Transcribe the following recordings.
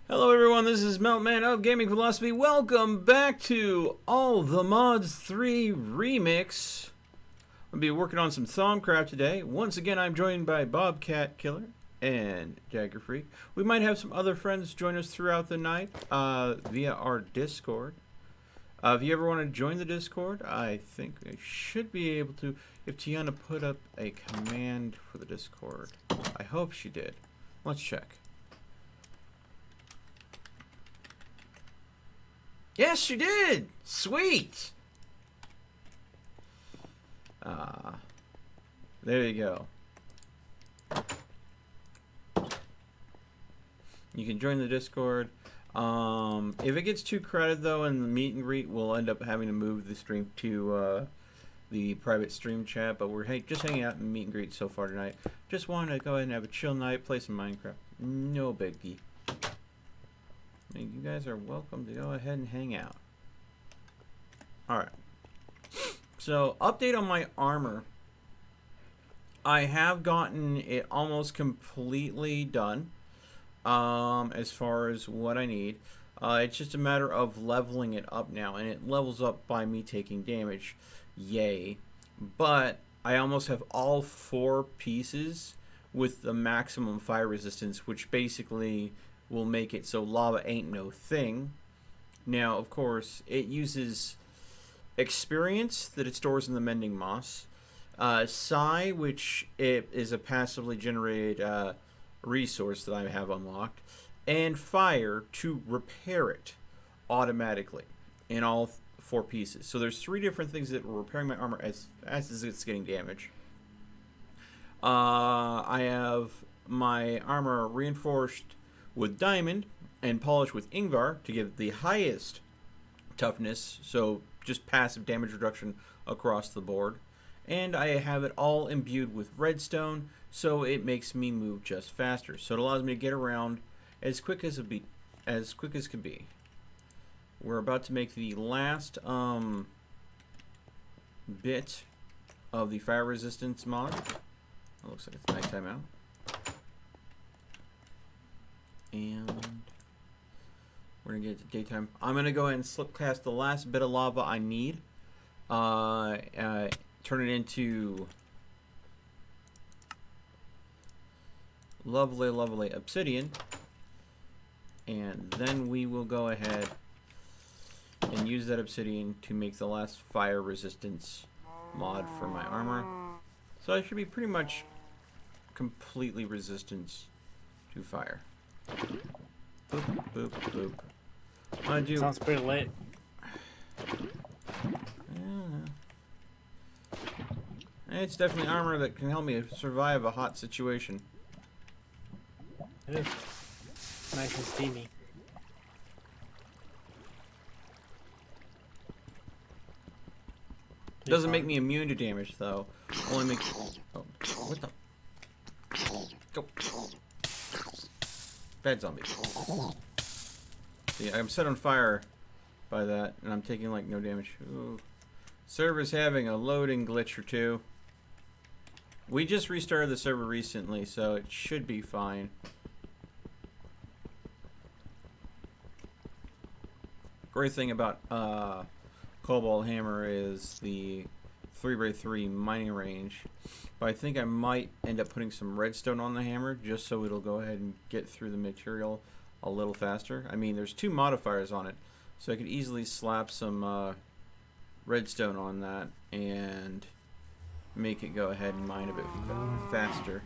Hello everyone, this is Meltman of Gaming Philosophy. Welcome back to All the Mods 3 Remix. I'll be working on some Thaumcraft today. Once again, I'm joined by Bobcat Killer and Jagger Freak. We might have some other friends join us throughout the night via our Discord. If you ever want to join the Discord, I think I should be able to if Tiana put up a command for the Discord. I hope she did. Let's check. Yes, she did! Sweet! There you go. You can join the Discord. If it gets too crowded, though, in the meet and greet, we'll end up having to move the stream to the private stream chat. But we're just hanging out in meet and greet so far tonight. Just wanted to go ahead and have a chill night, play some Minecraft. No biggie. You guys are welcome to go ahead and hang out. Alright. So, update on my armor. I have gotten it almost completely done. As far as what I need. It's just a matter of leveling it up now. And it levels up by me taking damage. Yay. But I almost have all 4 pieces with the maximum fire resistance, which basically will make it so lava ain't no thing. Now, of course, it uses experience that it stores in the mending moss, psi, which it is a passively generated resource that I have unlocked, and fire to repair it automatically in all 4 pieces. So there's 3 different things that are repairing my armor as it's getting damage. I have my armor reinforced with diamond and polished with Ingvar to give the highest toughness, so just passive damage reduction across the board. And I have it all imbued with redstone, so it makes me move just faster. So it allows me to get around as quick as can be. We're about to make the last bit of the fire resistance mod. It looks like it's nighttime out. And we're gonna get to daytime. I'm gonna go ahead and slip cast the last bit of lava I need. Turn it into lovely obsidian, and then we will go ahead and use that obsidian to make the last fire resistance mod for my armor. So I should be pretty much completely resistant to fire. Boop, boop, boop. Sounds pretty lit. It's definitely armor that can help me survive a hot situation. It is nice and steamy. Doesn't make me immune to damage, though. Only makes... Oh, what the... Go. Bad zombie. See, I'm set on fire by that, and I'm taking, like, no damage. Ooh. Server's having a loading glitch or two. We just restarted the server recently, so it should be fine. Great thing about Cobalt Hammer is the 3x3 mining range. But I think I might end up putting some redstone on the hammer just so it'll go ahead and get through the material a little faster. I mean, there's 2 modifiers on it, so I could easily slap some redstone on that and make it go ahead and mine a bit faster.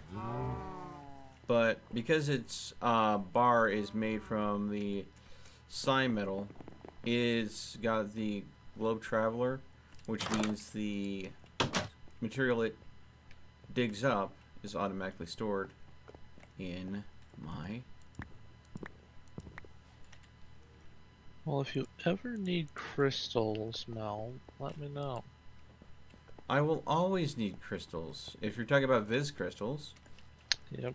But because its bar is made from the psi metal, it's got the Globe Traveler, which means the material it digs up is automatically stored in my... Well, if you ever need crystals, Mel, let me know. I will always need crystals. If you're talking about Viz crystals, Yep.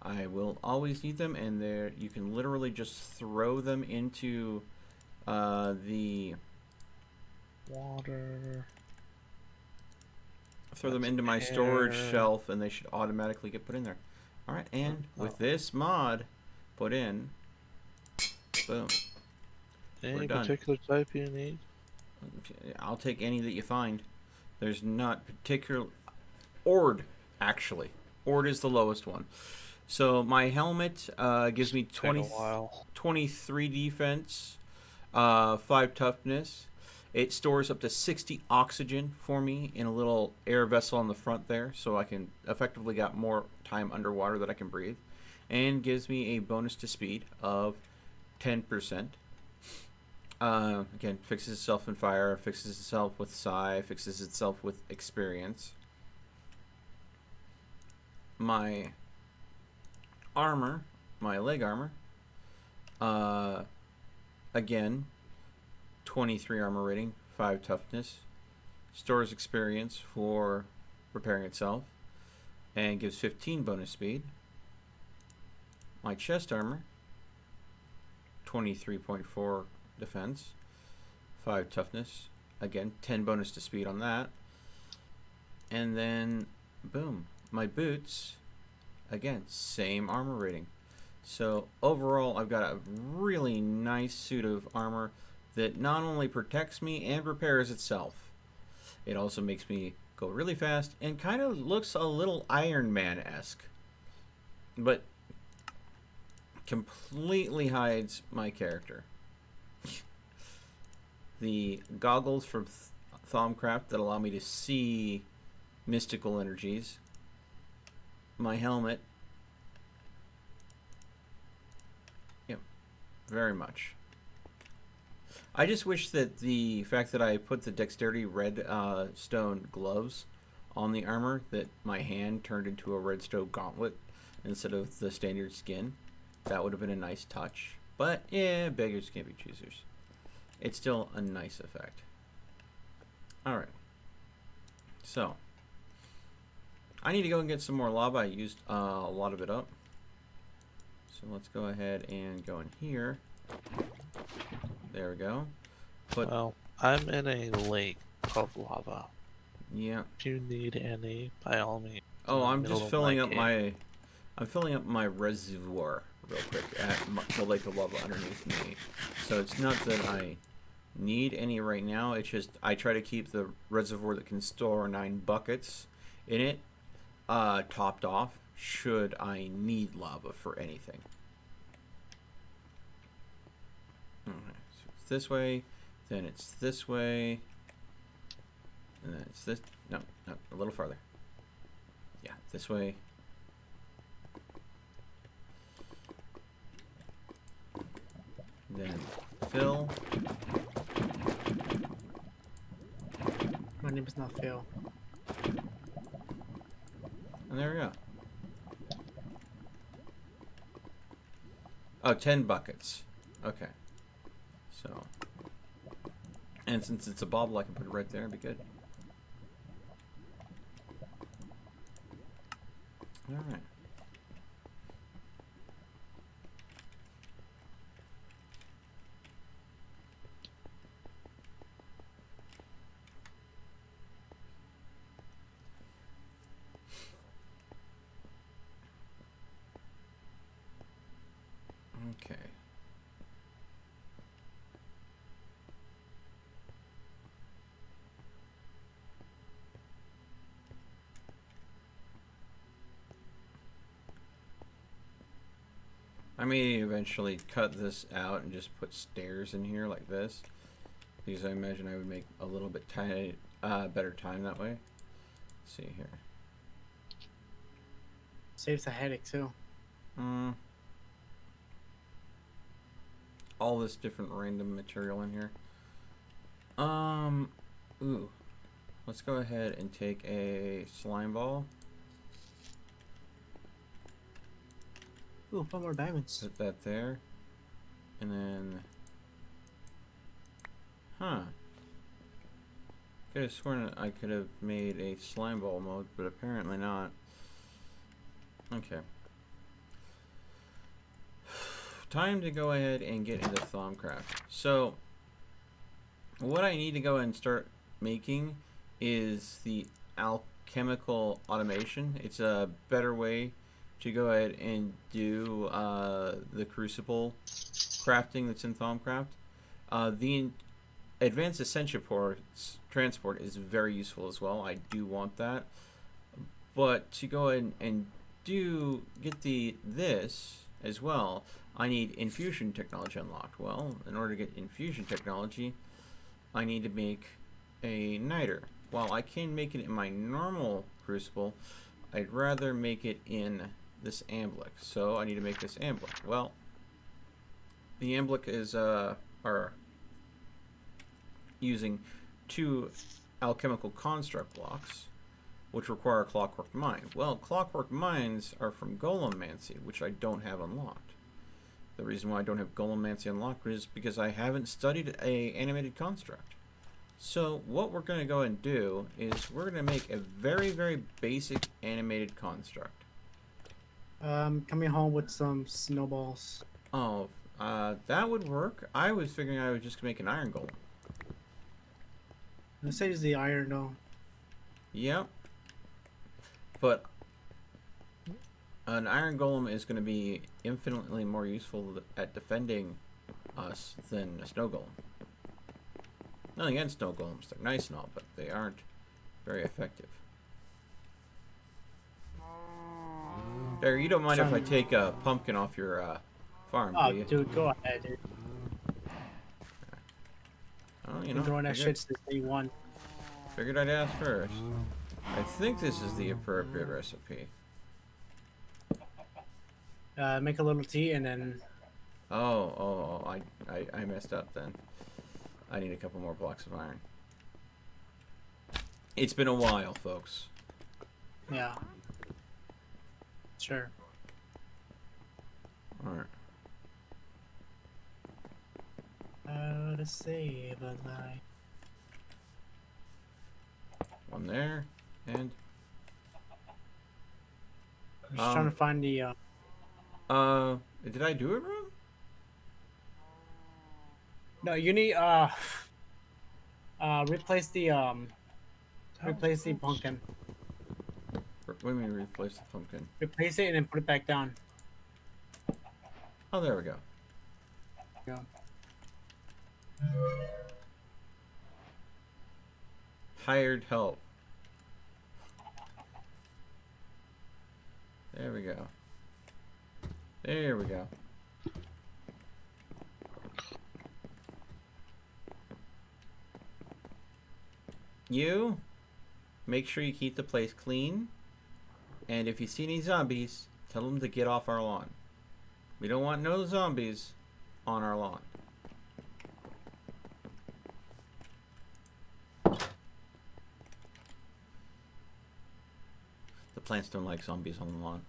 I will always need them, and you can literally just throw them into the Water. throw them into my storage shelf, and they should automatically get put in there. Alright, and with this mod put in, Boom. Any We're done. particular type you need? I'll take any that you find. There's not particular... Ord, actually. Ord is the lowest one. So my helmet gives me Take a while. 23 defense, 5 toughness. It stores up to 60 oxygen for me in a little air vessel on the front there, so I can effectively got more time underwater that I can breathe. And gives me a bonus to speed of 10%. Again, fixes itself in fire, fixes itself with psi, fixes itself with experience. My armor, my leg armor, again, 23 armor rating, 5 toughness, stores experience for repairing itself, and gives 15 bonus speed. My chest armor, 23.4 defense, 5 toughness, again 10 bonus to speed on that, and then boom, my boots, again same armor rating. So overall I've got a really nice suit of armor that not only protects me and repairs itself, it also makes me go really fast and kind of looks a little Iron Man-esque, but completely hides my character. The goggles from Thaumcraft that allow me to see mystical energies. My helmet. Yep, very much. I just wish that the fact that I put the dexterity red stone gloves on the armor, that my hand turned into a redstone gauntlet instead of the standard skin. That would have been a nice touch. But yeah, beggars can't be choosers. It's still a nice effect. Alright. So, I need to go and get some more lava. I used a lot of it up. So let's go ahead and go in here. There we go. Well, I'm in a lake of lava. Yeah. If you need any, by all means. Oh, I'm just filling up my... I'm filling up my reservoir real quick at the lake of lava underneath me. So it's not that I need any right now. It's just I try to keep the reservoir that can store 9 buckets in it topped off should I need lava for anything. Okay, so it's this way, then it's this way, and then it's this. No, a little farther. Yeah, this way. Then Phil. My name is not Phil. And there we go. Oh, 10 buckets. Okay. So. And since it's a bobble, I can put it right there and be good. Alright. Okay. I may eventually cut this out and just put stairs in here like this, because I imagine I would make a little bit better time that way. Let's see here. Saves a headache too. All this different random material in here. Ooh. Let's go ahead and take a slime ball. Ooh, 4 more diamonds. Put that there. And then... Huh. Could have sworn I could have made a slime ball mode, but apparently not. Okay. Time to go ahead and get into Thaumcraft. So, what I need to go and start making is the alchemical automation. It's a better way to go ahead and do the crucible crafting that's in Thaumcraft. The Advanced Ascension ports transport is very useful as well. I do want that. But to go ahead and get this as well, I need infusion technology unlocked. Well, in order to get infusion technology, I need to make a niter. While I can make it in my normal crucible, I'd rather make it in this amblic. So I need to make this amblic. Well, the amblic is are using 2 alchemical construct blocks, which require a clockwork mine. Well, clockwork mines are from Golemancy, which I don't have unlocked. The reason why I don't have Golemancy unlocked is because I haven't studied a animated construct. So what we're going to go and do is we're going to make a very, very basic animated construct. Coming home with some snowballs. Oh, that would work. I was figuring I would just make an iron golem. This saves the iron though. Yep. But an iron golem is going to be infinitely more useful at defending us than a snow golem. Nothing against snow golems. They're nice and all, but they aren't very effective. There, you don't mind if I take a pumpkin off your farm, Oh, do you? dude, go ahead, dude. Oh, you Been know, throwing that shit since day one. figured I'd ask first. I think this is the appropriate recipe. Make a little tea and then. I messed up then. I need a couple more blocks of iron. It's been a while, folks. Yeah. Sure. Alright. To save a life. One there, and... I'm just trying to find the, did I do it wrong? No, you need, replace the pumpkin. What do you mean replace the pumpkin? Replace it and then put it back down. Oh, there we go. Yeah. Hired help. There we go. There we go. You make sure you keep the place clean, and if you see any zombies, tell them to get off our lawn. We don't want no zombies on our lawn. The plants don't like zombies on the lawn.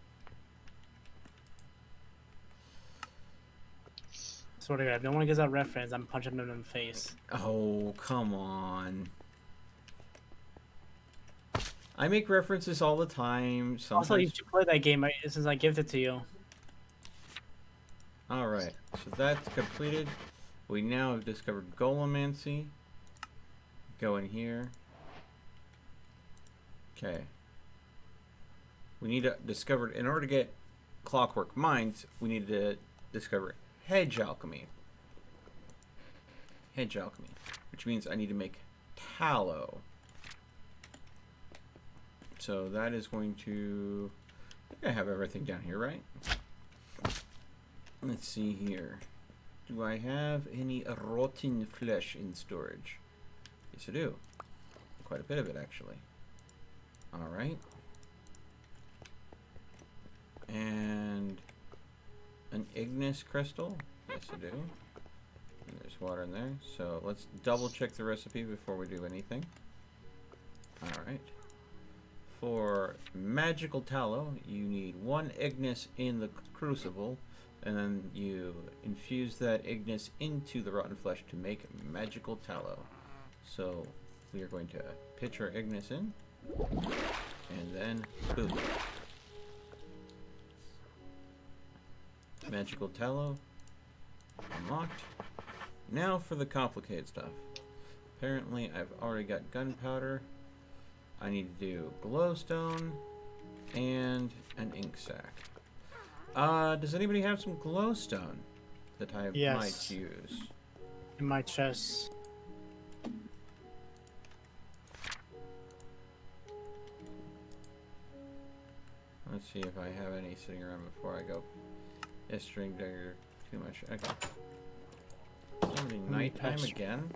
Swear to God, if no one gets that reference, I'm punching them in the face. Oh, come on. I make references all the time. Sometimes... Also, you should play that game since I gifted it to you. Alright, so that's completed. We now have discovered Golemancy. Go in here. Okay. We need to discover, in order to get clockwork mines, we need to discover hedge alchemy. Hedge alchemy, which means I need to make tallow. So that is going to... I think I have everything down here, right? Let's see here. Do I have any rotten flesh in storage? Yes, I do. Quite a bit of it, actually. Alright. And an ignis crystal? Yes, I do. And there's water in there. So let's double check the recipe before we do anything. Alright. For magical tallow, you need 1 ignis in the crucible, and then you infuse that ignis into the rotten flesh to make magical tallow. So we are going to pitch our ignis in, and then boom. Magical tallow unlocked. Now for the complicated stuff. Apparently I've already got gunpowder. I need to do glowstone and an ink sac. Does anybody have some glowstone? that I Yes. might use. In my chest. Let's see if I have any sitting around before I go. A string dagger, too much. Okay. Somebody nighttime touch. again?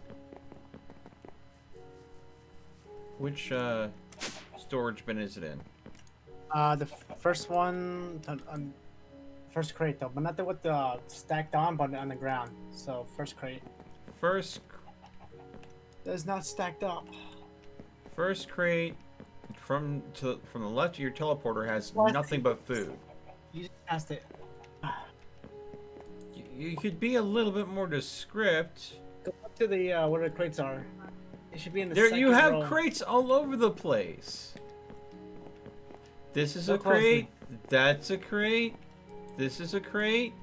Which storage bin is it in? The first one, first crate though, but not the with the stacked on, but on the ground. So first crate. First It's not stacked up. First crate from the left of your teleporter has What? nothing but food. You just passed it. You could be a little bit more descript. Go up to the where the crates are. It should be in the There second you have row. crates all over the place. This is a Look closely. crate. That's a crate. This is a crate.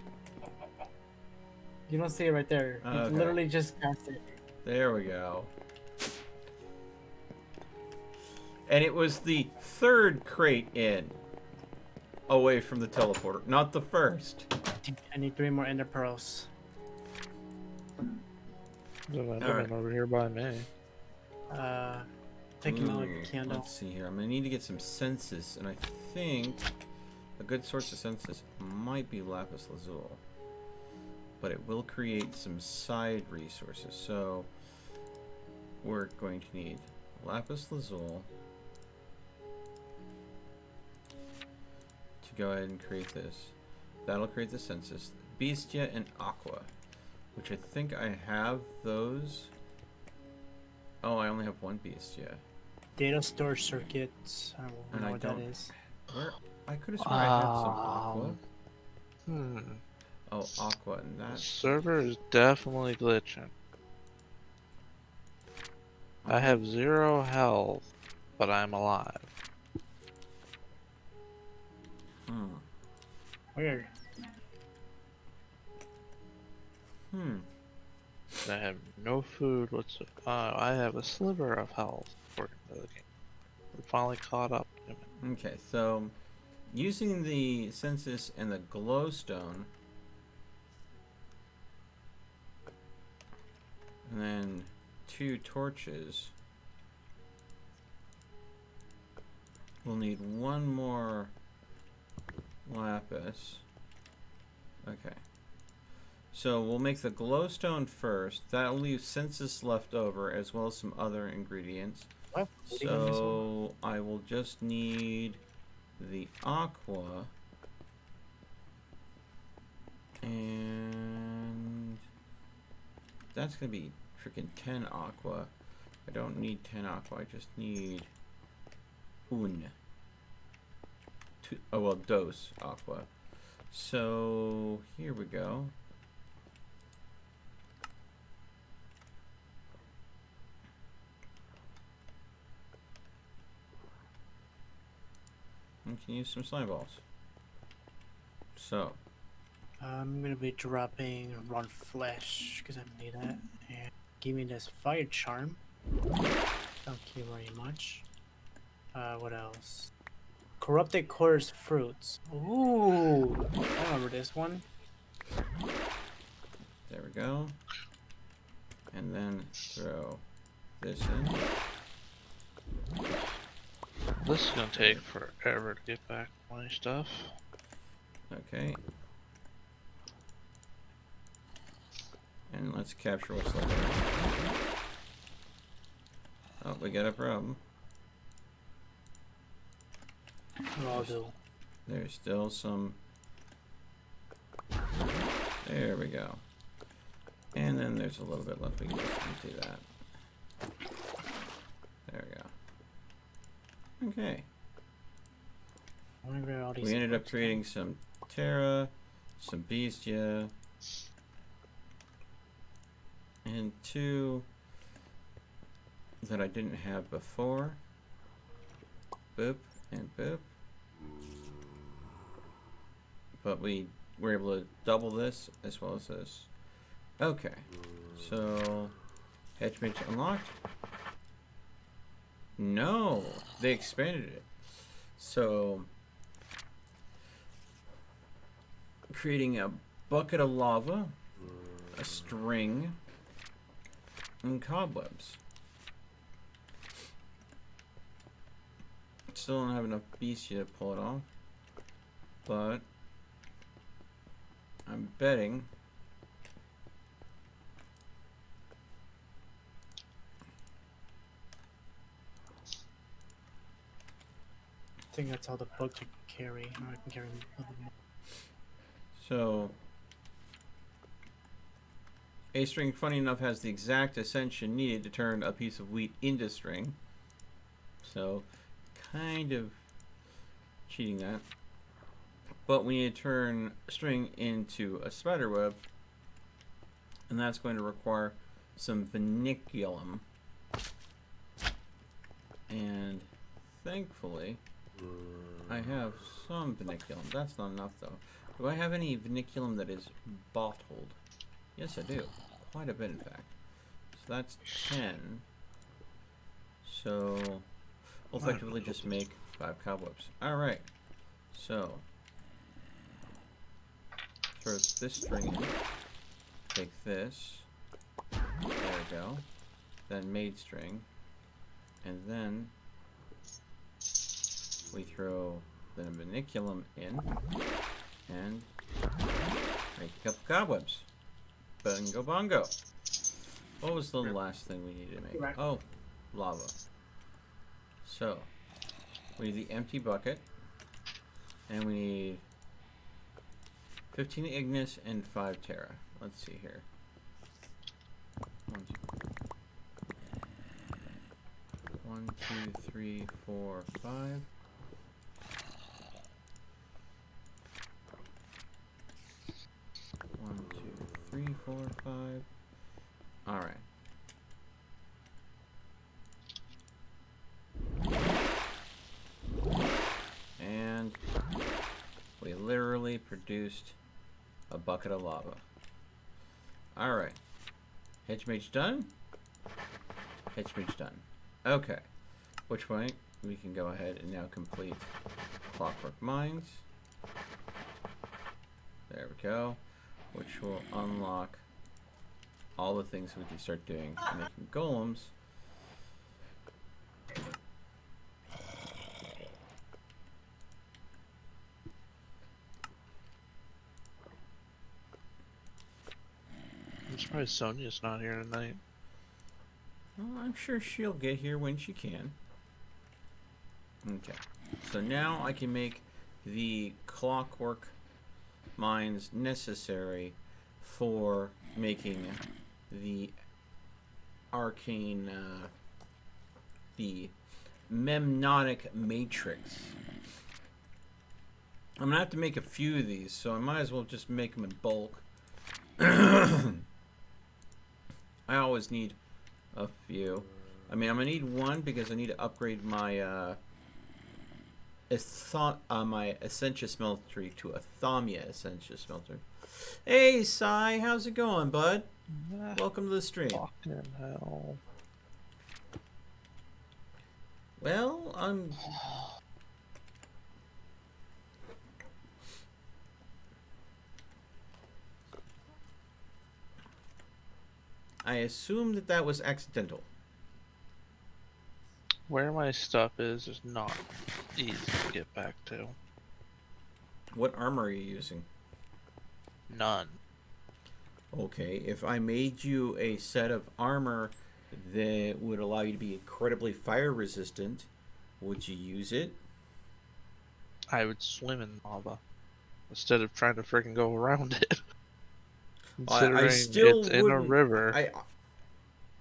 You don't see it right there. You Okay. literally just passed it. There we go. And it was the third crate in, away from the teleporter, not the first. I need 3 more ender pearls. There's another Alright. one over here by me. Taking out a candle. Let's see here. I'm gonna need to get some senses, and I think a good source of senses might be lapis lazuli, but it will create some side resources. So we're going to need lapis lazuli to go ahead and create this. That'll create the senses. Bestia and aqua, which I think I have those. Oh, I only have one bestia. Data storage circuits. I don't And know I what don't- that is. Where? I could have sworn I had some aqua. Hmm. Oh, aqua, and The that's... server is definitely glitching. I have 0 health, but I'm alive. Hmm. Weird. Hmm. I have no food whatsoever. I have a sliver of health, according to the game. We finally caught up to me. Okay, so using the census and the glowstone, and then 2 torches, we'll need 1 more lapis. Okay. So we'll make the glowstone first. That'll leave census left over, as well as some other ingredients. What? So I will just need the aqua and that's gonna be freaking 10 aqua. I don't need 10 aqua, I just need dose aqua. So here we go. We can use some slime balls. So, I'm gonna be dropping raw flesh because I need that. And give me this fire charm. Thank you very much. What else? Corrupted coarse fruits. Ooh, I remember this one. there we go. And then throw this in. This is gonna take forever to get back my stuff. Okay. And let's capture what's left there. Oh, we got a problem. I'll do. There's still some. There we go. And then there's a little bit left. We can just empty that. There we go. Okay. I wanna grab all these We ended up fruits. creating some Terra, some Bestia, and 2 that I didn't have before. Boop and boop. But we were able to double this as well as this. Okay. So, Hatchmate unlocked. No, they expanded it. So, creating a bucket of lava a string and cobwebs. Still don't have enough beasts yet to pull it off, but I'm betting I think that's all the book to carry. Or I can carry a little more. so. A string, funny enough, has the exact ascension needed to turn a piece of wheat into string. So, kind of cheating that. But we need to turn string into a spider web, and that's going to require some vinculum. And thankfully, I have some vinculum. That's not enough, though. Do I have any vinculum that is bottled? Yes, I do. Quite a bit, in fact. So that's 10. So we'll effectively just make 5 cobwebs. Alright. So throw this string in. Take this. There we go. Then made string. And then we throw the vinculum in and make a couple cobwebs. Bingo bongo. What was the last thing we needed to make? Right. Oh, lava. So we need the empty bucket, and we need 15 ignis and 5 terra. Let's see here. 1, 2, 3, 4, 5. 1, 2, 3, 4, 5. All right. And we literally produced a bucket of lava. All right. Hedgemage done. Hedgemage done. Okay. Which point we can go ahead and now complete Clockwork Mines. There we go. Which will unlock all the things we can start doing, making golems. I'm surprised Sonia's not here tonight. Well, I'm sure she'll get here when she can. Okay. So now I can make the clockwork mines necessary for making the arcane, the memnotic matrix. I'm gonna have to make a few of these, so I might as well just make them in bulk. I always need a few. I mean, I'm gonna need one because I need to upgrade my my Essentia smeltery to a Thauminomic Essentia smelter. Hey, Sai, how's it going, bud? Welcome to the stream. Fucking hell. Well, I assume that was accidental. Where my stuff is not easy to get back to. What armor are you using? None. Okay, if I made you a set of armor that would allow you to be incredibly fire resistant, would you use it? I would swim in lava instead of trying to freaking go around it. I still it's in a river.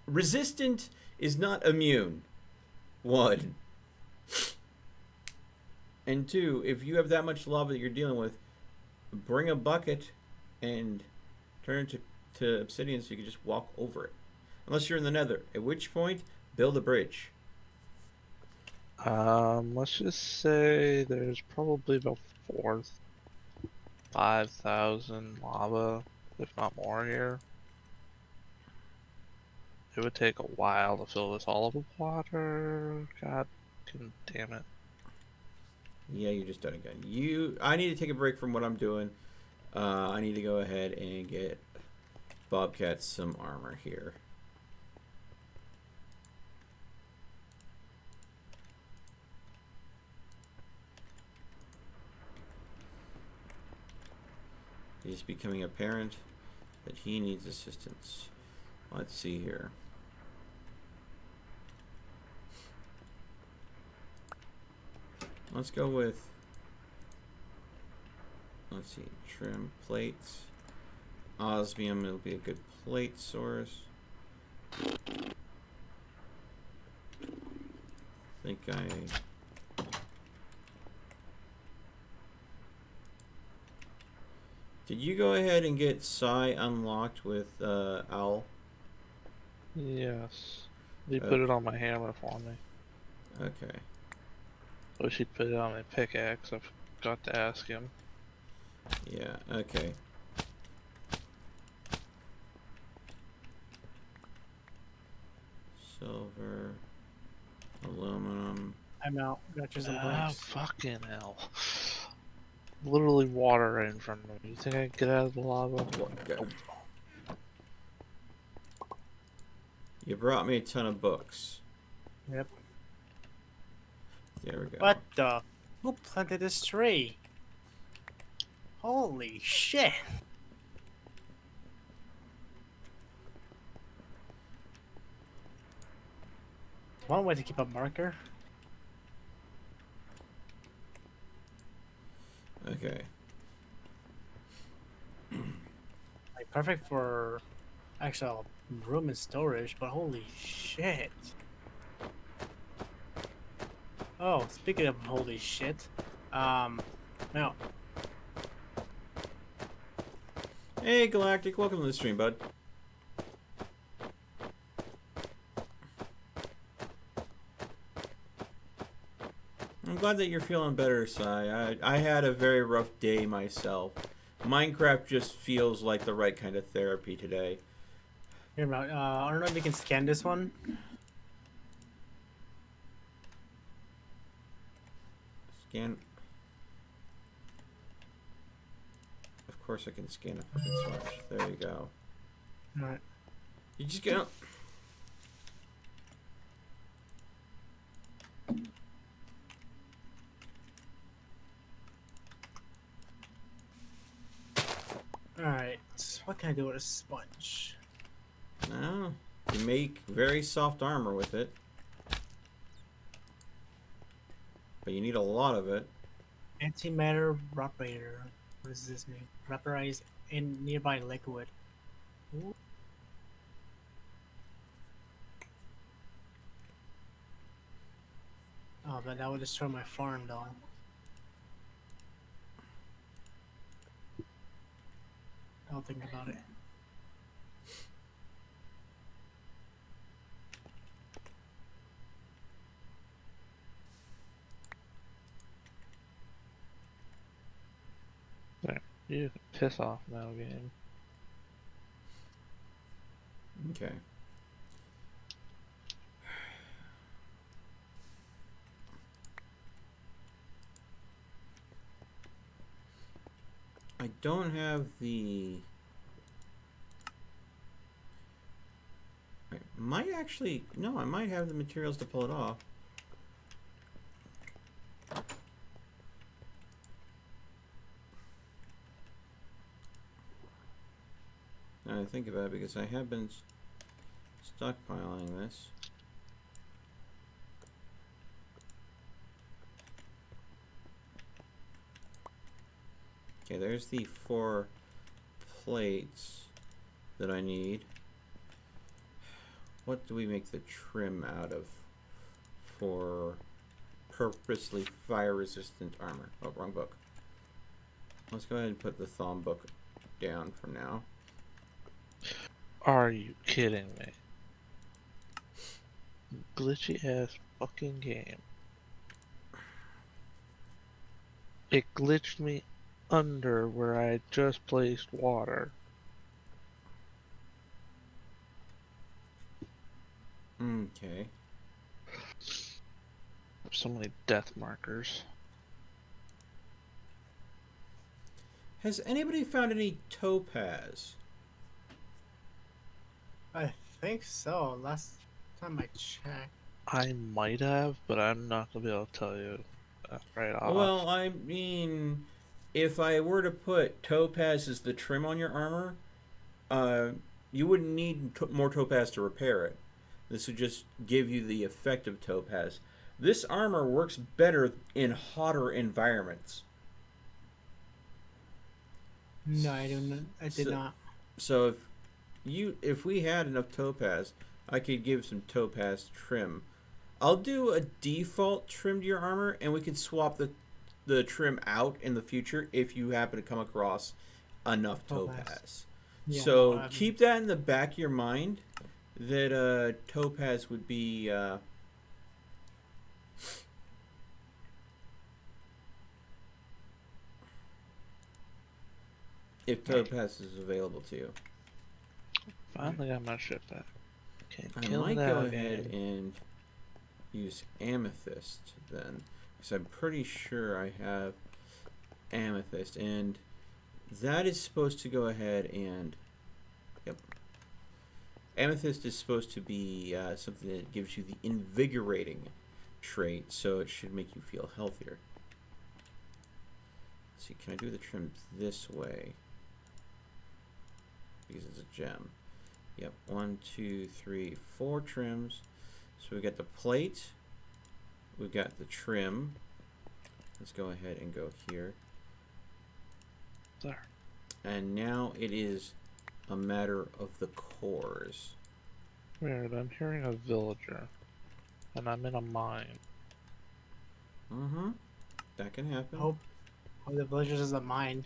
Resistant is not immune. 1. And 2, if you have that much lava that you're dealing with, bring a bucket and turn it to obsidian so you can just walk over it. Unless you're in the nether, at which point, build a bridge. Let's just say there's probably about 5,000 lava, if not more here. It would take a while to fill this all up with water. God damn it. Yeah, you just done it again. I need to take a break from what I'm doing. I need to go ahead and get Bobcat some armor here. It is becoming apparent that he needs assistance. Let's see here. Let's go with, let's see, trim plates. Osmium, it'll be a good plate source. I think Did you go ahead and get Psi unlocked with Owl? Yes. He put it on my hammer for me. Okay. Wish he'd put it on my pickaxe. I forgot to ask him. Yeah, okay. Silver, aluminum. I'm out. Got you some Ah, bricks. fucking hell. Literally water right in front of me. You think I can get out of the lava? You brought me a ton of books. Yep. There we go. What the? Who planted this tree? Holy shit! One way to keep a marker. Okay. Like perfect for actual room and storage, but holy shit. Oh, speaking of holy shit, no. Hey, Galactic, welcome to the stream, bud. I'm glad that you're feeling better, Sai. I had a very rough day myself. Minecraft just feels like the right kind of therapy today. Here, I don't know if you can scan this one. Scan. Of course I can scan a fucking switch. There you go. Alright. You just get. Alright. What can I do with a sponge? No. You make very soft armor with it. But you need a lot of it. Antimatter operator. What does this mean? Vaporize in nearby liquid. Ooh. Oh, but that would destroy my farm, though. I'll think about it. There. You can piss off now, game. Okay. I don't have the... I might actually... No, I might have the materials to pull it off. Now I think about it, because I have been stockpiling this. Okay, there's the 4 plates that I need. What do we make the trim out of for purposely fire-resistant armor? Oh, wrong book. Let's go ahead and put the Thom book down for now. Are you kidding me? Glitchy ass fucking game. It glitched me under where I had just placed water. Okay. So many death markers. Has anybody found any topaz? I think so. Last time I checked. I might have, but I'm not gonna be able to tell you right off. Well, I mean, if I were to put topaz as the trim on your armor, uh, you wouldn't need more topaz to repair it. This would just give you the effect of topaz. This armor works better in hotter environments. No, I don't. I did So, not. so if we had enough topaz, I could give some topaz trim. I'll do a default trim to your armor, and we can swap the trim out in the future if you happen to come across enough Topaz. topaz. Yeah, So no, keep that in the back of your mind that topaz would be if topaz is available to you. Finally got my shit back. Can't I kill might that go ahead man. and use amethyst then, because I'm pretty sure I have amethyst, and that is supposed to go ahead and yep. Amethyst is supposed to be something that gives you the invigorating trait, so it should make you feel healthier. Let's see, can I do the trim this way? Because it's a gem. Yep, 1, 2, 3, 4 trims. So we got the plate, we got the trim. Let's go ahead and go here. There. And now it is a matter of the cores. Weird, I'm hearing a villager. And I'm in a mine. Mm-hmm. That can happen. hope the villagers is a mine.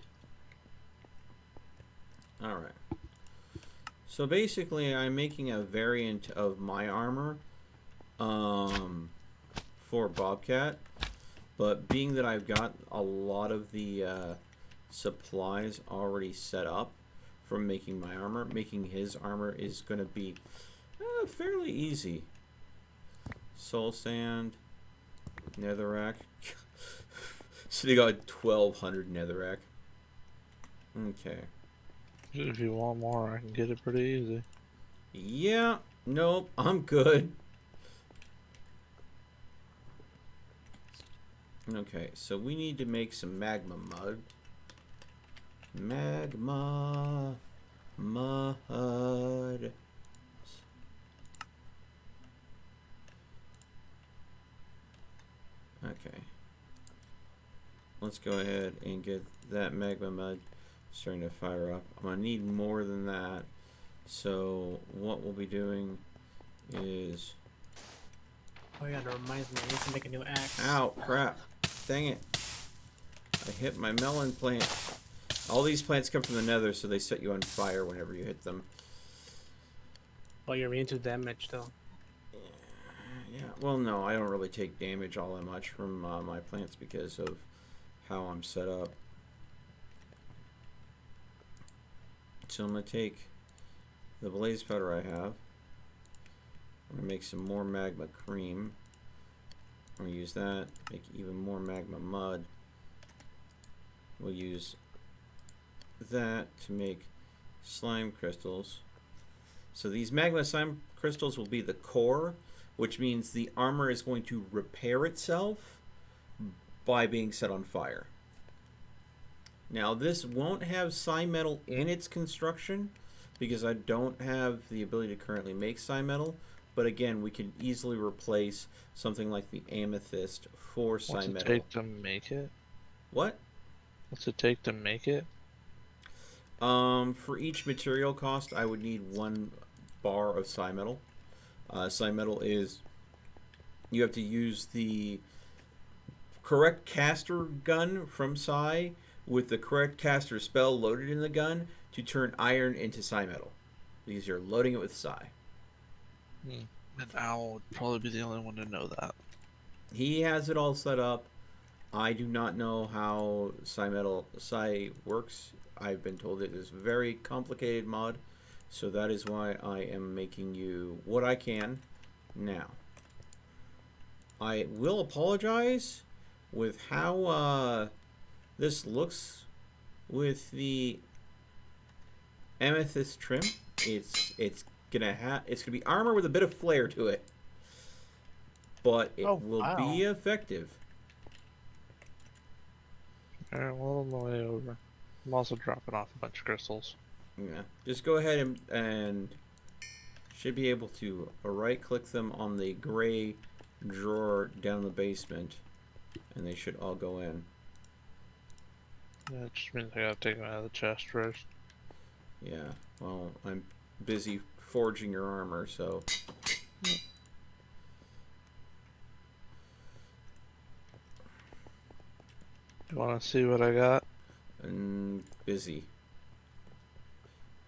Alright. So basically I'm making a variant of my armor for Bobcat. But being that I've got a lot of the supplies already set up from making my armor, making his armor is going to be fairly easy. Soul sand, netherrack. So they got 1,200 netherrack. Okay. If you want more, I can get it pretty easy. Yeah. Nope. I'm good. Okay. So we need to make some magma mud. Magma mud. Okay. Let's go ahead and get that magma mud starting to fire up. I'm gonna need more than that. So what we'll be doing is Oh yeah, that reminds me. I need to make a new axe. ow crap. Dang it. I hit my melon plant. All these plants come from the nether, so they set you on fire whenever you hit them. Well, you're immune to damage though. Yeah, well, no, I don't really take damage all that much from my plants because of how I'm set up. So I'm going to take the blaze powder I have. I'm going to make some more magma cream. I'm going to use that, make even more magma mud. We'll use that to make slime crystals. So these magma slime crystals will be the core, which means the armor is going to repair itself by being set on fire. Now this won't have psi metal in its construction because I don't have the ability to currently make psi metal, but again we can easily replace something like the amethyst for psi metal. What's it take to make it? What? What's it take to make it? For each material cost I would need 1 bar of psi metal. Psi metal is, you have to use the correct caster gun from psi with the correct caster spell loaded in the gun to turn iron into psi metal, because you're loading it with psi. And Owl would probably be the only one to know that. He has it all set up. I do not know how psi works. I've been told it is a very complicated mod, so that is why I am making you what I can now. I will apologize with how this looks with the amethyst trim. It's it's gonna be armor with a bit of flair to it, but it will wow. be effective. Alright, well, on the way over. I'm also dropping off a bunch of crystals. Yeah, just go ahead and should be able to right-click them on the gray drawer down the basement, and they should all go in. Yeah, it just means I gotta take them out of the chest first. Yeah, well, I'm busy forging your armor, so... You wanna see what I got? And busy.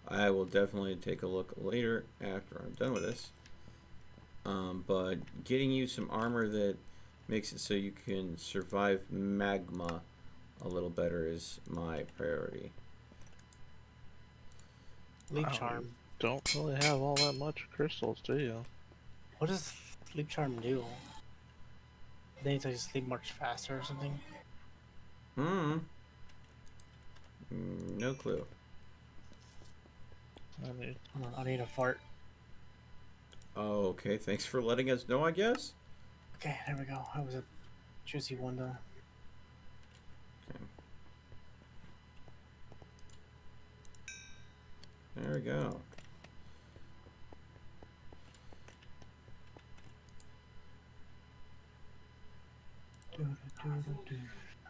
I will definitely take a look later after I'm done with this. But getting you some armor that makes it so you can survive magma a little better is my priority. Sleep Wow. charm. Don't really have all that much crystals, do you? What does sleep charm do? They need to sleep much faster or something. No clue. I need... Hold on, I need a fart. Oh, okay. Thanks for letting us know, I guess. Okay, there we go. That was a juicy one though. Okay. There we go.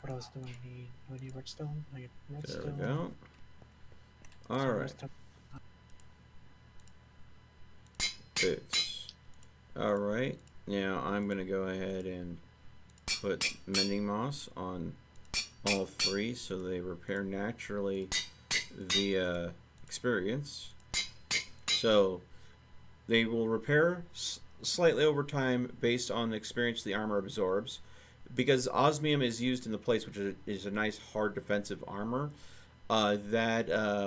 What else do I need? Do I need redstone? I get There redstone. we go. All Some right. redstone. Boots. All right. Now I'm gonna go ahead and put mending moss on all three so they repair naturally via experience. So they will repair slightly over time based on the experience the armor absorbs. Because osmium is used in the place, which is a nice hard defensive armor, that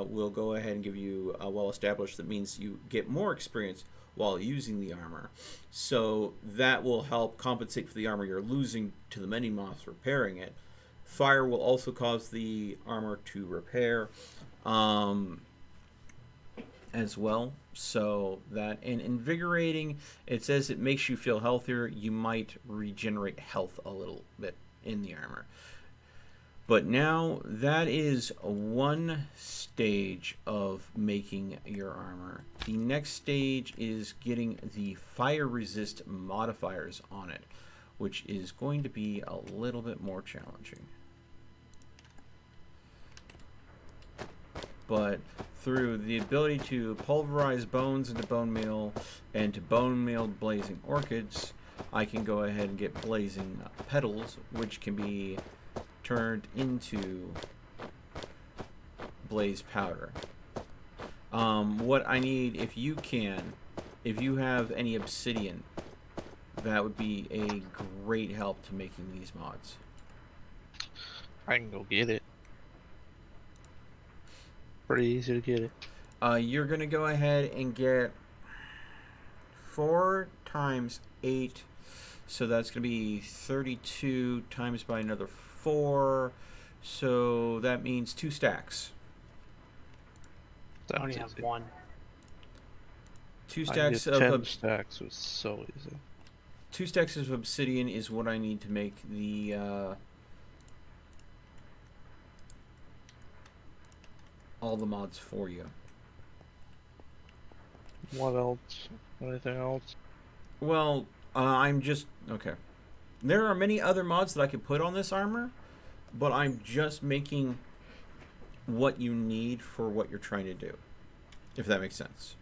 will go ahead and give you a well established. That means you get more experience while using the armor. So that will help compensate for the armor you're losing to the mending moss repairing it. Fire will also cause the armor to repair as well. So that, and invigorating, it says it makes you feel healthier. You might regenerate health a little bit in the armor. But now that is one stage of making your armor. The next stage is getting the fire resist modifiers on it, which is going to be a little bit more challenging. But through the ability to pulverize bones into bone meal and to bone meal blazing orchids, I can go ahead and get blazing petals, which can be turned into blaze powder. What I need, if you have any obsidian, that would be a great help to making these mods. I can go get it. Pretty easy to get it. You're gonna go ahead and get 4 times 8, so that's gonna be 32 times by another 4, so that means 2 stacks. I only have one. 2 stacks of 10 stacks was so easy. 2 stacks of obsidian is what I need to make the all the mods for you. What else? Anything else? Well, I'm just okay. There are many other mods that I could put on this armor, but I'm just making what you need for what you're trying to do, if that makes sense.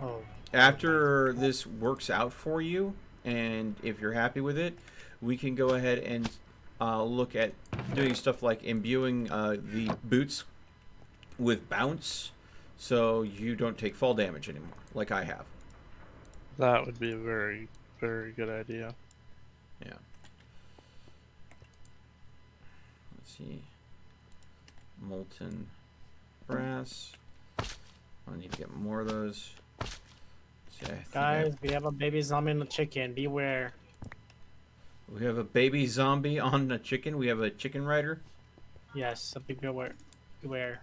Oh. After this works out for you, and if you're happy with it, we can go ahead and look at doing stuff like imbuing the boots with bounce, so you don't take fall damage anymore, like I have. That would be a very, very good idea. Yeah. Let's see. Molten brass. I need to get more of those. See, I think Guys, we have a baby zombie and a chicken. Beware. we have a baby zombie on a chicken. We have a chicken rider. Yes, so beware. Beware.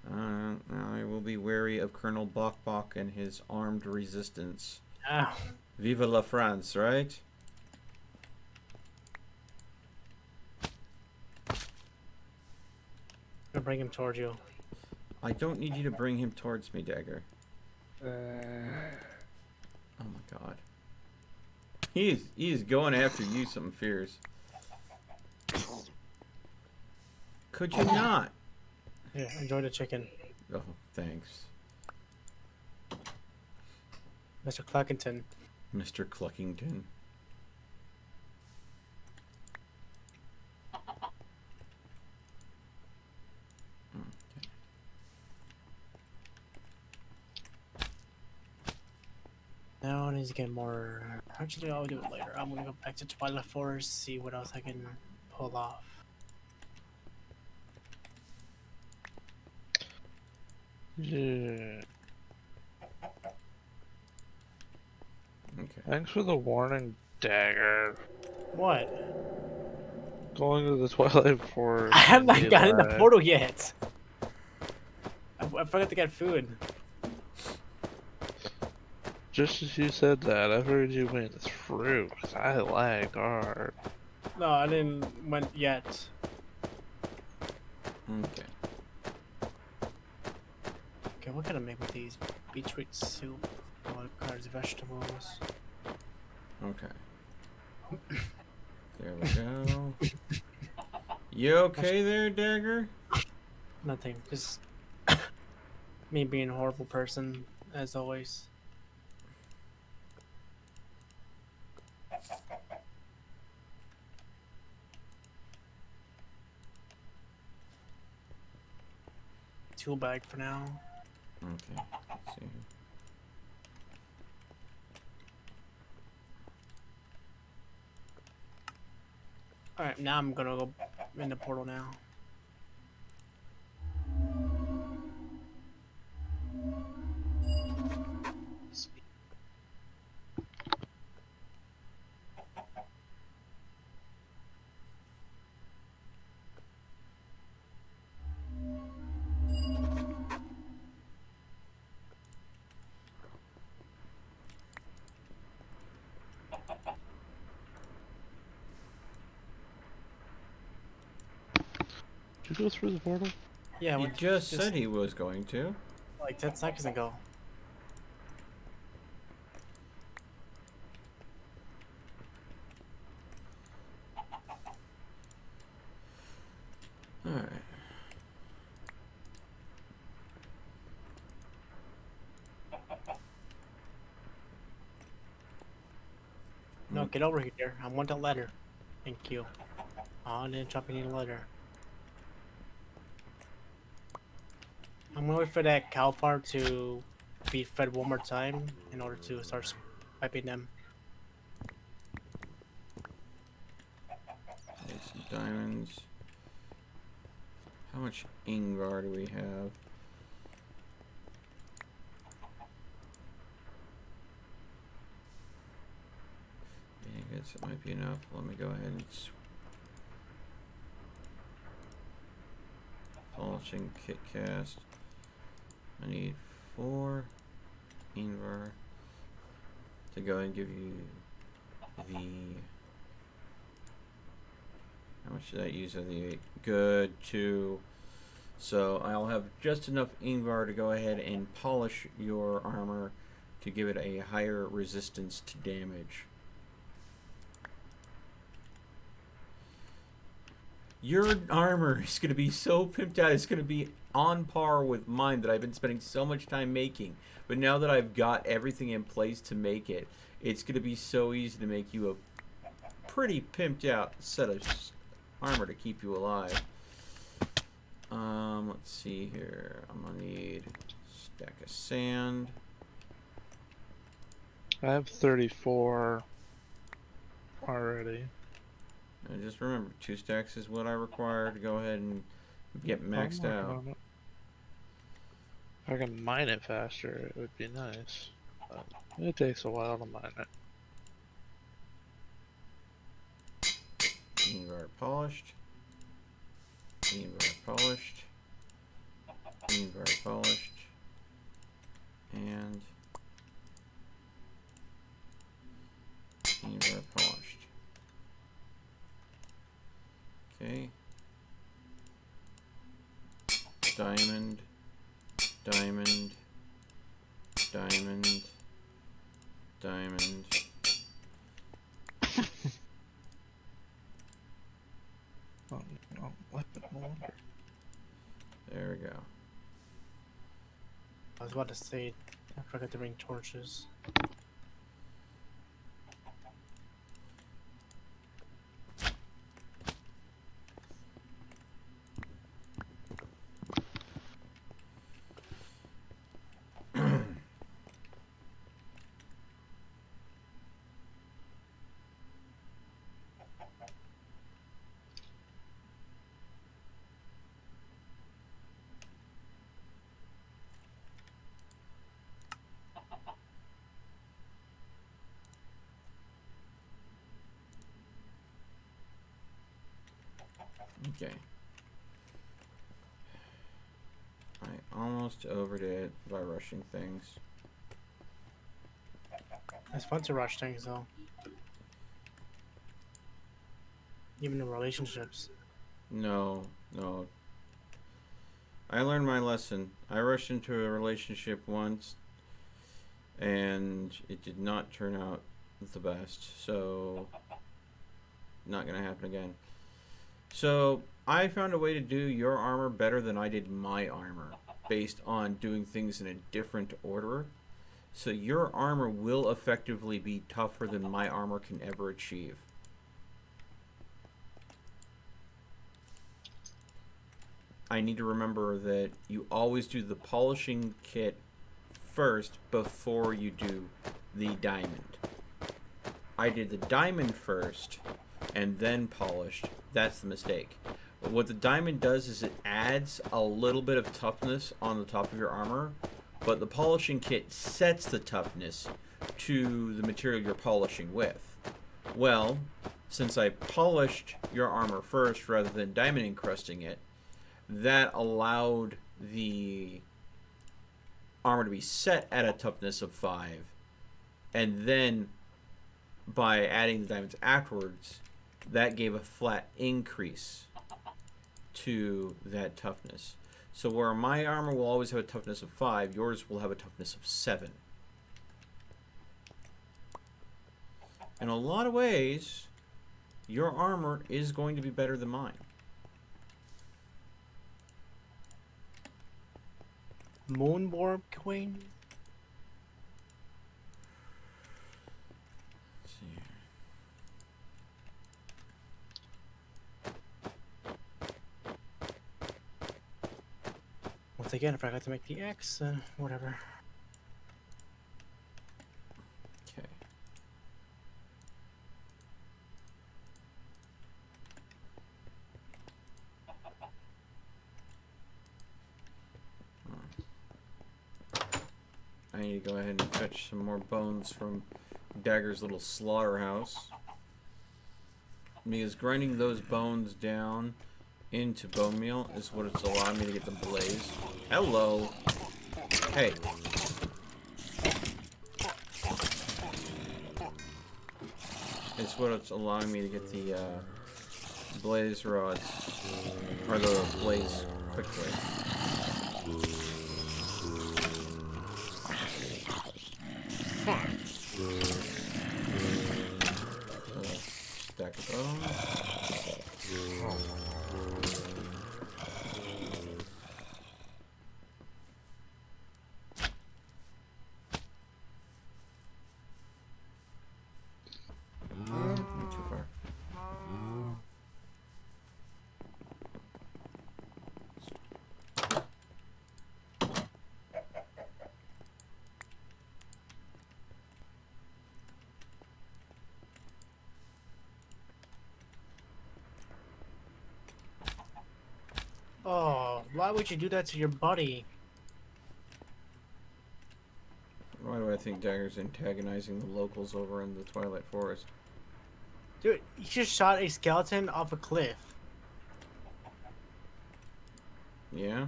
I will be wary of Colonel Bok Bok and his armed resistance. Ow. Viva la France, right? I'll bring him towards you. I don't need you to bring him towards me, Dagger. Uh, Oh my god. He is going after you, some fears. Could you not? yeah, enjoy the chicken. Oh, thanks. Mr. Cluckington. Mr. Cluckington. Now I need to get more. Actually, I'll do it later. I'm gonna go back to Twilight Forest, see what else I can pull off. Yeah. Okay. Thanks for the warning, Dagger. What? Going to the Twilight Forest. I have not and gotten in the Eli. portal yet. I forgot to get food. Just as you said that, I heard you went through. 'Cause I lagged hard. No, I didn't went yet. Okay. Okay, what can I make with these? Beetroot soup, avocados, vegetables. Okay. There we go. You okay there, Dagger? Nothing. Just me being a horrible person, as always. Tool bag for now. Okay. Let's see. Alright, now I'm gonna go in the portal now. Did you go through the portal? Yeah, He we just said he was going to. like 10 seconds ago. Alright. No, get over here. I want a letter. Thank you. Oh, I didn't drop any letter. I'm gonna wait for that cow farm to be fed one more time in order to start piping them. There's some diamonds. How much Ingvar do we have? I guess it might be enough. Let me go ahead and polishing kit cast. I need 4 Ingvar to go and give you the. How much did I use of the 8? Good, 2. So I'll have just enough Ingvar to go ahead and polish your armor to give it a higher resistance to damage. Your armor is going to be so pimped out, it's going to be on par with mine that I've been spending so much time making. But now that I've got everything in place to make it, it's going to be so easy to make you a pretty pimped out set of armor to keep you alive. Let's see here. I'm going to need a stack of sand. I have 34 already. And just remember, 2 stacks is what I require to go ahead and get maxed I'm working out. on it. If I can mine it faster, it would be nice. But it takes a while to mine it. Ingvar polished. Ingvar polished. Being very polished. And being very polished. Okay. Diamond. Diamond. Diamond. Diamond. Oh, no, weapon holder. There we go. I was about to say, I forgot to bring torches. Okay. I almost overdid it by rushing things. It's fun to rush things though. Even in relationships. No, no. I learned my lesson. I rushed into a relationship once, and it did not turn out the best. So, not gonna happen again. So, I found a way to do your armor better than I did my armor, based on doing things in a different order. So your armor will effectively be tougher than my armor can ever achieve. I need to remember that you always do the polishing kit first before you do the diamond. I did the diamond first and then polished. That's the mistake. But what the diamond does is it adds a little bit of toughness on the top of your armor, but the polishing kit sets the toughness to the material you're polishing with. Well, since I polished your armor first rather than diamond encrusting it, that allowed the armor to be set at a toughness of 5, and then by adding the diamonds afterwards, that gave a flat increase to that toughness. So where my armor will always have a toughness of 5, yours will have a toughness of 7. In a lot of ways, your armor is going to be better than mine. Moonborb Queen? Let's see here. Once again, if I got to make the X, whatever. Okay. I need to go ahead and fetch some more bones from Dagger's little slaughterhouse. Because grinding those bones down into bone meal is what it's allowing me to get the blaze. Hello. Hey. It's what it's allowing me to get the blaze rods, or the blaze quickly. Stack of bones. Not too far. Oh, why would you do that to your buddy? Why do I think Dagger's antagonizing the locals over in the Twilight Forest? Dude, you just shot a skeleton off a cliff. Yeah?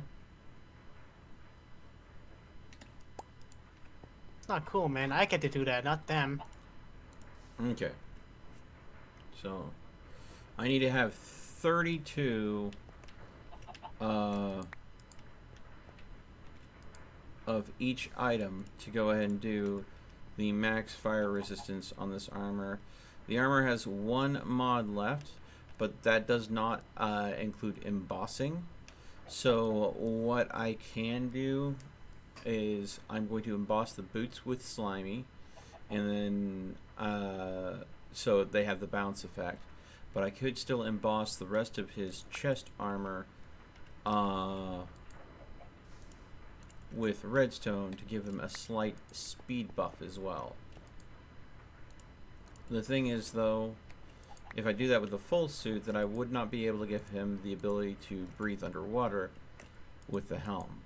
not cool, man. I get to do that, not them. Okay. So, I need to have 32 of each item to go ahead and do the max fire resistance on this armor. The armor has one mod left, but that does not include embossing. So what I can do is I'm going to emboss the boots with slimy, and then so they have the bounce effect. But I could still emboss the rest of his chest armor with redstone to give him a slight speed buff as well. The thing is, though, if I do that with the full suit, then I would not be able to give him the ability to breathe underwater with the helm.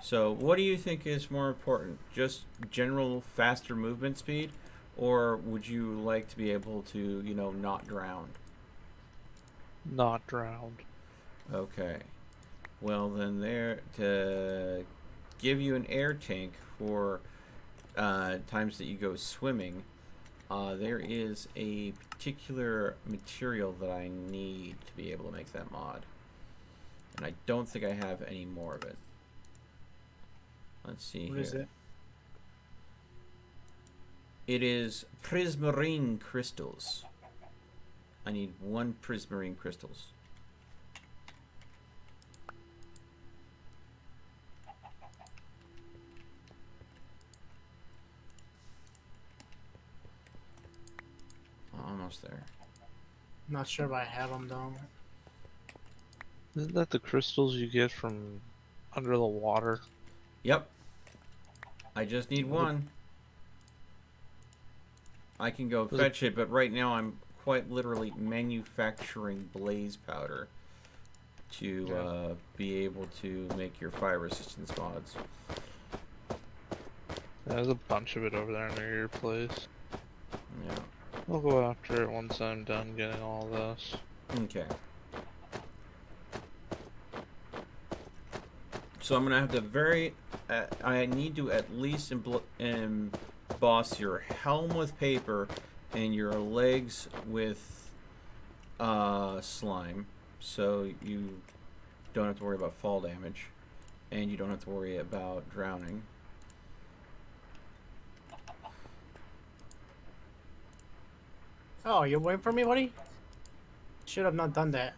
So what do you think is more important? Just general faster movement speed? Or would you like to be able to, you know, not drown? Not drowned. Okay. Well, then there, to give you an air tank for times that you go swimming, there is a particular material that I need to be able to make that mod. And I don't think I have any more of it. Let's see What here. is it? It is prismarine crystals. I need 1 prismarine crystals. Almost there. Not sure if I have them though. Isn't that the crystals you get from under the water? Yep. I just need 1. I can go fetch it, but right now I'm quite literally manufacturing blaze powder to be able to make your fire resistance mods. There's a bunch of it over there near your place. Yeah. I'll go after it once I'm done getting all this. Okay. So I'm gonna have to I need to at least emboss your helm with paper and your legs with slime, so you don't have to worry about fall damage, and you don't have to worry about drowning. Oh, you're waiting for me, buddy? Should have not done that.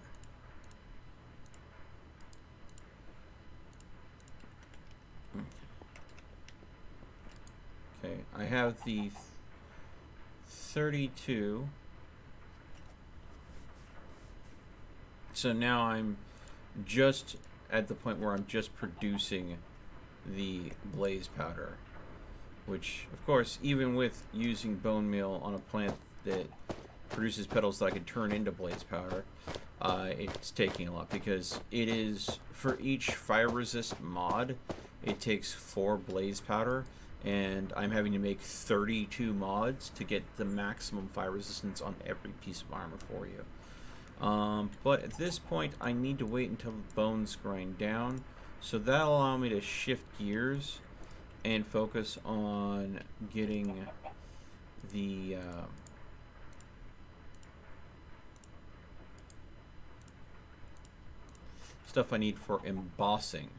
Okay, I have the 32. So now I'm just at the point where I'm just producing the blaze powder, which, of course, even with using bone meal on a plant that produces petals that I can turn into blaze powder, it's taking a lot, because it is, for each fire resist mod, it takes 4 blaze powder, and I'm having to make 32 mods to get the maximum fire resistance on every piece of armor for you. But at this point, I need to wait until the bones grind down, so that'll allow me to shift gears and focus on getting the stuff I need for embossing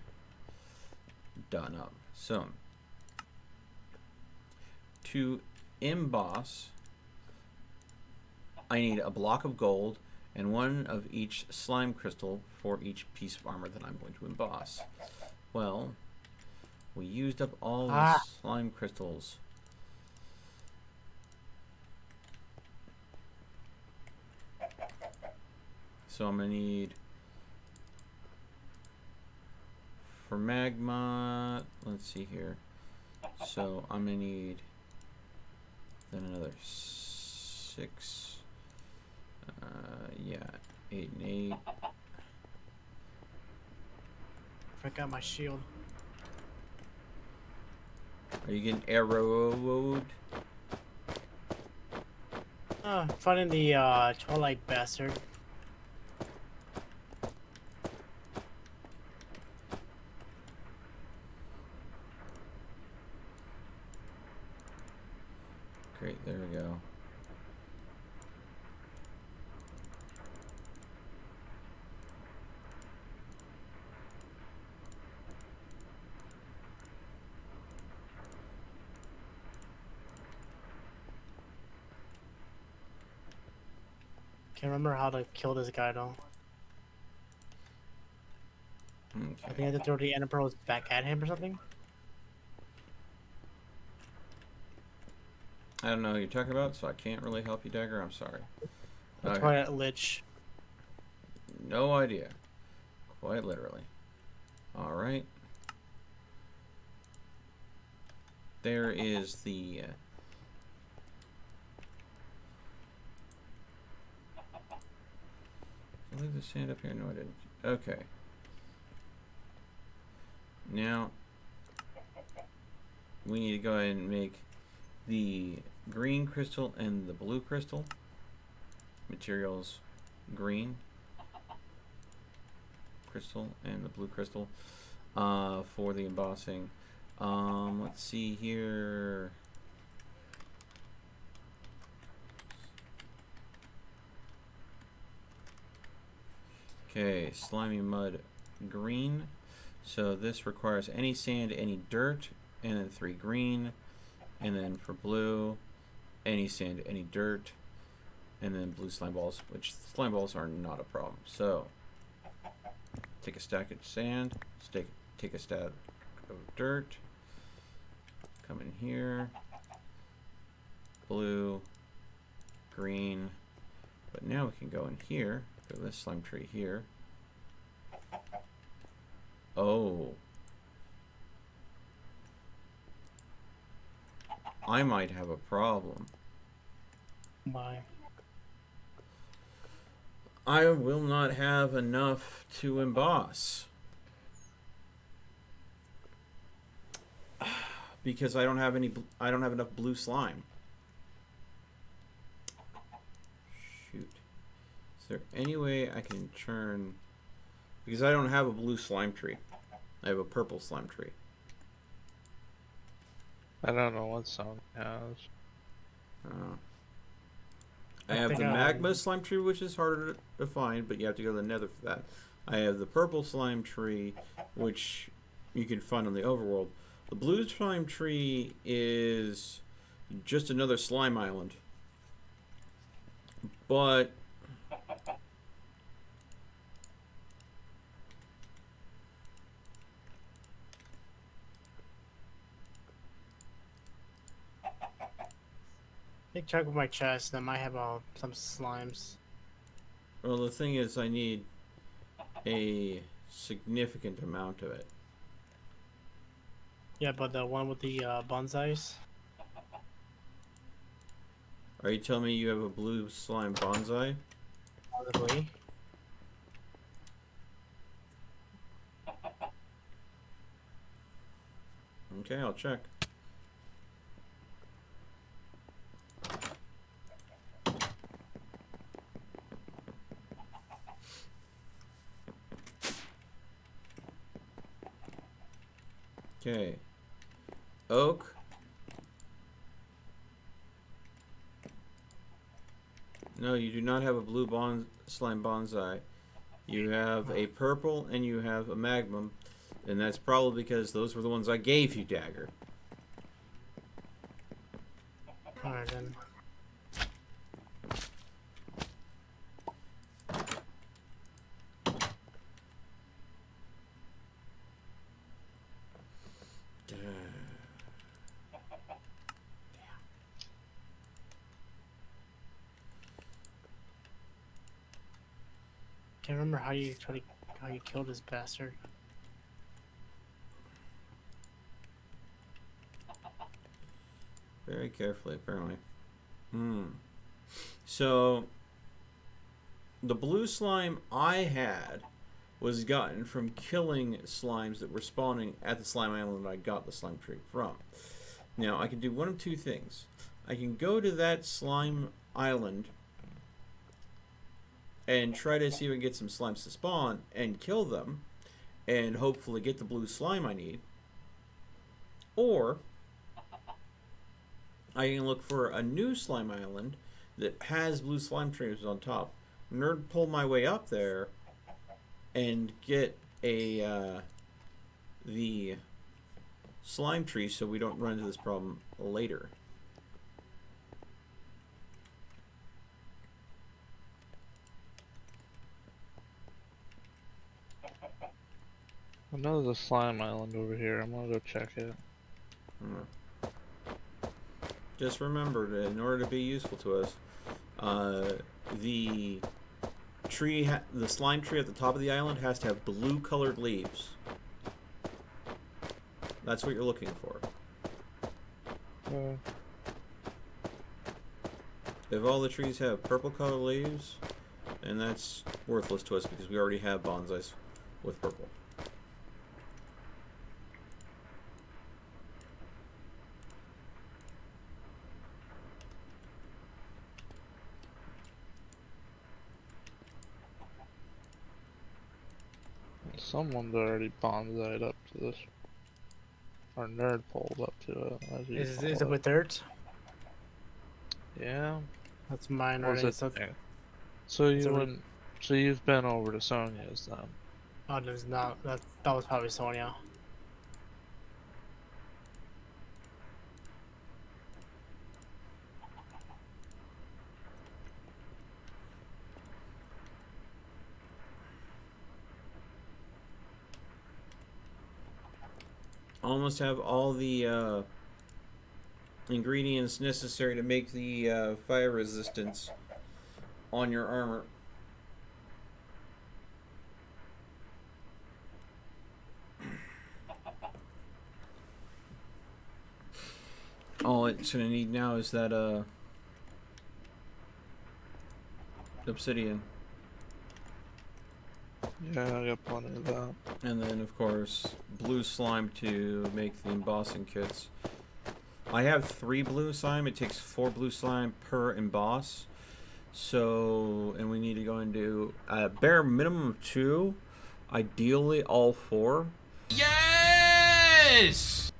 done up. So, to emboss, I need a block of gold and 1 of each slime crystal for each piece of armor that I'm going to emboss. Well, we used up all the slime crystals. So I'm going to need, for magma, let's see here. So I'm going to need then another 6. Yeah, 8 and 8. Forgot my shield. Are you getting arrowed? Finding the Twilight Bastard. Can't remember how to kill this guy though. I think I Okay. have to throw the ender pearls back at him or something. I don't know who you're talking about, so I can't really help you, Dagger. I'm sorry. That's Okay. why that lich. No idea. Quite literally. Alright. There is the... Did I leave the sand up here? No, I didn't. Okay. Now, we need to go ahead and make the green crystal and the blue crystal. Materials green crystal and the blue crystal for the embossing. Let's see here. Okay, slimy mud green. So this requires any sand, any dirt, and then 3 green. And then for blue, any sand, any dirt, and then blue slime balls, which slime balls are not a problem. So take a stack of sand, take a stack of dirt, come in here, blue, green, but now we can go in here, go to this slime tree here. Oh. I might have a problem. Why? I will not have enough to emboss. Because I don't have enough blue slime. Shoot. Is there any way I can turn... Because I don't have a blue slime tree. I have a purple slime tree. I don't know what song it has. I have the magma slime tree, which is harder to find, but you have to go to the nether for that. I have the purple slime tree, which you can find on the overworld. The blue slime tree is just another slime island. But Big chunk of my chest. I might have some slimes. well, the thing is, I need a significant amount of it. Yeah, but the one with the bonsais. Are you telling me you have a blue slime bonsai? Probably. Okay, I'll check. Okay. Oak. No, you do not have a blue slime bonsai. You have a purple and you have a magnum, and that's probably because those were the ones I gave you, Dagger. Alright then. Can't remember how you killed this bastard. Very carefully, apparently. So, the blue slime I had was gotten from killing slimes that were spawning at the slime island I got the slime tree from. Now, I can do one of two things. I can go to that slime island and try to see if I can get some slimes to spawn and kill them and hopefully get the blue slime I need. Or I can look for a new slime island that has blue slime trees on top. Nerd pull my way up there and get the slime tree so we don't run into this problem later. I know there's a slime island over here. I'm gonna go check it. Just remember that in order to be useful to us, the the slime tree at the top of the island has to have blue colored leaves. That's what you're looking for. If all the trees have purple colored leaves, then that's worthless to us because we already have bonsais with purple. Someone's already bonsai'd up to this. Or nerd pulled up to it. As you Is call it with dirt? Yeah. That's mine Was already. it So, there? So it's you already- wouldn't. So you've been over to Sonia's then. oh, there's not. That was probably Sonia. Almost have all the ingredients necessary to make the fire resistance on your armor. All it's gonna need now is that obsidian. Yeah, I got plenty of that. And then, of course, blue slime to make the embossing kits. I have 3 blue slime. It takes 4 blue slime per emboss. So, and we need to go and do a bare minimum of 2. Ideally, all 4. Yes!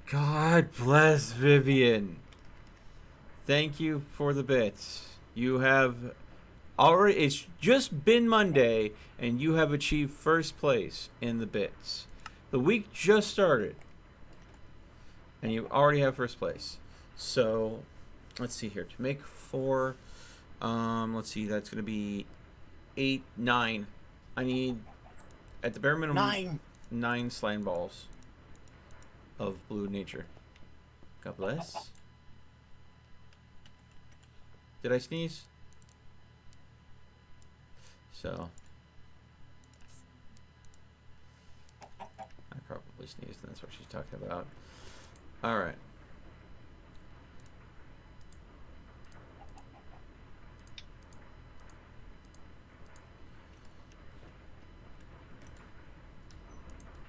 God bless Vivian. Thank you for the bits. You have already, it's just been Monday, and you have achieved first place in the bits. The week just started, and you already have first place. So, let's see here. To make 4, let's see, that's going to be 8, 9. I need, at the bare minimum, 9 slime balls of blue nature. God bless. Did I sneeze? So, I probably sneezed, and that's what she's talking about. Alright.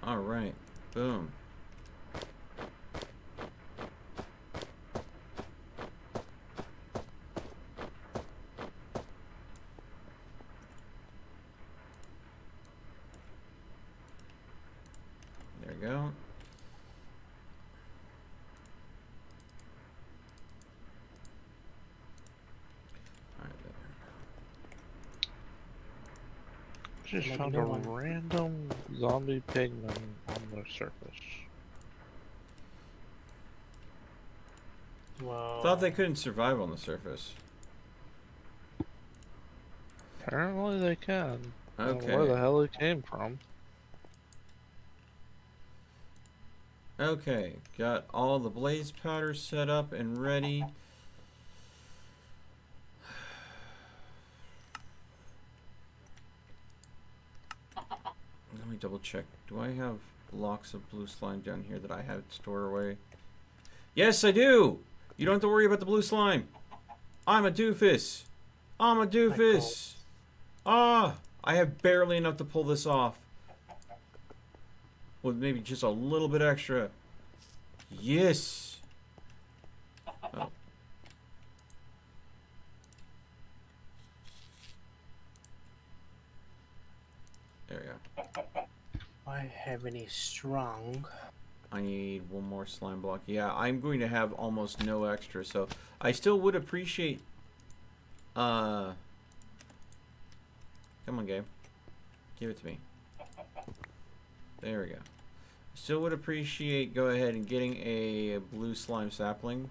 Alright. Boom. There we go. Alright, Just Make a found new a one. random zombie pigman on the surface. Whoa. thought they couldn't survive on the surface. Apparently they can. I don't know Okay. where the hell it came from. Okay, got all the blaze powder set up and ready. Let me double check. Do I have blocks of blue slime down here that I have stored away? Yes, I do! You don't have to worry about the blue slime. I'm a doofus. I'm a doofus. Ah, I have barely enough to pull this off. With maybe just a little bit extra. Yes. Oh. There we go. I have any strong. I need one more slime block. Yeah, I'm going to have almost no extra, so I still would appreciate. Come on, Gabe. Give it to me. There we go. Still would appreciate go ahead and getting a blue slime sapling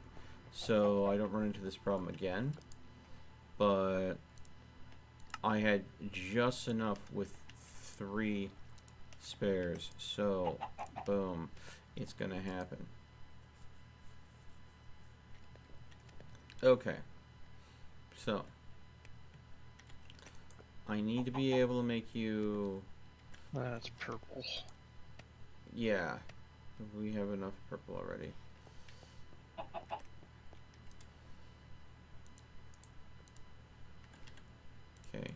so I don't run into this problem again. But I had just enough with 3 spares. So, boom, it's gonna happen. Okay. So, I need to be able to make you... That's purple. Yeah. We have enough purple already. Okay.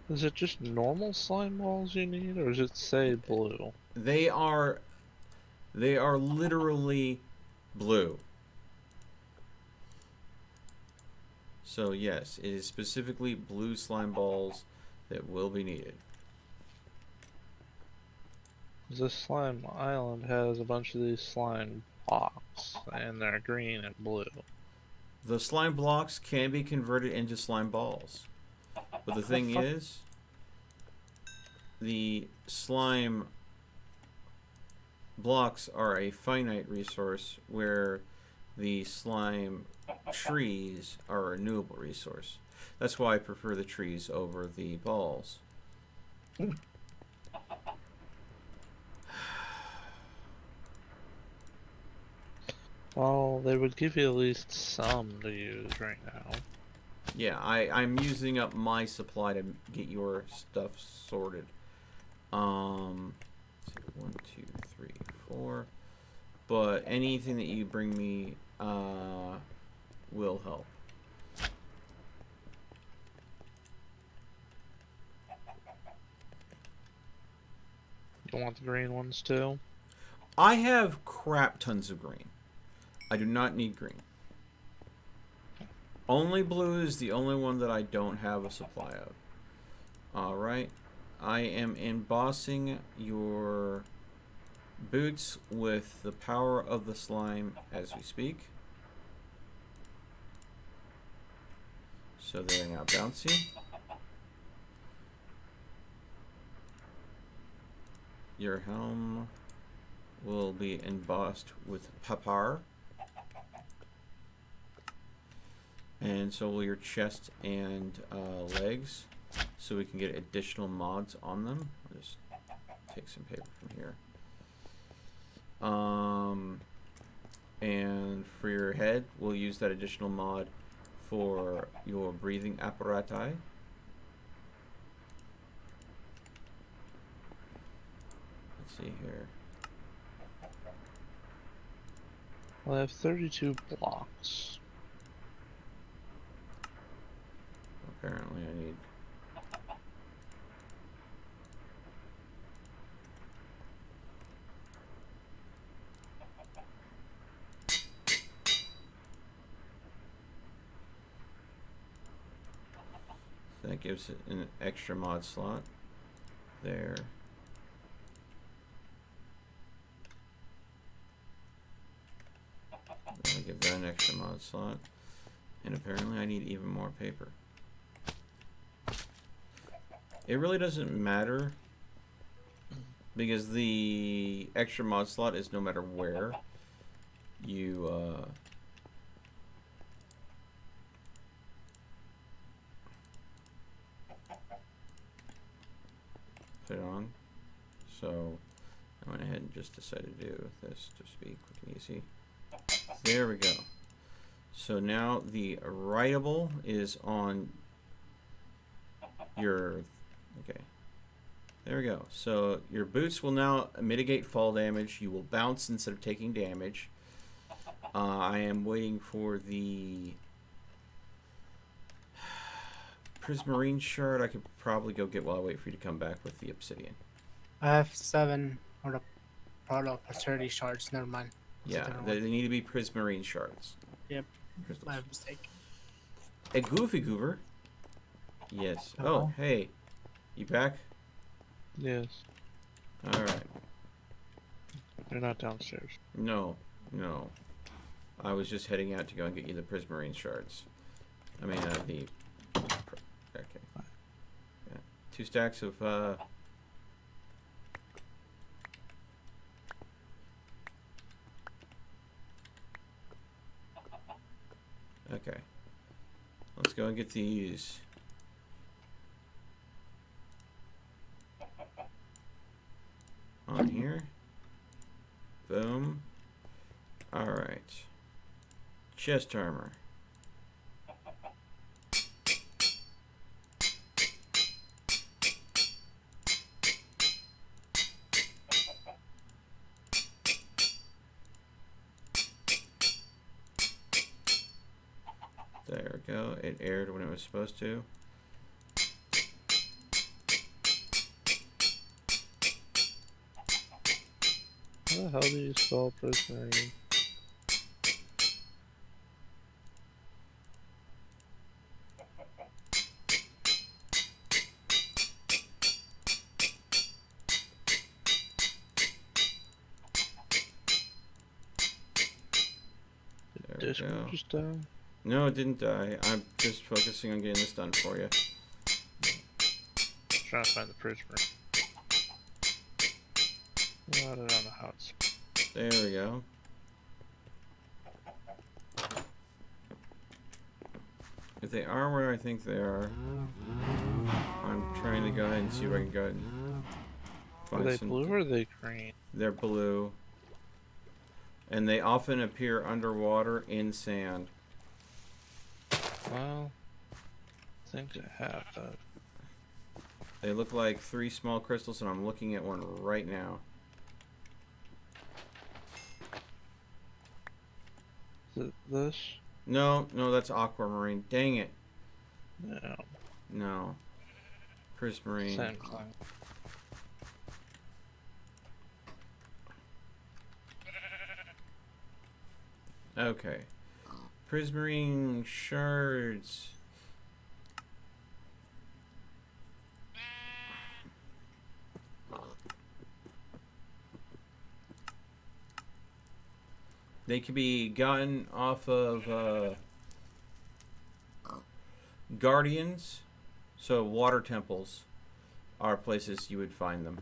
Is it just normal slime balls you need, or does it say blue? They are literally blue. So yes, it is specifically blue slime balls that will be needed. This slime island has a bunch of these slime blocks, and they're green and blue. The slime blocks can be converted into slime balls. But the thing is, the slime blocks are a finite resource where the slime trees are a renewable resource. That's why I prefer the trees over the balls. Well, they would give you at least some to use right now. Yeah, I'm using up my supply to get your stuff sorted. Let's see, 1, 2, 3, 4. But anything that you bring me will help. You want the green ones too? I have crap tons of green. I do not need green. Only blue is the only one that I don't have a supply of. Alright. I am embossing your boots with the power of the slime as we speak. So they're now bouncy. Your helm will be embossed with papar. And so will your chest and legs, so we can get additional mods on them. I'll just take some paper from here. And for your head, we'll use that additional mod for your breathing apparatus. Let's see here. Well, I have 32 blocks. Apparently I need... So that gives it an extra mod slot there. I'll give that an extra mod slot. And apparently I need even more paper. It really doesn't matter because the extra mod slot is no matter where you put it on. So I went ahead and just decided to do this just to be quick and easy. There we go. So now the writable is on your... Okay, there we go. So your boots will now mitigate fall damage. You will bounce instead of taking damage. I am waiting for the prismarine shard. I could probably go get while I wait for you to come back with the obsidian. I have 7 or the product for 30 shards. Never mind. Yeah, they need to be prismarine shards. Yep. Crystals. My mistake. A goofy goober. Yes. Hello? Oh, hey. You back? Yes. Alright. They're not downstairs. No. No. I was just heading out to go and get you the prismarine shards. I mean, the... Okay. Yeah. 2 stacks of, Okay. Let's go and get these. On here. Boom. Alright. Chest armor. There we go. It aired when it was supposed to. How the hell do you spell prismarine? Did Discord just die? No, it didn't die. I'm just focusing on getting this done for you. Trying to find the prismarine. I don't know how it's. There we go. If they are where I think they are, I'm trying to go ahead and see if I can go ahead and find Are they some. blue or are they green? They're blue. And they often appear underwater in sand. Well, I think I have that. They look like 3 small crystals, and I'm looking at one right now. Is it this? No, that's aquamarine. Dang it. No. No. Prismarine. Same thing. Okay. Prismarine shards. They can be gotten off of guardians. So water temples are places you would find them.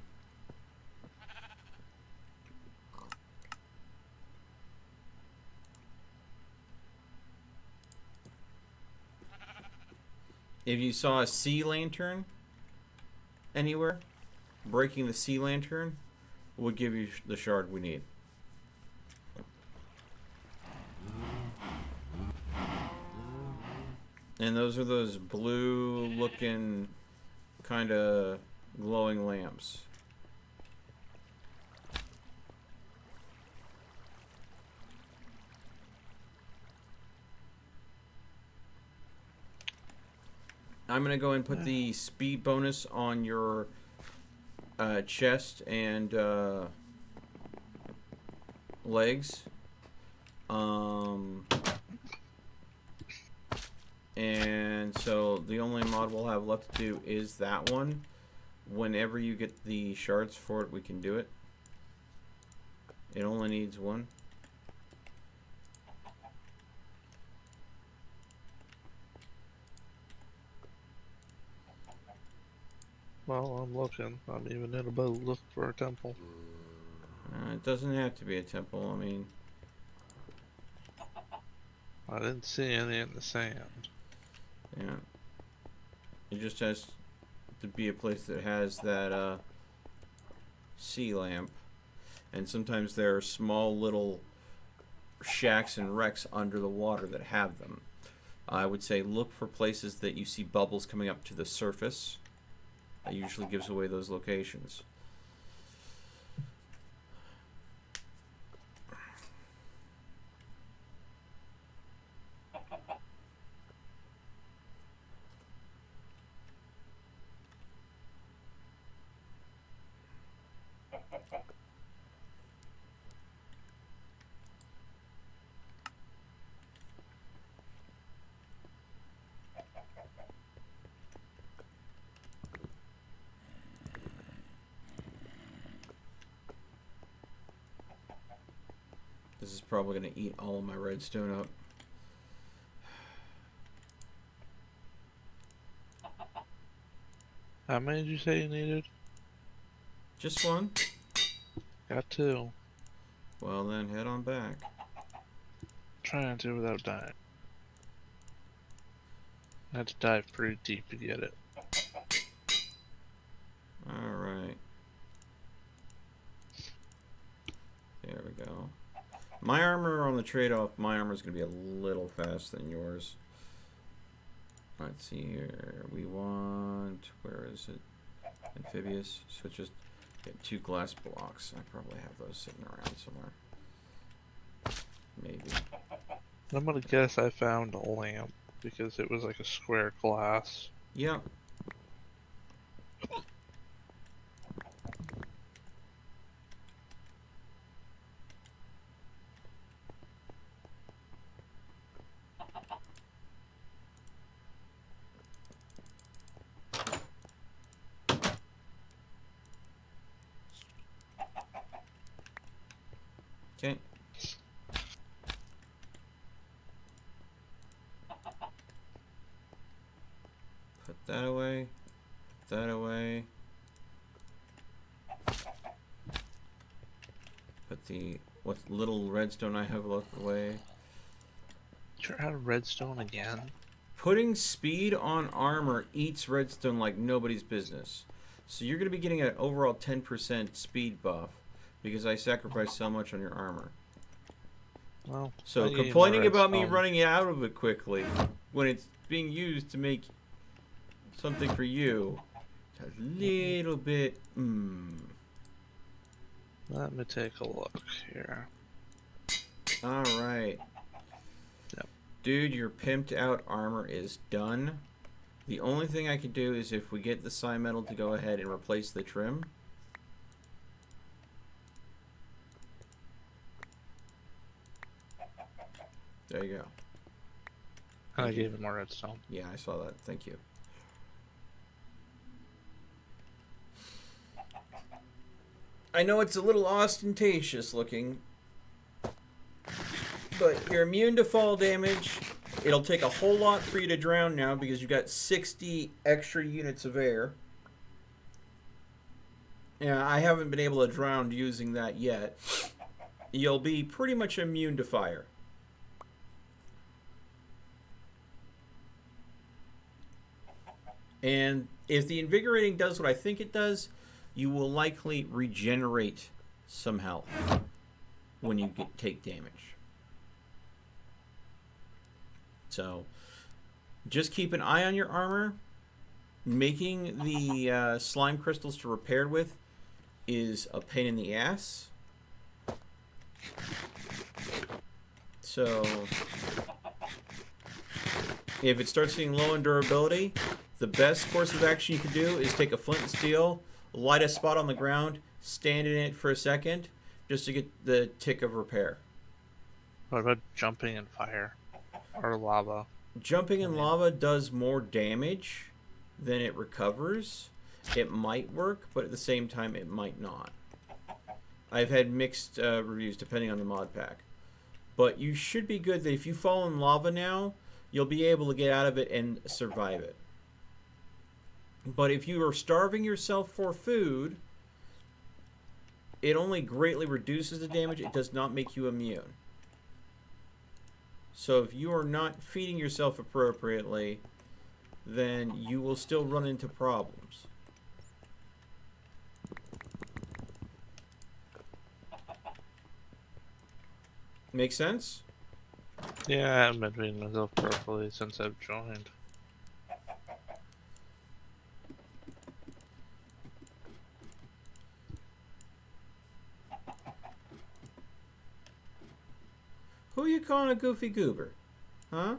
If you saw a sea lantern anywhere, breaking the sea lantern would give you the shard we need. And those are those blue looking kind of glowing lamps. I'm going to go and put the speed bonus on your chest and legs. And so the only mod we'll have left to do is that one. Whenever you get the shards for it, we can do it. It only needs one. Well, I'm looking. I'm even in a boat looking for a temple. It doesn't have to be a temple. I mean, I didn't see any in the sand. yeah. It just has to be a place that has that sea lamp. And sometimes there are small little shacks and wrecks under the water that have them. I would say look for places that you see bubbles coming up to the surface. That usually gives away those locations. This is probably going to eat all of my redstone up. How many did you say you needed? Just one? Got 2. Well then, head on back. Trying to without dying. I had to dive pretty deep to get it. Alright. There we go. My armor on the trade-off, my armor is going to be a little faster than yours. Let's see here. We want... Where is it? Amphibious. So just get 2 glass blocks. I probably have those sitting around somewhere. Maybe. I'm gonna guess I found a lamp because it was like a square glass. Yep. Okay. Put that away. Put that away. Put the what little redstone I have left away. You're out of redstone again? Putting speed on armor eats redstone like nobody's business. So you're going to be getting an overall 10% speed buff because I sacrificed so much on your armor. Well, So complaining about me running out of it quickly when it's being used to make something for you, it's a little bit. Let me take a look here. All right. Yep. Dude, your pimped out armor is done. The only thing I can do is if we get the psi metal to go ahead and replace the trim. There you go. I gave him more redstone. Yeah, I saw that. Thank you. I know it's a little ostentatious looking, but you're immune to fall damage. It'll take a whole lot for you to drown now because you've got 60 extra units of air. Yeah, I haven't been able to drown using that yet. You'll be pretty much immune to fire. And if the invigorating does what I think it does, you will likely regenerate some health when you take damage. So just keep an eye on your armor. Making the slime crystals to repair with is a pain in the ass. So if it starts getting low in durability, the best course of action you can do is take a flint and steel, light a spot on the ground, stand in it for a second, just to get the tick of repair. What about jumping in fire? Or lava? Jumping in lava does more damage than it recovers. It might work, but at the same time it might not. I've had mixed reviews depending on the mod pack. But you should be good that if you fall in lava now, you'll be able to get out of it and survive it. But if you are starving yourself for food, it only greatly reduces the damage. It does not make you immune. So if you are not feeding yourself appropriately, then you will still run into problems. Make sense? Yeah, I haven't been feeding myself properly since I've joined. Who you calling a goofy goober? Huh?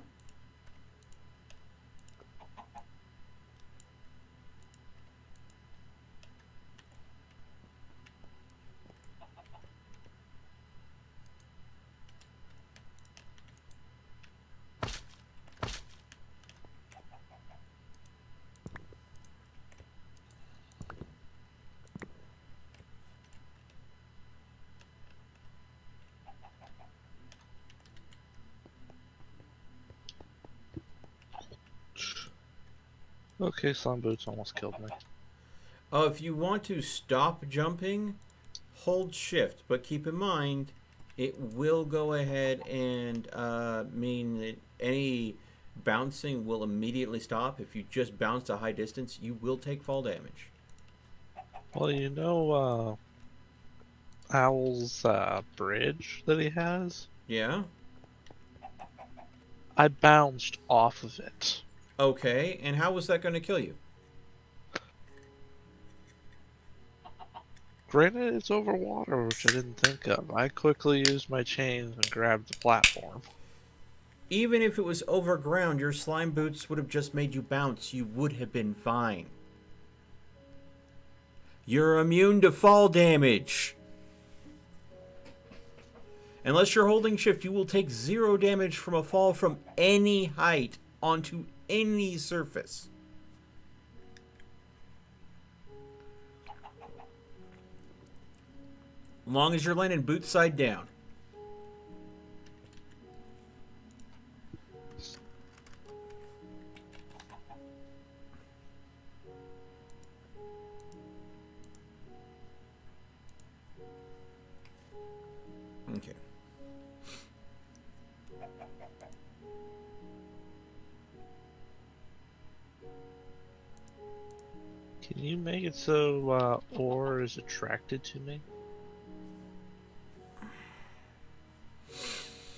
Okay, slime boots almost killed me. Oh, if you want to stop jumping, hold shift. But keep in mind, it will go ahead and mean that any bouncing will immediately stop. If you just bounce a high distance, you will take fall damage. Well, you know, Owl's bridge that he has? Yeah? I bounced off of it. Okay, and how was that going to kill you? Granted, it's over water, which I didn't think of. I quickly used my chains and grabbed the platform. Even if it was over ground, your slime boots would have just made you bounce. You would have been fine. You're immune to fall damage. Unless you're holding shift, you will take 0 damage from a fall from any height onto any surface. As long as you're landing boots side down. Okay. Can you make it so ore is attracted to me?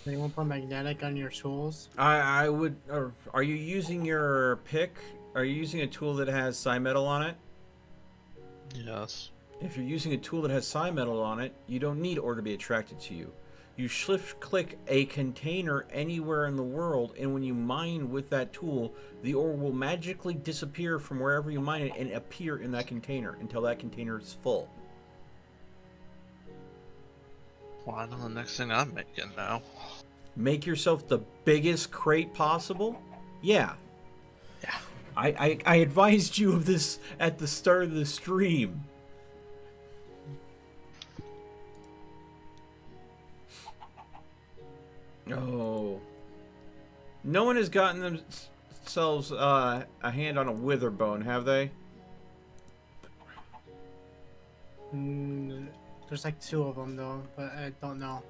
Anyone put magnetic on your tools? I would. Are you using your pick? Are you using a tool that has psi metal on it? Yes. If you're using a tool that has psi metal on it, you don't need ore to be attracted to you. You shift click a container anywhere in the world, and when you mine with that tool, the ore will magically disappear from wherever you mine it and appear in that container until that container is full. Well, I know the next thing I'm making now. Make yourself the biggest crate possible? Yeah. Yeah. I advised you of this at the start of the stream. Oh. No one has gotten themselves a hand on a wither bone, have they? There's like 2 of them though, but I don't know.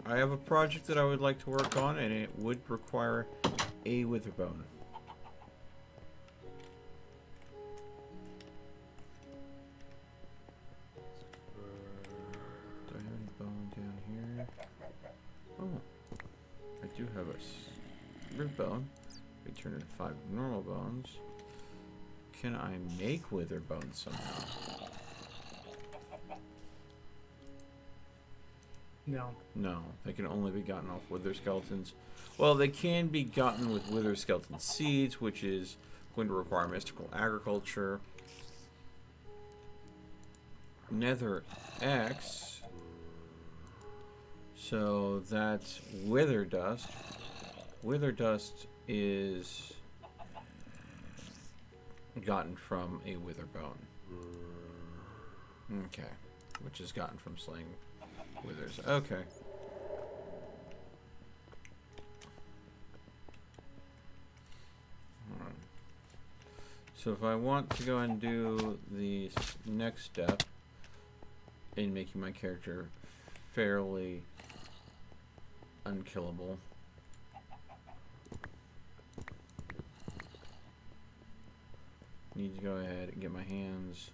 I have a project that I would like to work on, and it would require a wither bone. Do I have any bone down here? Oh, I do have a rib bone. We turn it into 5 normal bones. Can I make wither bones somehow? No. No, they can only be gotten off wither skeletons. Well, they can be gotten with wither skeleton seeds, which is going to require mystical agriculture. Nether X. So that's wither dust. Wither dust is gotten from a wither bone. Okay. Which is gotten from slaying withers. Okay. Alright. So if I want to go and do the next step in making my character fairly unkillable, need to go ahead and get my hands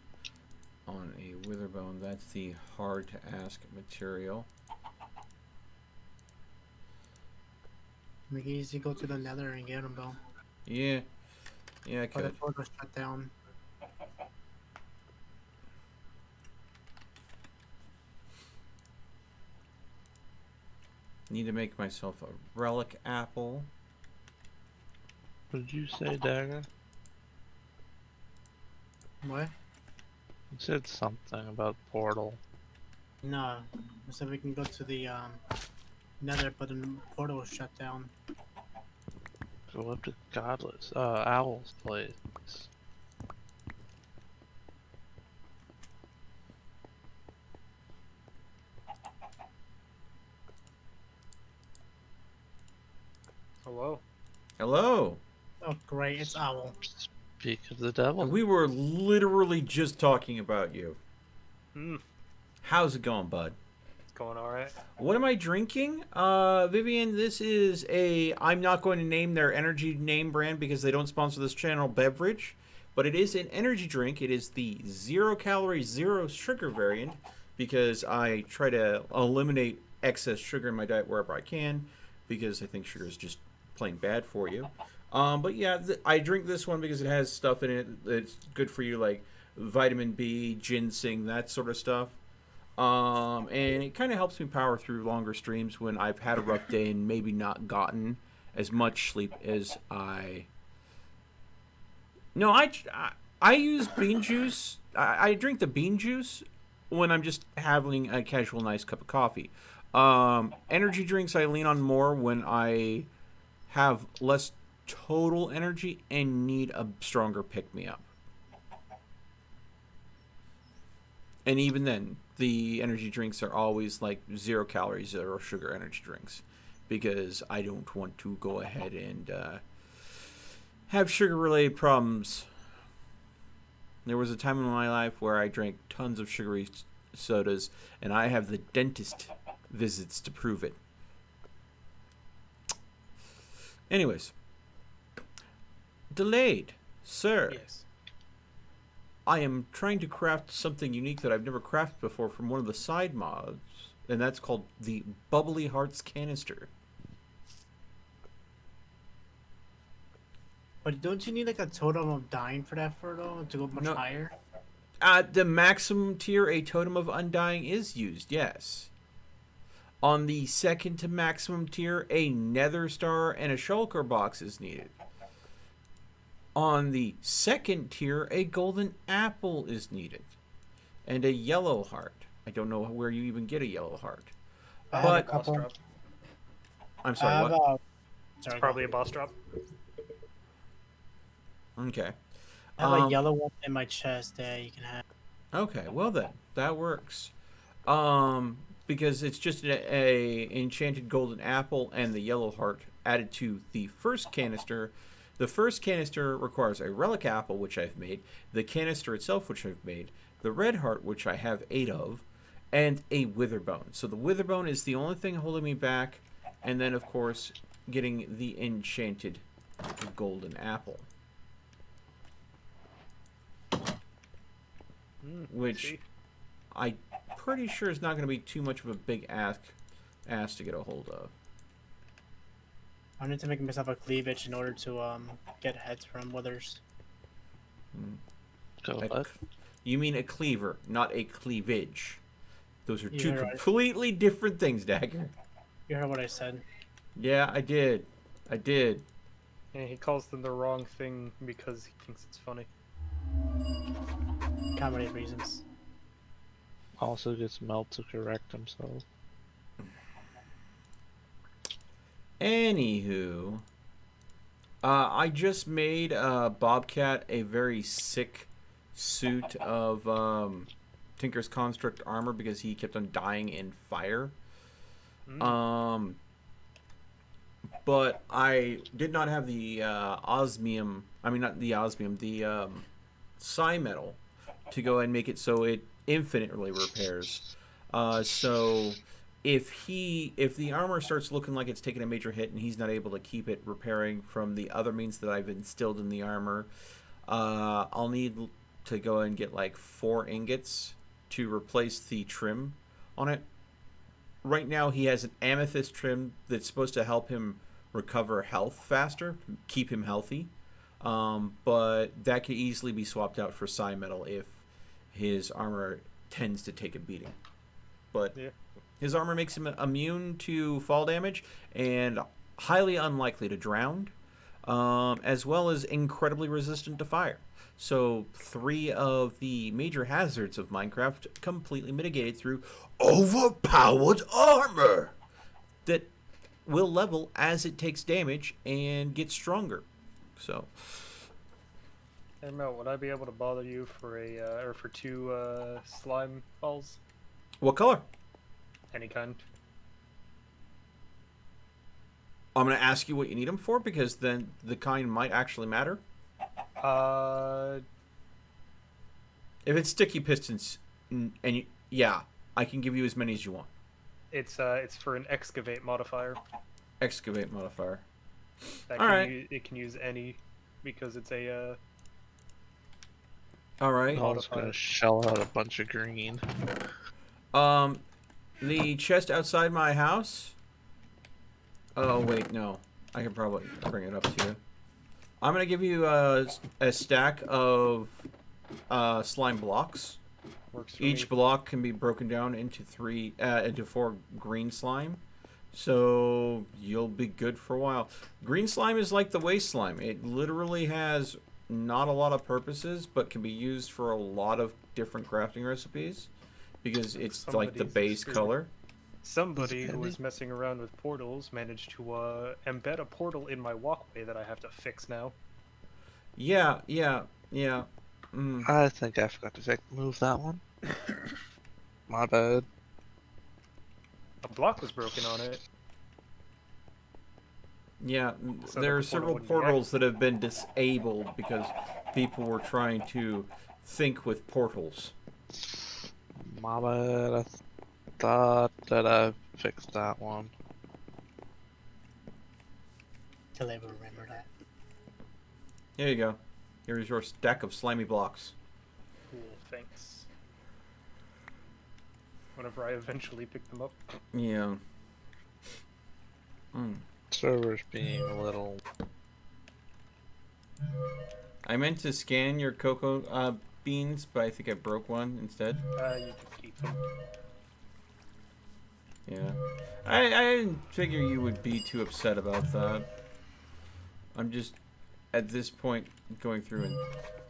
on a wither bone. That's the hard to ask material. Make it easy to go to the nether and get them though. Yeah. Yeah, I Or the could. portal shut down. Need to make myself a relic apple. What did you say, Dagger? What? You said something about portal. No. So we can go to the nether, but the portal was shut down. Go up to Godless. Owl's place. Hello. Hello. Oh great, it's Owl. Speak of the devil. We were literally just talking about you. Hmm. How's it going, bud? It's going all right. What am I drinking? Vivian, this is I'm not going to name their energy name brand because they don't sponsor this channel beverage, but it is an energy drink. It is the 0 calorie, 0 sugar variant because I try to eliminate excess sugar in my diet wherever I can because I think sugar is just plain bad for you. But yeah, I drink this one because it has stuff in it that's good for you, like vitamin B, ginseng, that sort of stuff. And it kind of helps me power through longer streams when I've had a rough day and maybe not gotten as much sleep as I. No, I use bean juice. I drink the bean juice when I'm just having a casual, nice cup of coffee. Energy drinks I lean on more when I have less total energy and need a stronger pick-me-up. And even then, the energy drinks are always like 0 calories, 0 sugar energy drinks because I don't want to go ahead and have sugar-related problems. There was a time in my life where I drank tons of sugary sodas, and I have the dentist visits to prove it. Anyways. Delayed, sir. Yes. I am trying to craft something unique that I've never crafted before from one of the side mods, and that's called the Bubbly Hearts Canister. But don't you need like a totem of dying for that though to go much No. higher? At the maximum tier, a Totem of Undying is used, yes. On the second to maximum tier, a Nether Star and a Shulker box is needed. On the second tier, a Golden Apple is needed. And a Yellow Heart. I don't know where you even get a Yellow Heart. I have a But, couple. Boss drop. I'm I sorry, have what? It's sorry, probably a boss drop. Okay. I have a yellow one in my chest that you can have. Okay, well then, that works. Because it's just a enchanted golden apple and the yellow heart added to the first canister. The first canister requires a relic apple, which I've made, the canister itself, which I've made, the red heart, which I have 8 of, and a witherbone. So the witherbone is the only thing holding me back, and then, of course, getting the enchanted golden apple. Which I'm pretty sure is not going to be too much of a big ask to get a hold of. I need to make myself a cleavage in order to get heads from withers. Go A- what? You mean a cleaver, not a cleavage. Those are two You're right. completely different things, Dagger. You heard what I said. Yeah, I did. I did. And he calls them the wrong thing because he thinks it's funny. Comedy reasons. Also gets Mel to correct himself. Anywho, I just made Bobcat a very sick suit of Tinker's Construct armor because he kept on dying in fire. But I did not have the osmium. I mean, not the osmium. The psi metal to go and make it so it infinitely repairs. So if the armor starts looking like it's taking a major hit and he's not able to keep it repairing from the other means that I've instilled in the armor, I'll need to go and get like 4 ingots to replace the trim on it. Right now he has an amethyst trim that's supposed to help him recover health faster, keep him healthy. But that could easily be swapped out for psi metal if his armor tends to take a beating. But Yeah. his armor makes him immune to fall damage and highly unlikely to drown, as well as incredibly resistant to fire. So 3 of the major hazards of Minecraft completely mitigated through overpowered armor that will level as it takes damage and gets stronger. So Hey Mel, would I be able to bother you for for 2 slime balls? what color? Any kind. I'm going to ask you what you need them for because then the kind might actually matter. Uh, If it's sticky pistons, yeah, I can give you as many as you want. It's for an excavate modifier. Excavate modifier. That All can right. it can use any, because it's a All right. I was gonna shell out a bunch of green. The chest outside my house. Oh wait, no. I can probably bring it up to you. I'm gonna give you a stack of slime blocks. works for Each me. block can be broken down into four green slime. So you'll be good for a while. Green slime is like the waste slime. It literally has not a lot of purposes, but can be used for a lot of different crafting recipes because it's like the Somebody's base experience. color. Somebody who Any? was messing around with portals managed to embed a portal in my walkway that I have to fix now. Yeah. I think I forgot to move that one. My bad. A block was broken on it. Yeah, So there the are portal several wouldn't be portals that have been disabled because people were trying to think with portals. My bad. I thought that I fixed that one. Till I remember that. Here you go. Here's your stack of slimy blocks. Cool, thanks. Whenever I eventually pick them up. Yeah. Mm. Servers being a little. I meant to scan your cocoa beans, but I think I broke one instead. You can keep them. Yeah. I didn't figure you would be too upset about that. I'm just, at this point, going through and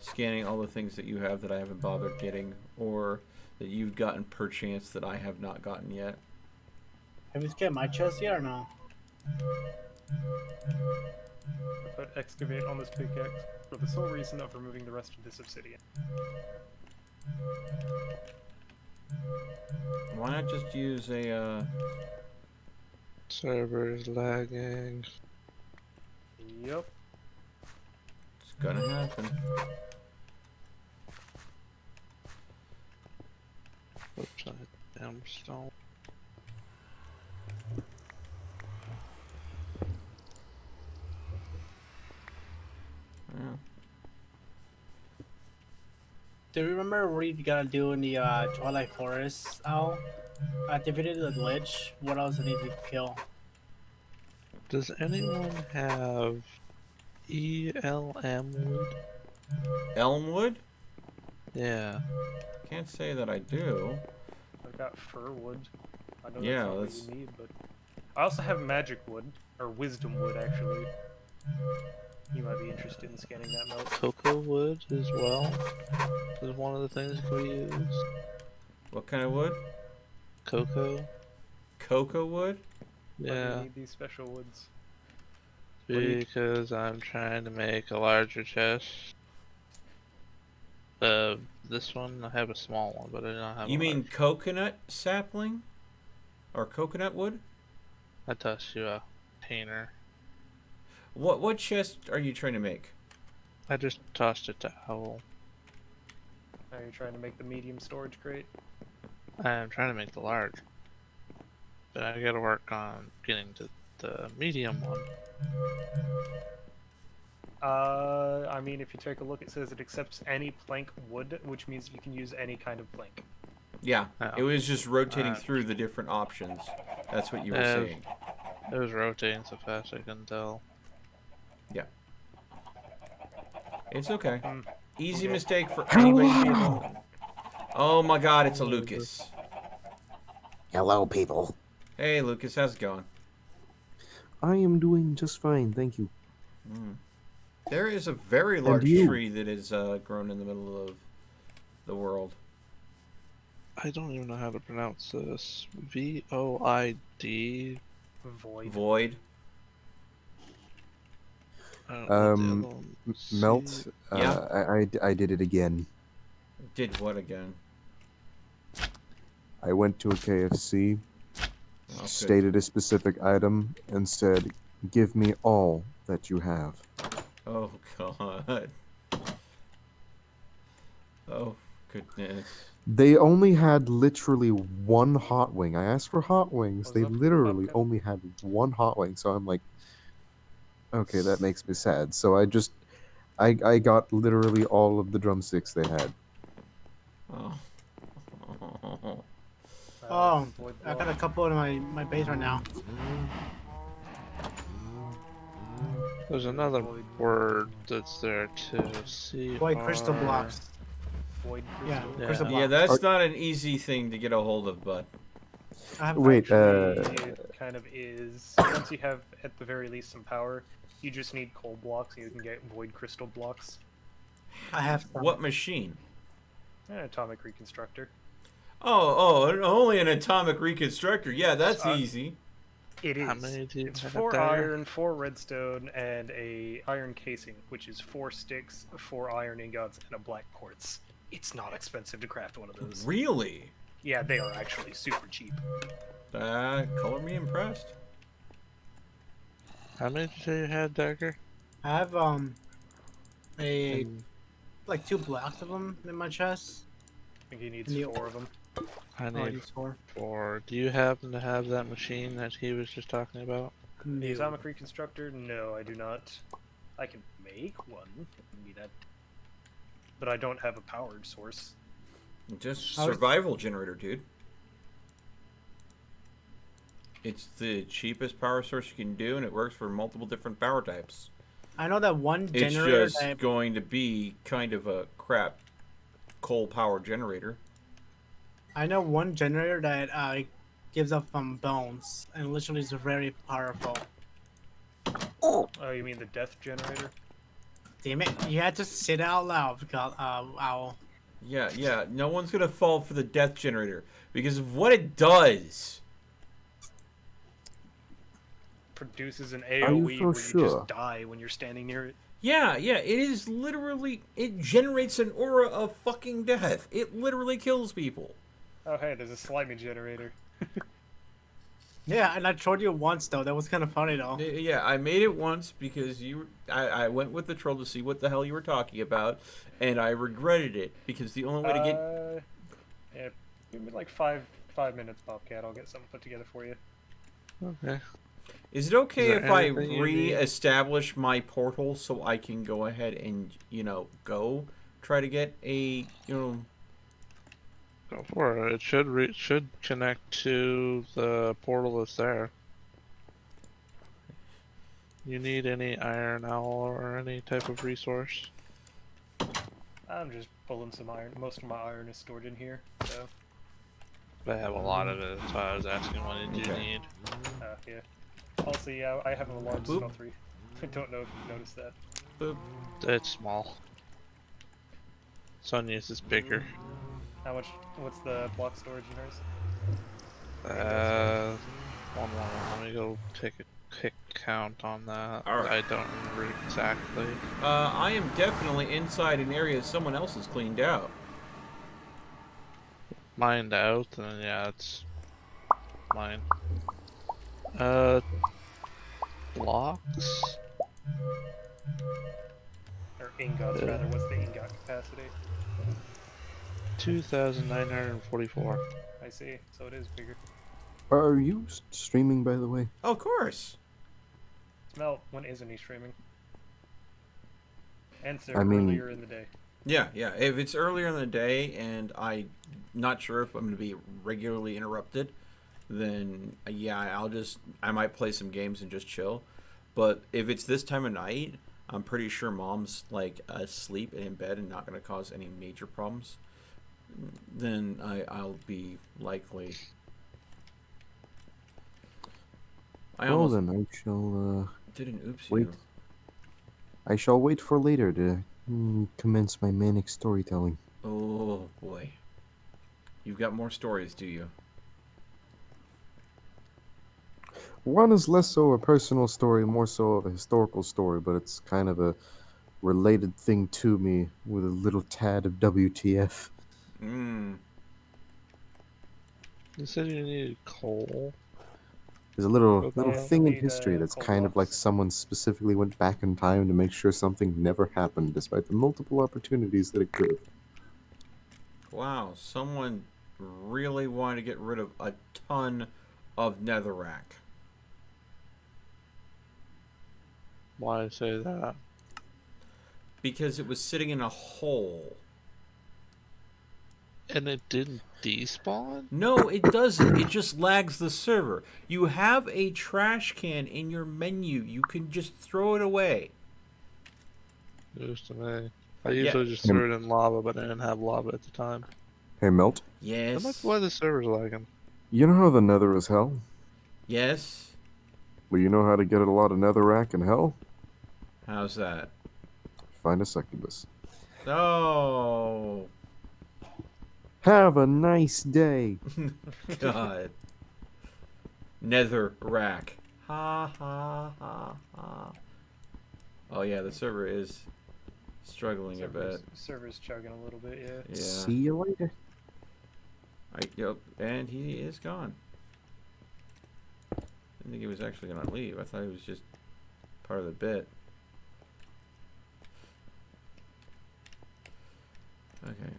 scanning all the things that you have that I haven't bothered getting, or that you've gotten per chance that I have not gotten yet. Have you scanned my chest yet or no? I put excavate on this pickaxe for the sole reason of removing the rest of this obsidian. Why not just use a, Servers lagging. Yep. it's gonna happen. Oops, I damn stone. Yeah. Do you remember what you gotta do in the Twilight Forest, Al? Activated the glitch. What else do I need to kill? Does anyone have ELM wood? Elmwood? Yeah. Can't say that I do. I've got fir wood. I know Yeah, that's not that's- what you need, but I also have magic wood, or wisdom wood actually. You might be interested in scanning that melt. Cocoa wood as well is one of the things that can be used. What kind of wood? Cocoa. Cocoa wood? Why do you Yeah, need these special woods? What do you- because I'm trying to make a larger chest. This one I have a small one, but I don't have. You a mean large. coconut sapling? Or coconut wood? I tossed you a painter. What chest are you trying to make? I just tossed it to Owl. Are you trying to make the medium storage crate? I'm trying to make the large, but I gotta work on getting to the medium one. I mean, if you take a look, it says it accepts any plank wood, which means you can use any kind of plank. Yeah, Oh. it was just rotating Uh, through the different options. That's what you were Uh, saying. It was rotating so fast I couldn't tell. It's okay. Mm. Easy Okay. mistake for anybody to be able. Oh my god, it's a Lucas. Hello, people. Hey Lucas, how's it going? I am doing just fine, thank you. There is a very large you? tree that is grown in the middle of the world. I don't even know how to pronounce this. VOID. Void. Void. I don't know what the Um, other one- Melt, Yeah. I did it again. Did what again? I went to a KFC, Okay. stated a specific item, and said, "Give me all that you have." Oh god. Oh goodness. They only had literally one hot wing. I asked for hot wings. Was They that literally pumpkin? only had one hot wing. So I'm like, okay, that makes me sad. So I got literally all of the drumsticks they had. Oh. Oh, void I got a block. couple in my base right now. There's another word that's there too. White crystal C-R... blocks. Void Yeah, crystal. Yeah. crystal Yeah, blocks. that's not an easy thing to get a hold of, but I have Wait, Actually, it kind of is. Once you have, at the very least, some power, you just need coal blocks and you can get void crystal blocks. I have some. what machine? And atomic reconstructor. Oh, only an atomic reconstructor. Yeah, that's easy. It is. How many do you It's have 4 there? iron, 4 redstone, and a iron casing, which is 4 sticks, 4 iron ingots, and a black quartz. It's not expensive to craft one of those. Really? Yeah, they are actually super cheap. Color me impressed. How many did you say you had, Dagger? I have a And like 2 blocks of them in my chest. I think he needs Yeah. 4 of them. I Oh, need these 4. 4. Do you happen to have that machine that he was just talking about? The No. atomic reconstructor? No, I do not. I can make one. Need that. But I don't have a powered source. Just I was- survival generator, dude. It's the cheapest power source you can do, and it works for multiple different power types. I know that one It's generator just that going to be kind of a crap coal power generator. I know one generator that gives up bones and literally is very powerful. Oh, you mean the death generator? Damn it! You had to say it out loud, because owl. Yeah, no one's gonna fall for the death generator because of what it does. Produces an you AoE so where you sure? just die when you're standing near it. Yeah, it is literally, it generates an aura of fucking death. It literally kills people. Oh hey, there's a slimy generator. Yeah, and I showed you once though. That was kind of funny though. Yeah, I made it once because I went with the troll to see what the hell you were talking about, and I regretted it because the only way to get... Yeah, give me like 5 minutes, Bobcat. I'll get something put together for you. Okay. Is it okay there if I anything you need? re-establish my portal so I can go ahead and, go try to get a, Go for it. It should connect to the portal that's there. You need any iron owl or any type of resource? I'm just pulling some iron. Most of my iron is stored in here, so I have a lot of it, so I was asking what did you Okay. need. yeah. Also, yeah, I have a large Boop. smeltery. I don't know if you noticed that. boop. It's small. Sonya's is bigger. How much? What's the block storage in hers? One moment. Let me go take a quick count on that. All right. I don't remember exactly. I am definitely inside an area someone else has cleaned out. Mined out, and yeah, it's mine. Blocks? Or ingots, Yeah. rather. What's the ingot capacity? 2,944. I see. So it is bigger. Are you streaming, by the way? Of course. Smell, when isn't he streaming? Answer I mean- earlier in the day. Yeah. If it's earlier in the day and I'm not sure if I'm going to be regularly interrupted, then yeah, I might play some games and just chill. But if it's this time of night, I'm pretty sure mom's like asleep and in bed and not going to cause any major problems. Then I'll be likely. I Well almost then, I shall did an oopsie. wait. I shall wait for later to commence my manic storytelling. Oh boy. You've got more stories, do you? One is less so a personal story, more so of a historical story, but it's kind of a related thing to me with a little tad of WTF. You said you needed coal. There's a little Okay. thing in Need, history that's coal kind of like blocks. someone specifically went back in time to make sure something never happened, despite the multiple opportunities that it could have. Wow, someone really wanted to get rid of a ton of netherrack. Why say that? Because it was sitting in a hole. And it didn't despawn? No, it doesn't. It just lags the server. You have a trash can in your menu. You can just throw it away. News to me. I Yeah. usually just threw it in lava, but I didn't have lava at the time. Hey, Melt. That might Yes. be why the server's lagging. You know how the Nether is hell? Yes. Well, you know how to get a lot of netherrack in hell? How's that? Find a succubus. Oh. Have a nice day. God. Nether rack. Ha ha ha ha. Oh yeah, the server is struggling a bit. Server's chugging a little bit, yeah. Yeah. See you later. Yep, and he is gone. Didn't think he was actually gonna leave. I thought he was just part of the bit. Okay.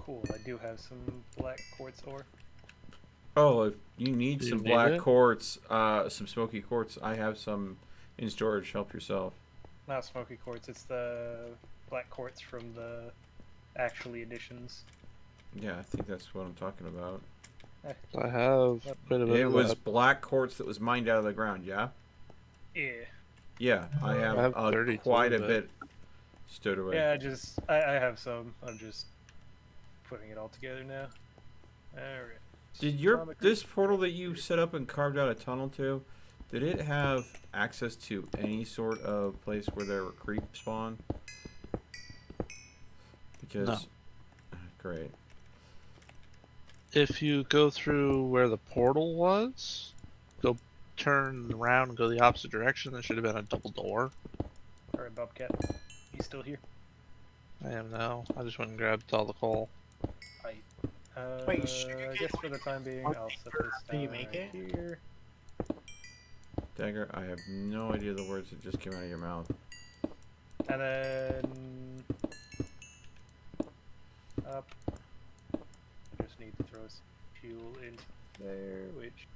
Cool. I do have some black quartz ore. Oh, if you need Do you some need black it? quartz, some smoky quartz, I have some in storage. Help yourself. Not smoky quartz, it's the black quartz from the actually editions. Yeah, I think that's what I'm talking about. I have quite a bit It of was that. black quartz that was mined out of the ground. Yeah. Yeah. Yeah, I have, 32 quite a of it. bit stowed away. Yeah, I have some. I'm just putting it all together now. Alright. Did Thauminomic this portal that you set up and carved out a tunnel to, did it have access to any sort of place where there were creep spawn? Because No. Great. If you go through where the portal was, go turn around and go the opposite direction, there should have been a double door. Alright, Bobcat. You still here? I am now. I just went and grabbed all the coal. Wait, I guess for the time being, I'll set this Do down you make right it? here. Dagger, I have no idea the words that just came out of your mouth. And then up. I just need to throw some fuel into there, which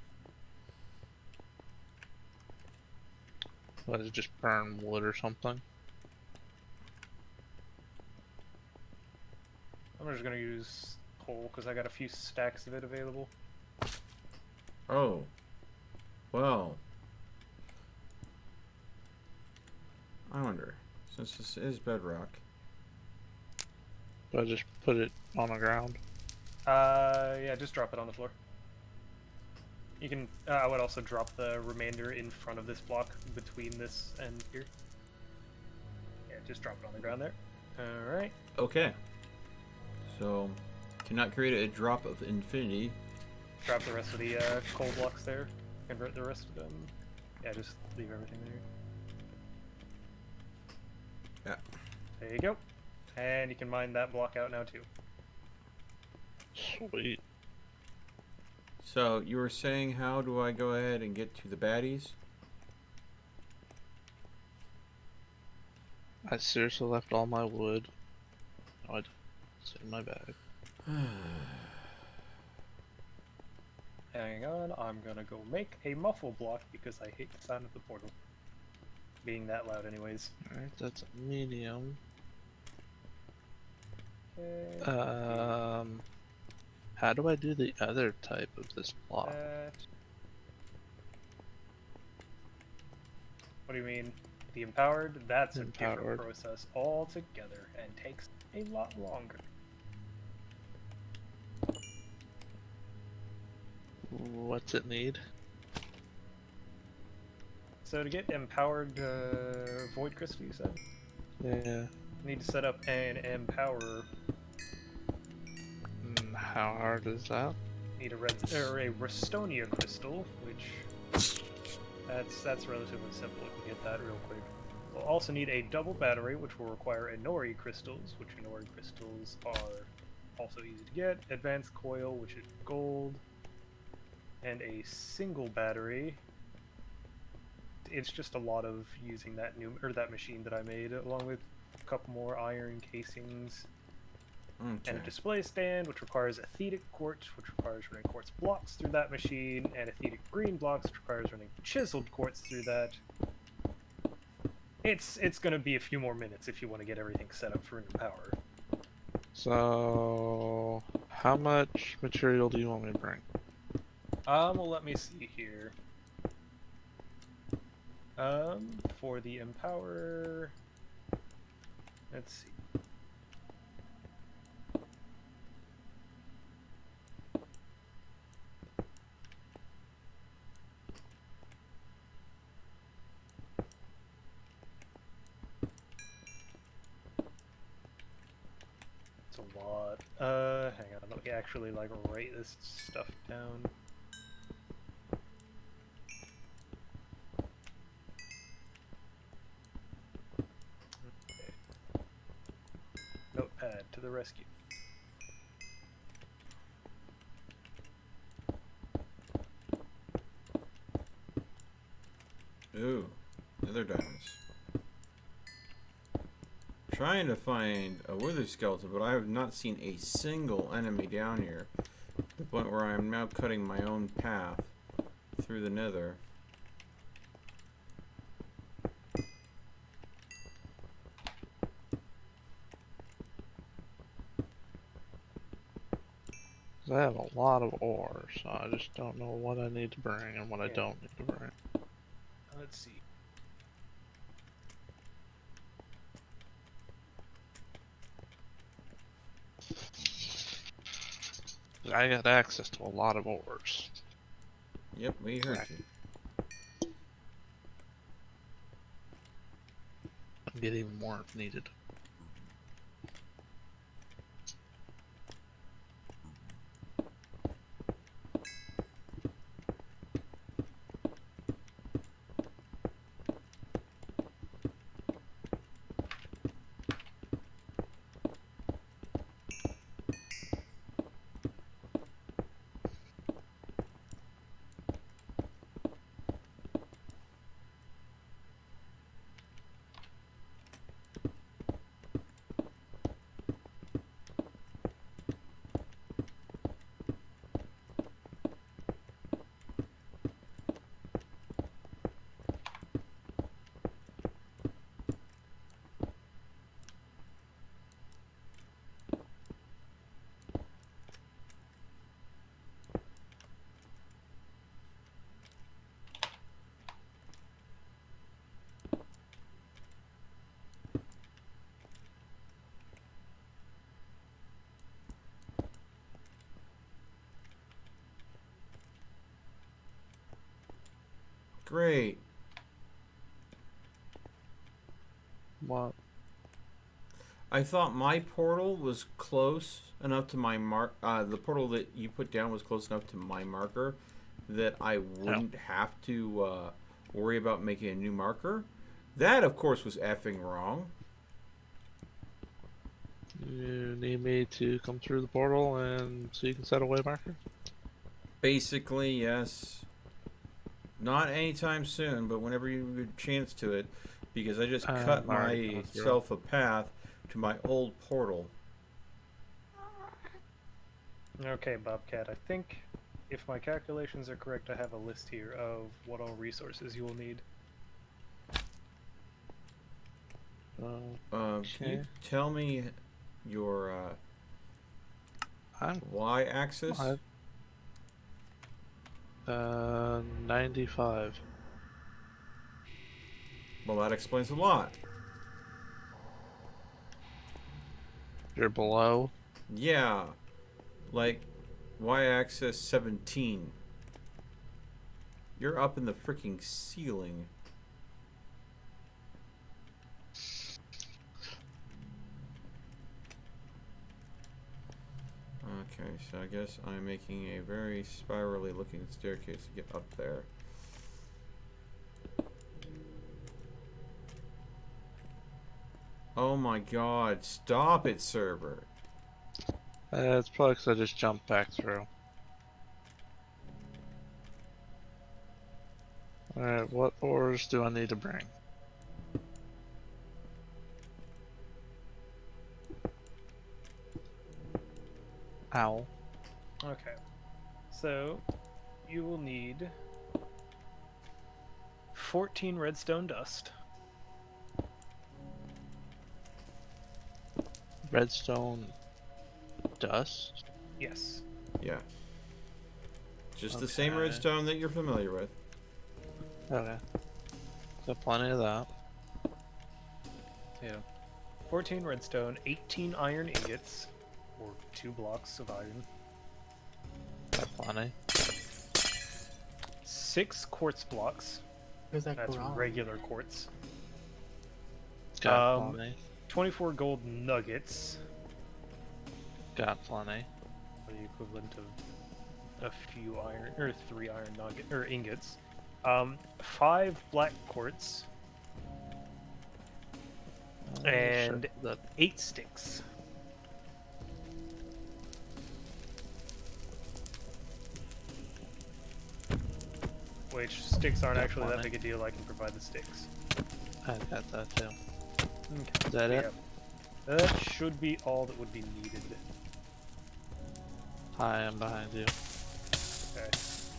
Let it just burn wood or something. I'm just gonna use coal because I got a few stacks of it available. Oh. Well. I wonder, since this is bedrock. So I just put it on the ground. Yeah, just drop it on the floor. You can. I would also drop the remainder in front of this block between this and here. Yeah, just drop it on the ground there. All right. Okay. So, cannot create a drop of infinity. Drop the rest of the coal blocks there. Convert the rest of them. Yeah, just leave everything there. Yeah. There you go. And you can mine that block out now too. Sweet. So, you were saying, how do I go ahead and get to the baddies? I seriously left all my wood. Oh, it's in my bag. Hang on, I'm gonna go make a muffle block because I hate the sound of the portal being that loud anyways. Alright, that's a medium. Okay, How do I do the other type of this block? that. What do you mean? The empowered? That's a different Empowered. process altogether and takes a lot longer. What's it need? So to get empowered void crystal, you said? Yeah. You need to set up an empower. How hard is that? Need a red or a Restonia crystal, which that's relatively simple. You can get that real quick. We'll also need a double battery, which will require Inori crystals, which Inori crystals are also easy to get. Advanced coil, which is gold, and a single battery. It's just a lot of using that that machine that I made, along with a couple more iron casings, and Okay. a display stand, which requires athetic quartz, which requires running quartz blocks through that machine, and athetic green blocks, which requires running chiseled quartz through that. It's gonna be a few more minutes if you want to get everything set up for new power. So, how much material do you want me to bring? Well, let me see here. For the Empower, let's see. It's a lot. Hang on, let me actually like write this stuff down. Okay. Notepad to the rescue. Ooh, nether diamonds. Trying to find a wither skeleton, but I have not seen a single enemy down here. To the point where I am now cutting my own path through the nether. I have a lot of ore, so I just don't know what I need to bring and what I don't need to bring. Let's see. I got access to a lot of ores. Yep, we heard Right. you. I can get even more if needed. Great. What? I thought my portal was close enough to my mark. The portal that you put down was close enough to my marker that I wouldn't have to worry about making a new marker. That, of course, was effing wrong. You need me to come through the portal and so you can set a waymarker? Basically, yes. Not anytime soon, but whenever you get a chance to it, because I just cut I'm already coming through. myself a path to my old portal. Okay, Bobcat, I think if my calculations are correct, I have a list here of what all resources you will need. Can you Okay. tell me your I'm y-axis? 95. Well, that explains a lot. You're below? Yeah, like y-axis 17. You're up in the freaking ceiling. Okay, so I guess I'm making a very spirally looking staircase to get up there. Oh my god, stop it, server. It's probably because I just jumped back through. Alright, what ores do I need to bring? Owl. Okay. So, you will need 14 redstone dust. Redstone dust. Yes. Yeah. Just the same Okay. redstone that you're familiar with. Okay. So plenty of that. Yeah. 14 redstone, 18 iron ingots, or 2 blocks of iron, Got plenty. 6 quartz blocks. Where's that That's ground? regular quartz. Got plenty. 24 gold nuggets, Got plenty. or the equivalent of a few iron, or 3 iron nugget or ingots. 5 black quartz, and that 8 sticks. Which sticks aren't Got actually that plenty. big a deal. I can provide the sticks. I got that too. Okay. Is that it? Yeah. That should be all that would be needed. I am behind you. Okay.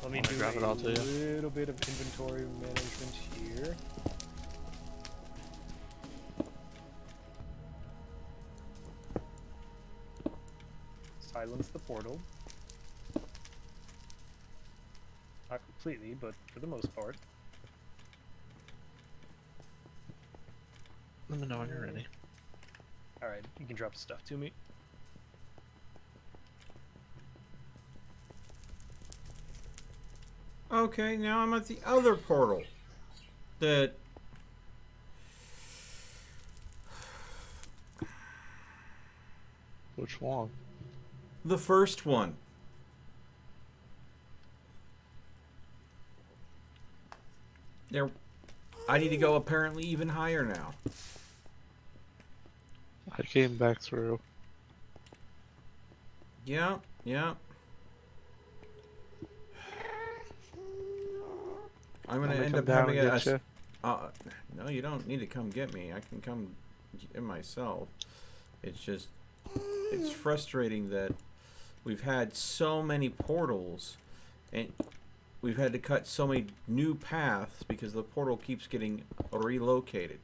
Let me Wanna do grab it a all to you? little bit of inventory management here. Silence the portal. Not completely, but for the most part. Let me know when you're ready. Alright, you can drop stuff to me. Okay, now I'm at the other portal. That. Which one? The first one. There. I need to go apparently even higher now. I came back through. Yeah, yeah. I'm gonna Want me to end come up down having and a. get you? No, you don't need to come get me. I can come get myself. It's just, it's frustrating that we've had so many portals, and we've had to cut so many new paths because the portal keeps getting relocated.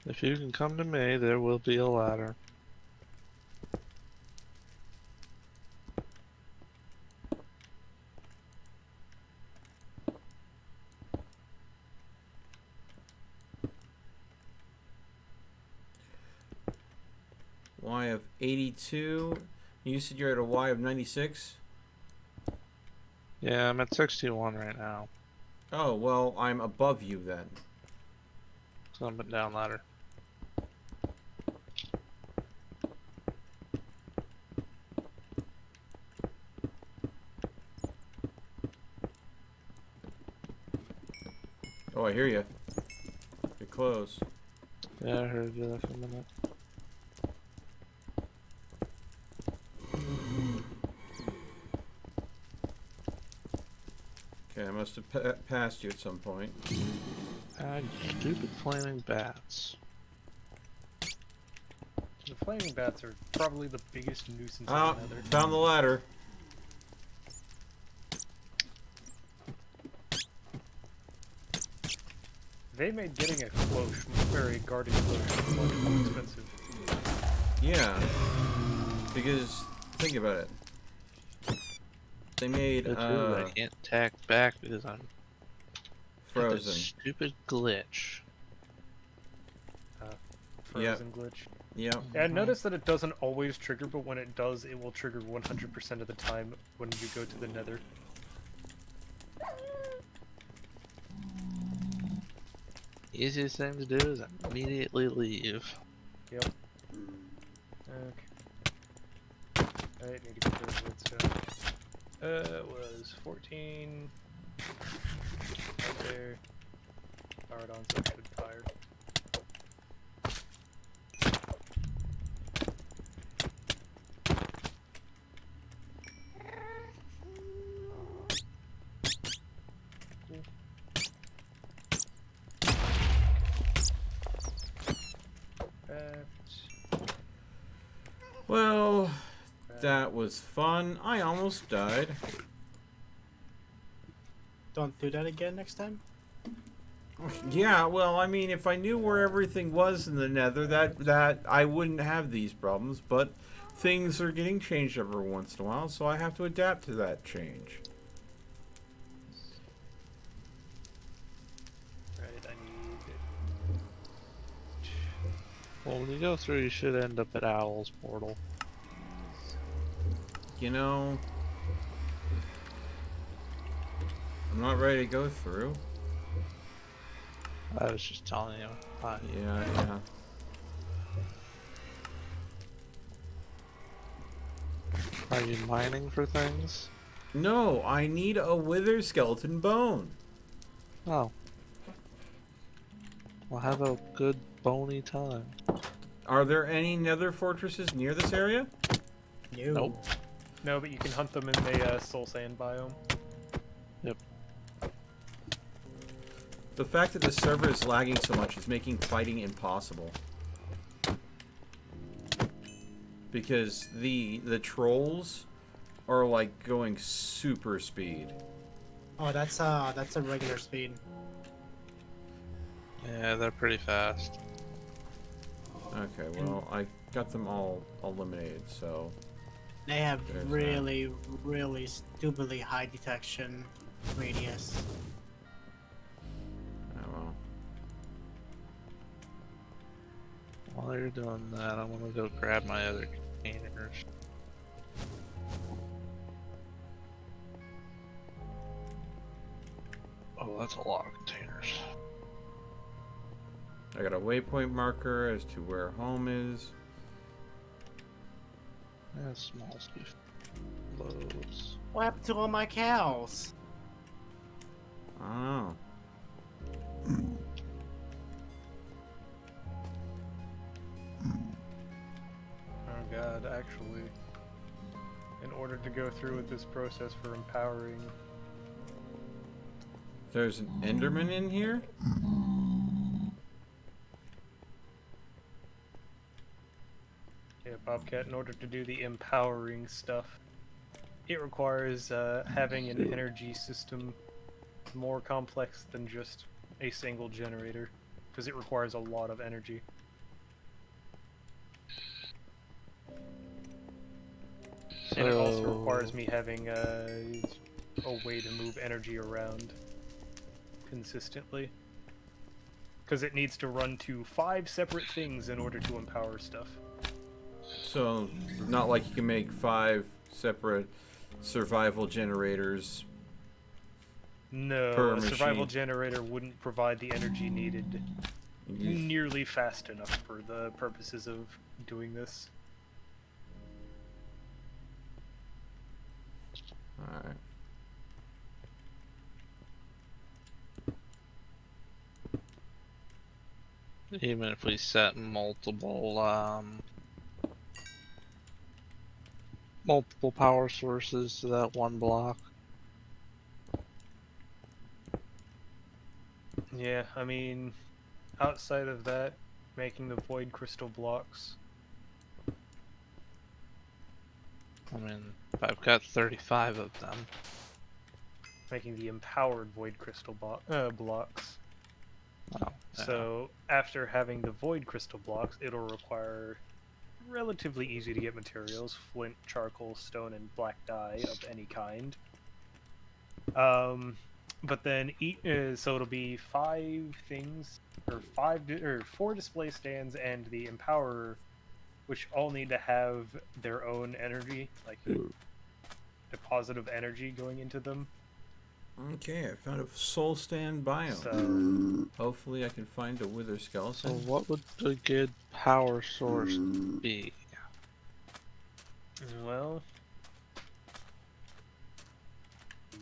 If you can come to me, there will be a ladder. Y of 82. You said you're at a Y of 96? Yeah, I'm at 61 right now. Oh, well, I'm above you then. So I'm down ladder. Oh, I hear you. You're close. Yeah, I heard you there for a minute. Okay, I must have passed you at some point. Ah, you stupid flaming bats. The flaming bats are probably the biggest nuisance Ah, in the nether. found the ladder. They made getting a cloche, or a guarding cloche, much more expensive. Yeah. Because, think about it. They made, But too, I can't tack back because I'm got this frozen. stupid glitch. Frozen glitch. Yep. Yeah, notice that it doesn't always trigger, but when it does, it will trigger 100% of the time when you go to the nether. Easiest thing to do is immediately leave. Yep. Okay. Alright, need to get rid of redstone. It was 14. Right there. Powered on, so it should fire. Well, that was fun. I almost died. Don't do that again next time. Yeah, well, I mean, if I knew where everything was in the Nether, that I wouldn't have these problems. But things are getting changed every once in a while, so I have to adapt to that change. Right, I need. Well, when you go through, you should end up at Owl's portal. You know, I'm not ready to go through. I was just telling you. Hi. Yeah. Are you mining for things? No, I need a wither skeleton bone. Oh. Well, have a good bony time. Are there any Nether fortresses near this area? No. Nope. No, but you can hunt them in the soul sand biome. Yep. The fact that the server is lagging so much is making fighting impossible. Because the trolls are like going super speed. Oh, that's a regular speed. Yeah, they're pretty fast. Okay, well, I got them all eliminated, so... They have There's really stupidly high detection radius. Oh well. While you're doing that, I'm gonna go grab my other containers. Oh, that's a lot of containers. I got a waypoint marker as to where home is. Yeah, small stuff. Loads. What happened to all my cows? I don't know. Oh god, actually, in order to go through with this process for empowering, There's an Enderman in here? yeah, Bobcat, in order to do the empowering stuff, it requires having an energy system more complex than just a single generator, because it requires a lot of energy. And it also requires me having a way to move energy around consistently. Because it needs to run to 5 separate things in order to empower stuff. So, not like you can make 5 separate survival generators. No, Per a survival machine. generator wouldn't provide the energy needed nearly fast enough for the purposes of doing this. Alright. Even if we set multiple power sources to that one block. Yeah, I mean, outside of that, making the void crystal blocks. I mean, if I've got 35 of them. Making the empowered void crystal blocks. Oh, So, after having the void crystal blocks, it'll require relatively easy to get materials: flint, charcoal, stone, and black dye of any kind. But then so it'll be 5 things, or 4 display stands and the empower, which all need to have their own energy, like deposit of energy going into them. Okay, I found a soul stand biome. So Hopefully I can find a wither So skeleton. what would a good power source be? well,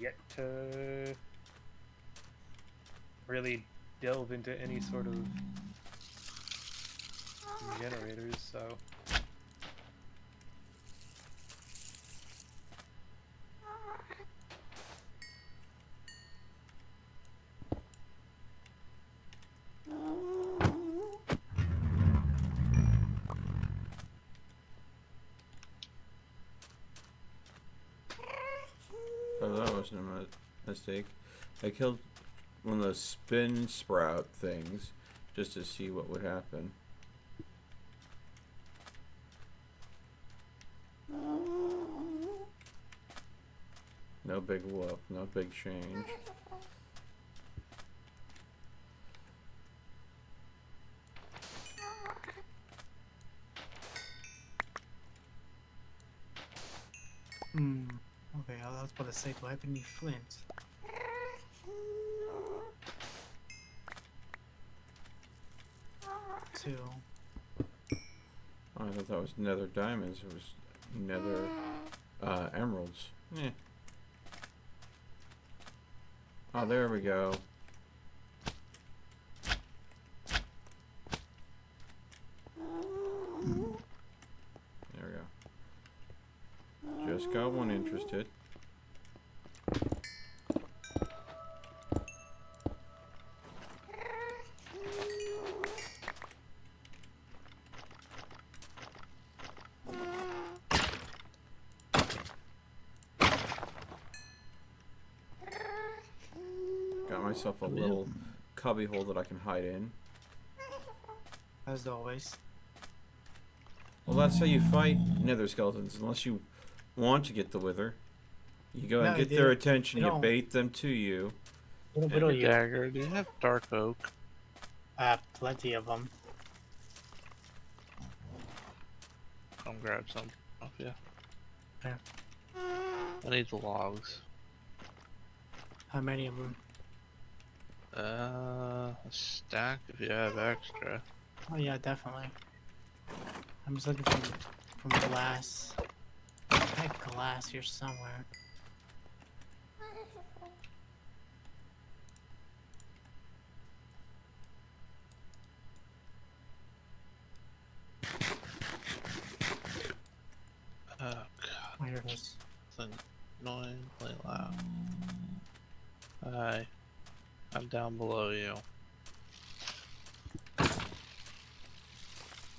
yet to really delve into any sort of generators, so Oh, that wasn't a mistake. I killed one of those spin sprout things just to see what would happen. No big whoop, no big change. Okay, I was about to say, do I have any flint? Two. Oh, I thought that was nether diamonds. It was nether emeralds. Eh. Oh, there we go. There we go. Just got one interested. Got myself a little cubby hole that I can hide in. As always. Well, that's how you fight nether skeletons, unless you want to get the wither. You go and No, get they their don't- attention, they you don't. bait them to you. What do you? Dagger, do you have dark oak? Plenty of them. Come grab some off you. Okay. I need the logs. How many of them? A stack if you have extra. Oh yeah, definitely. I'm just looking from glass. I had glass here somewhere. Oh god, Where it is. something annoying, play loud. Hi. I'm down below you. Can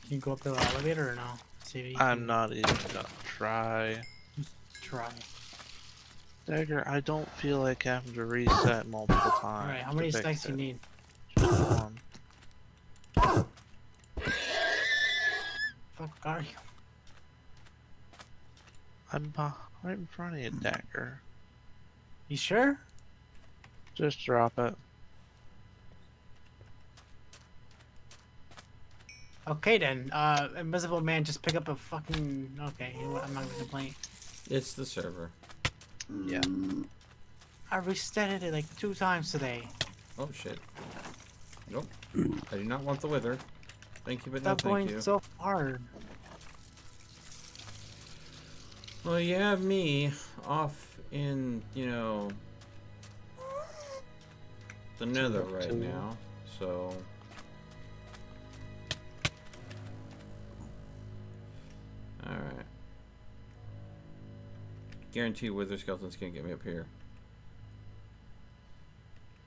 you go up the elevator or no? See if you I'm can not even gonna try. try. Dagger, I don't feel like having to reset multiple times. Alright, how to many fix stacks do you it. need? Just one. Fuck are you? I'm right in front of you, Dagger. You sure? Just drop it. Okay then. Invisible Man, just pick up a fucking. Okay, you know what? I'm not gonna complain. It's the server. Yeah. I restarted it like 2 times today. Oh shit. Nope. I do not want the wither. Thank you, but no Stop thank going you. so hard. Well, you have me off in, you know, the nether right now, so... Alright. Guarantee wither skeletons can't get me up here.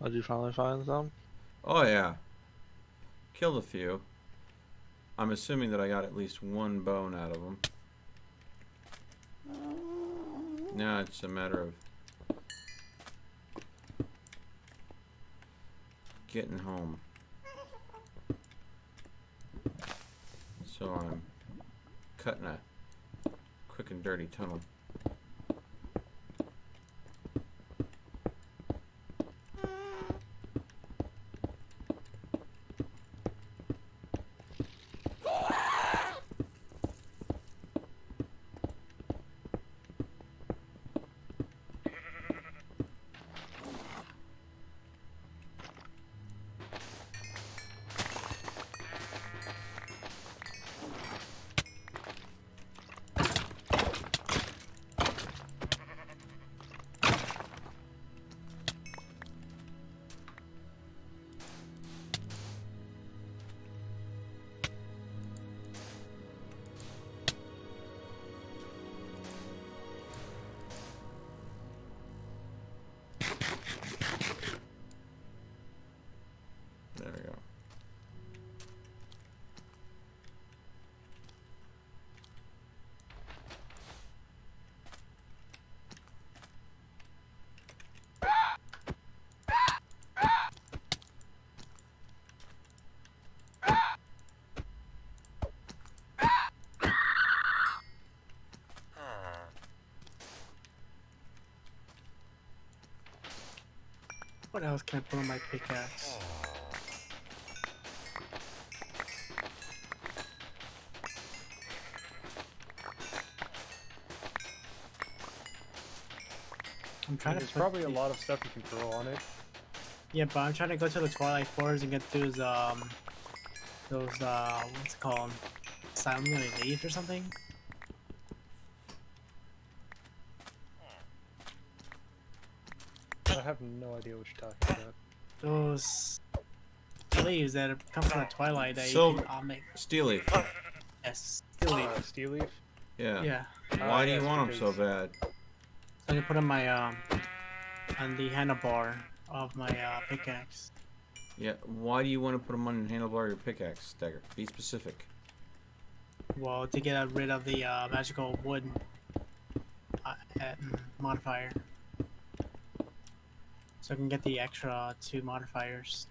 Did you finally find some? Oh yeah. Killed a few. I'm assuming that I got at least one bone out of them. Now it's a matter of getting home. So I'm cutting a quick and dirty tunnel. What else can I put on my pickaxe? I'm trying to There's put probably a the- lot of stuff you can throw on it. Yeah, but I'm trying to go to the Twilight Forest and get those what's it called? Silent leaves or something? I have no idea what you're talking about. Those leaves that come from the Twilight that So- you can make. Steel leaf. Yes, still leaf. Steel leaf? Yeah. Yeah. Why do you yes, want them so because- bad? I can put on my on the handlebar of my pickaxe. Yeah. Why do you want to put them on the handlebar of your pickaxe, Dagger? Be specific. Well, to get rid of the magical wood modifier. So I can get the extra 2 modifiers.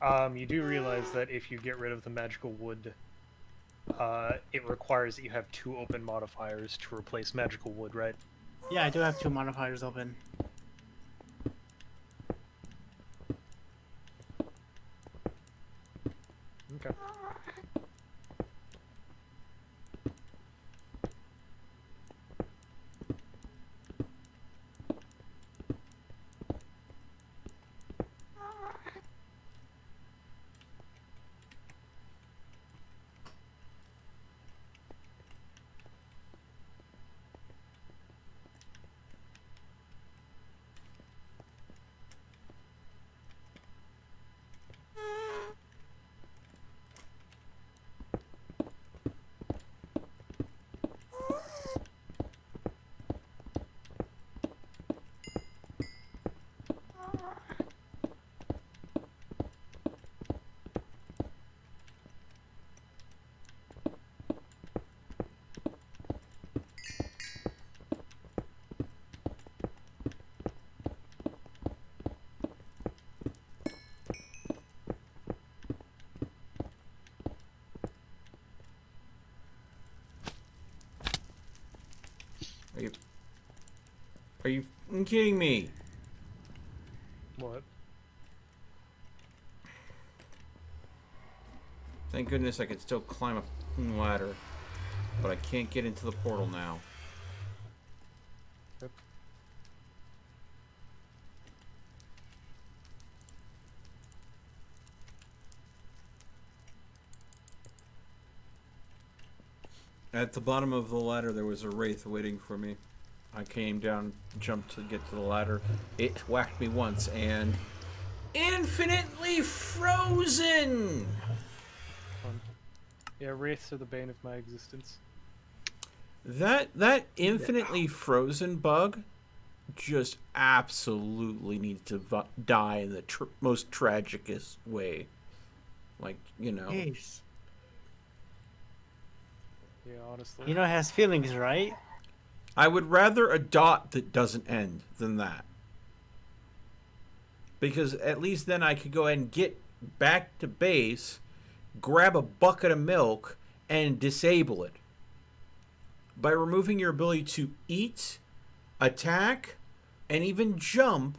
You do realize that if you get rid of the magical wood, it requires that you have 2 open modifiers to replace magical wood, right? Yeah, I do have 2 modifiers open. Okay. Are you f***ing kidding me? What? Thank goodness I could still climb a f***ing ladder, but I can't get into the portal now. Yep. At the bottom of the ladder, there was a wraith waiting for me. I came down, jumped to get to the ladder. It whacked me once, and infinitely frozen. Fun. Yeah, wraiths are the bane of my existence. That infinitely frozen bug just absolutely needs to die in the most tragicest way. Like, you know. Jeez. Yeah, honestly. You know it has feelings, right? I would rather a dot that doesn't end than that. Because at least then I could go ahead and get back to base, grab a bucket of milk, and disable it. By removing your ability to eat, attack, and even jump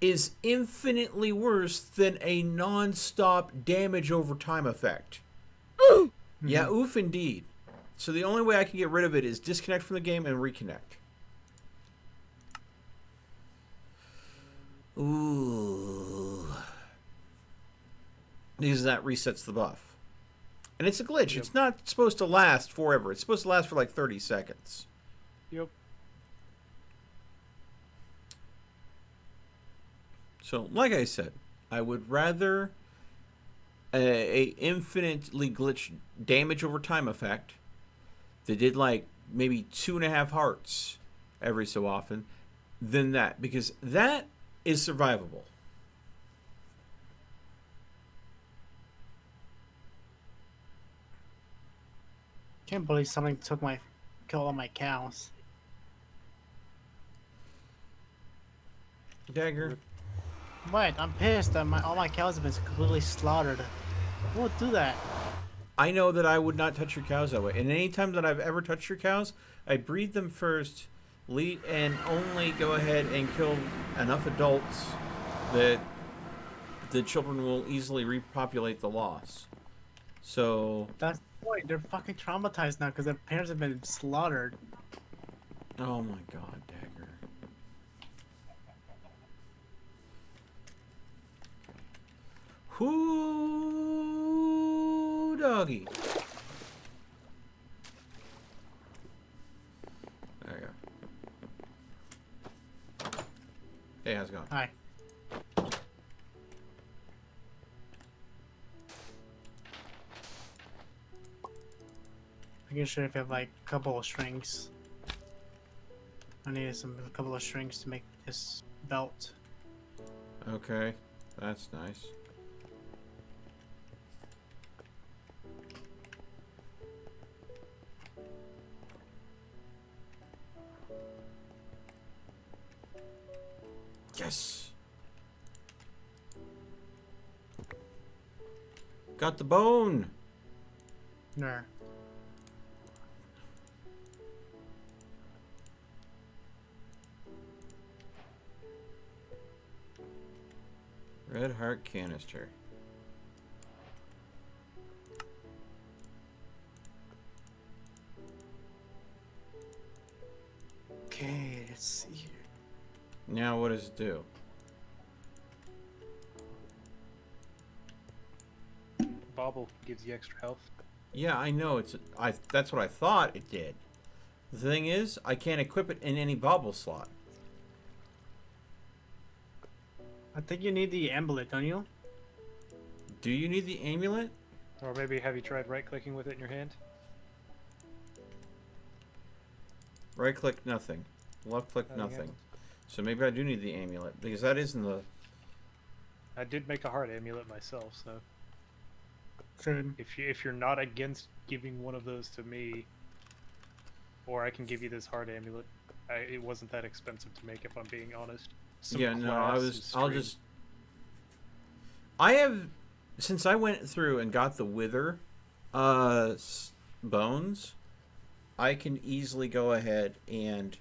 is infinitely worse than a non-stop damage over time effect. Yeah, oof indeed. So the only way I can get rid of it is disconnect from the game and reconnect. Ooh. Because that resets the buff. And it's a glitch. Yep. It's not supposed to last forever. It's supposed to last for like 30 seconds. Yep. So, like I said, I would rather a infinitely glitched damage over time effect that did like maybe 2.5 hearts every so often than that, because that is survivable. Can't believe something killed all my cows. Dagger. What? I'm pissed that all my cows have been completely slaughtered. Who would do that? I know that I would not touch your cows that way. And any time that I've ever touched your cows, I breed them first, lead, and only go ahead and kill enough adults that the children will easily repopulate the loss. So, That's the point. They're fucking traumatized now because their parents have been slaughtered. oh my god, Dagger. Whoo, doggy. There you go. Hey, how's it going? Hi. Making sure if you have like a couple of strings. I needed a couple of strings to make this belt. Okay, that's nice. Yes! Got the bone! No. Red heart canister. Okay, let's see here. Now what does it do? Bobble gives you extra health. Yeah, I know that's what I thought it did. The thing is, I can't equip it in any bauble slot. I think you need the amulet, don't you? Do you need the amulet? Or maybe have you tried right-clicking with it in your hand? Right click, nothing. Left click, Nothing nothing. happens. So maybe I do need the amulet, because that isn't the... I did make a heart amulet myself, so Good. if you're not against giving one of those to me, or I can give you this heart amulet. It wasn't that expensive to make, if I'm being honest. Some Yeah, no, glass, some string. I have, since I went through and got the wither bones, I can easily go ahead and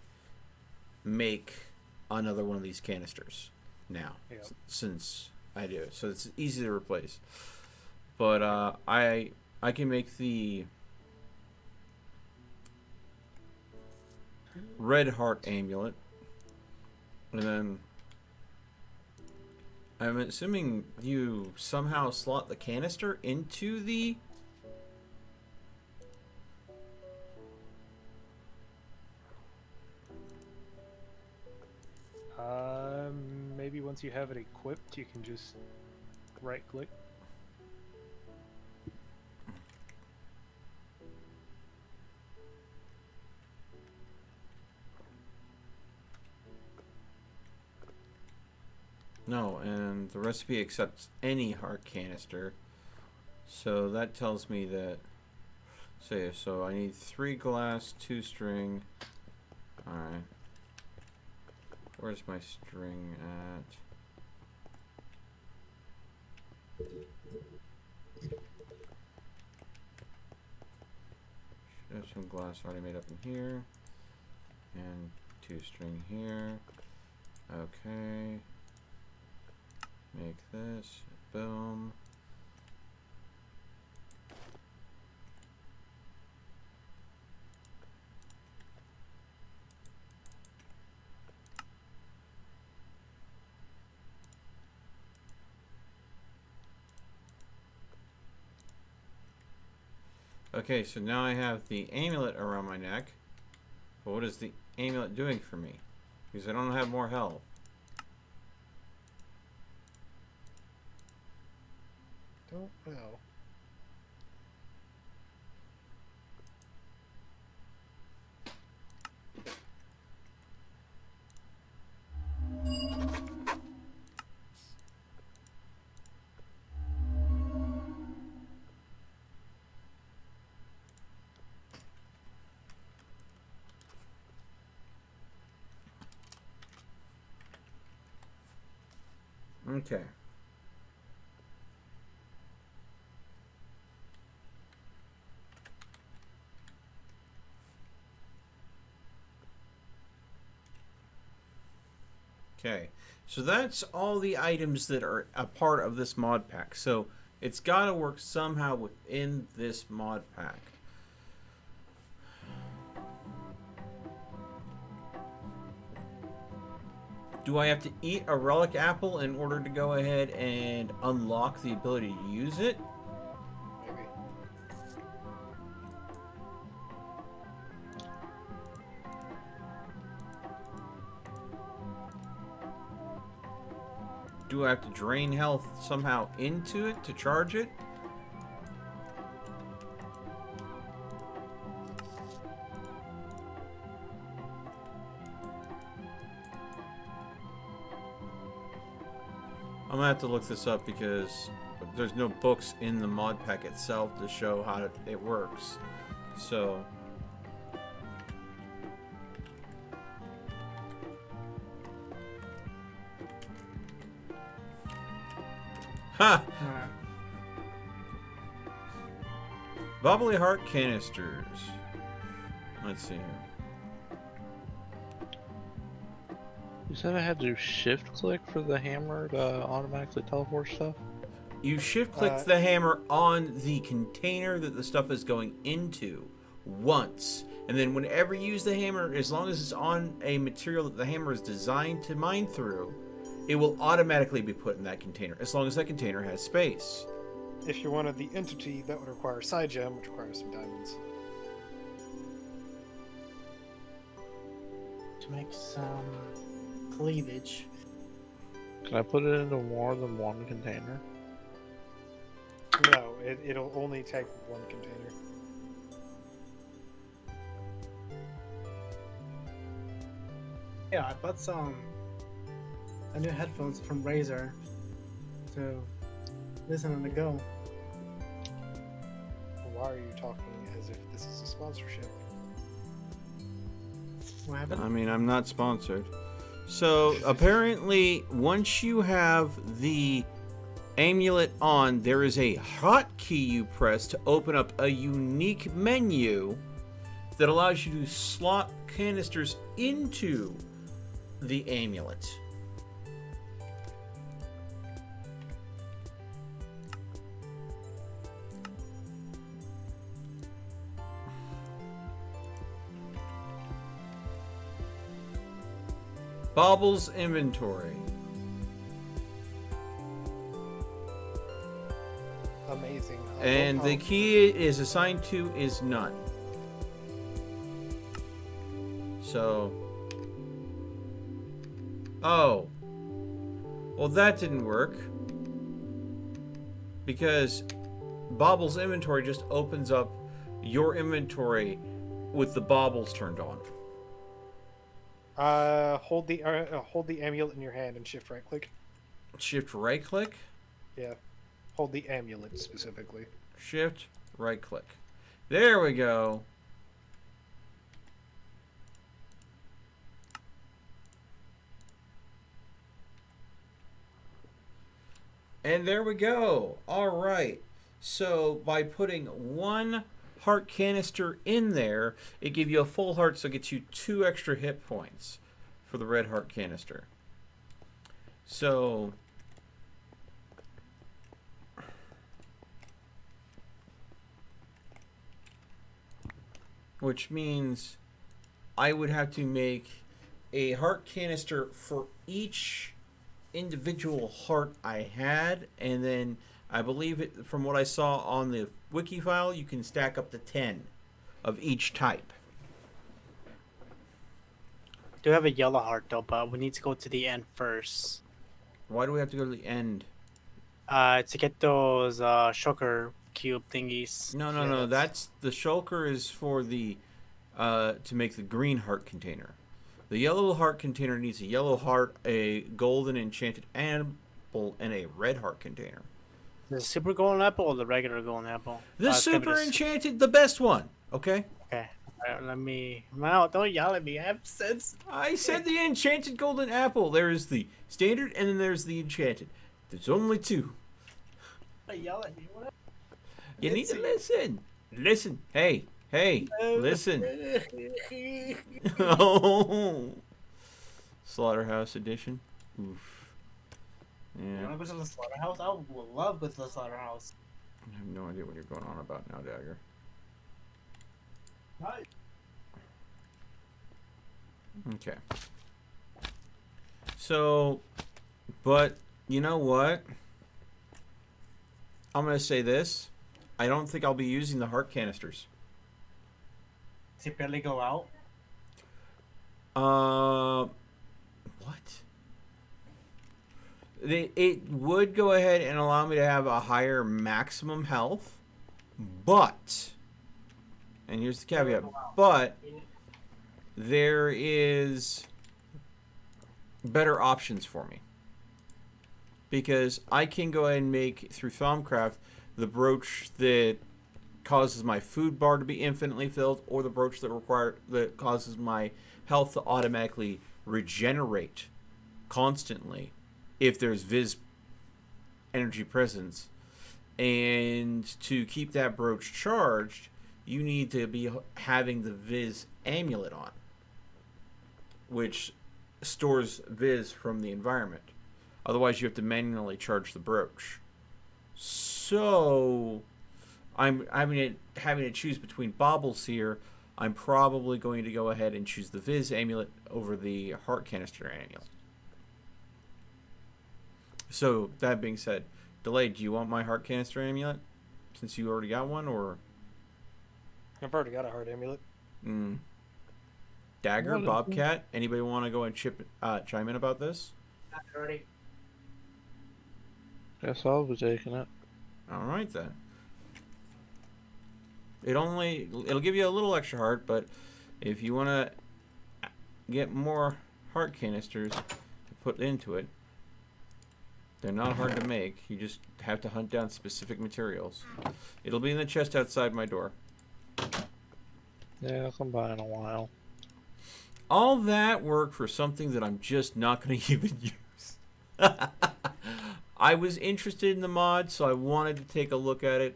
make another one of these canisters now, Yep. since I do. So it's easy to replace. But I can make the red heart amulet, and then I'm assuming you somehow slot the canister into the... Maybe once you have it equipped, you can just right-click. No, and the recipe accepts any heart canister. So that tells me that... So I need 3 glass, 2 string. Alright. Where's my string at? Should have some glass already made up in here. And 2 string here. Okay. Make this. Boom. Okay, so now I have the amulet around my neck. But what is the amulet doing for me? Because I don't have more health. Don't know. Okay. Okay, so that's all the items that are a part of this mod pack. So it's got to work somehow within this mod pack. Do I have to eat a relic apple in order to go ahead and unlock the ability to use it? Maybe. Do I have to drain health somehow into it to charge it? I'm gonna have to look this up because there's no books in the mod pack itself to show how it works. So ha! Alright. Bubbly heart canisters. Let's see here. You said I had to shift click for the hammer to automatically teleport stuff? You shift click the hammer on the container that the stuff is going into once. And then whenever you use the hammer, as long as it's on a material that the hammer is designed to mine through, it will automatically be put in that container, as long as that container has space. If you wanted the entity, that would require a side gem, which requires some diamonds. To make some cleavage. Can I put it into more than one container? No, it'll only take one container. Yeah, I bought some a new headphones from Razer to listen on the go. Why are you talking as if this is a sponsorship? What happened? I mean, I'm not sponsored. So apparently, once you have the amulet on, there is a hotkey you press to open up a unique menu that allows you to slot canisters into the amulet. Baubles inventory. Amazing. And the key it is assigned to is none. So. Oh. Well, that didn't work. Because Baubles inventory just opens up your inventory with the baubles turned on. Hold the amulet in your hand and shift right click. Shift right click. Yeah. Hold the amulet specifically. Shift right click. There we go. And there we go. All right. So by putting one heart canister in there, it gives you a full heart, so it gets you 2 extra hit points for the red heart canister. So which means I would have to make a heart canister for each individual heart I had, and then I believe it, from what I saw on the wiki file, you can stack up to 10 of each type. Do have a yellow heart though, but we need to go to the end first. Why do we have to go to the end? To get those shulker cube thingies. No. That's the shulker is for the to make the green heart container. The yellow heart container needs a yellow heart, a golden enchanted apple, and a red heart container. The super golden apple or the regular golden apple? The It's gonna be super the enchanted, the best one. Okay. Okay. Alright, let me. No, don't yell at me. I have sense. I said the enchanted golden apple. There is the standard, and then there's the enchanted. There's only 2. Yell at me. What? You need to listen. Listen. Hey. Listen. Oh. Slaughterhouse edition. Oof. You Yeah, wanna go to the slaughterhouse? I would love to go to the slaughterhouse. I have no idea what you're going on about now, Dagger. Right. Okay. So, but you know what? I'm gonna say this. I don't think I'll be using the heart canisters. Does it barely go out? What? It would go ahead and allow me to have a higher maximum health, but, and here's the caveat, but there is better options for me. Because I can go ahead and make, through Thaumcraft, the brooch that causes my food bar to be infinitely filled, or the brooch that causes my health to automatically regenerate constantly if there's Viz energy presence. And to keep that brooch charged, you need to be having the Viz amulet on, which stores Viz from the environment. Otherwise, you have to manually charge the brooch. So, I'm having to choose between baubles here. I'm probably going to go ahead and choose the Viz amulet over the heart canister amulet. So, that being said, Delay, do you want my heart canister amulet? Since you already got one, or? I've already got a heart amulet. Dagger, What is Bobcat, anybody want to go and chime in about this? Not already. Guess I'll be taking it. Alright then. It'll give you a little extra heart, but if you want to get more heart canisters to put into it, they're not hard to make. You just have to hunt down specific materials. It'll be in the chest outside my door. Yeah, I'll come by in a while. All that work for something that I'm just not going to even use. I was interested in the mod, so I wanted to take a look at it,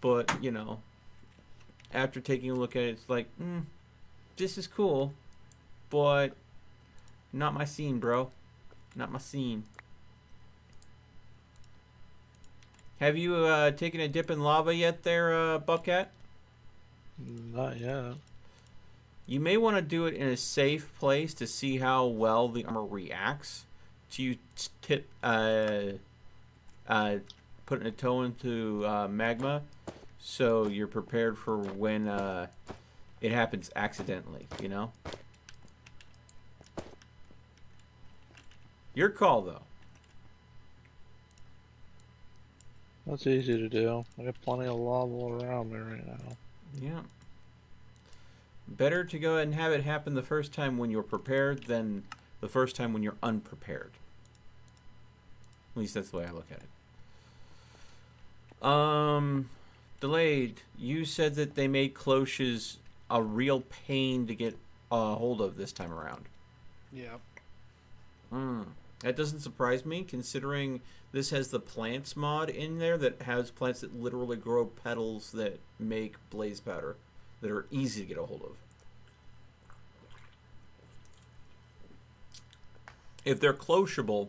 but, you know, after taking a look at it, it's like, this is cool, but not my scene, bro. Not my scene. Have you taken a dip in lava yet there, Bobcat? Not yet. You may want to do it in a safe place to see how well the armor reacts. To you putting a toe into magma, so you're prepared for when it happens accidentally, you know? Your call, though. That's easy to do. I got plenty of lava around me right now. Yeah. Better to go ahead and have it happen the first time when you're prepared than the first time when you're unprepared. At least that's the way I look at it. Delayed, you said that they made cloches a real pain to get a hold of this time around. Yeah. That doesn't surprise me, considering this has the plants mod in there that has plants that literally grow petals that make blaze powder that are easy to get a hold of. If they're clochable,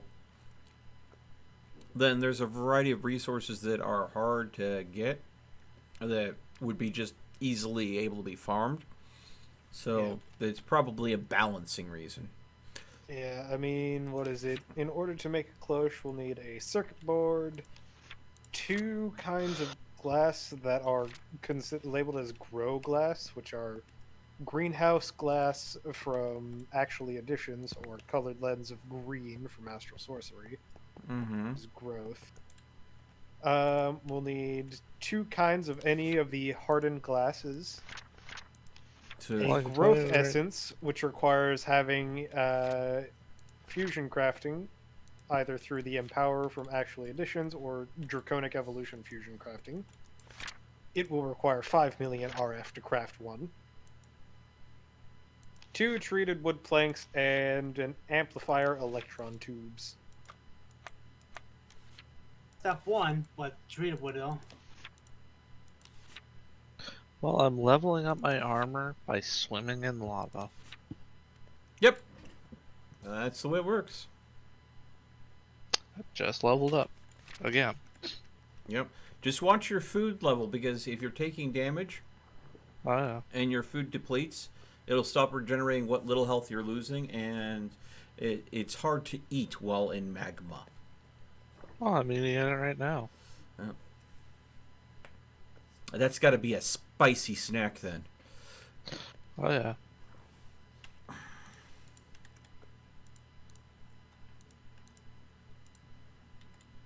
then there's a variety of resources that are hard to get that would be just easily able to be farmed. So it's probably a balancing reason. Yeah, I mean, what is it? In order to make a cloche, we'll need a circuit board, 2 kinds of glass that are labeled as grow glass, which are greenhouse glass from Actually Additions, or colored lens of green from Astral Sorcery. Is growth. We'll need 2 kinds of any of the hardened glasses. A growth essence, which requires having fusion crafting, either through the Empower from Actually Additions or Draconic Evolution fusion crafting. It will require 5 million RF to craft 1. 2 treated wood planks and an amplifier electron tubes. Step 1, but treated wood though. Well, I'm leveling up my armor by swimming in lava. Yep. That's the way it works. Just leveled up. Again. Yep. Just watch your food level, because if you're taking damage Oh yeah. and your food depletes, it'll stop regenerating what little health you're losing, and it's hard to eat while in magma. Well, I'm eating it right now. That's got to be a spicy snack then. Oh yeah.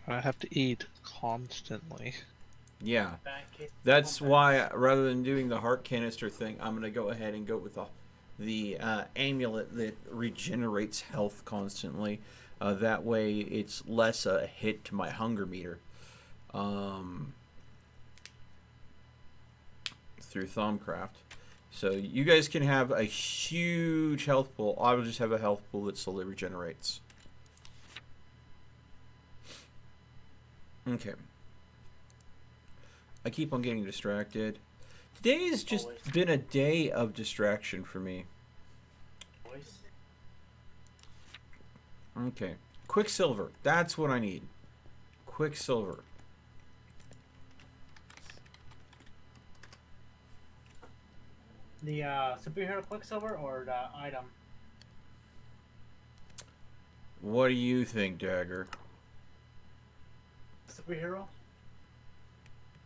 I have to eat constantly. Yeah. Pancake. That's why, rather than doing the heart canister thing, I'm going to go ahead and go with the amulet that regenerates health constantly. That way it's less a hit to my hunger meter. Through Thaumcraft. So you guys can have a huge health pool. I will just have a health pool that slowly regenerates. Okay. I keep on getting distracted. Today has just been a day of distraction for me. Boys. Okay. Quicksilver. That's what I need. Quicksilver. The superhero Quicksilver or the item? What do you think, Dagger? Superhero?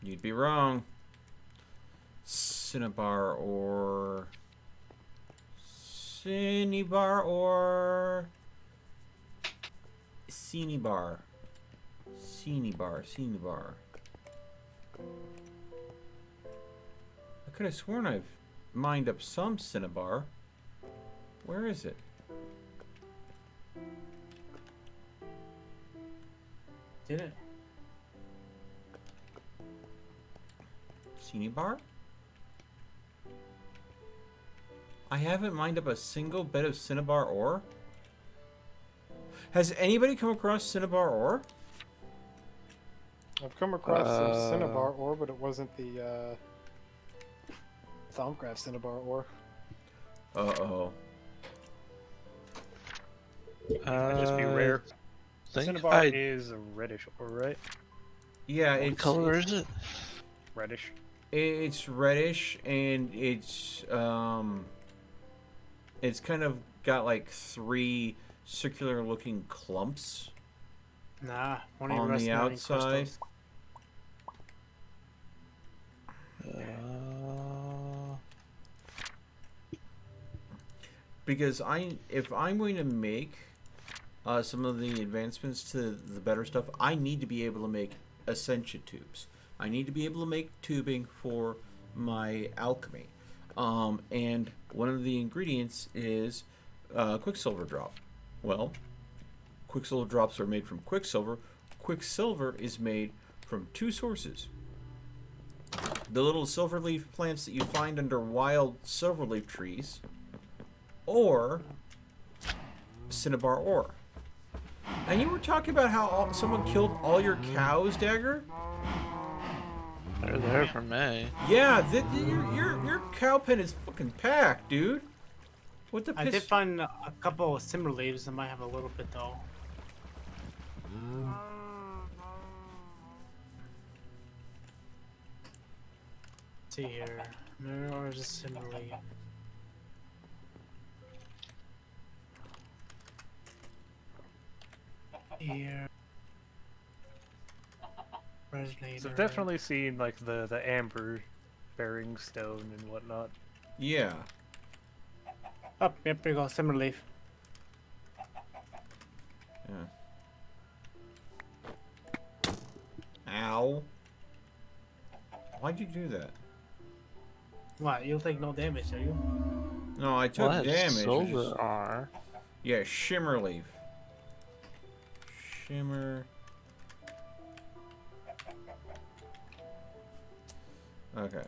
You'd be wrong. Cinnabar or... Cinnabar or... Cinnabar. Cinnabar. I could have sworn I've mined up some Cinnabar. Where is it? Did it? Cinnabar? I haven't mined up a single bit of Cinnabar ore. Has anybody come across Cinnabar ore? I've come across some Cinnabar ore, but it wasn't the Thaumcraft Cinnabar ore. Uh-oh. Might just be rare. Think Cinnabar is a reddish ore, right? Yeah, What color is it? Reddish. It's reddish, and it's kind of got like 3 circular-looking clumps Nah, only on the outside. Because if I'm going to make some of the advancements to the better stuff, I need to be able to make ascension tubes. I need to be able to make tubing for my alchemy. And one of the ingredients is Quicksilver drop. Well, Quicksilver drops are made from Quicksilver. Quicksilver is made from 2 sources. The little silverleaf plants that you find under wild silverleaf trees, or Cinnabar ore. And you were talking about how someone killed all your cows, Dagger? They're there for me. Yeah, your cow pen is fucking packed, dude. What the I piss? did find a couple of simmer leaves. I might have a little bit though. Let's see here. Where is a simmer leaf? Here. Resonator. So I've definitely seen like the amber bearing stone and whatnot. Yeah. Oh, yep, there you go. Simmer leaf. Yeah. Ow. Why'd you do that? What? You'll take no damage, are you? No, I took What? damage. I Silver just- are. Yeah, shimmer leaf. Shimmer. Okay.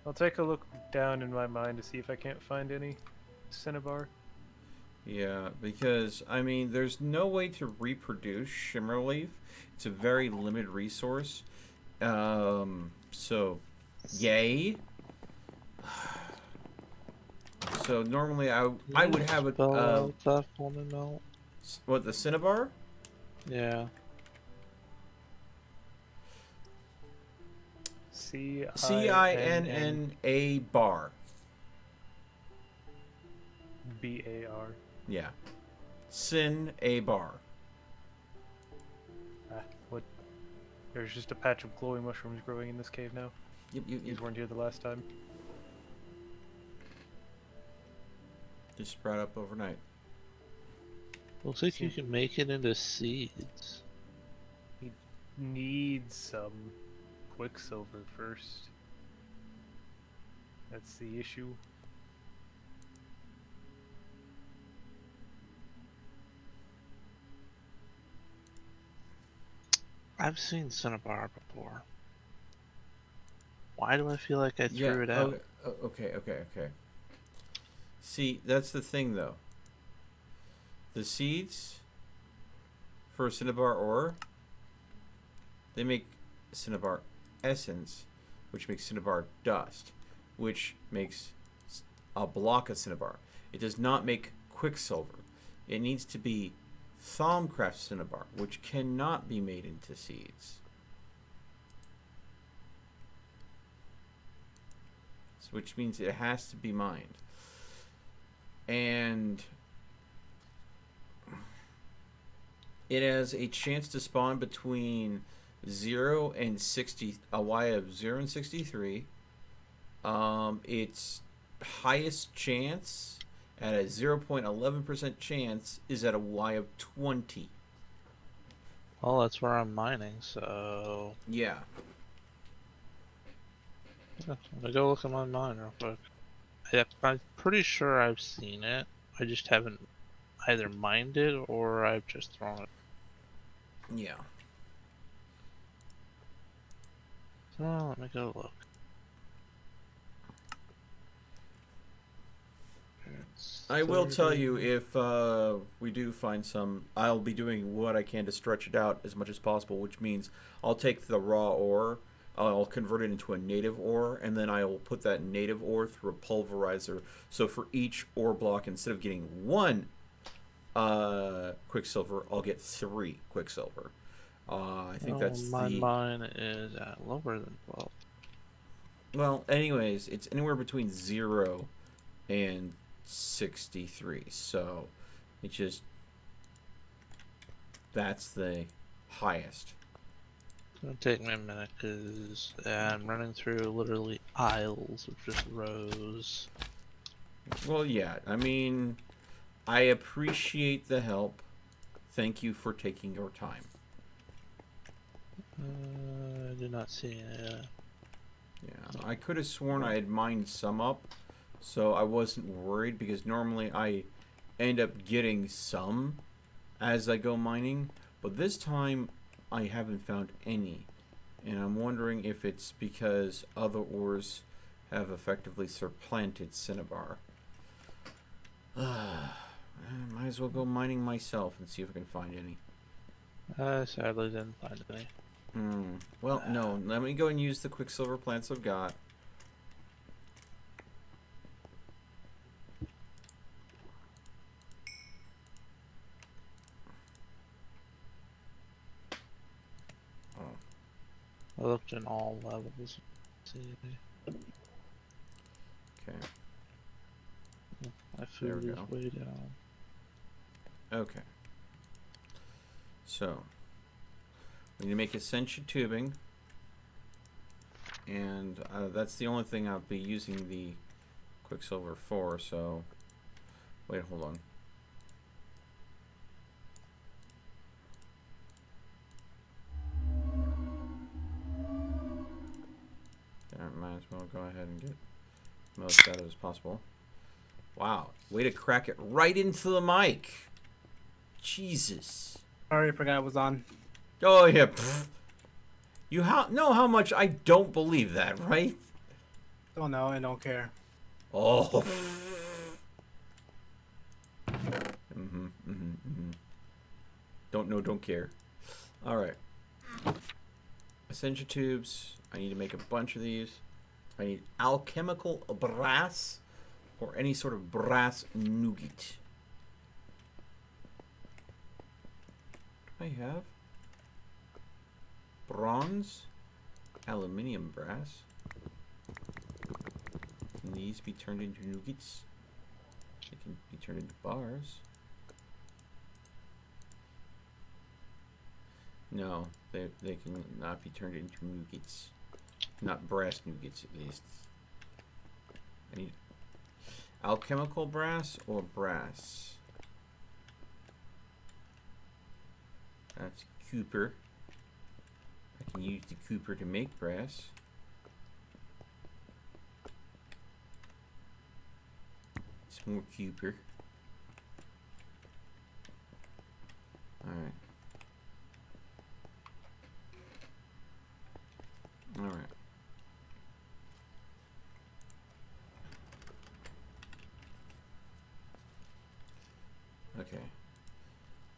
I'll take a look down in my mind to see if I can't find any Cinnabar. Yeah, because, I mean, there's no way to reproduce shimmer leaf. It's a very limited resource. So, yay. So, normally I would have a, Spell out that one and out. what, the Cinnabar? Yeah. CINNA bar. BAR. Yeah. Sin A bar. What? There's just a patch of glowing mushrooms growing in this cave now. Yep. These weren't here the last time. Just sprout up overnight. Looks like you can make it into seeds. Need some quicksilver first. That's the issue. I've seen cinnabar before. Why do I feel like I threw it out? Okay. See, that's the thing, though. The seeds for cinnabar ore, they make cinnabar essence, which makes cinnabar dust, which makes a block of cinnabar. It does not make quicksilver. It needs to be Thaumcraft cinnabar, which cannot be made into seeds. So, which means it has to be mined. And it has a chance to spawn between 0 and 60, a Y of 0 and 63. Its highest chance at a 0.11% chance is at a Y of 20. Well, that's where I'm mining, so... Yeah. I'm gonna go look at my mine real quick. I'm pretty sure I've seen it. I just haven't either mined it or I've just thrown it. Yeah. So let me go look. I will tell you, if we do find some, I'll be doing what I can to stretch it out as much as possible, which means I'll take the raw ore, I'll convert it into a native ore, and then I will put that native ore through a pulverizer. So for each ore block, instead of getting 1 quicksilver, I'll get 3 quicksilver. I think that's my mine is at lower than 12. Well, anyways, it's anywhere between 0 and 63, so it just, that's the highest. It's gonna take me a minute because I'm running through literally aisles of just rows. Well, yeah, I mean, I appreciate the help. Thank you for taking your time. I did not see it. Yeah, I could have sworn I had mined some up, so I wasn't worried, because normally I end up getting some as I go mining, but this time I haven't found any, and I'm wondering if it's because other ores have effectively supplanted cinnabar. Might as well go mining myself and see if I can find any. I sadly didn't find any. Well, no, let me go and use the quicksilver plants I've got. I looked in all levels. See. Okay. My food There is we way down. Okay. So, we need to make ascension tubing, and that's the only thing I'll be using the quicksilver for, so, wait, hold on. Might as well go ahead and get most out of it as possible. Wow, way to crack it right into the mic. Jesus. Sorry, I forgot I was on. Oh yeah. Pfft. You know how much I don't believe that, right? Don't know, I don't care. Oh. Don't know, don't care. All right. Ascension tubes. I need to make a bunch of these. I need alchemical brass or any sort of brass nougat. I have bronze, aluminium, brass. Can these be turned into nuggets? They can be turned into bars. No, they can not be turned into nuggets. Not brass nuggets, at least. I need alchemical brass or brass. That's copper. I can use the copper to make brass. It's more copper. Alright. Alright. Okay.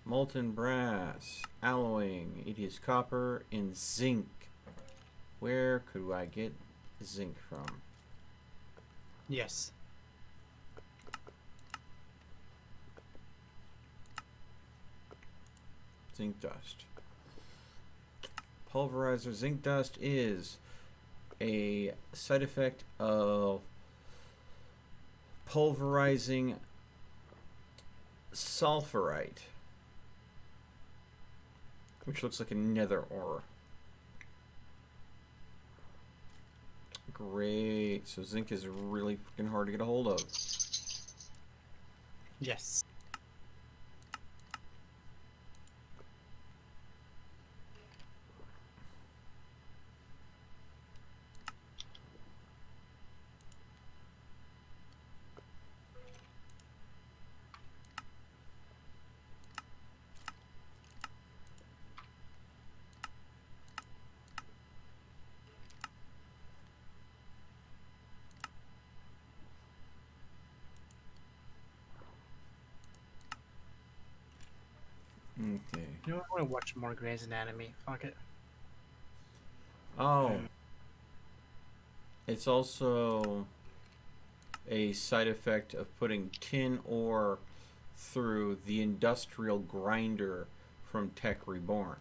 Molten brass, alloying, it is copper and zinc. Where could I get zinc from? Yes. Zinc dust. Pulverizer zinc dust is a side effect of pulverizing sulfurite, which looks like a nether ore. Great. So zinc is really freaking hard to get a hold of. Yes. Okay. You know, I want to watch more Grey's Anatomy. Fuck it. Oh. It's also a side effect of putting tin ore through the industrial grinder from Tech Reborn.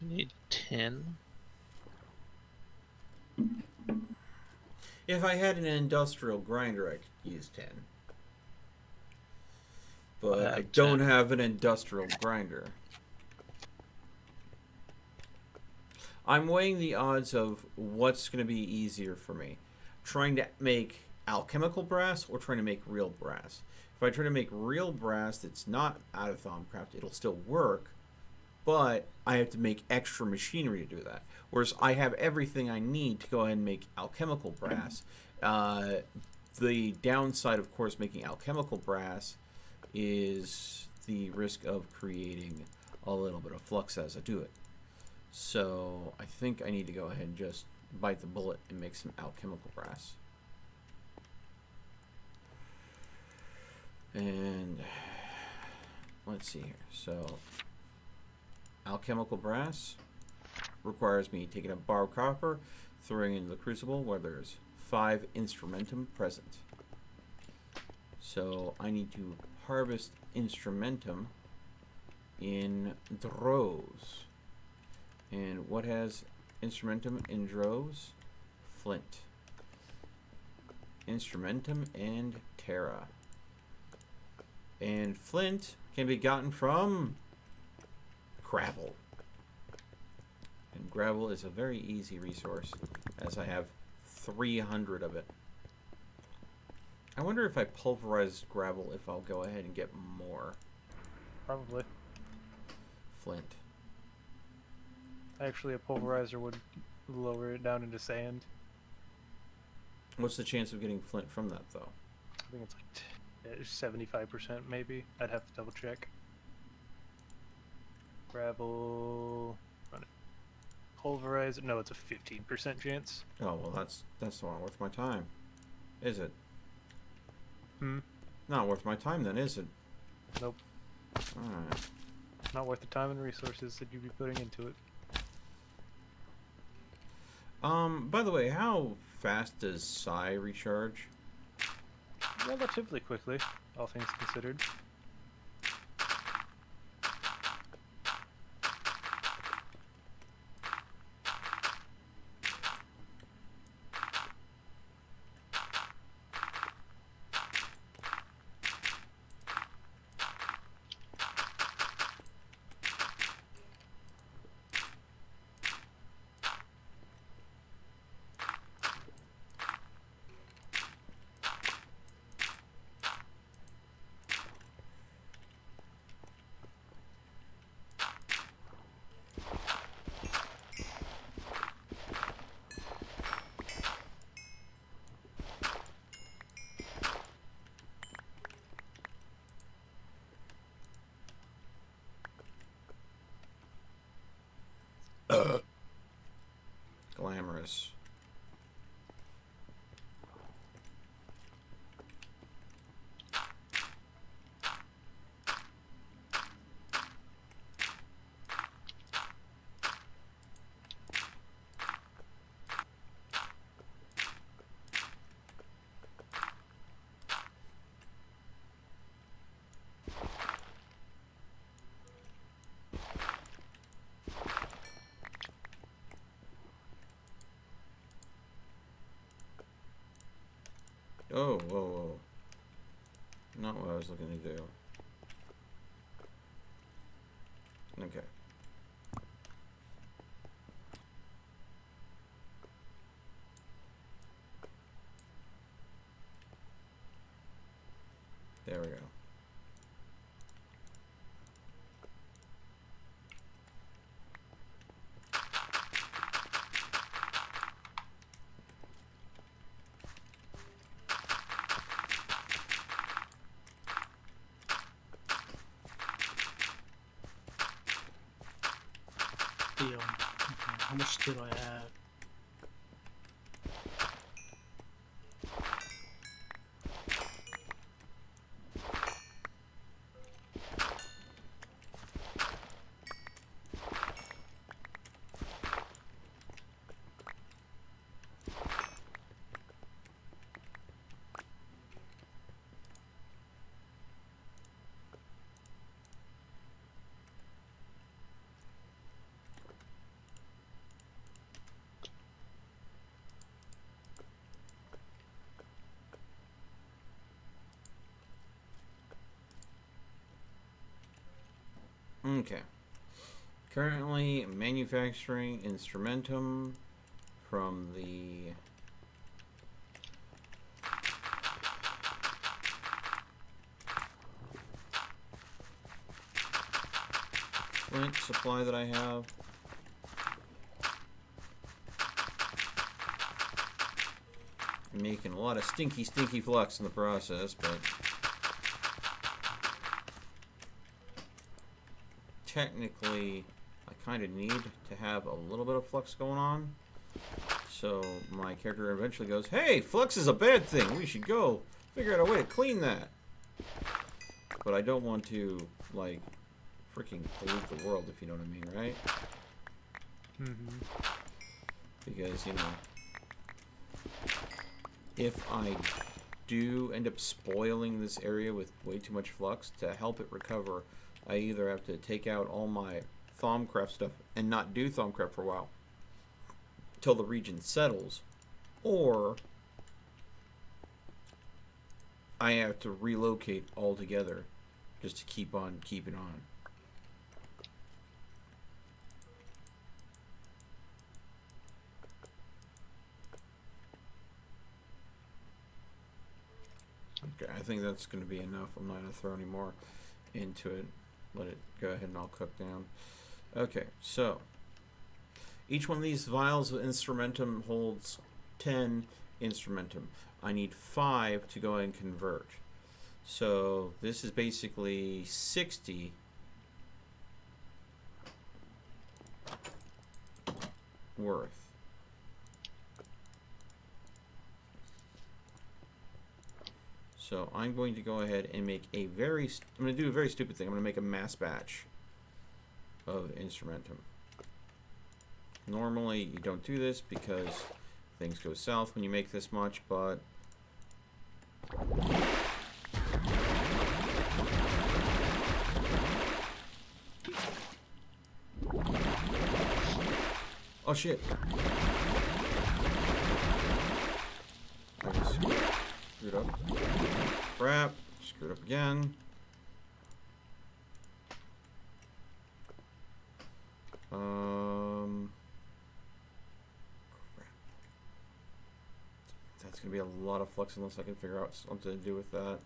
You need tin. If I had an industrial grinder, I could use tin. But I don't have an industrial grinder. I'm weighing the odds of what's going to be easier for me. Trying to make alchemical brass or trying to make real brass. If I try to make real brass that's not out of Thaumcraft, it'll still work. But I have to make extra machinery to do that. Whereas I have everything I need to go ahead and make alchemical brass. The downside, of course, making alchemical brass is the risk of creating a little bit of flux as I do it. So I think I need to go ahead and just bite the bullet and make some alchemical brass. And let's see here. So alchemical brass requires me taking a bar of copper, throwing it into the crucible where there's 5 instrumentum present. So I need to harvest instrumentum in droves. And what has instrumentum in droves? Flint. Instrumentum and terra. And flint can be gotten from gravel. And gravel is a very easy resource, as I have 300 of it. I wonder if I pulverize gravel if I'll go ahead and get more. Probably. Flint. Actually, a pulverizer would lower it down into sand. What's the chance of getting flint from that, though? I think it's like 75% maybe. I'd have to double check. Gravel. Run it. Pulverizer. No, it's a 15% chance. Oh, well, that's not worth my time. Is it? Not worth my time then, is it? Nope. Alright. Not worth the time and resources that you'd be putting into it. By the way, how fast does Psi recharge? Relatively quickly, all things considered. Oh, whoa, whoa. Not what I was looking to do. Okay. There we go. Steel. Okay, how much steel do I have? Okay. Currently manufacturing instrumentum from the flint supply that I have. Making a lot of stinky flux in the process, but technically I kind of need to have a little bit of flux going on. So my character eventually goes, hey, flux is a bad thing. We should go figure out a way to clean that. But I don't want to, like, freaking pollute the world, if you know what I mean, right? Mm-hmm. Because, you know, if I do end up spoiling this area with way too much flux, to help it recover, I either have to take out all my Thaumcraft stuff and not do Thaumcraft for a while till the region settles, or I have to relocate altogether just to keep on keeping on. Okay, I think that's going to be enough. I'm not going to throw any more into it. Let it go ahead and all cook down. Okay, so each one of these vials of instrumentum holds 10 instrumentum. I need 5 to go and convert. So this is basically 60 worth. So I'm going to go ahead and make a I'm going to do a very stupid thing. I'm going to make a mass batch of instrumentum. Normally you don't do this because things go south when you make this much, but oh shit. I just screwed up. Crap. Screwed up again. Crap. That's gonna be a lot of flux unless I can figure out something to do with that.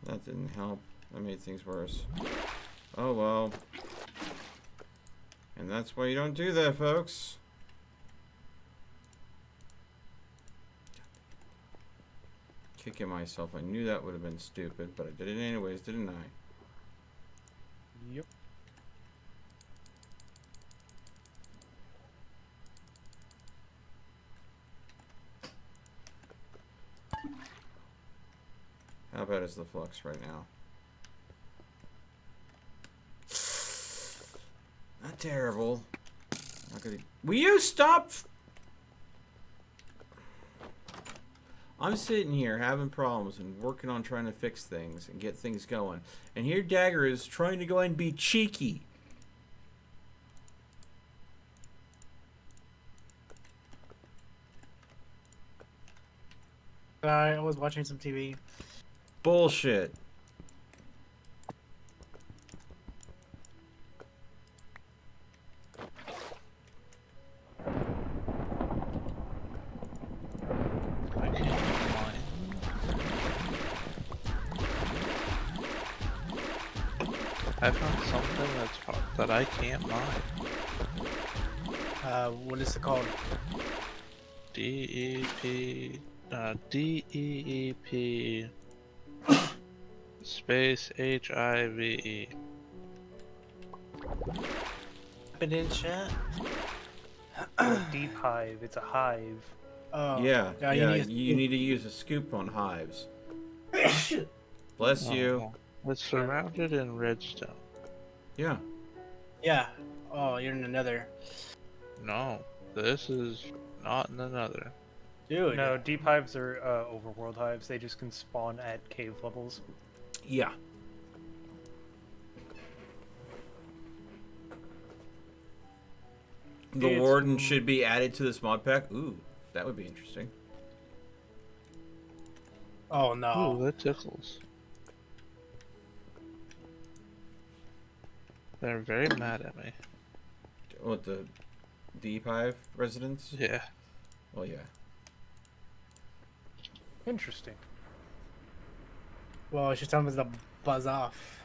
That didn't help. That made things worse. Oh well. And that's why you don't do that, folks. kicking myself. I knew that would have been stupid, but I did it anyways, didn't I? Yep. How bad is the flux right now? Not terrible. Not gonna... Will you stop? I'm sitting here having problems and working on trying to fix things and get things going. And here Dagger is trying to go and be cheeky. I was watching some TV. Bullshit. I can't mine. I found something that I can't mine. What is it called? DEP DEEP space HIVE. Type it in chat. A deep hive. It's a hive. Oh. Yeah, You need to use a scoop on hives. Bless you. It's surrounded in redstone. Yeah. Yeah. Oh, you're in another. No, this is not in another. Dude. No, deep hives are overworld hives. They just can spawn at cave levels. Yeah. The It's- warden should be added to this mod pack. Ooh, that would be interesting. Oh no. Ooh, that tickles. They're very mad at me. What, the Deep Hive residents? Yeah. Well, yeah. Interesting. Well, you should tell them to buzz off.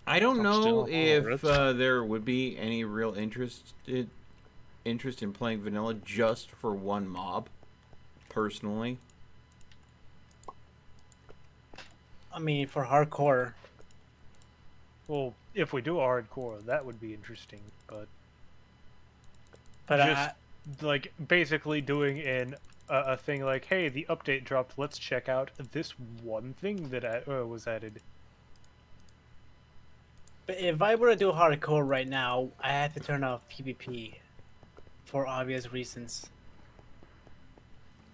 I don't I'm know still if redstone. there would be any real interest in playing vanilla just for one mob, personally. I mean, for hardcore. Well, if we do a hardcore, that would be interesting. But But just like basically doing a thing like, hey, the update dropped. Let's check out this one thing that was added. but if I were to do hardcore right now, I have to turn off PvP for obvious reasons.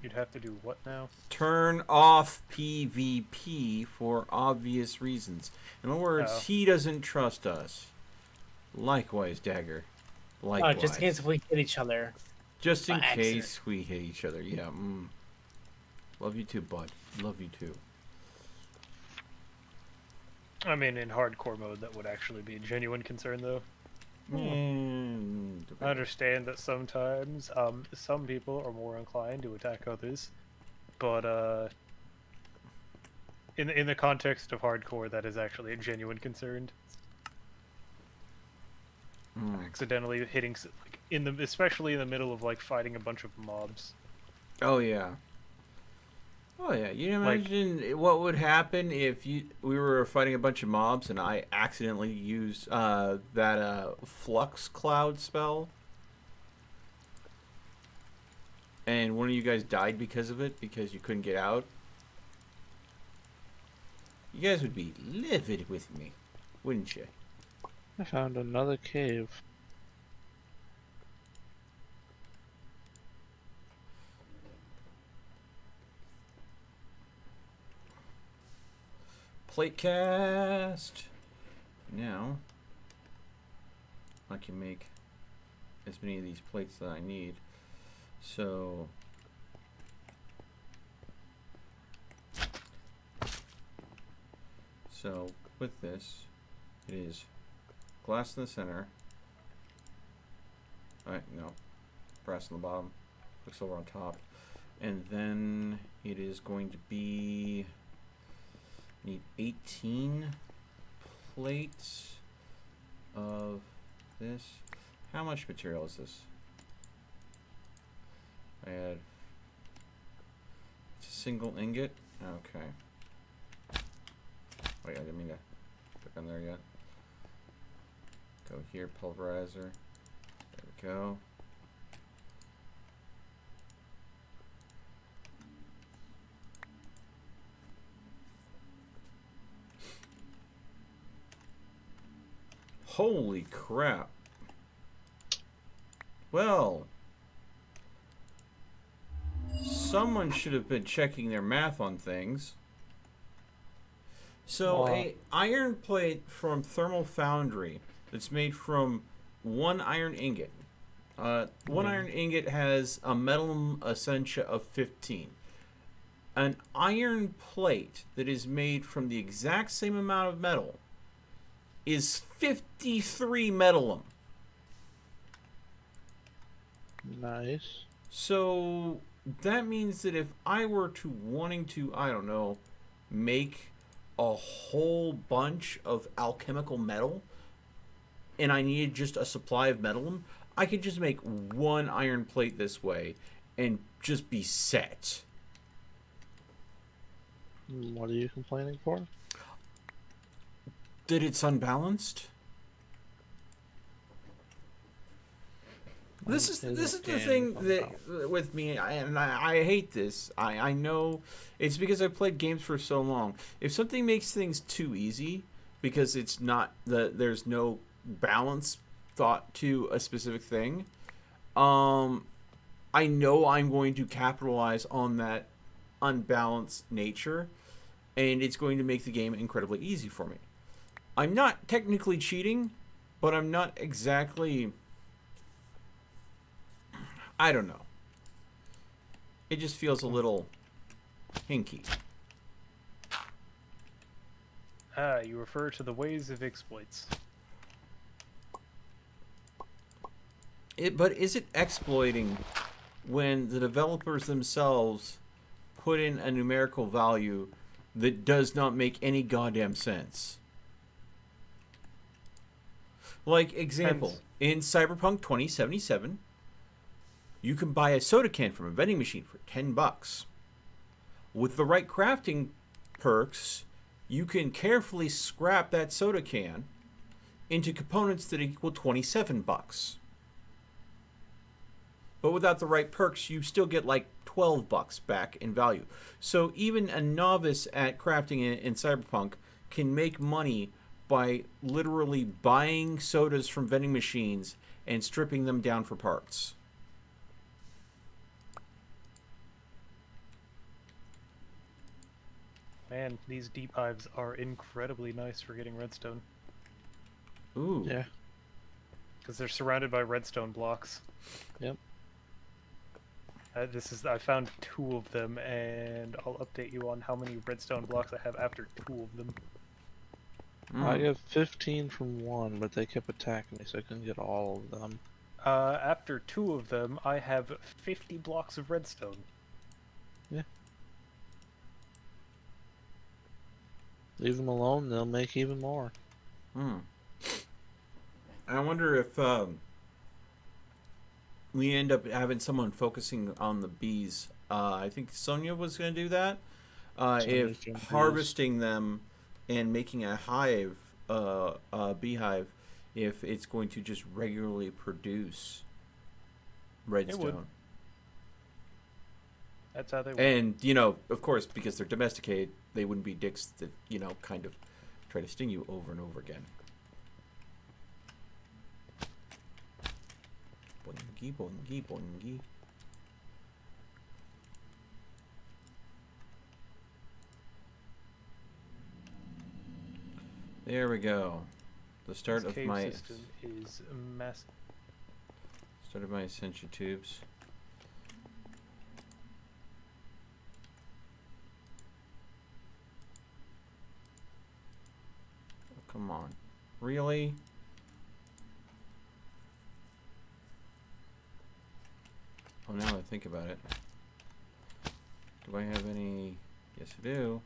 You'd have to do what now? Turn off PvP for obvious reasons. In other words, Oh. he doesn't trust us. Likewise, Dagger. Likewise. Oh, just in case we hit each other. Just in by accident. case we hit each other. Yeah. Love you too, bud. Love you too. I mean, in hardcore mode, that would actually be a genuine concern, though. I understand that sometimes some people are more inclined to attack others, but in the context of hardcore, that is actually a genuine concern. Accidentally hitting, like, especially in the middle of like fighting a bunch of mobs. Oh yeah. Oh yeah. You Like- imagine what would happen if we were fighting a bunch of mobs and I accidentally used that flux cloud spell, and one of you guys died because of it because you couldn't get out. You guys would be livid with me, wouldn't you? I found another cave. Plate cast. Now I can make as many of these plates that I need. So with this, it is glass in the center. Alright, no. Brass on the bottom. Quicksilver on top. And then it is going to be... Need 18 plates of this. How much material is this? I had single ingot? Okay. Wait, I didn't mean to click on there yet. Go here, pulverizer. There we go. Holy crap. Well, someone should have been checking their math on things. So a iron plate from Thermal Foundry that's made from one iron ingot. One iron ingot has a metal essentia of 15. An iron plate that is made from the exact same amount of metal is 53 metallum. Nice. So that means that if I were to wanting to, I don't know, make a whole bunch of alchemical metal, and I needed just a supply of metallum, I could just make one iron plate this way and just be set. What are you complaining for? That it's unbalanced? This is the thing that with me, I hate this. I know it's because I've played games for so long. If something makes things too easy because it's not there's no balance thought to a specific thing, I know I'm going to capitalize on that unbalanced nature, and it's going to make the game incredibly easy for me. I'm not technically cheating, but I'm not exactly... I don't know. It just feels a little hinky. You refer to the ways of exploits. But is it exploiting when the developers themselves put in a numerical value that does not make any goddamn sense? Like, example, in Cyberpunk 2077, you can buy a soda can from a vending machine for $10. With the right crafting perks, you can carefully scrap that soda can into components that equal $27. But without the right perks, you still get like $12 back in value. So even a novice at crafting in Cyberpunk can make money by literally buying sodas from vending machines and stripping them down for parts. Man, these deep hives are incredibly nice for getting redstone. Ooh. Yeah. Because they're surrounded by redstone blocks. Yep. I found 2 of them, and I'll update you on how many redstone blocks I have after 2 of them. I have 15 from one, but they kept attacking me, so I couldn't get all of them. After 2 of them, I have 50 blocks of redstone. Yeah. Leave them alone, they'll make even more. I wonder if we end up having someone focusing on the bees. I think Sonia was going to do that. If harvesting them and making a hive, a beehive, if it's going to just regularly produce redstone. It would. That's how they work. And, you know, of course, because they're domesticated, they wouldn't be dicks that, you know, kind of try to sting you over and over again. Boingy, boingy, boingy. There we go. The start This of cave my system is massive. start of my ascension tubes. Oh, come on. Really? Oh, now I think about it. Do I have any? Yes, I do.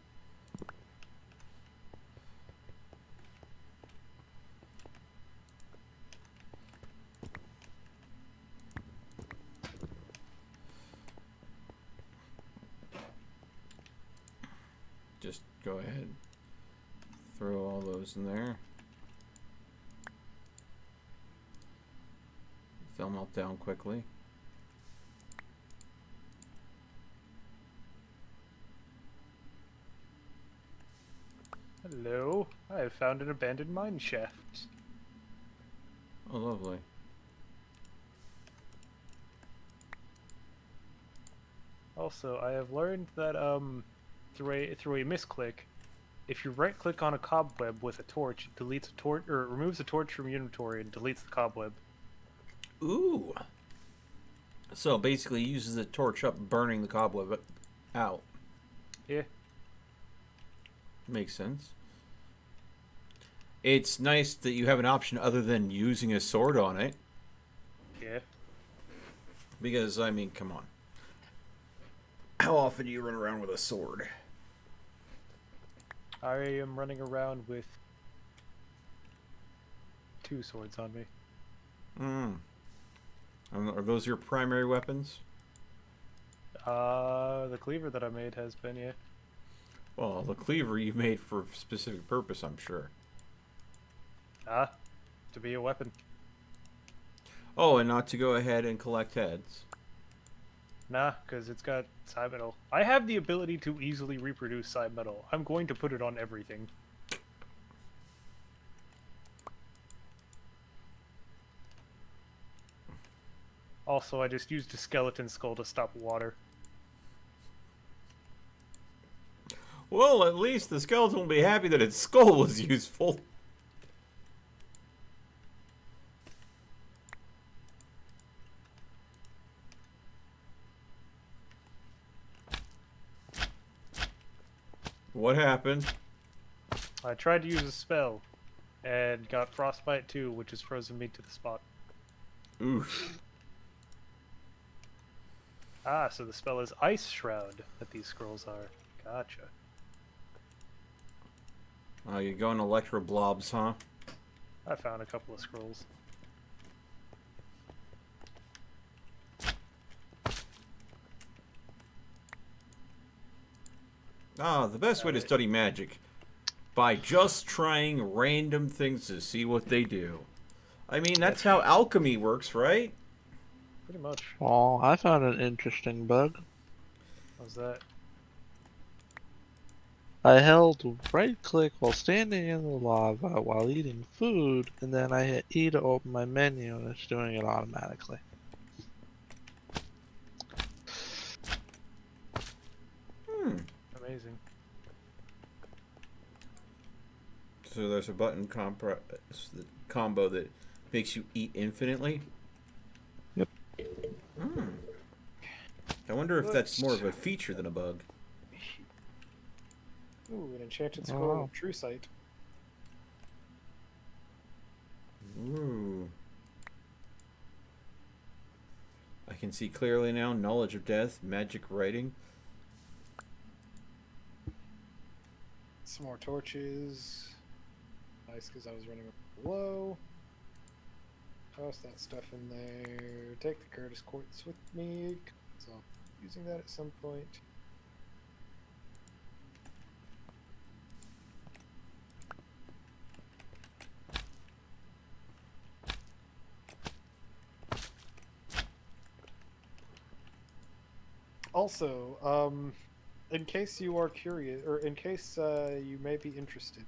just go ahead, throw all those in there. They'll melt down quickly. Hello, I have found an abandoned mine shaft. Oh, lovely. Also, I have learned that through a misclick, if you right-click on a cobweb with a torch, it deletes a torch or removes a torch from your inventory and deletes the cobweb. Ooh. So basically, uses the torch up, burning the cobweb out. Yeah. Makes sense. It's nice that you have an option other than using a sword on it. Yeah. Because, I mean, come on. How often do you run around with a sword? I am running around with 2 swords on me. Hmm. Are those your primary weapons? The cleaver that I made has been, yeah. Well, the cleaver you made for a specific purpose, I'm sure. To be a weapon. Oh, and not to go ahead and collect heads. Nah, because it's got side metal. I have the ability to easily reproduce side metal. I'm going to put it on everything. Also, I just used a skeleton skull to stop water. Well, at least the skeleton will be happy that its skull was useful. What happened? I tried to use a spell, and got frostbite too, which has frozen me to the spot. Oof. So the spell is Ice Shroud that these scrolls are. Gotcha. Oh, you're going electro blobs, huh? I found a couple of scrolls. Ah, the best way to study magic. By just trying random things to see what they do. I mean, that's how alchemy works, right? Pretty much. Oh, I found an interesting bug. How's that? I held right click while standing in the lava while eating food, and then I hit E to open my menu, and it's doing it automatically. Amazing. So there's a button combo that makes you eat infinitely? Yep. Hmm. I wonder if that's more of a feature than a bug. Ooh, an enchanted scroll wow. of true sight. Ooh. I can see clearly now. Knowledge of death, magic writing. Some more torches. Nice, because I was running low. Toss that stuff in there. Take the Curtis quartz with me. So I'll be using that at some point. Also, in case you are curious, or in case you may be interested,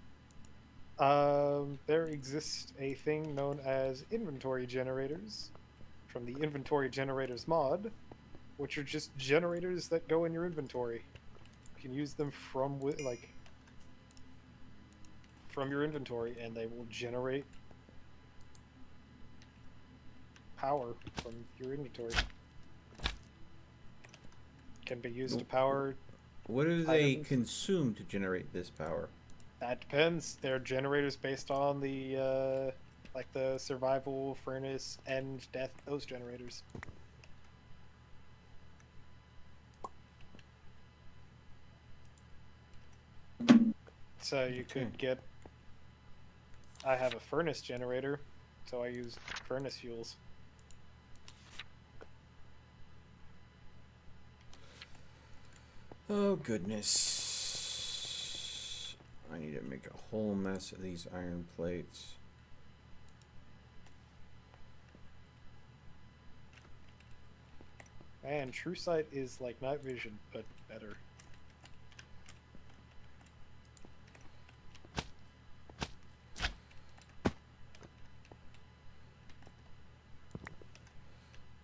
there exists a thing known as inventory generators from the inventory generators mod, which are just generators that go in your inventory. You can use them from your inventory, and they will generate power from your inventory. Can be used to power. What do they items. consume to generate this power? That depends. They're generators based on the like the survival, furnace, end, death. Those generators. So you could get. I have a furnace generator, so I use furnace fuels. Oh, goodness. I need to make a whole mess of these iron plates. Man, True Sight is like night vision, but better.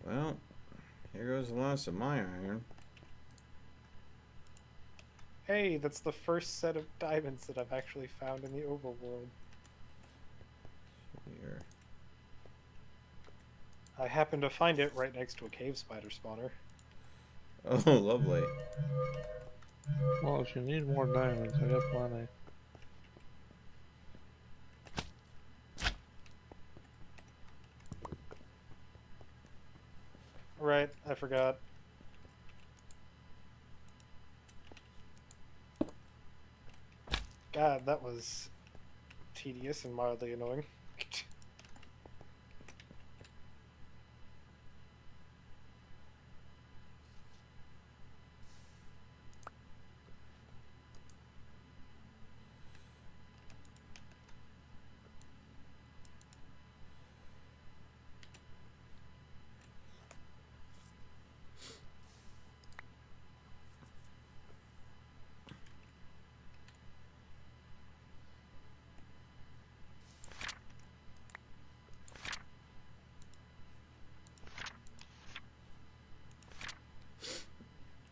Well, here goes the last of my iron. Hey, that's the first set of diamonds that I've actually found in the overworld. Here. I happened to find it right next to a cave spider spawner. Oh, lovely. Well, if you need more diamonds, I got plenty. Right, I forgot. God, that was tedious and mildly annoying.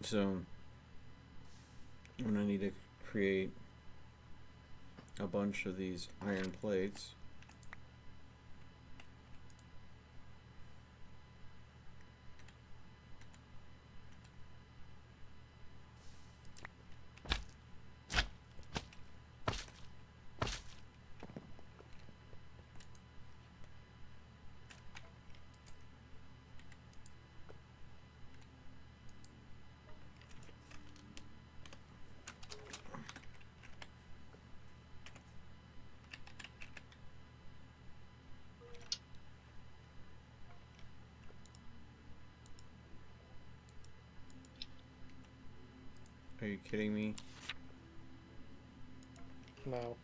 So, I'm gonna need to create a bunch of these iron plates. Are you kidding me? No.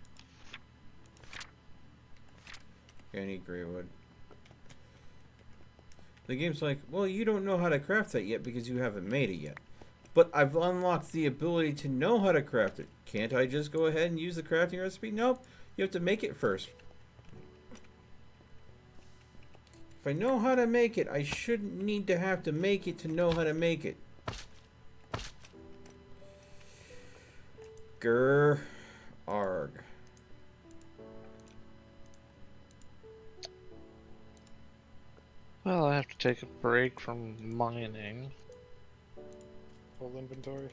Okay, I need gray wood. The game's like, well, you don't know how to craft that yet because you haven't made it yet. But I've unlocked the ability to know how to craft it. Can't I just go ahead and use the crafting recipe? Nope. You have to make it first. If I know how to make it, I shouldn't need to have to make it to know how to make it. Grr. Arg. Well, I have to take a break from mining. Full inventory.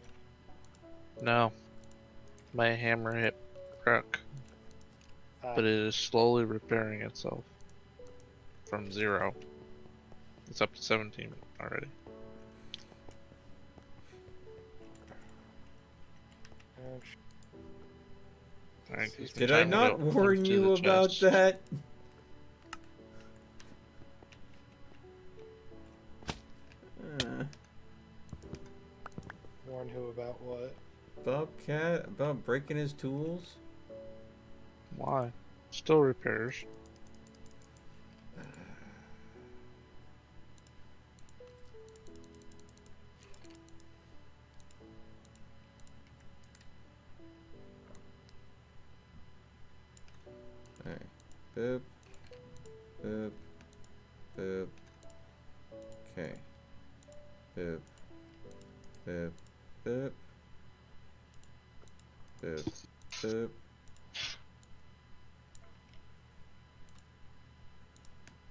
No. My hammer hit broke. Ah, But it is slowly repairing itself. From 0. It's up to 17 already. ouch. Alright, gives me Did I time to not go warn into you the about chest. that? Warn who about what? Bobcat about breaking his tools? Why? Still repairs. Alright. Boop. Boop. Boop. Okay. Boop. Boop. Boop. Boop. Boop.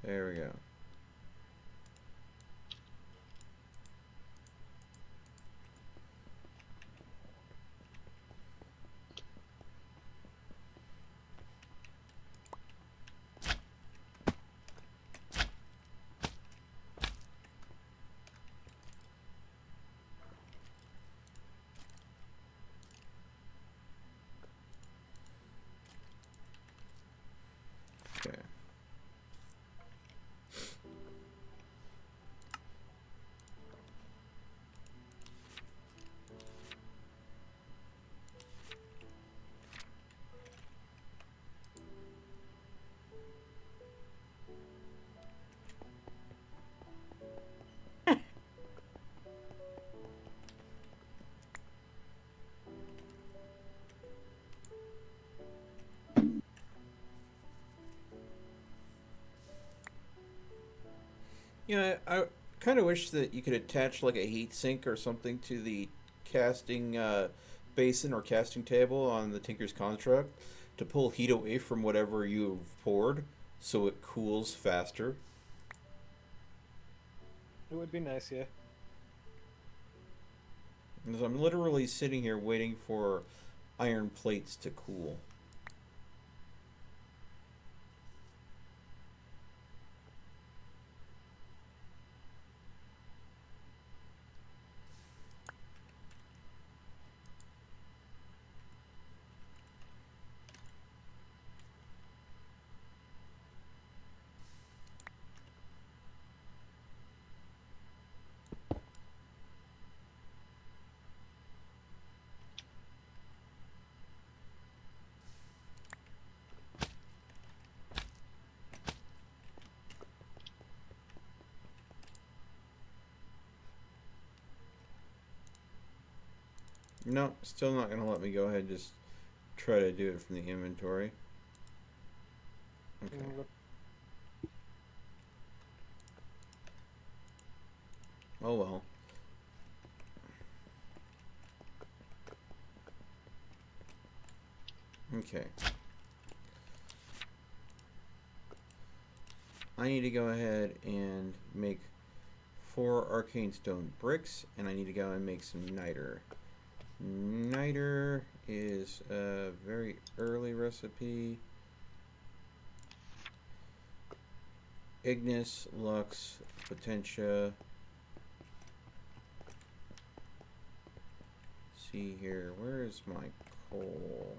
There we go. Okay. Yeah, I kind of wish that you could attach like a heat sink or something to the casting basin or casting table on the Tinker's Construct to pull heat away from whatever you've poured so it cools faster. It would be nice, yeah. Because I'm literally sitting here waiting for iron plates to cool. No, still not going to let me go ahead and just try to do it from the inventory. Okay. Oh well. Okay. I need to go ahead and make 4 arcane stone bricks, and I need to go and make some niter. Niter is a very early recipe. Ignis, Lux, Potentia. See here, where is my coal?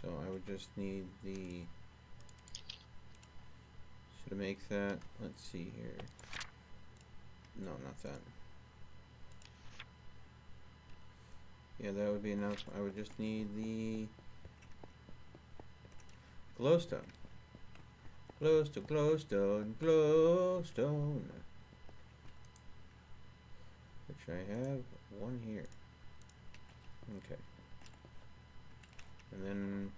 So I would just need the, should I make that? Let's see here. No, not that. Yeah, that would be enough. I would just need the glowstone. Glowstone, glowstone, glowstone. Which I have one here. Okay. And then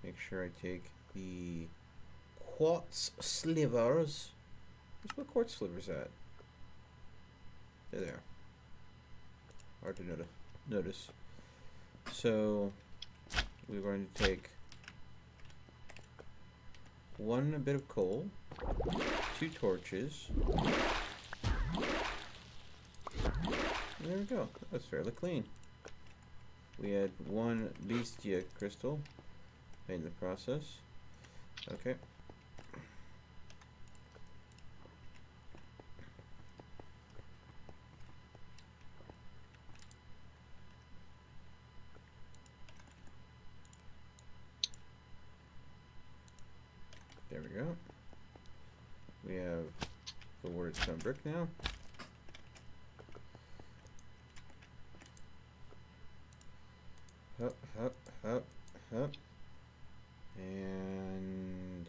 make sure I take the quartz slivers. Where's my quartz slivers at? There they are. Hard to notice. So we're going to take 1 bit of coal, 2 torches. There we go. That's fairly clean. We had 1 Bestia crystal in the process. Okay. There we go. We have the worded stone brick now. Hup, hup, hup, hup. And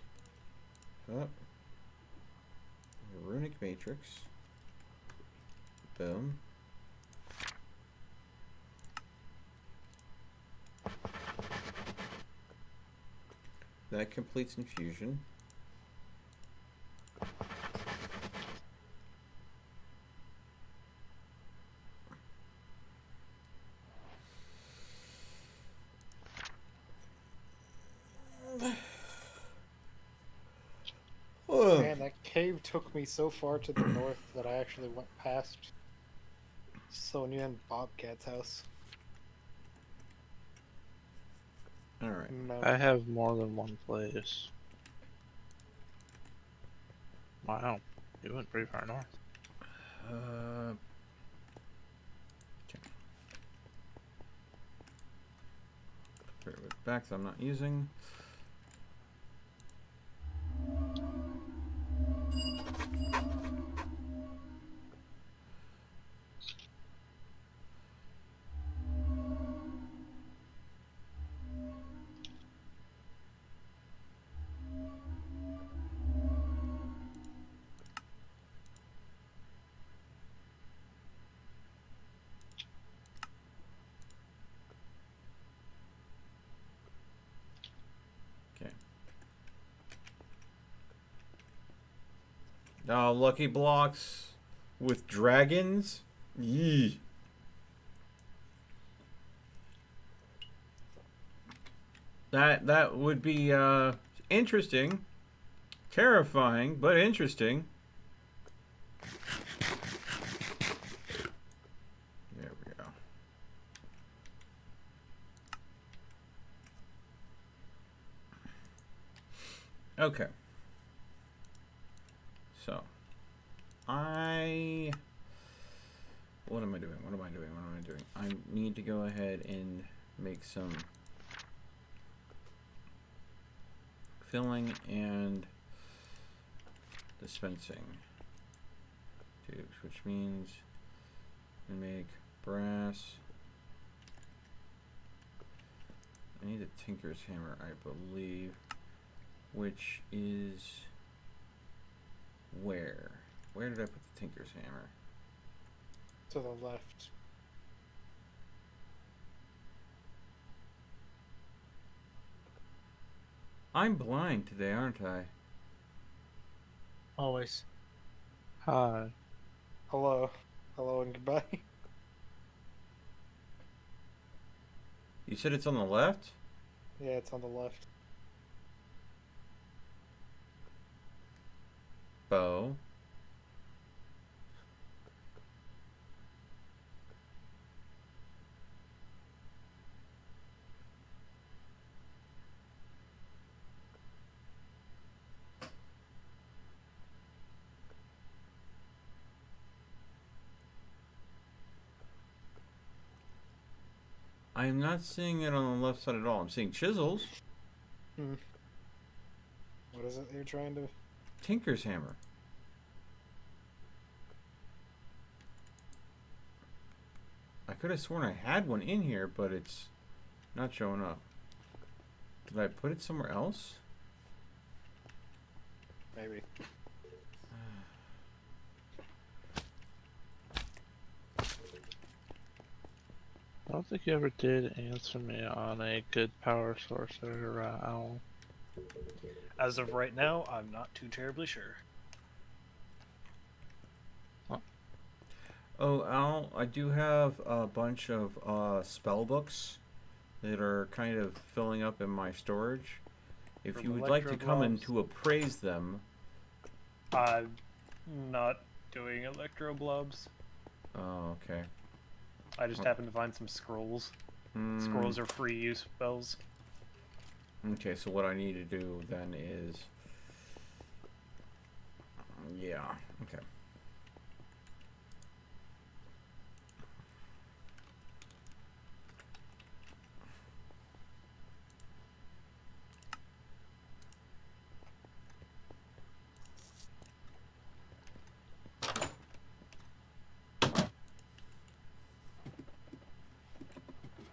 hup. Runic matrix. Boom. That completes infusion. Man, that cave took me so far to the north that I actually went past Sonia and Bobcat's house. Alright. No. I have more than one place. Wow, you went pretty far north. Okay. Put it back that I'm not using. Oh, lucky blocks with dragons? Yee. That would be interesting. Terrifying, but interesting. There we go. Okay. So, what am I doing? What am I doing? What am I doing? I need to go ahead and make some filling and dispensing tubes, which means we make brass. I need a tinker's hammer, I believe, which is where? Where did I put the tinker's hammer? To the left. I'm blind today, aren't I? Always. Hi. Hello. Hello and goodbye. You said it's on the left? Yeah, it's on the left. Bow. I am not seeing it on the left side at all. I'm seeing chisels. What is it you're trying to... Tinker's hammer. I could have sworn I had one in here, but it's not showing up. Did I put it somewhere else? Maybe. I don't think you ever did answer me on a good power source or owl. As of right now, I'm not too terribly sure. Oh, Al, I do have a bunch of spell books that are kind of filling up in my storage. If From you would like to come in Electroblobs? to appraise them. I'm not doing electroblobs. Oh, okay. I just happened to find some scrolls. Hmm. Scrolls are free use spells. Okay, so what I need to do then is... Yeah, okay.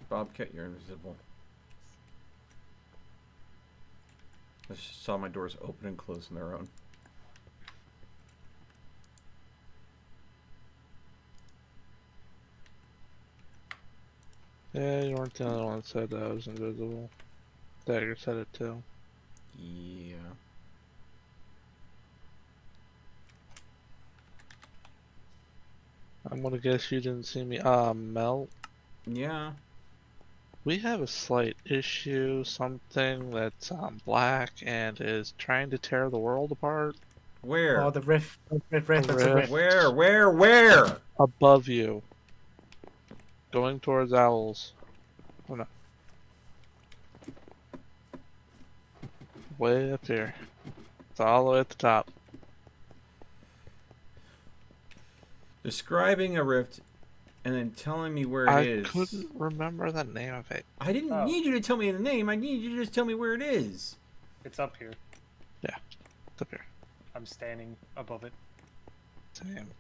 Bobcat, you're invisible. I just saw my doors open and close on their own. Yeah, you weren't the only one that said that I was invisible. Dagger said it too. Yeah. I'm gonna guess you didn't see me. Mel, Yeah. we have a slight issue, something that's black and is trying to tear the world apart. Where? Oh, the rift. Rift, The that's a rift. rift. Where? Above you. Going towards owls. Oh no. Way up here. It's all the way at the top. Describing a rift and then telling me where I it is. couldn't remember the name of it. I didn't Oh. need you to tell me the name. I need you to just tell me where it is. It's up here. It's up here. I'm standing above it. Same.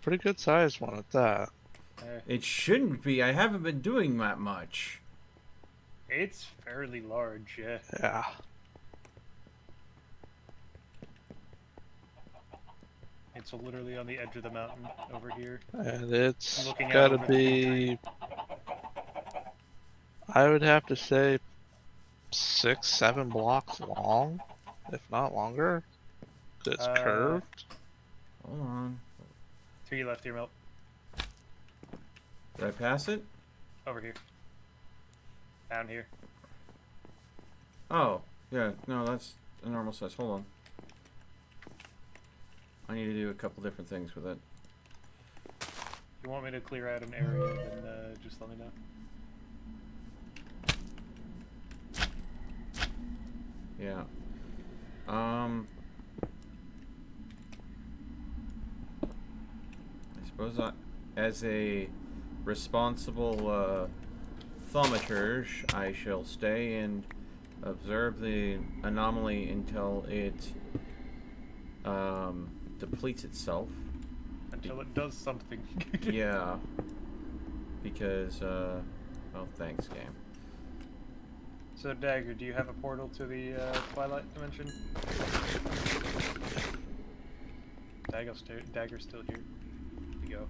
Pretty good sized one at that. It shouldn't be. I haven't been doing that much. It's fairly large, yeah. Yeah. It's literally on the edge of the mountain over here. And it's Looking out gotta over the big be, I would have to say, 6, 7 blocks long, if not longer. 'Cause it's curved. Hold on. To your left here, Milt. Did I pass it? Over here. Down here. Oh, yeah. No, that's a normal size. Hold on. I need to do a couple different things with it. If you want me to clear out an area, then just let me know. Yeah. I suppose as a responsible thaumaturge, I shall stay and observe the anomaly until it depletes itself. Until it does something. Yeah. Because, oh, thanks, game. So, Dagger, do you have a portal to the Twilight Dimension? Dagger's still here. Here you go.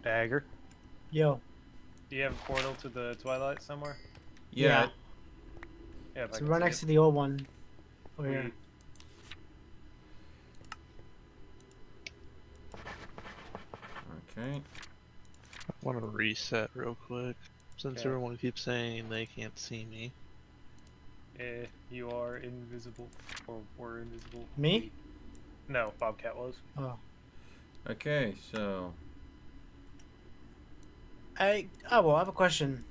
Dagger, Yo. do you have a portal to the Twilight somewhere? Yeah. Yeah, if I So can right see next it. to the old one. Over here. Okay. I want to reset real quick, since Okay. everyone keeps saying they can't see me. You are invisible, or were invisible. Me? No, Bobcat was. Oh. Okay, so Well, I have a question.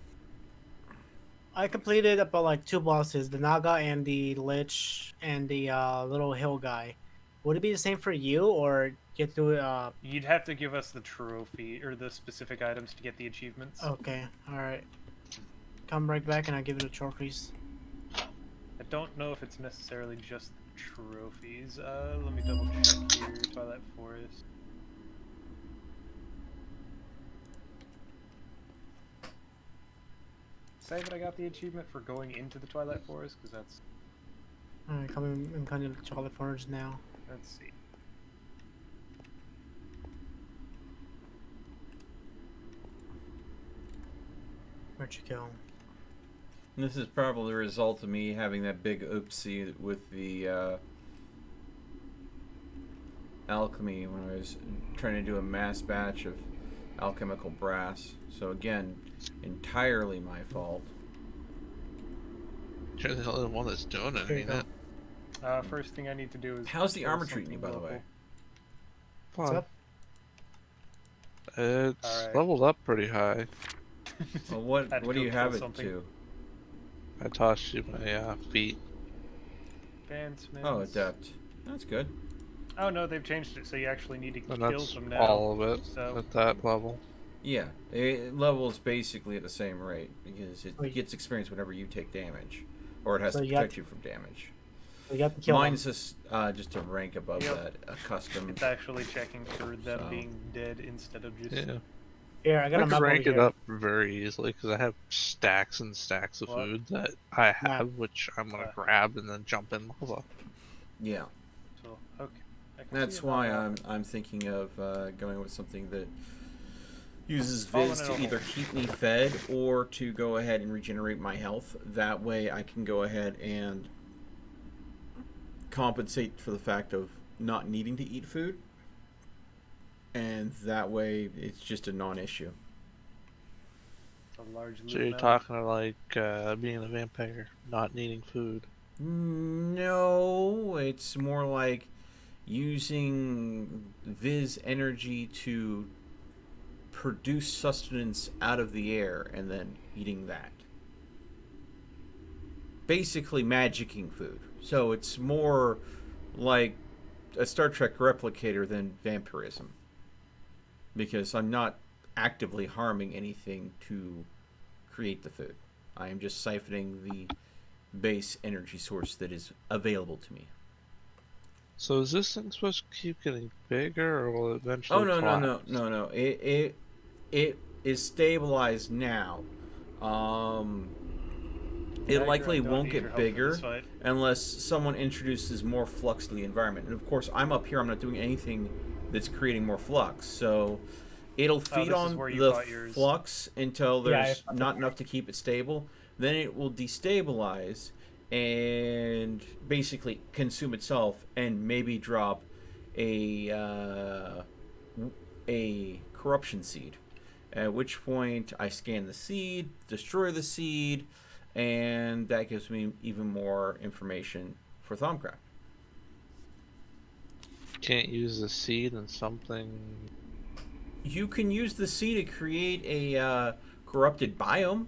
I completed about like 2 bosses, the Naga and the Lich and the little hill guy. Would it be the same for you, or get through it? You'd have to give us the trophy or the specific items to get the achievements. Okay, alright. Come right back and I'll give it a trophies. I don't know if it's necessarily just trophies. Let me double check here. Twilight Forest. Say that I got the achievement for going into the Twilight Forest, because that's. Alright, I'm coming to Charlotte Forge now. Let's see. Where'd you go? this is probably the result of me having that big oopsie with the alchemy when I was trying to do a mass batch of alchemical brass. So again, entirely my fault. You're the only one that's doing it, Here you ain't go. it? First thing I need to do is. How's the kill armor treating you, by the something way? What's Fine. up? It's Alright. leveled up pretty high. Well, what Had to do go you kill have it something. to? I tossed you my feet. Advancements. Oh, adept. That's good. Oh no, they've changed it, so you actually need to And kill that's them now. all of it So at that level. Yeah, it levels basically at the same rate because it Wait. gets experience whenever you take damage, or it has So to you got protect you from damage. We got to kill Mine's just a rank above Yep. that, a custom. it's actually checking for them So. being dead instead of just. Yeah. Here, I got I a could map over rank it here. up very easily because I have stacks and stacks of What? food that I Map. have, which I'm gonna Uh. grab and then jump in lava. So Yeah, okay. I can that's see why about I'm thinking of going with something that uses Fallen Viz in to a either hole. keep me fed or to go ahead and regenerate my health. That way I can go ahead and compensate for the fact of not needing to eat food. And that way it's just a non-issue. a large So loot you're mound. talking like being a vampire, not needing food. No, it's more like using Viz energy to produce sustenance out of the air and then eating that. Basically magicking food. So it's more like a Star Trek replicator than vampirism. Because I'm not actively harming anything to create the food. I am just siphoning the base energy source that is available to me. So is this thing supposed to keep getting bigger, or will it eventually Oh no collapse? no! It is stabilized now. It Dagger, likely I don't won't need your get help for bigger this fight. unless someone introduces more flux to the environment. And of course, I'm up here. I'm not doing anything that's creating more flux. So It'll feed this is on where you the fought yours. flux until Yeah, there's not enough to keep it stable. Then it will destabilize and basically consume itself and maybe drop a corruption seed. At which point I scan the seed, destroy the seed, and that gives me even more information for Thaumcraft. Can't use the seed in something. You can use the seed to create a corrupted biome.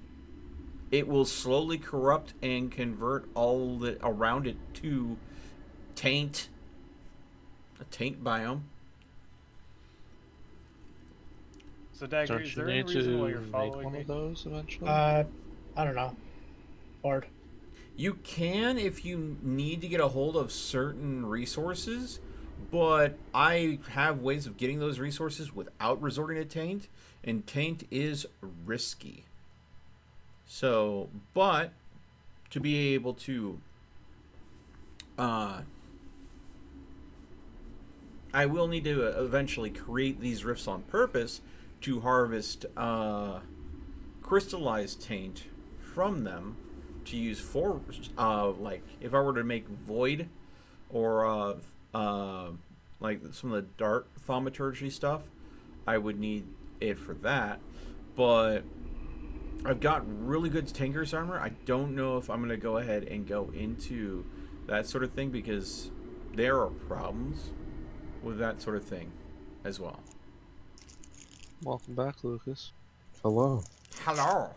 It will slowly corrupt and convert all that around it to taint. A taint biome. So Dagger, Don't is you there any need reason to why you're make following one me? of those eventually? I don't know. Bored. You can if you need to get a hold of certain resources, but I have ways of getting those resources without resorting to taint, and taint is risky. So, but to be able to I will need to eventually create these rifts on purpose to harvest crystallized taint from them to use for like if I were to make void or like some of the dark thaumaturgy stuff, I would need it for that. But I've got really good tanker's armor. I don't know if I'm gonna go ahead and go into that sort of thing because there are problems with that sort of thing as well. Welcome back, Lucas. Hello. Hello.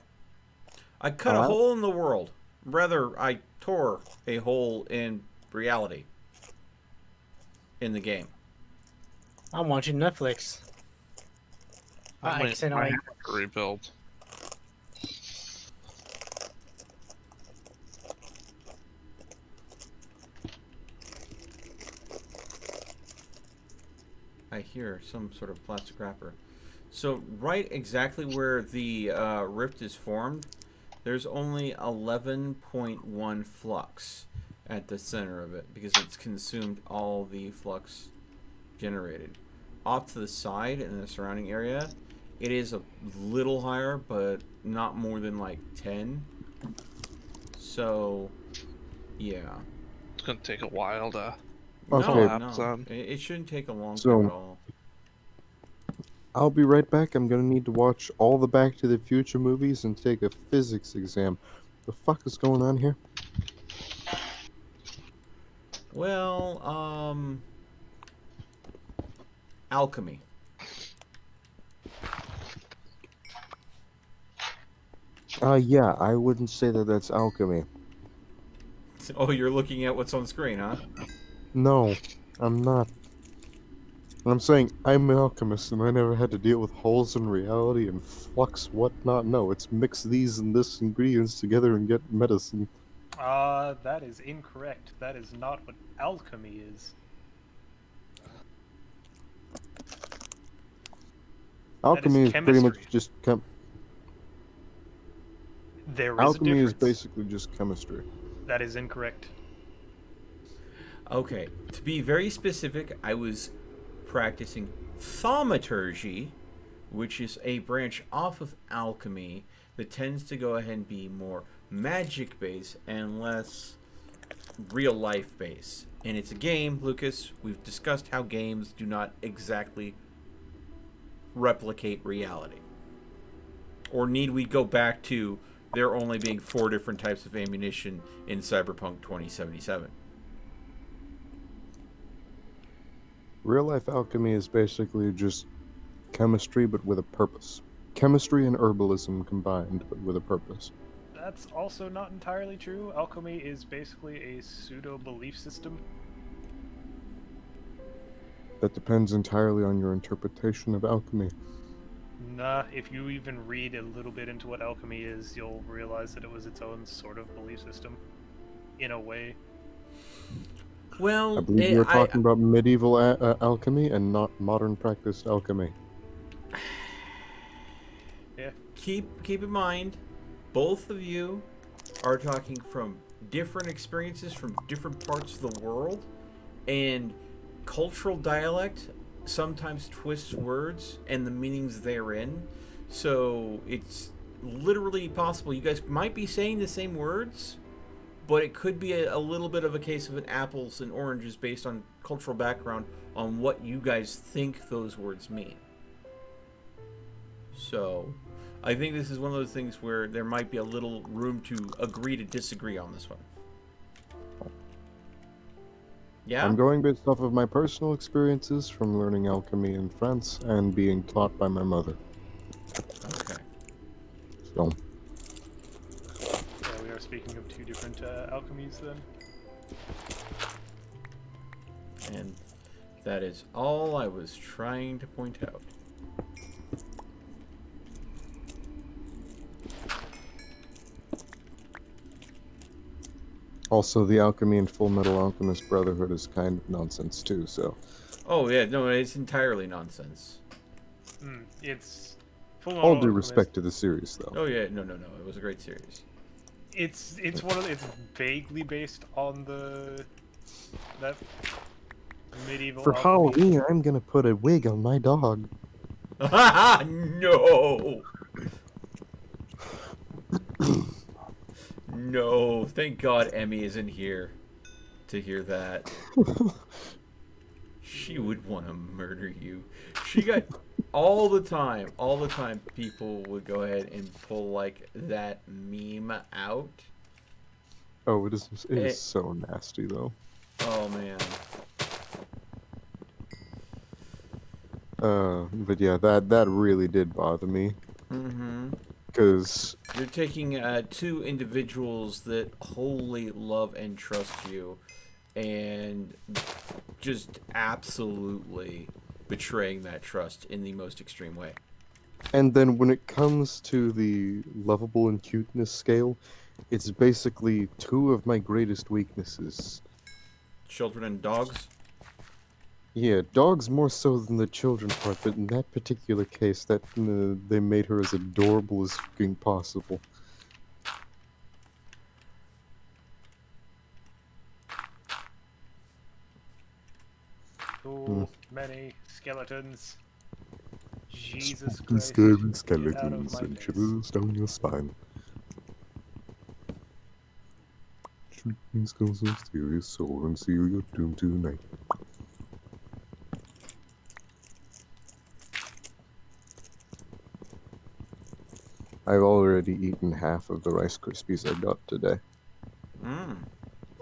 I cut a Hello? hole in the world. Rather, I tore a hole in reality in the game. I'm watching Netflix. I'm I waiting say no. for my rebuild. I hear some sort of plastic wrapper. So right exactly where the rift is formed, there's only 11.1 flux at the center of it because it's consumed all the flux generated. Off to the side in the surrounding area, it is a little higher, but not more than like 10. So, yeah. It's gonna take a while to. No, Okay. no. It shouldn't take a long So- time at all. I'll be right back. I'm gonna need to watch all the Back to the Future movies and take a physics exam. The fuck is going on here? Well, alchemy. Yeah, I wouldn't say that that's alchemy. Oh, you're looking at what's on screen, huh? No, I'm not. I'm saying I'm an alchemist and I never had to deal with holes in reality and flux whatnot. No, it's mix these and this ingredients together and get medicine. That is incorrect. That is not what alchemy is. Alchemy is pretty much chemistry. just There is alchemy a is difference. basically just chemistry. That is incorrect. Okay, to be very specific, I was practicing thaumaturgy, which is a branch off of alchemy that tends to go ahead and be more magic based and less real life based. And it's a game, Lucas. We've discussed how games do not exactly replicate reality. Or need we go back to there only being 4 different types of ammunition in Cyberpunk 2077? Real life alchemy is basically just chemistry but with a purpose. Chemistry and herbalism combined but with a purpose. That's also not entirely true. Alchemy is basically a pseudo belief system. That depends entirely on your interpretation of alchemy. Nah, if you even read a little bit into what alchemy is, you'll realize that it was its own sort of belief system. In a way. Well, I believe you're talking about medieval alchemy and not modern practice alchemy. Yeah. Keep in mind, both of you are talking from different experiences from different parts of the world, and cultural dialect sometimes twists words and the meanings therein. So it's literally possible you guys might be saying the same words, but it could be a little bit of a case of an apples and oranges based on cultural background on what you guys think those words mean. So I think this is one of those things where there might be a little room to agree to disagree on this one. Yeah? I'm going based off of my personal experiences from learning alchemy in France and being taught by my mother. Okay. So, Yeah, we are speaking of two different alchemies then. And that is all I was trying to point out. also, the alchemy in Full Metal Alchemist Brotherhood is kind of nonsense too. So, Oh, yeah, no, it's entirely nonsense. It's Full all Metal due Alchemist. respect to the series, though. Oh, yeah, no, it was a great series. It's it's vaguely based on that medieval. For alchemy. Halloween, I'm gonna put a wig on my dog. No! No, thank God Emmy isn't here to hear that. She would want to murder you. She got all the time people would go ahead and pull like that meme out. Oh, it is so nasty though. Oh man. But yeah, that really did bother me. Mm-hmm. Because You're taking two individuals that wholly love and trust you and just absolutely betraying that trust in the most extreme way. and then when it comes to the lovable and cuteness scale, it's basically two of my greatest weaknesses. Children and dogs? Yeah, dogs more so than the children part, but in that particular case, that they made her as adorable as fucking possible. Too many skeletons. Jesus Fucking Christ. scary Get out of skeletons my and face. shivers down your spine. Shooting skulls of mysterious soul and seal your doom tonight. I've already eaten half of the Rice Krispies I got today. Mmm.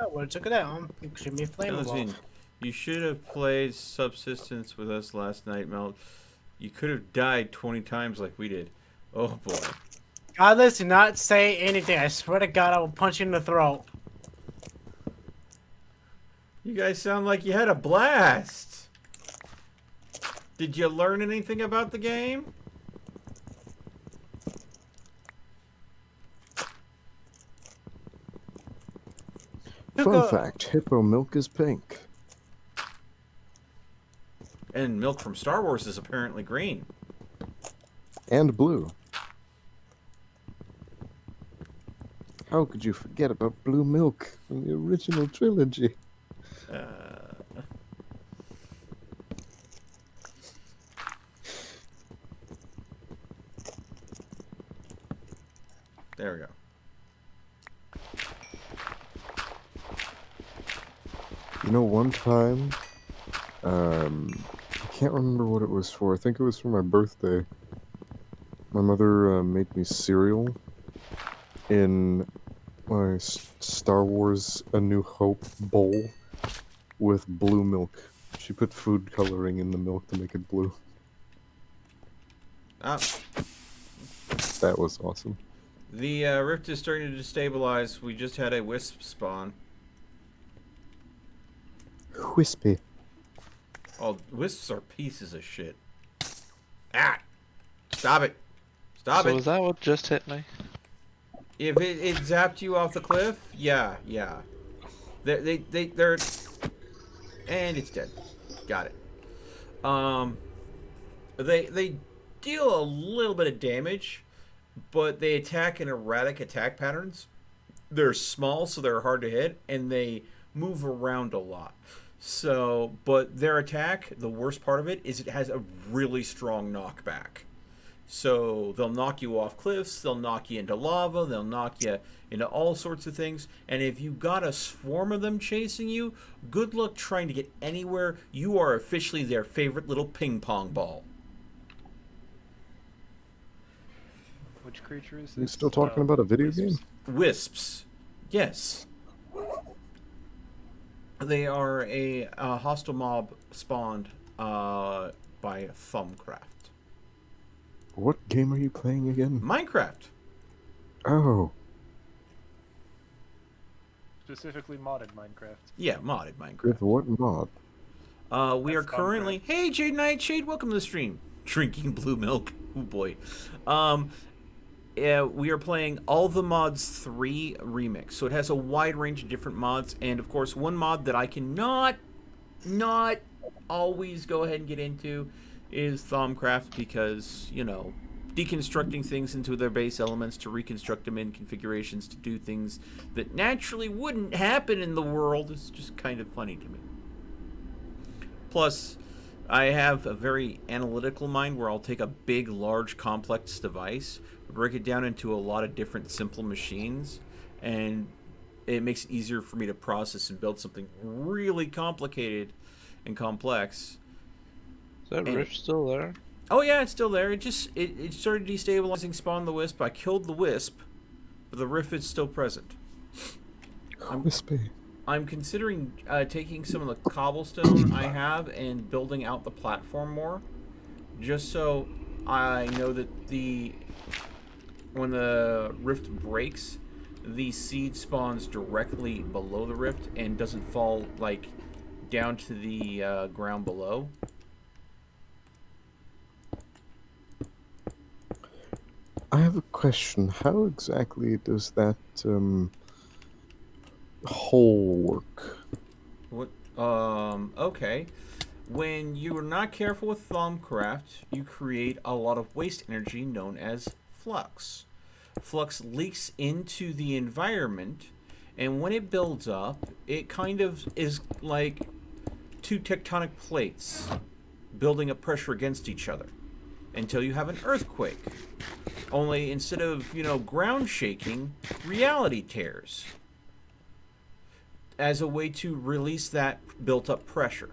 Oh, well, look at that. Extremely flammable. Listen, you should have played Subsistence with us last night, Mel. You could have died 20 times like we did. Oh boy. God, listen, not say anything. I swear to God, I will punch you in the throat. You guys sound like you had a blast. Did you learn anything about the game? Fun fact, hippo milk is pink. And milk from Star Wars is apparently green. And blue. How could you forget about blue milk from the original trilogy? There we go. You know, one time, I can't remember what it was for. I think it was for my birthday. My mother made me cereal in my Star Wars A New Hope bowl with blue milk. She put food coloring in the milk to make it blue. Ah, That was awesome. the rift is starting to destabilize. We just had a wisp spawn. Wispy. Oh, wisps are pieces of shit. Ah! Stop it! Stop So it! is that what just hit me? If it zapped you off the cliff, yeah. They're... And it's dead. Got it. They deal a little bit of damage, but they attack in erratic attack patterns. They're small, so they're hard to hit, and they move around a lot. So, but their attack, the worst part of it is it has a really strong knockback. So they'll knock you off cliffs, they'll knock you into lava, they'll knock you into all sorts of things. And if you got a swarm of them chasing you, good luck trying to get anywhere. You are officially their favorite little ping pong ball. Which creature is this? You still talking about a video game? Wisps. Yes. They are a hostile mob spawned by Thumbcraft. What game are you playing again? Minecraft. Oh, Specifically modded Minecraft. Yeah, modded Minecraft. with what mod? We are That's currently... Hey, Jade Knight. Shade, welcome to the stream. Drinking blue milk. Oh, boy. Yeah, we are playing All the Mods 3 Remix. So it has a wide range of different mods. And, of course, one mod that I cannot not always go ahead and get into is Thumbcraft because, you know, deconstructing things into their base elements to reconstruct them in configurations to do things that naturally wouldn't happen in the world is just kind of funny to me. Plus, I have a very analytical mind where I'll take a big, large, complex device, break it down into a lot of different simple machines, and it makes it easier for me to process and build something really complicated and complex. Is that rift still there? Oh yeah, it's still there. It started destabilizing Spawn the Wisp. I killed the Wisp, but the rift is still present. Wispy. I'm considering taking some of the cobblestone I have and building out the platform more, just so I know that when the rift breaks, the seed spawns directly below the rift and doesn't fall like down to the ground below. I have a question. How exactly does that hole work? What? Okay. When you are not careful with Thumbcraft, you create a lot of waste energy known as flux. Flux leaks into the environment, and when it builds up, it kind of is like two tectonic plates building up pressure against each other until you have an earthquake. Only instead of, you know, ground shaking, reality tears as a way to release that built up pressure.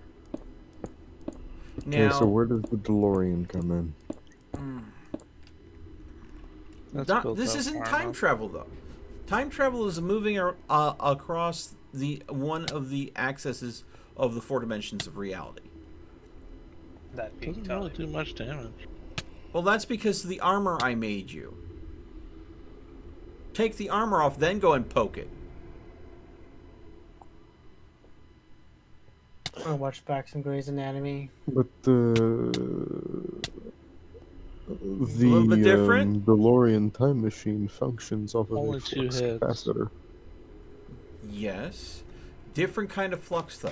Now, Okay, so where does the DeLorean come in? this isn't time travel though. Time travel is moving across one of the accesses of the 4 dimensions of reality. That being Doesn't time. really do much damage. Well, that's because of the armor I made you. Take the armor off, then go and poke it. I watched back some Grey's Anatomy. But the little bit different? DeLorean time machine functions off of Only a 2 flux hits. capacitor. Yes. Different kind of flux, though.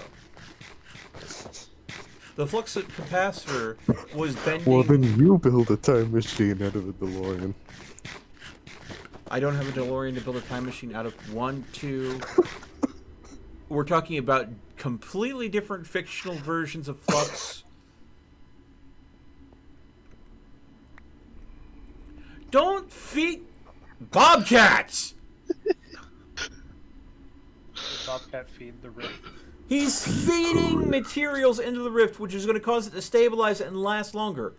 The flux capacitor was bending... Well, then you build a time machine out of a DeLorean. I don't have a DeLorean to build a time machine out of. 1, 2... We're talking about completely different fictional versions of flux. Don't feed bobcats! The Bobcat feed the rift. He's feeding materials into the rift, which is going to cause it to stabilize and last longer.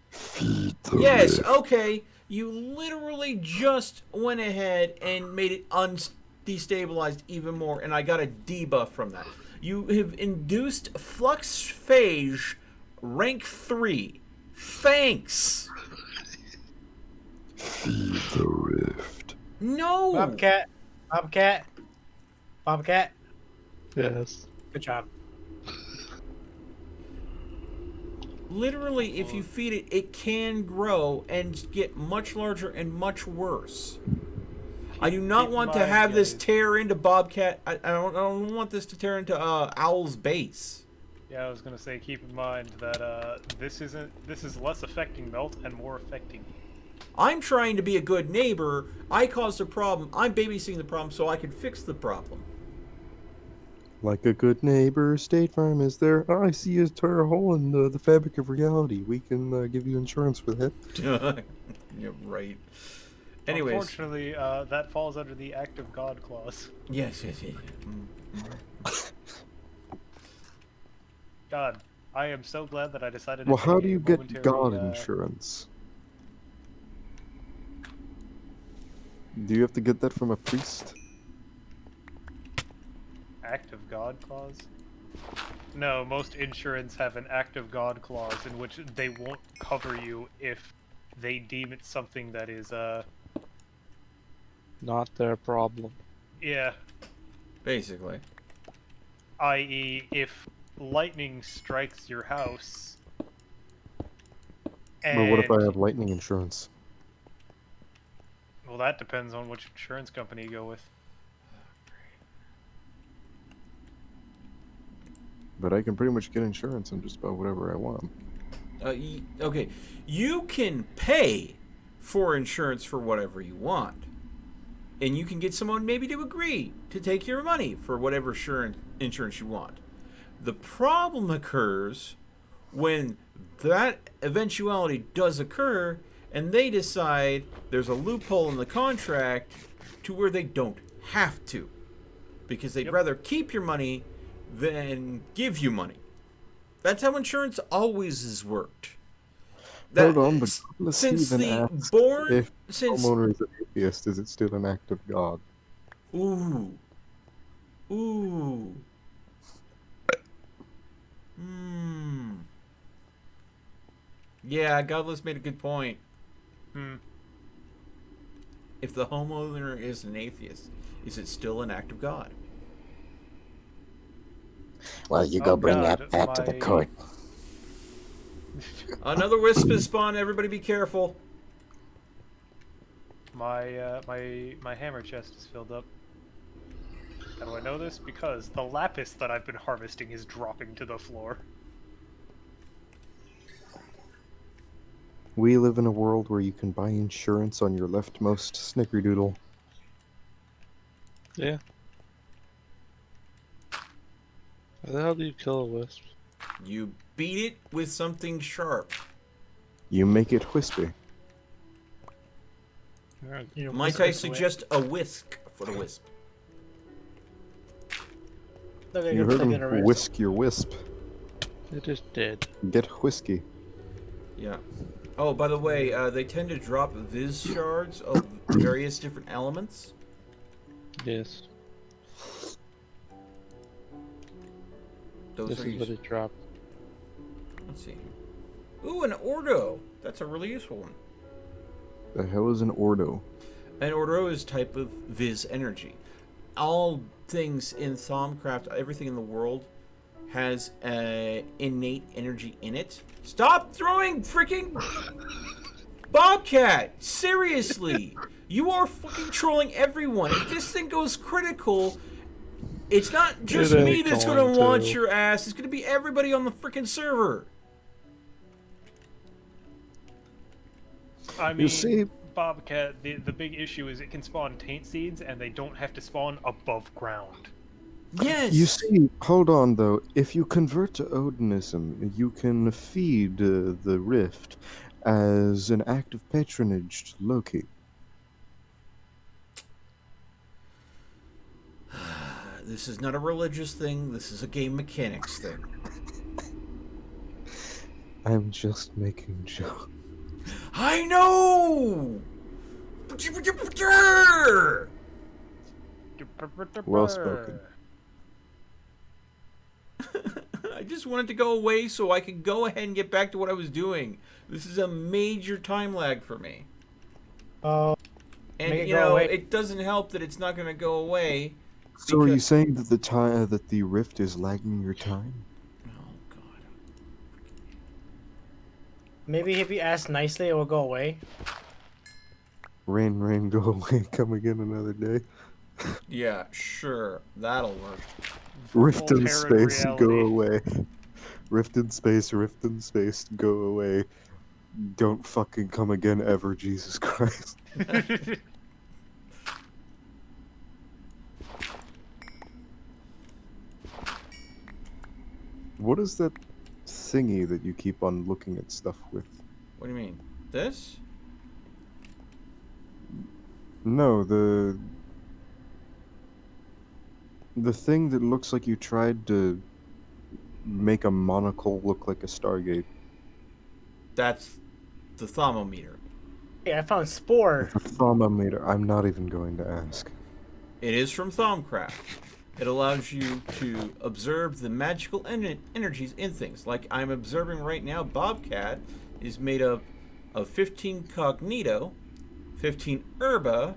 Feed the Yes, rift. okay. You literally just went ahead and made it destabilized even more, and I got a debuff from that. You have induced flux phage rank 3. Thanks. Feed the rift. No. Bobcat. Bobcat. Bobcat. Yes. Good job. Literally, if you feed it, it can grow and get much larger and much worse. I do not keep in want to mind, have this guys. tear into Bobcat. I don't want this to tear into Owl's base. Yeah, I was gonna say, keep in mind that this is less affecting Melt and more affecting you. I'm trying to be a good neighbor. I caused a problem. I'm babysitting the problem so I can fix the problem. Like a good neighbor, State Farm is there. I see a tear hole in the fabric of reality. We can give you insurance for that. You're right. Anyways, Unfortunately, that falls under the act of God clause. yes. God, I am so glad that I decided to Well, take how a do you get momentary, God insurance? Do you have to get that from a priest? Act of God clause? No, most insurance have an act of God clause in which they won't cover you if they deem it something that is, Not their problem. yeah, Basically. i.e. if lightning strikes your house, and... But what if I have lightning insurance? Well, that depends on which insurance company you go with. But I can pretty much get insurance on just about whatever I want. Okay, you can pay for insurance for whatever you want. And you can get someone maybe to agree to take your money for whatever insurance you want. The problem occurs when that eventuality does occur and they decide there's a loophole in the contract to where they don't have to. Because they'd rather keep your money than give you money. That's how insurance always has worked. Hold on, but let's since even the ask born if since homeowner is an atheist, is it still an act of God? ooh. Yeah, Godless made a good point. If the homeowner is an atheist, is it still an act of God? Well, you go bring that back to the court. Another wisp has spawned. Everybody be careful. My hammer chest is filled up. How do I know this? Because the lapis that I've been harvesting is dropping to the floor. We live in a world where you can buy insurance on your leftmost snickerdoodle. Yeah. How the hell do you kill a wisp? You beat it with something sharp. You make it wispy. Might I suggest a whisk for the wisp? You heard him whisk your wisp. It is dead. Get whiskey. Yeah. Oh, by the way, they tend to drop viz shards of various different elements. Yes. Those This are is what it dropped. Let's see. Ooh, an Ordo. That's a really useful one. The hell is an Ordo? An Ordo is type of viz energy. All things in Thaumcraft, everything in the world, has innate energy in it. Stop throwing freaking Bobcat! Seriously! You are fucking trolling everyone. If this thing goes critical, it's not just me that's gonna launch your ass. It's gonna be everybody on the freaking server. I mean, You see, Bobcat, the big issue is it can spawn taint seeds, and they don't have to spawn above ground. Yes! You see, hold on though. If you convert to Odinism, you can feed the rift as an act of patronage to Loki. This is not a religious thing. This is a game mechanics thing. I'm just making jokes. I know! Well spoken. I just wanted to go away so I could go ahead and get back to what I was doing. This is a major time lag for me. Oh. And, you know, it doesn't help that it's not going to go away. So are you saying that the rift is lagging your time? Oh, God. Maybe if you ask nicely, it will go away. Rain, rain, go away, come again another day. Yeah, sure. That'll work. Rift in Voltaren space, go away. Rift in space, go away. Don't fucking come again ever, Jesus Christ. What is that thingy that you keep on looking at stuff with? What do you mean? This? No, the thing that looks like you tried to make a monocle look like a Stargate. That's the thermometer. Hey, I found spore. The thermometer. I'm not even going to ask. It is from Thaumcraft. It allows you to observe the magical energies in things. Like I'm observing right now, Bobcat is made up of 15 Cognito, 15 Herba,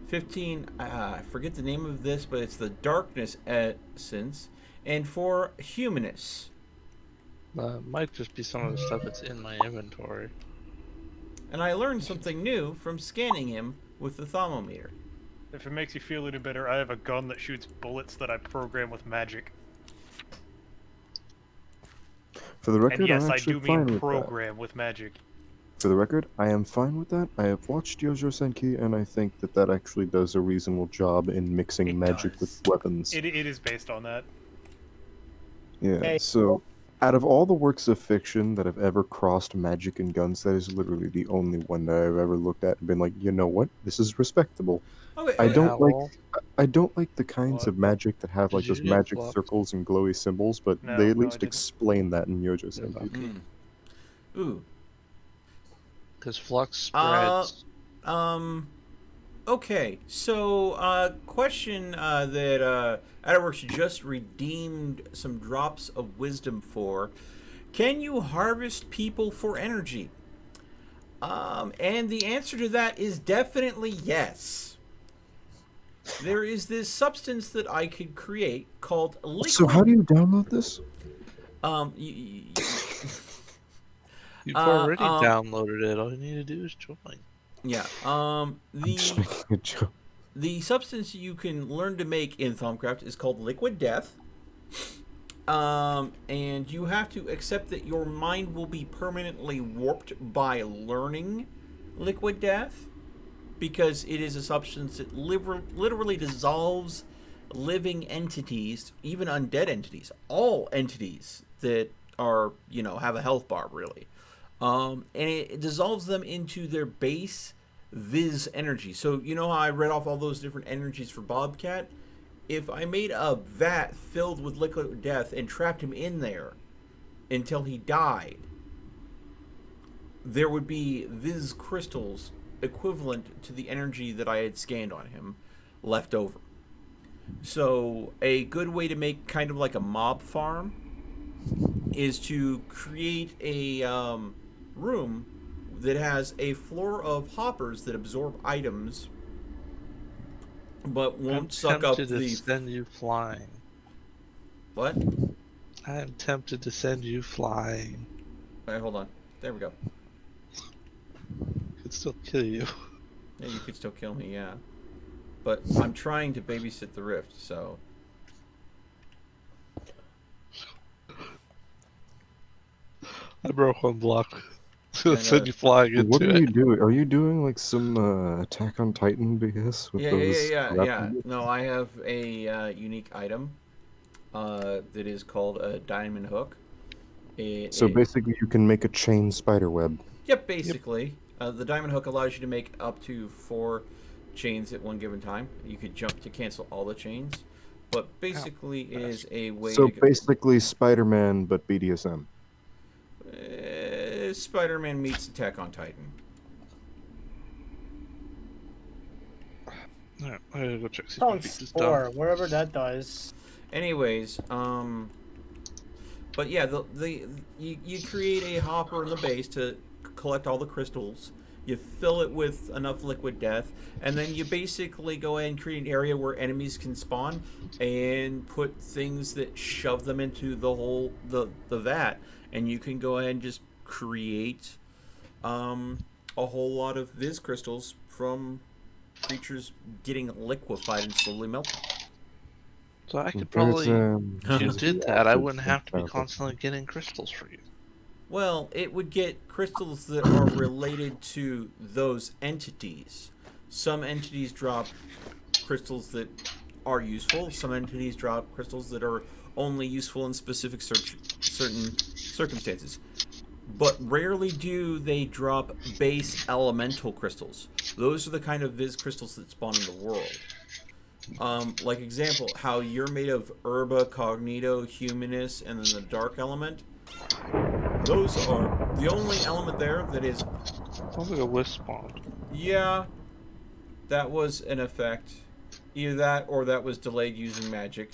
15, I forget the name of this, but it's the Darkness Essence, and 4 Humanus. Might just be some of the stuff that's in my inventory. And I learned something new from scanning him with the thermometer. If it makes you feel any better, I have a gun that shoots bullets that I program with magic. For the record, And yes, I'm I actually do fine mean with that. program with magic. For the record, I am fine with that. I have watched Yojo Senki, and I think that that actually does a reasonable job in mixing It magic does. with weapons. It is based on that. Yeah, Hey. so out of all the works of fiction that have ever crossed magic and guns, that is literally the only one that I've ever looked at and been like, you know what, this is respectable. Okay, I don't like Owl, I don't like the kinds What? of magic that have Did like you just get magic blocked? circles and glowy symbols, but No, they at no, I least didn't. explain that in Yojo Yeah, Senki. okay. Ooh. Because flux spreads. Okay, so question that Adderworks just redeemed some drops of wisdom for. Can you harvest people for energy? And the answer to that is definitely yes. There is this substance that I could create called liquid. So how do you download this? You've already downloaded it. All you need to do is join. Yeah. I'm just making a joke. The substance you can learn to make in Thaumcraft is called liquid death. And you have to accept that your mind will be permanently warped by learning liquid death, because it is a substance that literally dissolves living entities, even undead entities, all entities that are, have a health bar, really. And it dissolves them into their base Viz energy. So you know how I read off all those different energies for Bobcat? If I made a vat filled with liquid death and trapped him in there until he died, there would be Viz crystals equivalent to the energy that I had scanned on him left over. So a good way to make kind of like a mob farm is to create a room that has a floor of hoppers that absorb items but won't suck up to the... send you flying. What? I am tempted to send you flying. Alright, hold on. There we go. Could still kill you. Yeah, you could still kill me, yeah. But I'm trying to babysit the rift, so... I broke one block. Kinda- Send you flying into What are it. you doing? Are you doing like some Attack on Titan BS with those? Yeah. grappling- No, I have a unique item that is called a diamond hook. So basically, you can make a chain spider web. Yep, basically. The diamond hook allows you to make up to 4 chains at one given time. You could jump to cancel all the chains, but basically is a way So to... basically, Spider-Man but BDSM. Spider-Man meets Attack on Titan. Alright, I gotta go check. See if my Found beat is spore, done. wherever that does. Anyways, but yeah, you create a hopper in the base to collect all the crystals. You fill it with enough liquid death, and then you basically go ahead and create an area where enemies can spawn, and put things that shove them into the vat, and you can go ahead and just create a whole lot of Viz crystals from creatures getting liquefied and slowly melting. So I could There's, probably, if you there's did the that, I acid wouldn't have to be example. constantly getting crystals for you. Well, it would get crystals that are related to those entities. Some entities drop crystals that are useful. Some entities drop crystals that are only useful in specific certain circumstances. But rarely do they drop base elemental crystals. Those are the kind of Viz crystals that spawn in the world. Like example, how you're made of Herba, Cognito, Humanus, and then the Dark Element. Those are the only element there that is... Sounds like a wisp spawned. Yeah, that was an effect. Either that or that was delayed using magic.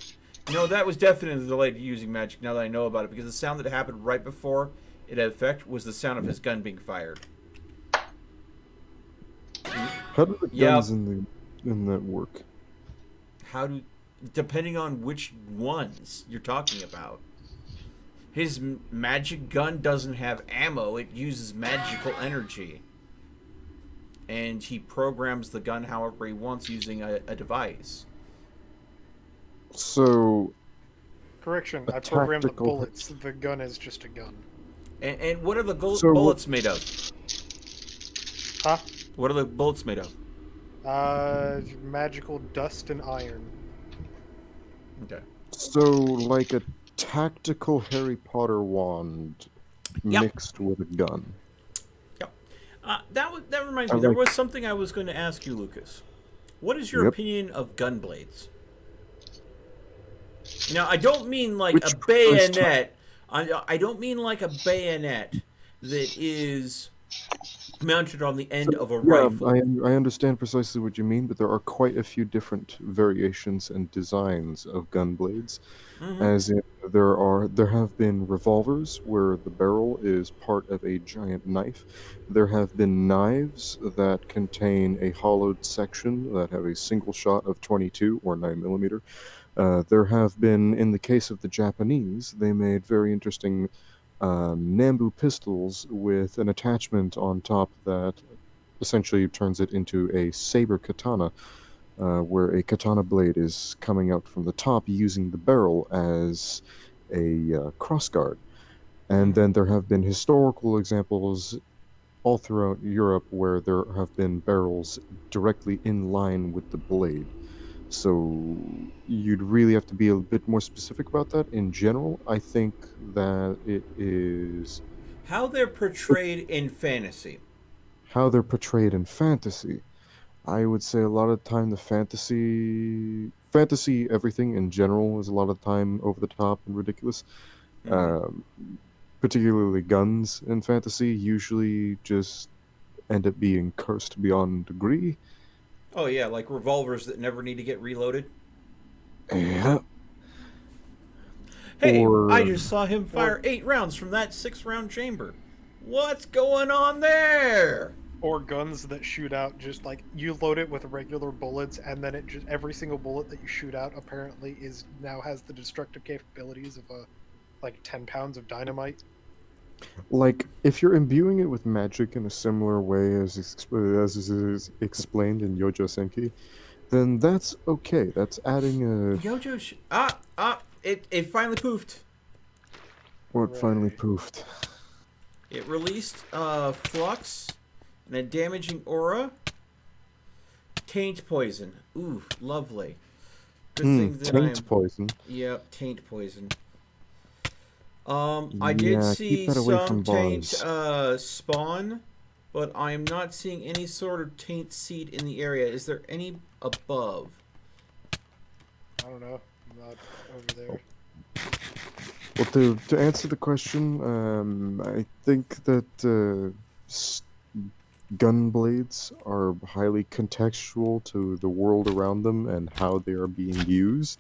No, that was definitely delayed using magic now that I know about it, because the sound that happened right before it had effect was the sound of his gun being fired. How do the guns in that work? Depending on which ones you're talking about. His magic gun doesn't have ammo, it uses magical energy. And he programs the gun however he wants using a device. So... Correction, I programmed the bullets. The gun is just a gun. And what are the bullets made of? Huh? What are the bullets made of? Magical dust and iron. Okay. So, like a tactical Harry Potter wand mixed with a gun. Yep. That reminds me, there was something I was going to ask you, Lucas. What is your opinion of gun blades? Now, I don't mean like a bayonet. I don't mean like a bayonet that is mounted on the end of a rifle. I understand precisely what you mean, but there are quite a few different variations and designs of gun blades. Mm-hmm. As in, there have been revolvers where the barrel is part of a giant knife. There have been knives that contain a hollowed section that have a single shot of 22 or 9mm. There have been, in the case of the Japanese, they made very interesting Nambu pistols with an attachment on top that essentially turns it into a saber katana, where a katana blade is coming out from the top using the barrel as a crossguard. And then there have been historical examples all throughout Europe where there have been barrels directly in line with the blade. So you'd really have to be a bit more specific about that. In general, I think that it is... How they're portrayed in fantasy. How they're portrayed in fantasy. I would say a lot of the time the fantasy, everything in general is a lot of the time over the top and ridiculous. Particularly guns in fantasy usually just end up being cursed beyond degree. Oh yeah, like revolvers that never need to get reloaded. Yeah. Hey, I just saw him fire 8 rounds from that 6-round chamber. What's going on there? Or guns that shoot out just like you load it with regular bullets, and then it just every single bullet that you shoot out apparently now has the destructive capabilities of like 10 pounds of dynamite. Like, if you're imbuing it with magic in a similar way as is explained in Yojo Senki, then that's okay. That's adding a... It finally poofed. What finally poofed? It released flux and a damaging aura. Taint poison. Ooh, lovely. Good thing that taint poison. Yep, taint poison. I did see some taint spawn, but I am not seeing any sort of taint seed in the area. Is there any above? I don't know. I'm not over there. Well, to answer the question, I think that gun blades are highly contextual to the world around them and how they are being used.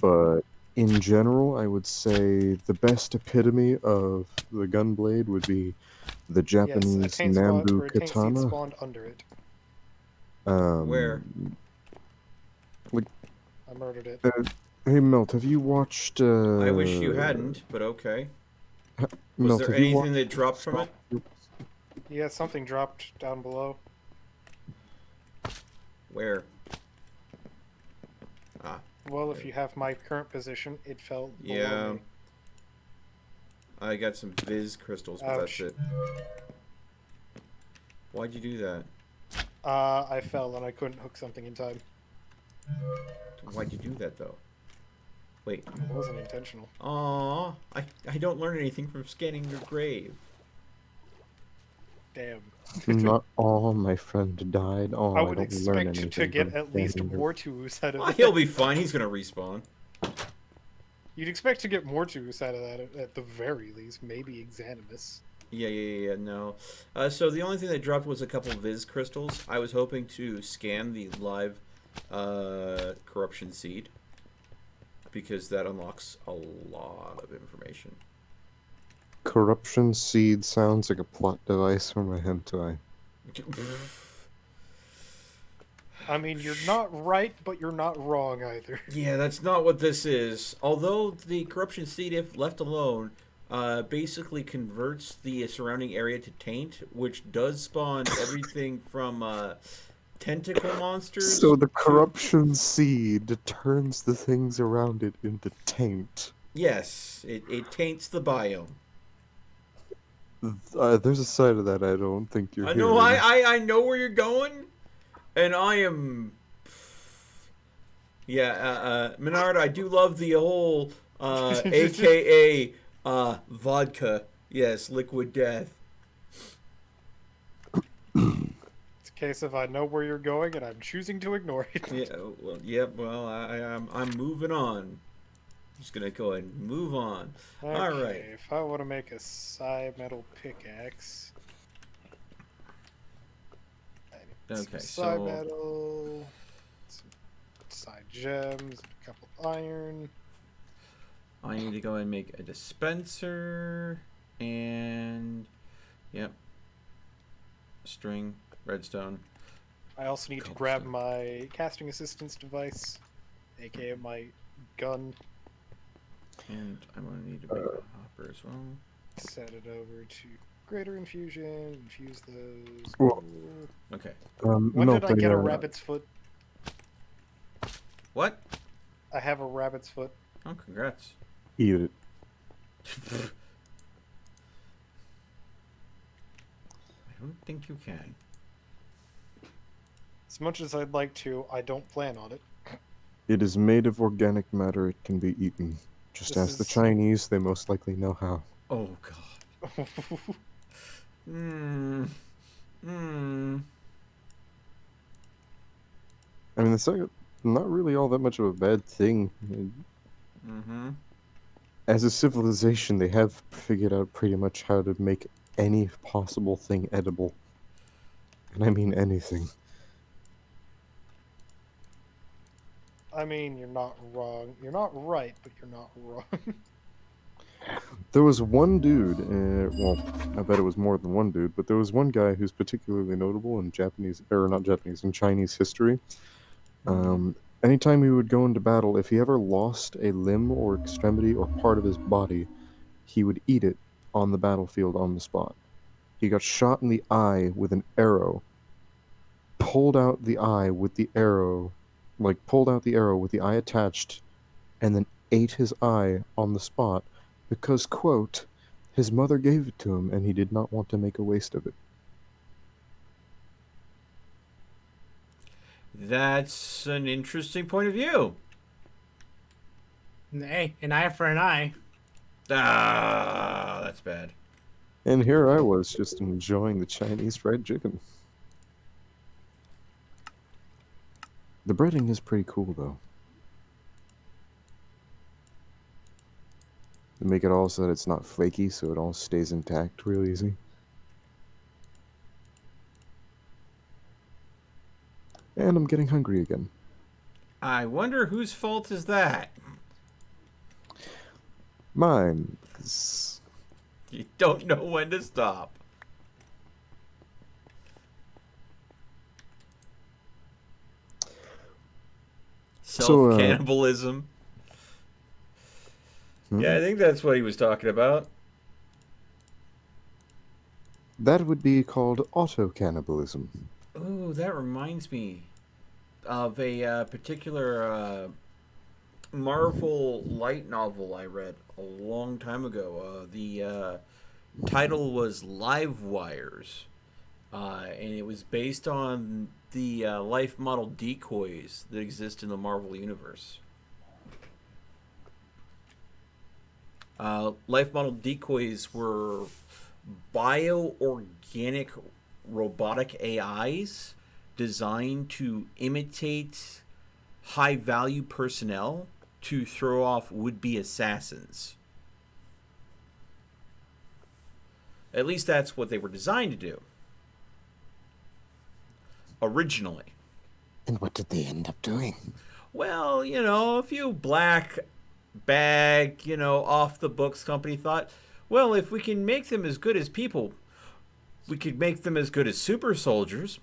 But in general, I would say the best epitome of the gun blade would be the Japanese Nambu katana. Taint spawned under it. Where? Like, I murdered it. Hey, Melt, have you watched... I wish you hadn't, but okay. Was there anything that dropped from it? Yeah, something dropped down below. Where? Well, if you have my current position, it fell below Yeah. me. I got some Viz crystals, but that's it. Why'd you do that? I fell and I couldn't hook something in time. Why'd you do that, though? Wait. It wasn't intentional. Aw, I don't learn anything from scanning your grave. Damn. Not all my friend died. Oh, I I would don't learn expect anything to get from at least scanning your- Mortuus out of Ah, that. he'll be fine. He's gonna respawn. You'd expect to get Mortuus out of that at the very least. Maybe Exanimus. Yeah, no. So the only thing that dropped was a couple of Viz crystals. I was hoping to scan the live corruption seed, because that unlocks a lot of information. Corruption seed sounds like a plot device from a hentai. I mean, you're not right, but you're not wrong either. Yeah, that's not what this is. Although the corruption seed, if left alone, basically converts the surrounding area to taint, which does spawn everything from tentacle monsters. So the corruption seed turns the things around it into taint. Yes, it taints the biome. There's a side of that I don't think you're I know. hearing. I know where you're going, and I am. Yeah, Menard, I do love the whole AKA vodka. Yes, liquid death. It's a case of I know where you're going and I'm choosing to ignore it. Well, I'm moving on. Just gonna go ahead and move on. Okay, All right. if I want to make a psi metal pickaxe, I need Okay, some psi so- metal, some psi gems, a couple iron. I need to go and make a dispenser and yep, string, redstone. I also need to Cobblestone. grab my casting assistance device, aka my gun, And I'm gonna need to make a hopper as well. set it over to greater infusion, infuse those. Well, Okay. When did I get a rabbit's foot? What? I have a rabbit's foot. Oh, congrats. Eat it. I don't think you can. As much as I'd like to, I don't plan on it. It is made of organic matter. It can be eaten. Just This ask the is- Chinese. They most likely know how. Oh god. Hmm. Hmm. I mean, it's not really all that much of a bad thing. Mm-hmm. As a civilization, they have figured out pretty much how to make any possible thing edible. And I mean anything. I mean, you're not wrong. You're not right, but you're not wrong. There was one dude, well, I bet it was more than one dude, but there was one guy who's particularly notable in in Chinese history. Anytime he would go into battle, if he ever lost a limb or extremity or part of his body, he would eat it on the battlefield on the spot. He got shot in the eye with an arrow, pulled out the eye with the arrow with the eye attached, and then ate his eye on the spot because, quote, his mother gave it to him and he did not want to make a waste of it. That's an interesting point of view. Hey, an eye for an eye. Ah, that's bad. And here I was just enjoying the Chinese fried chicken. The breading is pretty cool, though. They make it all so that it's not flaky, so it all stays intact real easy. And I'm getting hungry again. I wonder whose fault is that? Mine. 'Cause You don't know when to stop. So, Self-cannibalism. hmm? Yeah, I think that's what he was talking about. That would be called auto-cannibalism. Ooh, that reminds me of a particular Marvel light novel I read a long time ago. The title was Live Wires, and it was based on the life model decoys that exist in the Marvel universe. Life model decoys were bioorganic robotic AIs designed to imitate high value personnel to throw off would-be assassins. At least that's what they were designed to do originally. And what did they end up doing? Well, a few black bag, off the books company thought, well, if we can make them as good as people, we could make them as good as super soldiers.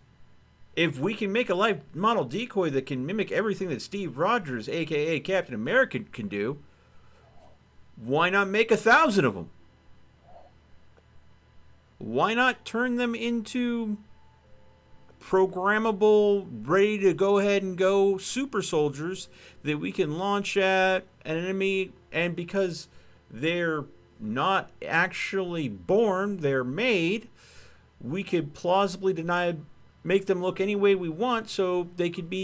If we can make a life model decoy that can mimic everything that Steve Rogers, aka Captain America, can do, why not make 1,000 of them? Why not turn them into programmable, ready to go ahead and go super soldiers that we can launch at an enemy, and because they're not actually born, they're made, we could plausibly make them look any way we want, so they could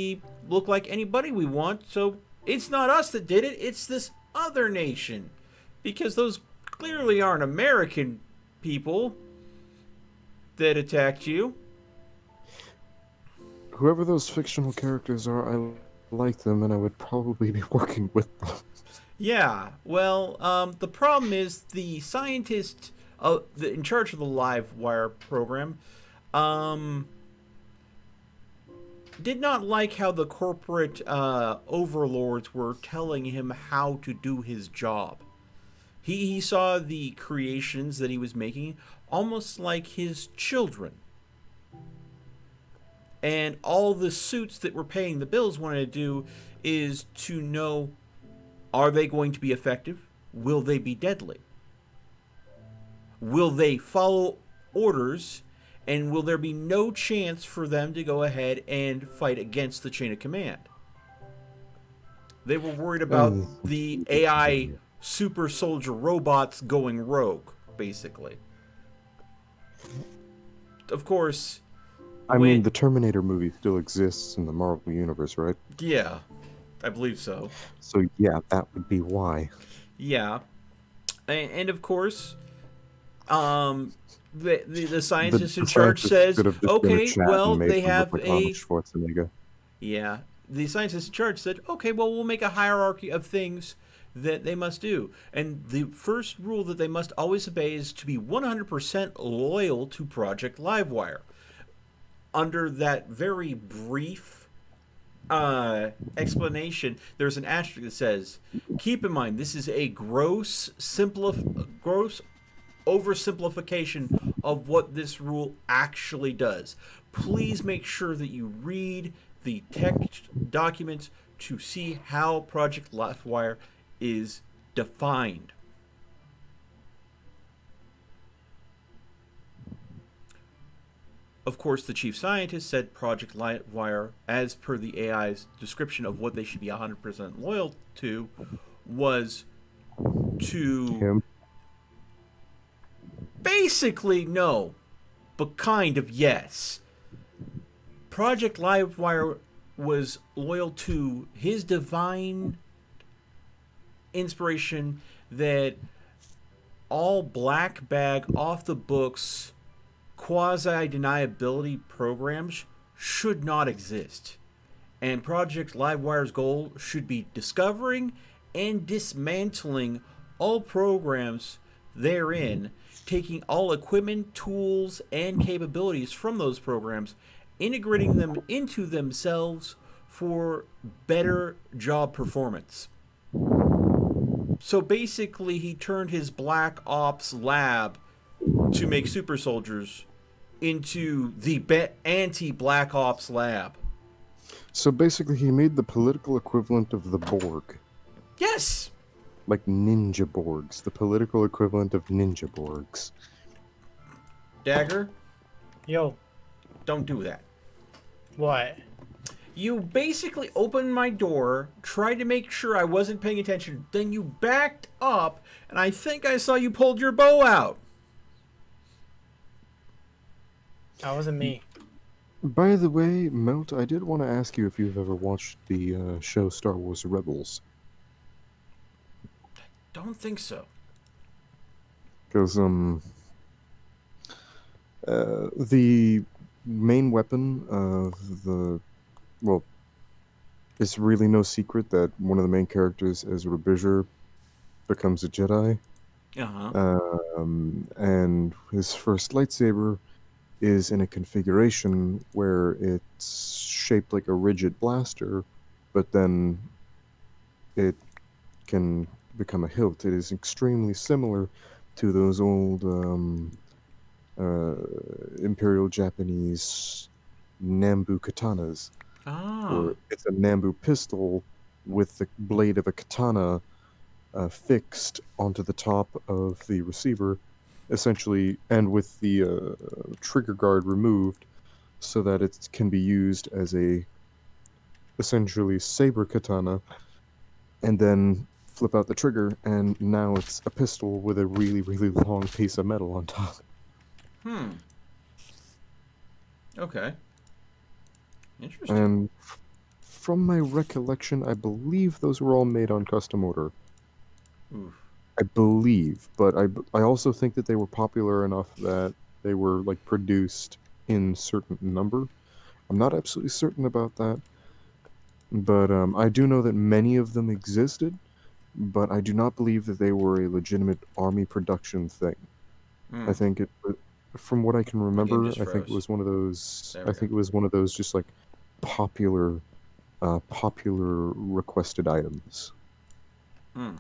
look like anybody we want. So it's not us that did it, it's this other nation, because those clearly aren't American people that attacked you. Whoever those fictional characters are, I like them, and I would probably be working with them. Yeah, well, the problem is the scientist in charge of the Livewire program did not like how the corporate overlords were telling him how to do his job. He saw the creations that he was making almost like his children. And all the suits that were paying the bills wanted to do is to know, are they going to be effective? Will they be deadly? Will they follow orders? And will there be no chance for them to go ahead and fight against the chain of command? They were worried about the AI super soldier robots going rogue, basically. Of course... I mean, the Terminator movie still exists in the Marvel Universe, right? Yeah, I believe so. So, yeah, that would be why. Yeah. And of course, the scientist in charge says, okay, well, they have a... Yeah. The scientist in charge said, okay, well, we'll make a hierarchy of things that they must do. And the first rule that they must always obey is to be 100% loyal to Project Livewire. Under that very brief explanation, there's an asterisk that says, keep in mind, this is a gross oversimplification of what this rule actually does. Please make sure that you read the text documents to see how Project Livewire is defined. Of course, the chief scientist said Project Livewire, as per the AI's description of what they should be 100% loyal to, was to... Him. Basically, no, but kind of yes. Project Livewire was loyal to his divine inspiration that all black bag, off the books, quasi-deniability programs should not exist. And Project Livewire's goal should be discovering and dismantling all programs therein, taking all equipment, tools, and capabilities from those programs, integrating them into themselves for better job performance. So basically, he turned his Black Ops lab to make super soldiers into the anti-Black Ops lab. So basically, he made the political equivalent of the Borg. Yes! Like ninja Borgs, the political equivalent of ninja Borgs. Dagger, Yo, don't do that. what? You basically opened my door, tried to make sure I wasn't paying attention, then you backed up, and I think I saw you pulled your bow out. That wasn't me. By the way, Melt, I did want to ask you if you've ever watched the show Star Wars Rebels. Don't think so. Because the main weapon of the, well, it's really no secret that one of the main characters, Ezra Bridger, becomes a Jedi. Uh-huh. And his first lightsaber is in a configuration where it's shaped like a rigid blaster, but then it can become a hilt. It is extremely similar to those old uh, Imperial Japanese Nambu katanas, Ah. where it's a Nambu pistol with the blade of a katana fixed onto the top of the receiver, essentially, and with the trigger guard removed, so that it can be used as a essentially saber katana, and then flip out the trigger, and now it's a pistol with a really, really long piece of metal on top. Hmm. Okay. Interesting. And from my recollection, I believe those were all made on custom order. Oof. I believe, but I also think that they were popular enough that they were like produced in certain number. I'm not absolutely certain about that, but I do know that many of them existed, but I do not believe that they were a legitimate army production thing. I Hmm. think from what I can My game remember, just I think it froze. was one of those. There I we go. think it was one of those just like popular, popular requested items, Hmm.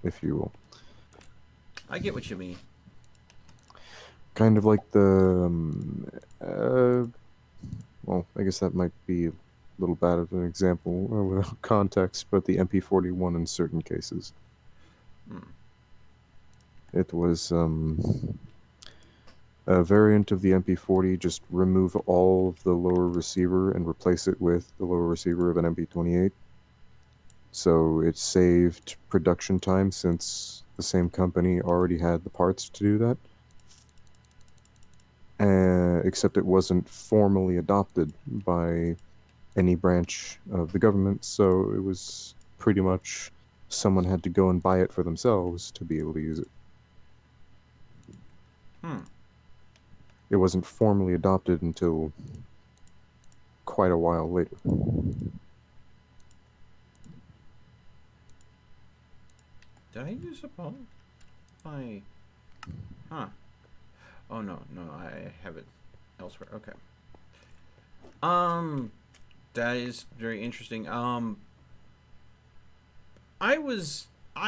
if you will. I get what you mean. Kind of like the well, I guess that might be a little bad of an example without context, but the MP41 in certain cases. Hmm. It was a variant of the MP40, just remove all of the lower receiver and replace it with the lower receiver of an MP28. So it saved production time since the same company already had the parts to do that. Except it wasn't formally adopted by any branch of the government, so it was pretty much someone had to go and buy it for themselves to be able to use it. Hmm. It wasn't formally adopted until quite a while later. Did I use a ball? I. Huh. Oh no, no, I have it elsewhere. Okay. Um, that is very interesting. I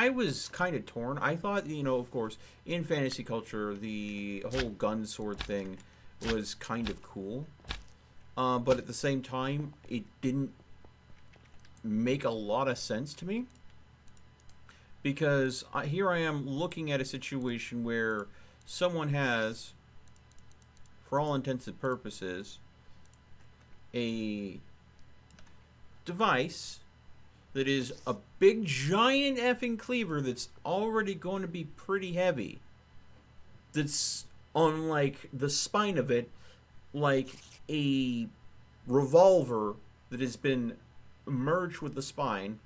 was kind of torn. I thought, of course, in fantasy culture, the whole gun sword thing was kind of cool. But at the same time, it didn't make a lot of sense to me because here I am looking at a situation where someone has, for all intents and purposes, a device that is a big giant effing cleaver that's already going to be pretty heavy. That's on like the spine of it, like a revolver that has been merged with the spine.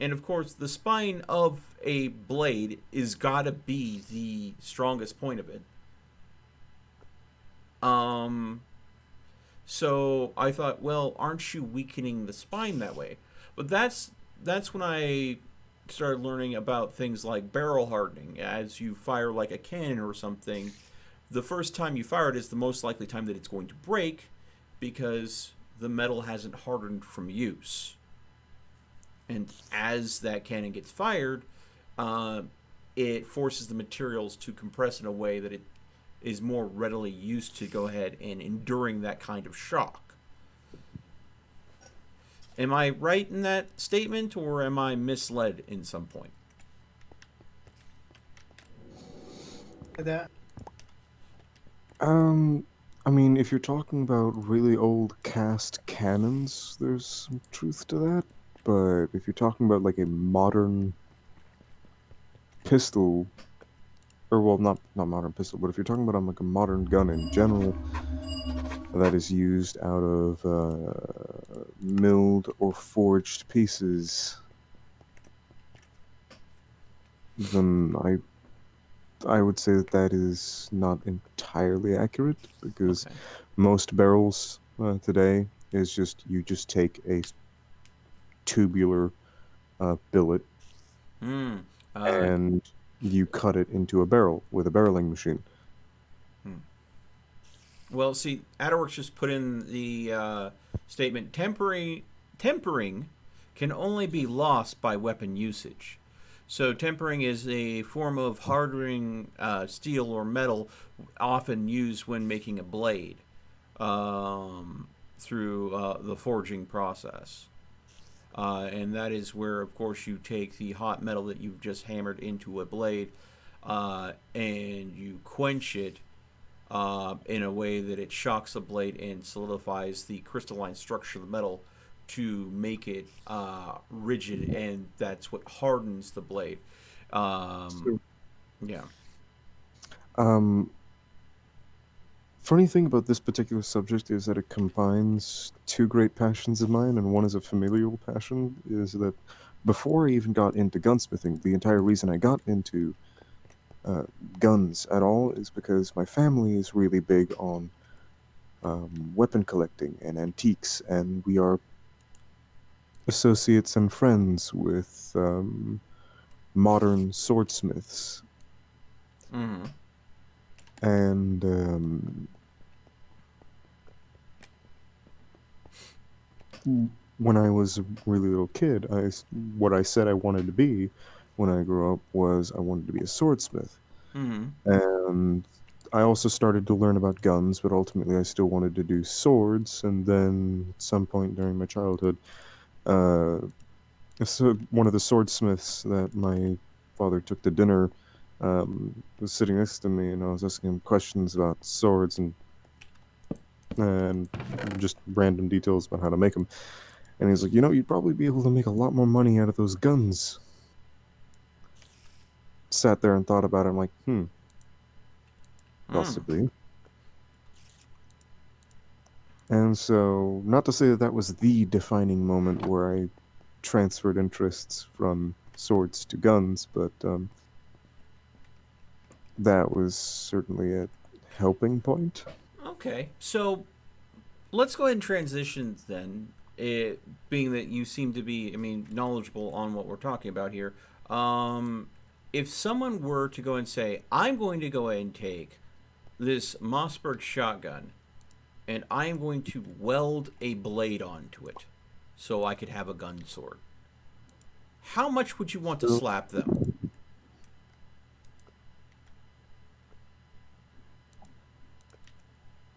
And of course, the spine of a blade is gotta be the strongest point of it. Um, so I thought, well, aren't you weakening the spine that way? But that's when I started learning about things like barrel hardening. As you fire like a cannon or something, the first time you fire it is the most likely time that it's going to break because the metal hasn't hardened from use. And as that cannon gets fired, uh, it forces the materials to compress in a way that it is more readily used to go ahead and enduring that kind of shock. Am I right in that statement, or am I misled in some point? That Um, I mean, if you're talking about really old cast cannons, there's some truth to that. But if you're talking about like a modern pistol, or well, not modern pistol, but if you're talking about like a modern gun in general that is used out of milled or forged pieces, then I would say that that is not entirely accurate because Okay. most barrels today is just you just take a tubular billet Hmm. and you cut it into a barrel with a barreling machine. Well, see, Adderworks just put in the statement tempering can only be lost by weapon usage. So tempering is a form of hardening steel or metal, often used when making a blade through the forging process. And that is where, of course, you take the hot metal that you've just hammered into a blade and you quench it in a way that it shocks the blade and solidifies the crystalline structure of the metal to make it rigid, and that's what hardens the blade. Um, So, yeah. um, funny thing about this particular subject is that it combines two great passions of mine, and one is a familial passion. Is that before I even got into gunsmithing, the entire reason I got into uh, guns at all is because my family is really big on weapon collecting and antiques, and we are associates and friends with modern swordsmiths. Mm-hmm. And when I was a really little kid, what I said I wanted to be when I grew up was I wanted to be a swordsmith. Mm-hmm. And I also started to learn about guns, but ultimately I still wanted to do swords. And then at some point during my childhood, uh, so one of the swordsmiths that my father took to dinner was sitting next to me, and I was asking him questions about swords and just random details about how to make them. And he's like, you'd probably be able to make a lot more money out of those guns. Sat there and thought about it. I'm like, Mm. possibly. And so, not to say that that was the defining moment where I transferred interests from swords to guns, but that was certainly a helping point. Okay. So let's go ahead and transition then. Being that you seem to be, I mean, knowledgeable on what we're talking about here. Um, if someone were to go and say, I'm going to go ahead and take this Mossberg shotgun and I am going to weld a blade onto it so I could have a gun sword, how much would you want to So, slap them?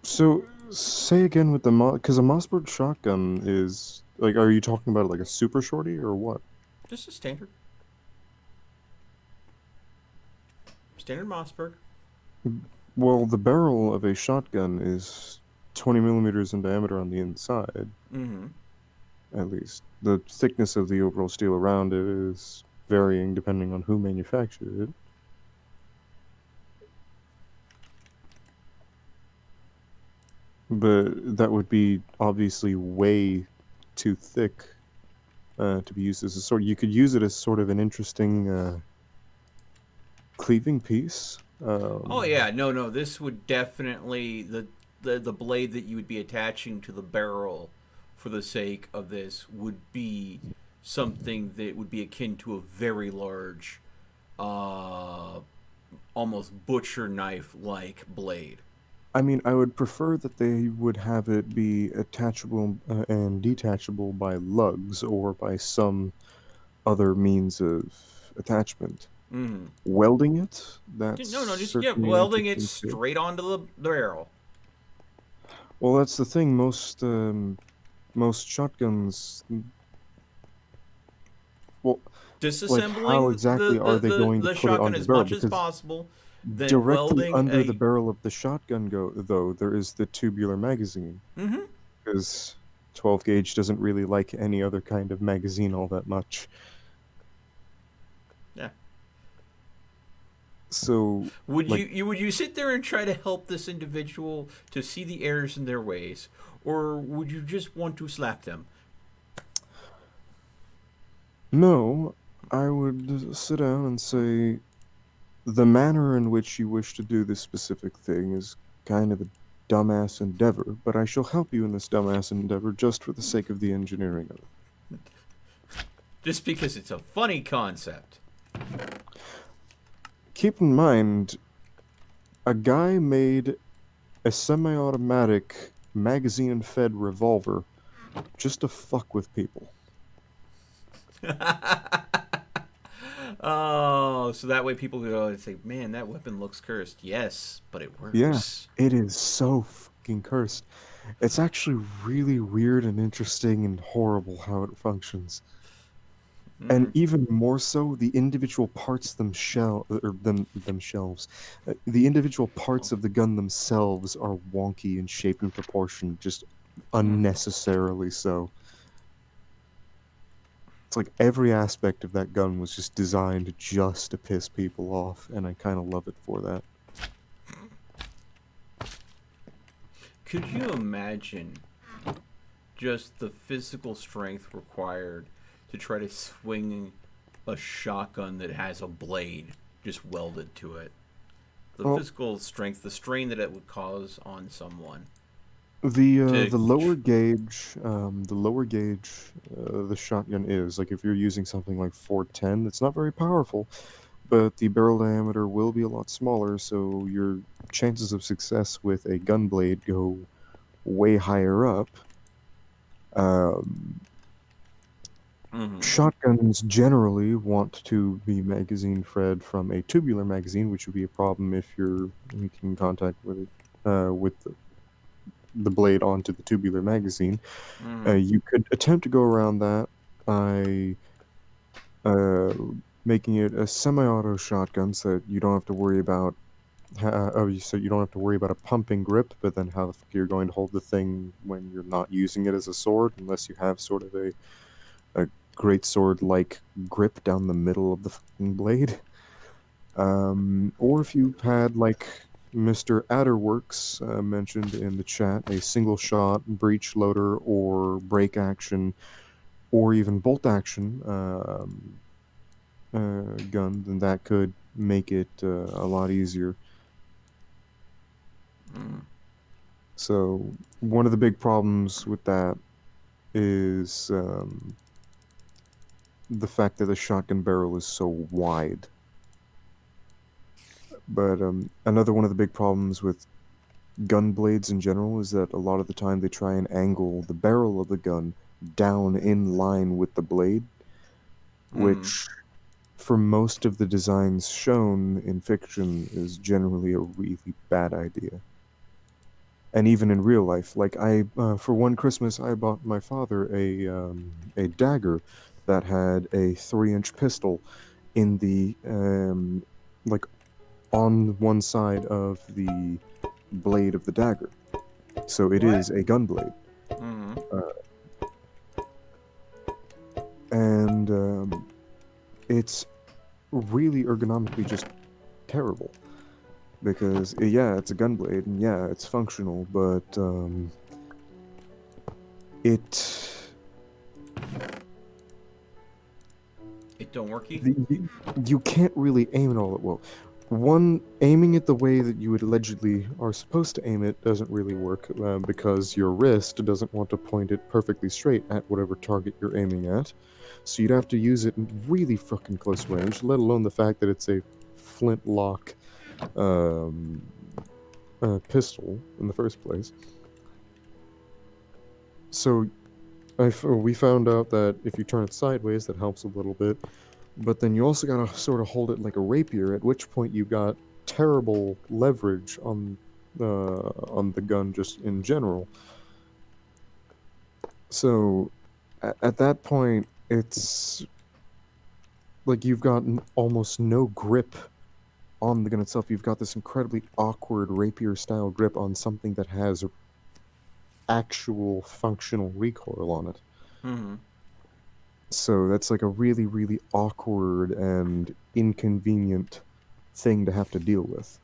so say again with the because a Mossberg shotgun is like, are you talking about like a super shorty or what? Just a standard Mossberg. Well, the barrel of a shotgun is 20 millimeters in diameter on the inside, Mm-hmm. at least. The thickness of the overall steel around it is varying depending on who manufactured it. But that would be obviously way too thick to be used as a sword. You could use it as sort of an interesting cleaving piece. Oh yeah, no. This would definitely the blade that you would be attaching to the barrel, for the sake of this, would be something that would be akin to a very large, uh, almost butcher knife like blade. I mean, I would prefer that they would have it be attachable and detachable by lugs or by some other means of attachment. Mm. Welding it, that's No, just yeah, certainly welding it interesting too. straight onto the barrel. Well, that's the thing. Most shotguns, well, like how Disassembling exactly are they going to the put it shotgun onto the as barrel? much as Because possible, then directly welding under the a. barrel of the shotgun though, there is the tubular magazine. Mm-hmm. Because 12 gauge doesn't really like any other kind of magazine all that much. Yeah. So, Would like, you sit there and try to help this individual to see the errors in their ways, or would you just want to slap them? no, I would sit down and say, The manner in which you wish to do this specific thing is kind of a dumbass endeavor, but I shall help you in this dumbass endeavor just for the sake of the engineering of it. Just because it's a funny concept. Keep in mind, a guy made a semi-automatic magazine-fed revolver just to fuck with people. Oh, so that way people go and say, "Man, that weapon looks cursed." Yes, but it Yeah, works. it is so fucking cursed. It's actually really weird and interesting and horrible how it functions. And Mm. even more so, the individual parts themselves, the individual parts of the gun themselves are wonky in shape and proportion, just unnecessarily so. It's like every aspect of that gun was just designed just to piss people off, and I kind of love it for that. Could you imagine just the physical strength required to try to swing a shotgun that has a blade just welded to it? The Well, physical strength, the strain that it would cause on someone. the To lower gauge the shotgun is like if you're using something like 410, it's not very powerful, but the barrel diameter will be a lot smaller, so your chances of success with a gun blade go way higher up. Um, Shotguns generally want to be magazine fed from a tubular magazine, which would be a problem if you're making contact with it, with the blade onto the tubular magazine. You could attempt to go around that by uh, making it a semi-auto shotgun, so that you don't have to worry about so you don't have to worry about a pumping grip. But then, how the fuck you're going to hold the thing when you're not using it as a sword, unless you have sort of a great sword-like grip down the middle of the fucking blade. Or if you had, like Mr. Adderworks mentioned in the chat, a single-shot breech loader or break action or even bolt action gun, then that could make it a lot easier. So one of the big problems with that is the fact that the shotgun barrel is so wide. But another one of the big problems with gun blades in general is that a lot of the time they try and angle the barrel of the gun down in line with the blade, which for most of the designs shown in fiction is generally a really bad idea. And even in real life, like for one Christmas, I bought my father a dagger that had a 3-inch pistol in the like on one side of the blade of the dagger, so it What? is a gun blade, and it's really ergonomically just terrible because yeah, it's a gun blade and yeah, it's functional, but it don't worky? you can't really aim it all that well. One, aiming it the way that you would allegedly are supposed to aim it doesn't really work because your wrist doesn't want to point it perfectly straight at whatever target you're aiming at. So you'd have to use it in really fucking close range, let alone the fact that it's a flintlock pistol in the first place. So we found out that if you turn it sideways, that helps a little bit. But then you also gotta sort of hold it like a rapier, at which point you got terrible leverage on the gun just in general. So at that point, it's like you've got almost no grip on the gun itself. You've got this incredibly awkward rapier-style grip on something that has actual functional recoil on it. So that's like a really, really awkward and inconvenient thing to have to deal with.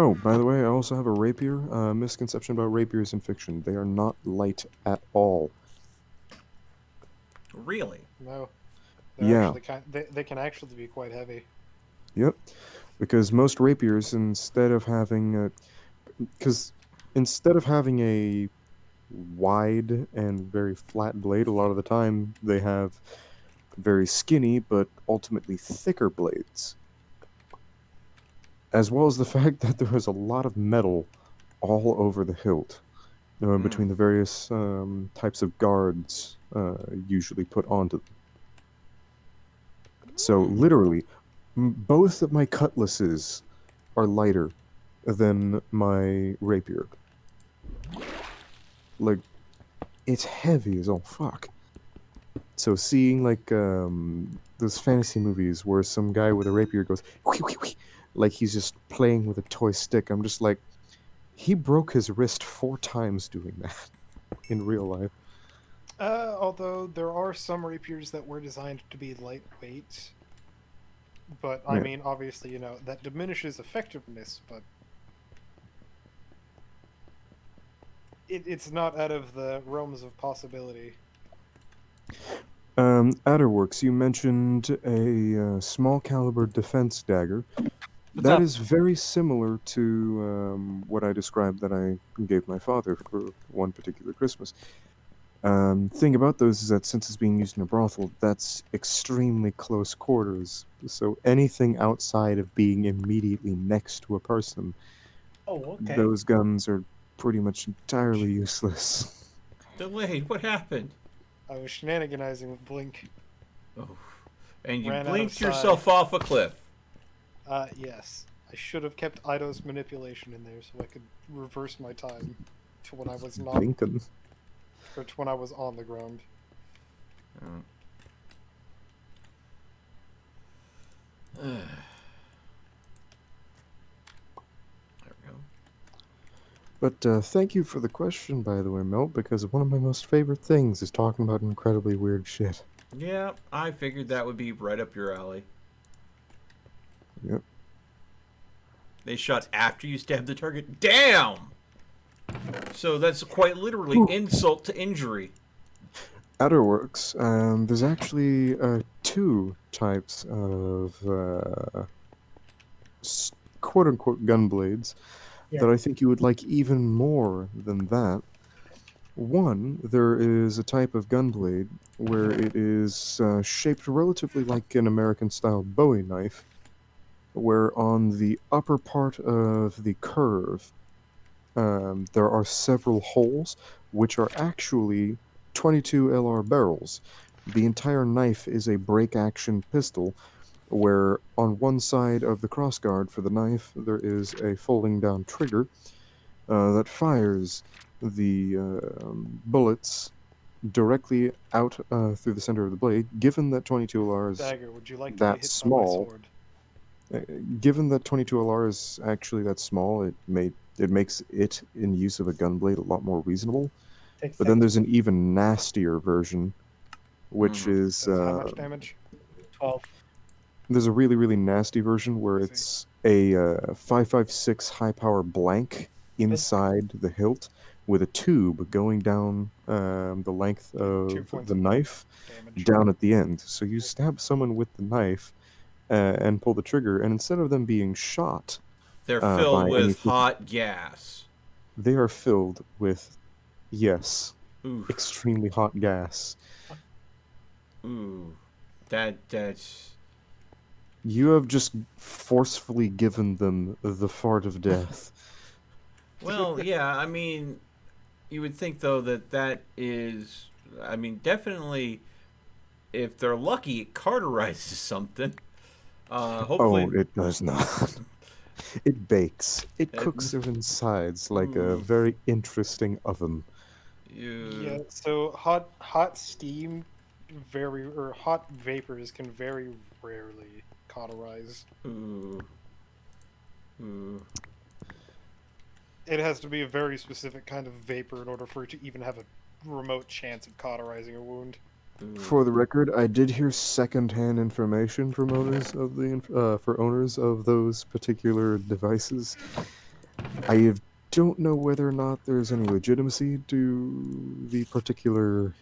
Oh, by the way, I also have a rapier. Misconception about rapiers in fiction. They are not light at all. Really? No, they're Yeah. actually they can actually be quite heavy. Yep. Because most rapiers, instead of having a wide and very flat blade, a lot of the time they have very skinny but ultimately thicker blades. As well as the fact that there is a lot of metal all over the hilt between the various types of guards usually put onto them. So literally, both of my cutlasses are lighter than my rapier. Like, it's heavy as all fuck. So seeing like those fantasy movies where some guy with a rapier goes "Whee, whee, whee," like he's just playing with a toy stick, I'm just like, he broke his wrist 4 times doing that in real life. Although there are some rapiers that were designed to be lightweight, but I Yeah. mean, obviously, that diminishes effectiveness, but it's not out of the realms of possibility. Adderworks, you mentioned a small caliber defense dagger. What's That up? is very similar to what I described that I gave my father for one particular Christmas. Thing about those is that since it's being used in a brothel, that's extremely close quarters. So anything outside of being immediately next to a person, Oh, okay. those guns are pretty much entirely useless. Delayed. What happened? I was shenaniganizing with Blink. Oh, and you Ran out of blinked side. yourself off a cliff. Yes. I should have kept Ido's manipulation in there so I could reverse my time to when I was not, Lincoln. or to when I was on the ground. Oh. There we go. But thank you for the question, by the way, Melt, because one of my most favorite things is talking about incredibly weird shit. Yeah, I figured that would be right up your alley. Yep. They shot after you stabbed the target. Damn! So that's quite literally Ooh. insult to injury. Outerworks, there's actually 2 types of quote-unquote gun blades that I think you would like even more than that. One, there is a type of gun blade where it is shaped relatively like an American-style Bowie knife, where on the upper part of the curve there are several holes, which are actually 22 LR barrels. The entire knife is a break-action pistol, where on one side of the crossguard for the knife there is a folding-down trigger that fires the bullets directly out through the center of the blade. Given that 22 LR is Dagger, would you like to that be hit by my small, sword? given that 22 LR is actually that small, it makes it in use of a gun blade a lot more reasonable. But then there's an even nastier version, which is Does how much damage? 12. there's a really, really nasty version where I see. it's a 5.56 high power blank inside the hilt with a tube going down the length 2 of points the of knife damage. down at the end. So you stab someone with the knife and pull the trigger, and instead of them being shot, They're by filled with anything- hot gas. they are filled with, yes, Ooh, extremely hot gas. ooh, that's. You have just forcefully given them the fart of death. Well, yeah. I mean, you would think though that is. I mean, definitely, if they're lucky, it cauterizes something. Hopefully. Oh, it does not. It bakes. It cooks their insides like a very interesting oven. Yeah, so hot steam or hot vapors can very rarely cauterize. Ooh. Ooh. It has to be a very specific kind of vapor in order for it to even have a remote chance of cauterizing a wound. For the record, I did hear secondhand information from owners of for owners of those particular devices. don't know whether or not there's any legitimacy to the particular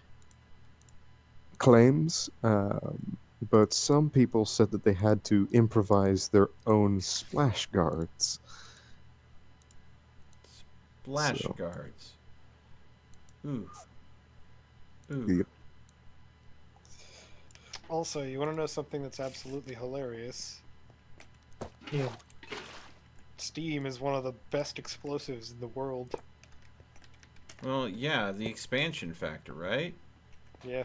claims, but some people said that they had to improvise their own splash guards. Splash So, guards. Ooh. Ooh. Yep. Also, you want to know something that's absolutely hilarious? Yeah. Steam is one of the best explosives in the world. Well, yeah, the expansion factor, right? Yeah.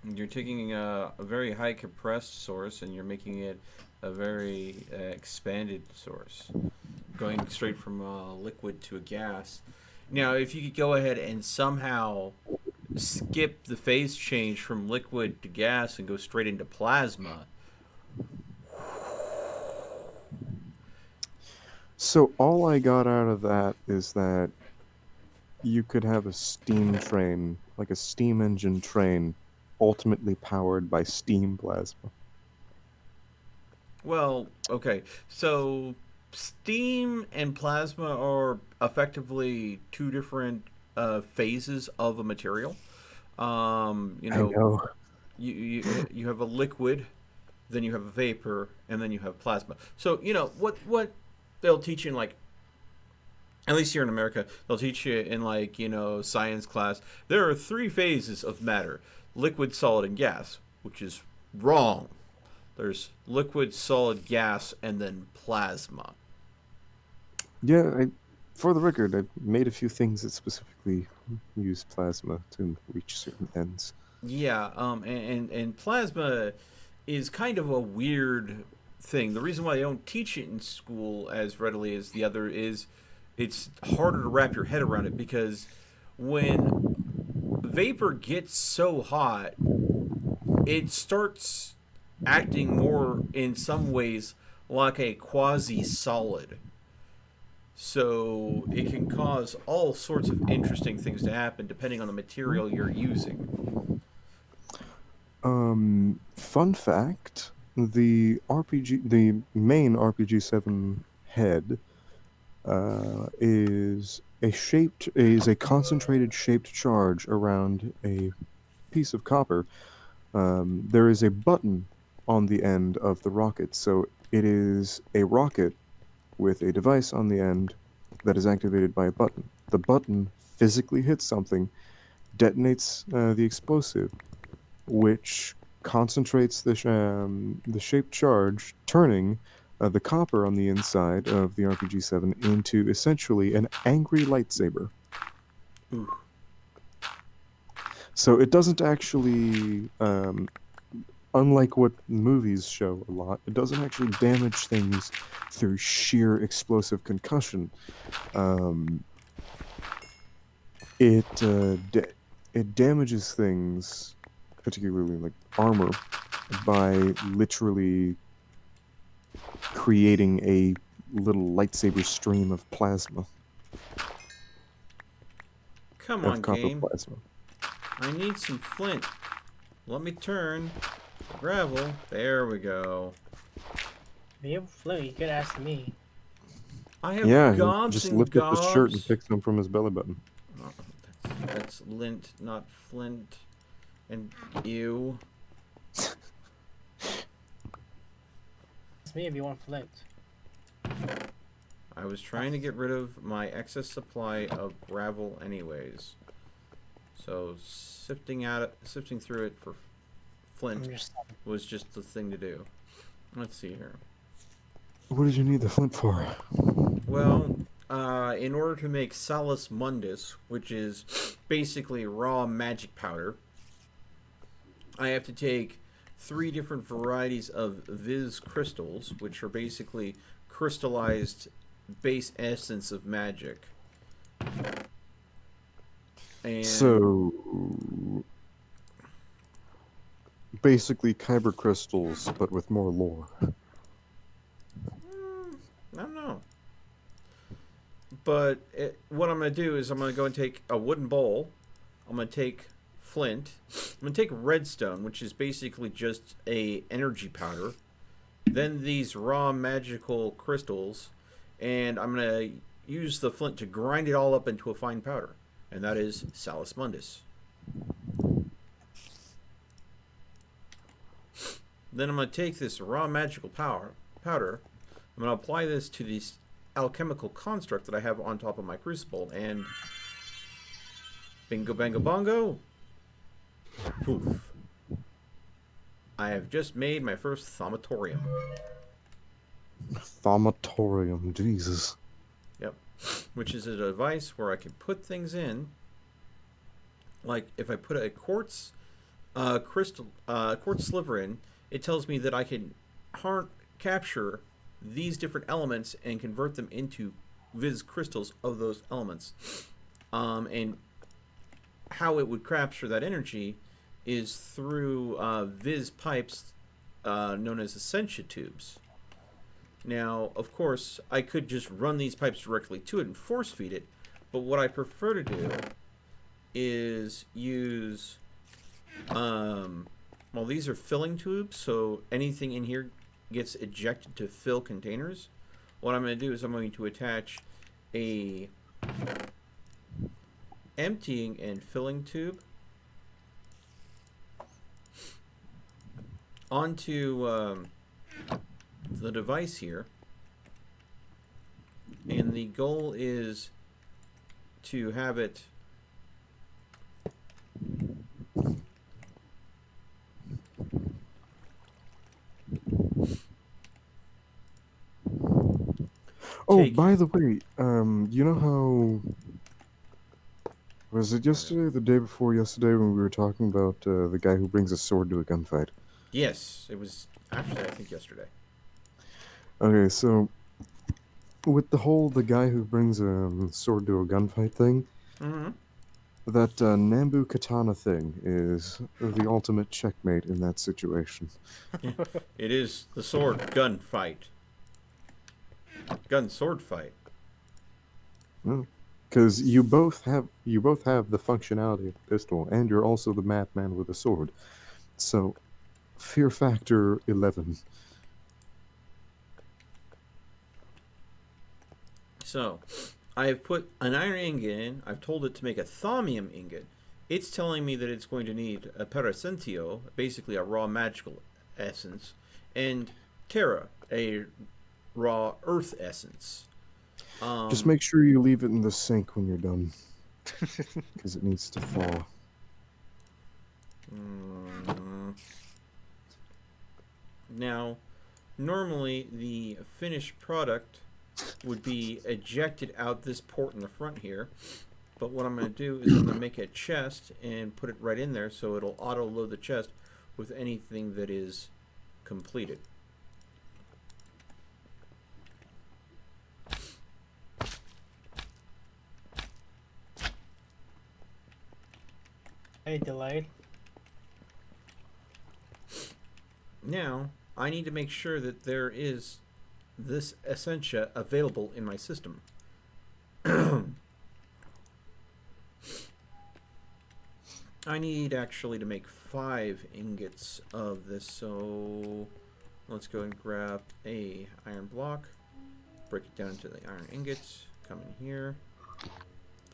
You're taking a very high compressed source and you're making it a very expanded source, going straight from a liquid to a gas. Now, if you could go ahead and somehow skip the phase change from liquid to gas and go straight into plasma. So all I got out of that is that you could have a steam train, like a steam engine train, ultimately powered by steam plasma. Well, okay, so steam and plasma are effectively two different phases of a material. You I know, know. you have a liquid, then you have a vapor, and then you have plasma. So you know what they'll teach you in, like, at least here in America, they'll teach you in, like, science class. There are three phases of matter: liquid, solid, and gas, which is wrong. There's liquid, solid, gas, and then plasma. Yeah, for the record, I've made a few things that specifically use plasma to reach certain ends. Yeah, and plasma is kind of a weird thing. The reason why they don't teach it in school as readily as the other is it's harder to wrap your head around it, because when vapor gets so hot, it starts acting more in some ways like a quasi-solid. So it can cause all sorts of interesting things to happen depending on the material you're using. Fun fact: the main RPG-7 head, is a concentrated shaped charge around a piece of copper. There is a button on the end of the rocket, so it is a rocket with a device on the end that is activated by a button. The button physically hits something, detonates the explosive, which concentrates the shaped charge, turning the copper on the inside of the RPG-7 into essentially an angry lightsaber. Ooh. So it doesn't actually, unlike what movies show a lot, it doesn't actually damage things through sheer explosive concussion. Um, it damages things, particularly like armor, by literally creating a little lightsaber stream of plasma, Come of on, copper game. plasma. I need some flint. Let me turn. Gravel. There we go. You have flint, you could ask me. I have Yeah, he gobs just and lifted up his shirt and gobs. picked some from his belly button. Oh, that's lint, not flint. And ew. Ask me if you want flint. I was trying to get rid of my excess supply of gravel anyways. So sifting through it for flint was just the thing to do. Let's see here. What did you need the flint for? Well, in order to make Salus Mundus, which is basically raw magic powder, I have to take 3 different varieties of Viz crystals, which are basically crystallized base essence of magic. And So, basically kyber crystals, but with more lore. I don't know. But what I'm going to do is I'm going to go and take a wooden bowl. I'm going to take flint. I'm going to take redstone, which is basically just a energy powder. then these raw magical crystals, and I'm gonna use the flint to grind it all up into a fine powder, and that is Salus Mundus. Then I'm gonna take this raw magical powder. I'm gonna apply this to this alchemical construct that I have on top of my crucible, and bingo, bango, bongo. Poof. I have just made my first thaumatorium. Thaumatorium, Jesus. Yep. Which is a device where I can put things in. Like if I put a quartz quartz sliver in, it tells me that I can capture these different elements and convert them into Viz crystals of those elements. And how it would capture that energy is through Viz pipes known as Essentia tubes. Now, of course, I could just run these pipes directly to it and force feed it, but what I prefer to do is use, well, these are filling tubes, so anything in here gets ejected to fill containers. What I'm going to do is I'm going to attach a emptying and filling tube onto the device here, and the goal is to have it By the way, you know how was it yesterday, or the day before yesterday, when we were talking about the guy who brings a sword to a gunfight? Yes, it was actually, I think, yesterday. Okay, so with the guy who brings a sword to a gunfight thing, that Nambu Katana thing is the ultimate checkmate in that situation. It is the sword gun fight. Gun sword fight. Because you both have the functionality of a pistol, and you're also the madman with a sword. So, fear factor 11. So, I have put an iron ingot in. I've told it to make a thaumium ingot. It's telling me that it's going to need a pericentio, basically a raw magical essence, and terra, a raw earth essence. Just make sure you leave it in the sink when you're done, because it needs to thaw. Now, normally the finished product would be ejected out this port in the front here, but what I'm going to do is I'm going to make a chest and put it right in there so it'll auto load the chest with anything that is completed. Hey, delayed. Now, I need to make sure that there is this Essentia available in my system. I need actually to make 5 ingots of this, so let's go and grab a iron block, break it down into the iron ingots, come in here,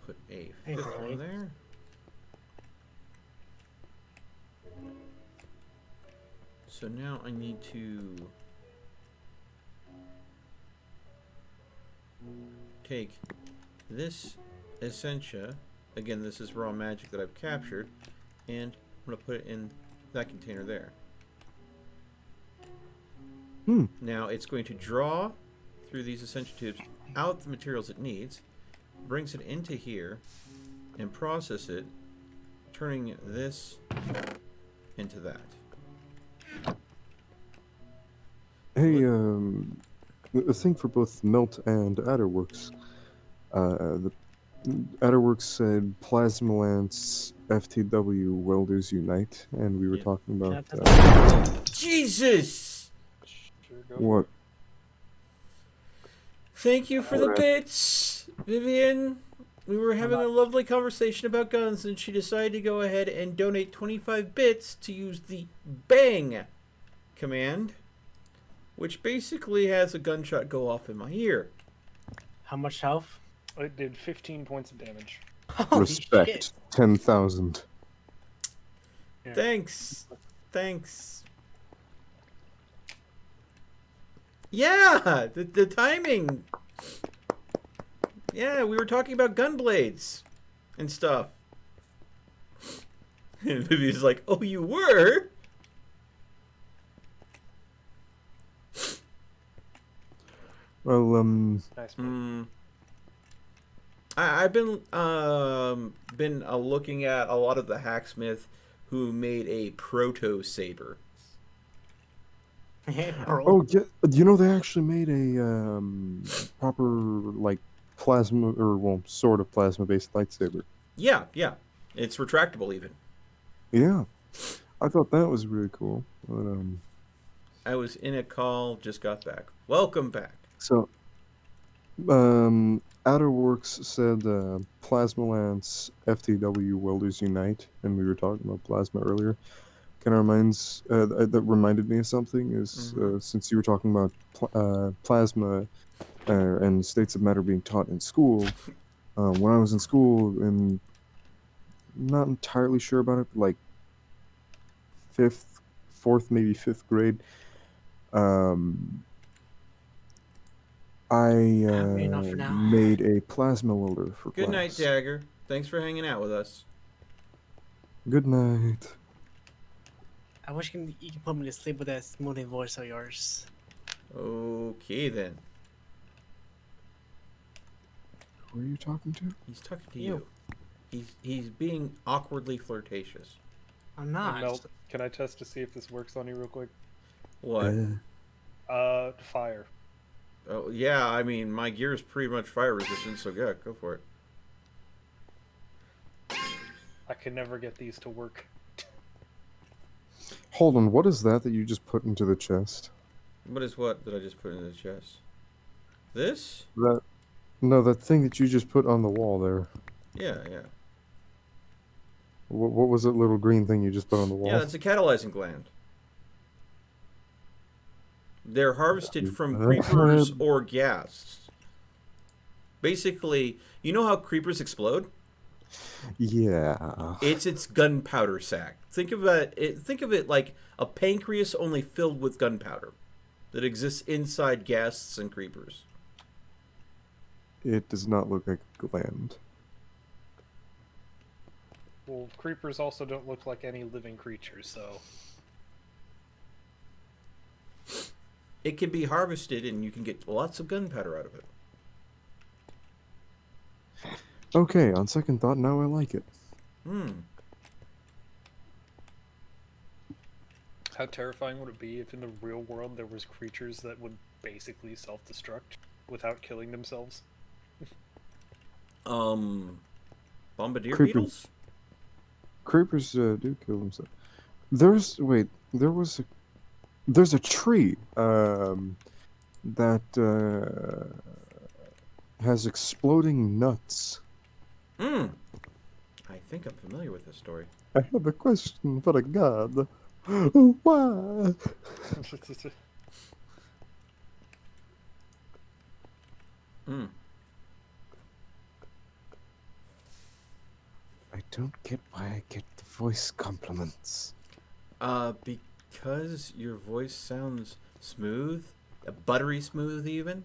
put a 5th one there. So now I need to take this Essentia, again this is raw magic that I've captured, and I'm going to put it in that container there. Now it's going to draw through these Essentia tubes out the materials it needs, brings it into here, and process it, turning this into that. Hey, a thing for both Melt and Adderworks. The Adderworks said Plasma Lance, FTW, Welders Unite, and we were talking about... Jesus! What? Thank you for the bits, Vivian. We were having a lovely conversation about guns, and she decided to go ahead and donate 25 bits to use the BANG command. which basically has a gunshot go off in my ear. How much health? It did 15 points of damage. Holy Respect. shit. 10,000. Yeah. Thanks. Thanks. Yeah, the timing. Yeah, we were talking about gun blades and stuff. And Vivian's like, oh, you were? Well, Nice. I've been looking at a lot of the hacksmith who made a proto saber. oh, yeah, you know, they actually made a proper, like, plasma, or, well, sort of plasma-based lightsaber. Yeah, it's retractable even. Yeah. I thought that was really cool. But, I was in a call, just got back. Welcome back. so, Outerworks said Plasma Lance FTW Welders Unite, and we were talking about plasma earlier. Kind of reminds that reminded me of something. Is since you were talking about plasma and states of matter being taught in school, when I was in school, and not entirely sure about it, but like fourth, maybe fifth grade. I enough for now. made a plasma welder for Good night, class. Dagger. Thanks for hanging out with us. Good night. I wish you can put me to sleep with that smoothing voice of yours. Okay, then. Who are you talking to? He's talking to you. He's being awkwardly flirtatious. I'm not. Mel, can I test to see if this works on you real quick? What? Fire. Oh, yeah, I mean, my gear is pretty much fire resistant, so yeah, go for it. I can never get these to work. Hold on, what is that you just put into the chest? What is what that I just put in the chest? This? That thing that you just put on the wall there. Yeah. What was that little green thing you just put on the wall? Yeah, that's a catalyzing gland. They're harvested from creepers or gas. Basically, you know how creepers explode? Yeah. It's its gunpowder sac. Think of it like a pancreas only filled with gunpowder that exists inside ghasts and creepers. It does not look like a gland. Well, creepers also don't look like any living creatures, so... It can be harvested and you can get lots of gunpowder out of it. Okay, on second thought, now I like it. How terrifying would it be if in the real world there was creatures that would basically self-destruct without killing themselves? Bombardier Creepers. beetles? Creepers do kill themselves. There's a tree that has exploding nuts. I think I'm familiar with this story. I have a question for a god. Why? I don't get why I get the voice compliments. Because your voice sounds smooth, buttery smooth even.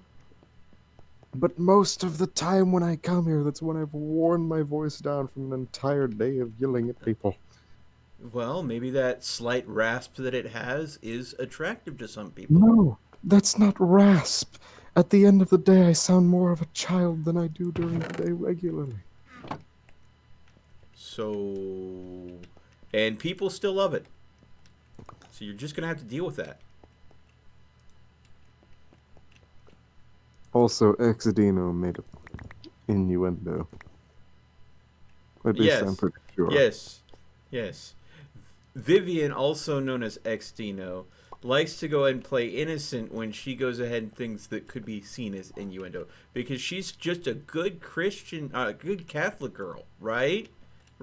But most of the time when I come here, that's when I've worn my voice down from an entire day of yelling at people. Well, maybe that slight rasp that it has is attractive to some people. No, that's not rasp. At the end of the day, I sound more of a child than I do during the day regularly. So, and people still love it. So you're just going to have to deal with that. Also, Exodino made an innuendo. At least I'm pretty sure. Yes. Vivian, also known as Xdino, likes to go and play innocent when she goes ahead and thinks that could be seen as innuendo. Because she's just a good Christian, good Catholic girl, right?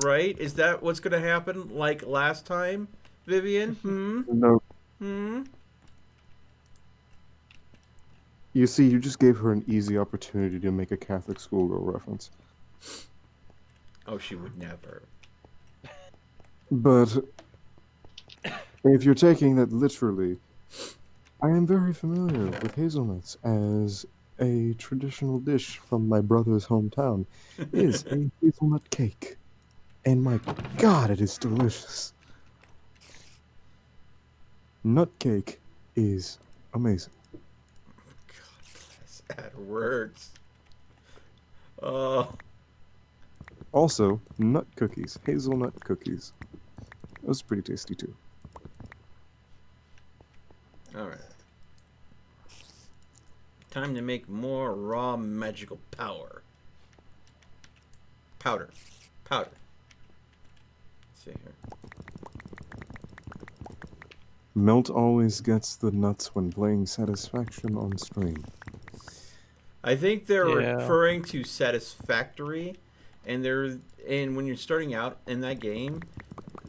Right? Is that what's going to happen like last time, Vivian? No. You see, you just gave her an easy opportunity to make a Catholic schoolgirl reference. Oh, she would never. But if you're taking that literally, I am very familiar with hazelnuts as a traditional dish from my brother's hometown. Is a hazelnut cake. And my god, it is delicious. Nut cake is amazing. Add words. Oh. Also, nut cookies, hazelnut cookies. Those are pretty tasty too. Alright. Time to make more raw magical power. Powder. Powder. Let's see here. Melt always gets the nuts when playing Satisfaction on stream. I think they're Yeah. referring to Satisfactory, and when you're starting out in that game,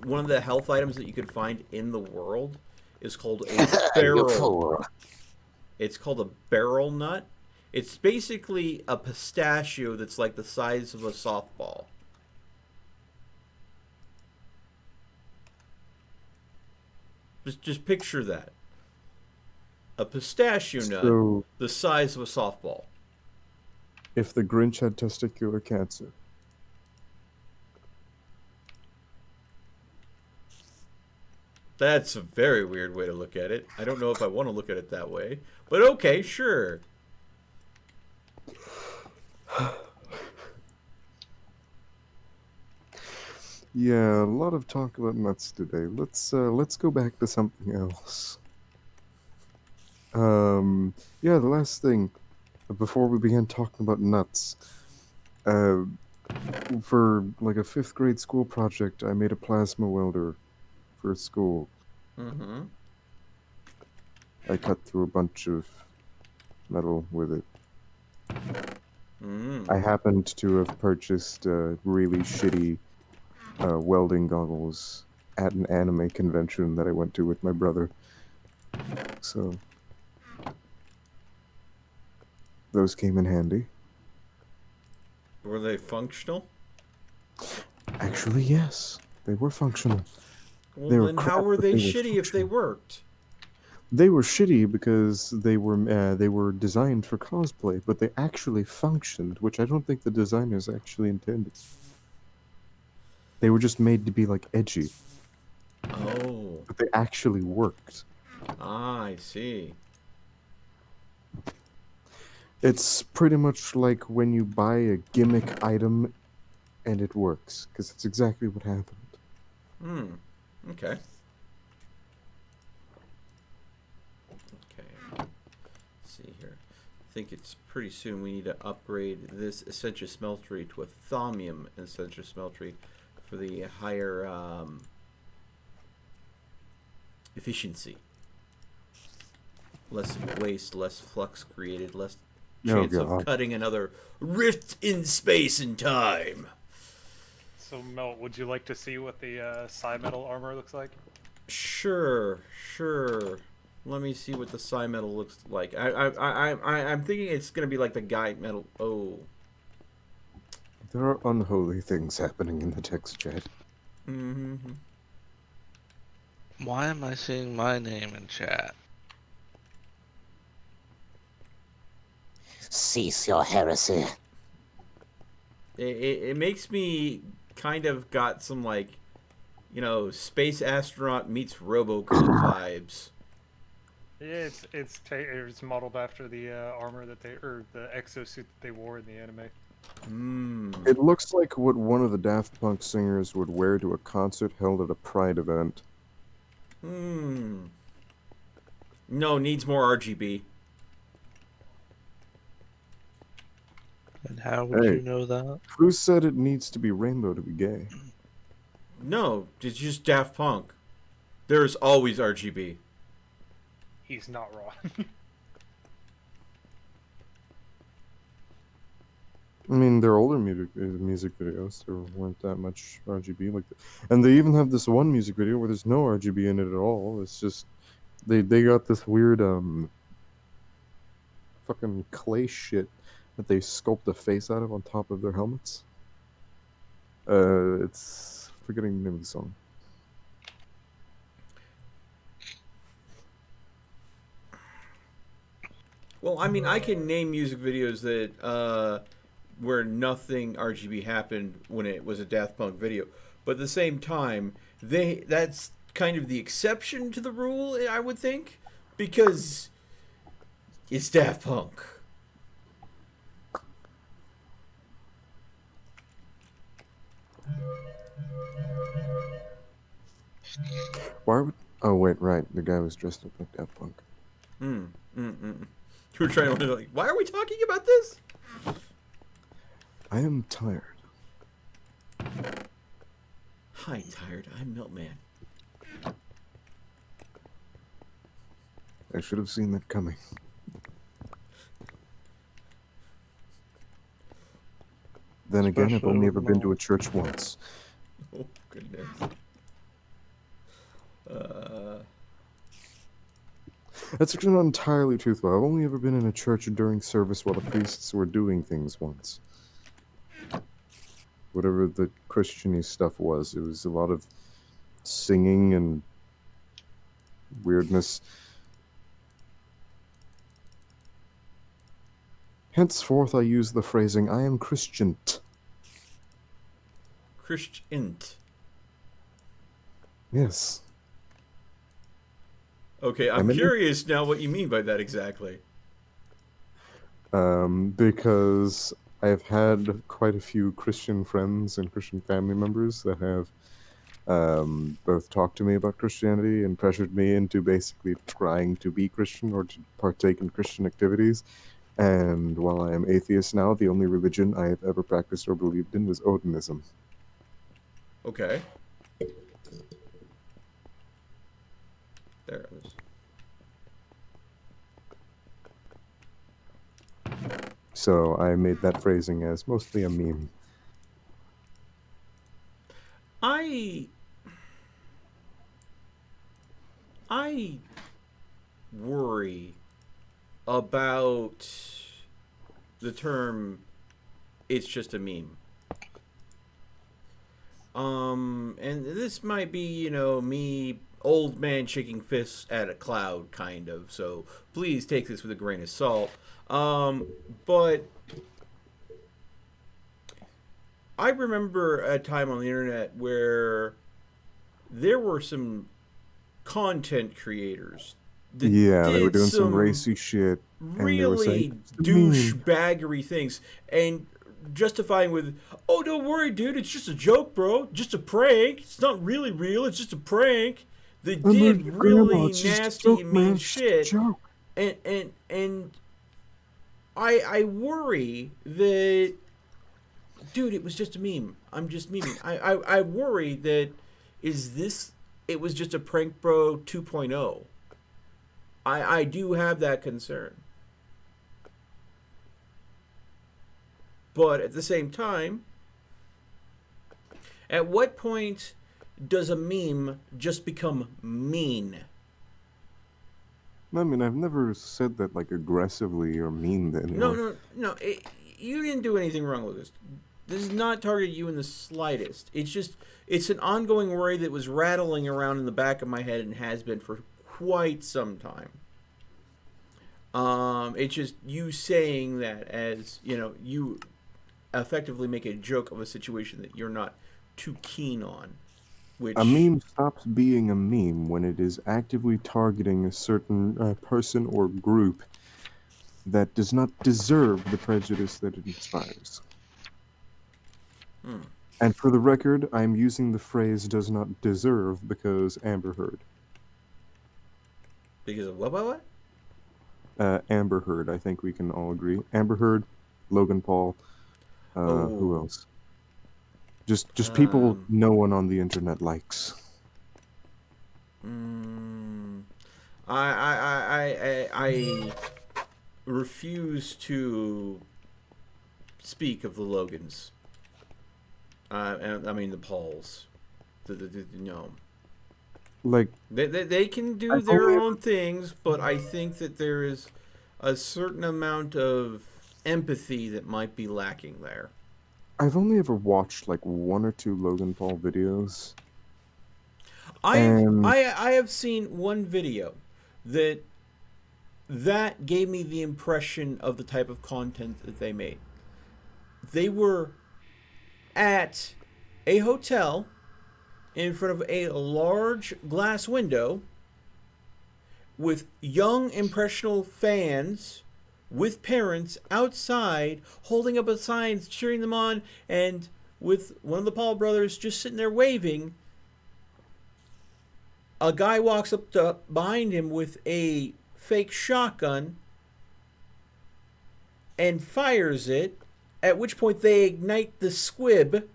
one of the health items that you could find in the world is called a You barrel. fool. It's called a barrel nut. It's basically a pistachio that's like the size of a softball. Just picture that. A pistachio nut So, the size of a softball. if the Grinch had testicular cancer, That's a very weird way to look at it. I don't know if I want to look at it that way. But okay, sure. yeah, a lot of talk about nuts today. Let's go back to something else. Yeah, the last thing before we began talking about nuts, for like a 5th grade school project, I made a plasma welder for school. Mm-hmm. I cut through a bunch of metal with it. Mm. I happened to have purchased really shitty welding goggles at an anime convention that I went to with my brother. So those came in handy. Were they functional? Actually, yes, they were functional. Well, They were then how crap, were but they they were shitty if they functional. worked? They were shitty because they were designed for cosplay, but they actually functioned, which I don't think the designers actually intended. They were just made to be like edgy, Oh. but they actually worked. Ah, I see. It's pretty much like when you buy a gimmick item and it works, because it's exactly what happened. Hmm. Okay. Okay. Let's see here. I think it's pretty soon we need to upgrade this Essentia Smeltery to a Thaumium Essentia Smeltery for the higher efficiency. Less waste, less flux created, less chance of God. cutting another rift in space and time. So, Melt, would you like to see what the Psi Metal armor looks like? Sure. Let me see what the Psi Metal looks like. I'm thinking it's gonna be like the Guide Metal. Oh. There are unholy things happening in the text chat. Mm-hmm. Why am I seeing my name in chat? Cease your heresy. It makes me kind of got some like, space astronaut meets RoboCop vibes. Yeah, it's modeled after the armor that the exosuit that they wore in the anime. Hmm. It looks like what one of the Daft Punk singers would wear to a concert held at a Pride event. Hmm. No, needs more RGB. And how would Hey. you know that? Who said it needs to be rainbow to be gay? No, it's just Daft Punk. There's always RGB. He's not wrong. I mean, their older music videos, there weren't that much RGB like that. And they even have this one music video where there's no RGB in it at all. It's just they got this weird fucking clay shit that they sculpt a face out of on top of their helmets. It's forgetting the name of the song. Well, I mean, I can name music videos that where nothing RGB happened when it was a Daft Punk video, but at the same time, that's kind of the exception to the rule, I would think, because it's Daft Punk. Why would... Oh, wait, right. The guy was dressed up like Daft Punk. You were trying to like, why are we talking about this? I am tired. Hi, tired. I'm Milkman. I should have seen that coming. Then again, I've Especially only with ever been to Noel. a church once. Oh, goodness. That's actually not entirely truthful. I've only ever been in a church during service while the priests were doing things once. Whatever the Christian-y stuff was, it was a lot of singing and weirdness. Henceforth, I use the phrasing, I am Christian. Christian. Yes. Okay, I'm curious now what you mean by that exactly. Because I've had quite a few Christian friends and Christian family members that have both talked to me about Christianity and pressured me into basically trying to be Christian or to partake in Christian activities. And while I am atheist now, the only religion I have ever practiced or believed in was Odinism. Okay. There it is. So I made that phrasing as mostly a meme. I worry about the term "it's just a meme." And this might be, you know, me, old man shaking fists at a cloud, kind of. So please take this with a grain of salt. But I remember a time on the internet where there were some content creators that Yeah, they were did doing some racy shit. And they were really saying, "It's a meme." douchebaggery things and justifying with, "Oh, don't worry, dude, it's just a joke, bro, just a prank. It's not really real. It's just a prank." They I'm did like, "Grandma, really it's just a nasty joke, and man, mean it's just a shit, joke." and I worry that, dude, it was just a meme. I'm just memeing. I worry that it was just a prank bro 2.0. I do have that concern. But at the same time, at what point does a meme just become mean? I mean, I've never said that like aggressively or mean to anyone. No. You didn't do anything wrong with this. This is not targeted you in the slightest. It's an ongoing worry that was rattling around in the back of my head and has been for quite some time. It's just you saying that as, you know, you effectively make a joke of a situation that you're not too keen on. Which... A meme stops being a meme when it is actively targeting a certain person or group that does not deserve the prejudice that it inspires. And for the record, I'm using the phrase "does not deserve" because Amber Heard. Because of what? Amber Heard, I think we can all agree. Amber Heard, Logan Paul, who else? Just people no one on the internet likes. I refuse to speak of the Logans. I mean the Pauls. No. Like they can do their own things, but I think that there is a certain amount of empathy that might be lacking there. I've only ever watched like 1 or 2 Logan Paul videos, I and I have seen one video that gave me the impression of the type of content that they made. They were at a hotel in front of a large glass window with young impressionable fans with parents outside holding up a sign cheering them on, and with one of the Paul brothers just sitting there waving. A guy walks up to behind him with a fake shotgun and fires it, at which point they ignite the squib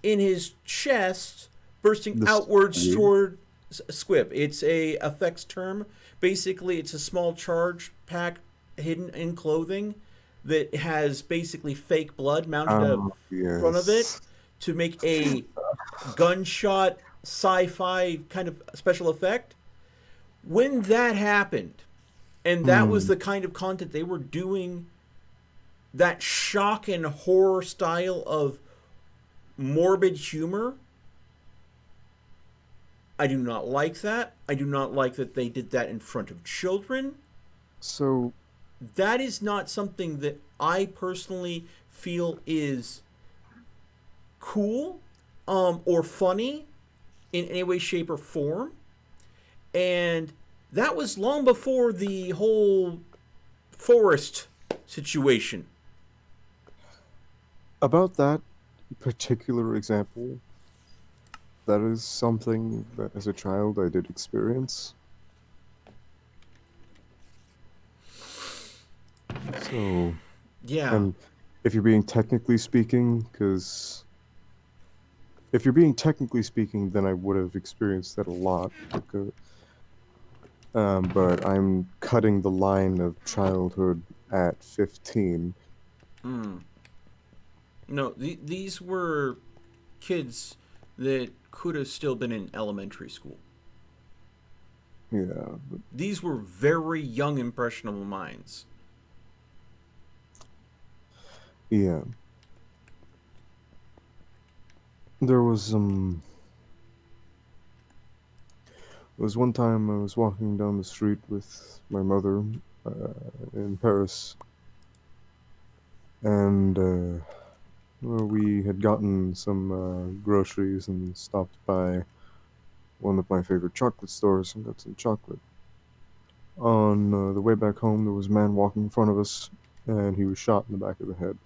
in his chest, bursting The outwards squib? toward squib. It's a effects term. Basically, it's a small charge pack hidden in clothing that has basically fake blood mounted to the front of it yes. to make a gunshot sci-fi kind of special effect. When that happened, and that was the kind of content they were doing, that shock and horror style of morbid humor, I do not like that. I do not like that they did that in front of children. So That is not something that I personally feel is cool or funny in any way, shape, or form. And that was long before the whole forest situation. about that particular example, that is something that as a child I did experience. So, Yeah. and if you're being technically speaking, because if you're being technically speaking, then I would have experienced that a lot. Because, but I'm cutting the line of childhood at 15. No, these were kids that could have still been in elementary school. Yeah, These were very young, impressionable minds. yeah. There was one time I was walking down the street with my mother in Paris, and well, we had gotten some groceries and stopped by one of my favorite chocolate stores and got some chocolate. On the way back home, there was a man walking in front of us, and he was shot in the back of the head.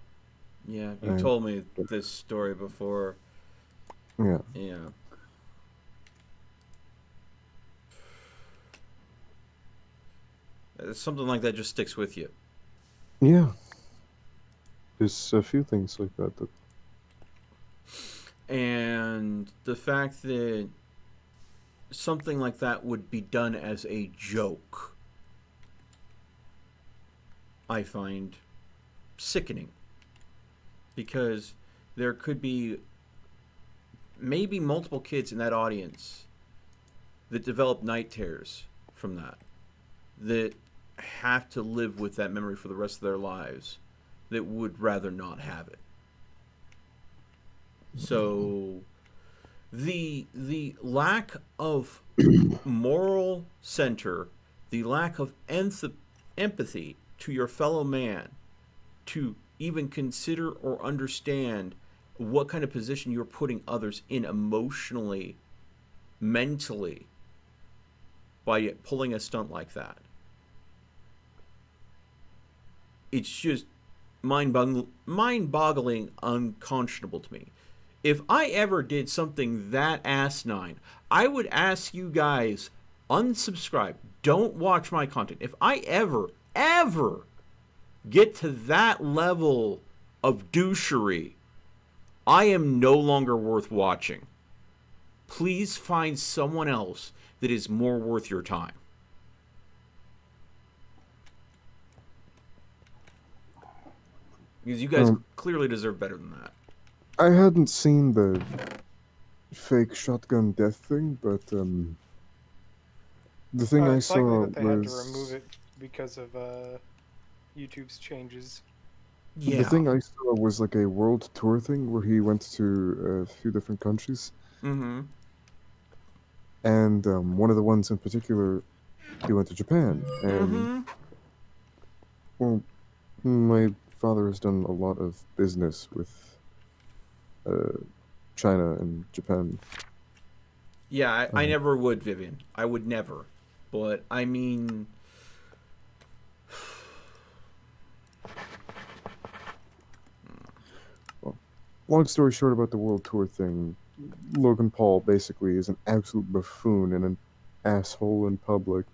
Yeah, you And told me this story before. yeah, Yeah. Something like that just sticks with you. yeah. There's a few things like that that And the fact that something like that would be done as a joke, I find sickening. Because there could be maybe multiple kids in that audience that develop night terrors from that have to live with that memory for the rest of their lives, that would rather not have it. So the lack of moral center, the lack of empathy to your fellow man, to even consider or understand what kind of position you're putting others in emotionally, mentally, by pulling a stunt like that. It's just mind-boggling, unconscionable to me. If I ever did something that asinine, I would ask you guys, unsubscribe. Don't watch my content. If I ever get to that level of douchery, I am no longer worth watching. Please find someone else that is more worth your time. Because you guys clearly deserve better than that. I hadn't seen the fake shotgun death thing, but the thing I It's likely saw that they had to was remove it because of YouTube's changes. Yeah. The thing I saw was like a world tour thing where he went to a few different countries, Mm-hmm. and one of the ones in particular, he went to Japan. And Mm-hmm. well, my father has done a lot of business with uh, China and Japan. Yeah, I Um, never would, Vivian. I would never. But I mean, well, long story short about the world tour thing, Logan Paul basically is an absolute buffoon and an asshole in public.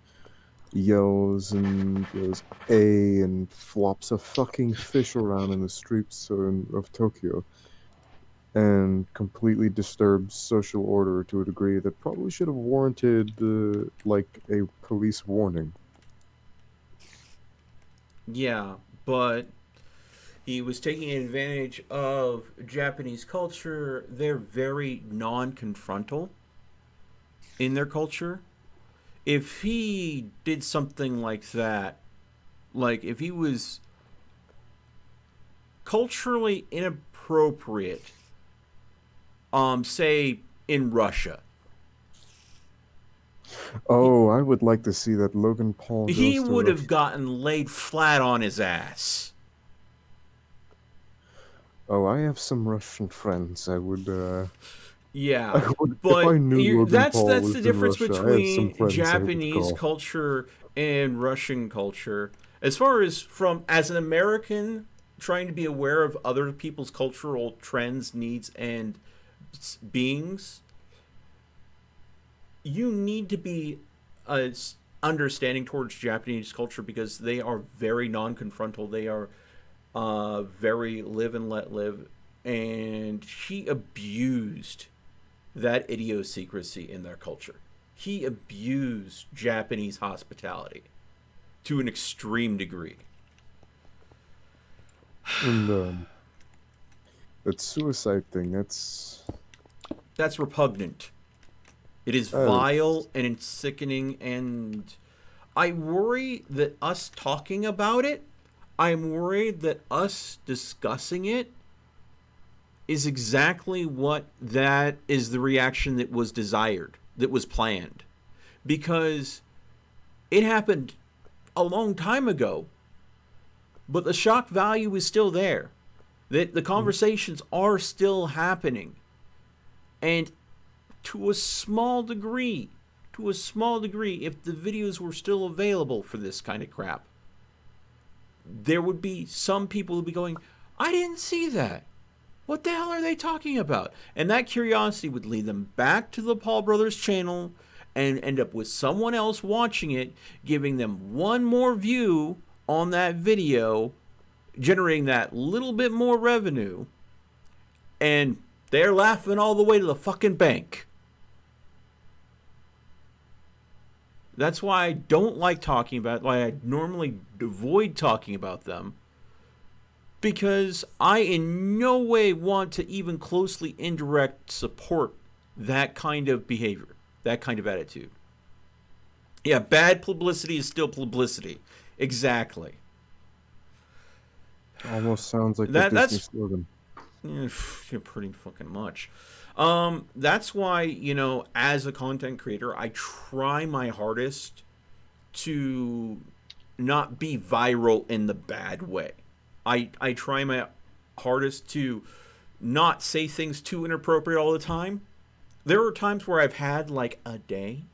Yells and goes A and flops a fucking fish around in the streets of Tokyo and completely disturbs social order to a degree that probably should have warranted like a police warning. yeah, but he was taking advantage of Japanese culture. They're very non-confrontal in their culture. If he did something like that, like if he was culturally inappropriate, say in Russia, Oh, I would like to see that Logan Paul he goes to would have Russia. gotten laid flat on his ass. Oh, I have some Russian friends. I would, Yeah, I would if I but knew Logan that's Paul the was in difference Russia. I have some between friends I would Japanese call. culture and Russian culture. As far as from as an American trying to be aware of other people's cultural trends, needs, and beings, you need to be understanding towards Japanese culture because they are very non-confrontal. They are very live and let live, and he abused that idiosyncrasy in their culture. He abused Japanese hospitality to an extreme degree. And that suicide thing, That's repugnant. It is that vile is and it's sickening, and I worry that us talking about it, I'm worried that us discussing it is exactly what that is the reaction that was desired, that was planned. Because it happened a long time ago, but the shock value is still there. That the conversations are still happening. And to a small degree, if the videos were still available for this kind of crap, there would be some people who would be going, I didn't see that. What the hell are they talking about? And that curiosity would lead them back to the Paul Brothers channel and end up with someone else watching it, giving them one more view on that video, generating that little bit more revenue, and they're laughing all the way to the fucking bank. That's why I don't like talking about it, why I normally avoid talking about them. Because I in no way want to even closely indirect support that kind of behavior, that kind of attitude. Yeah, bad publicity is still publicity. Exactly. almost sounds like that Disney slogan. Pretty fucking much. That's why, as a content creator, I try my hardest to not be viral in the bad way. I try my hardest to not say things too inappropriate all the time. There are times where I've had like a day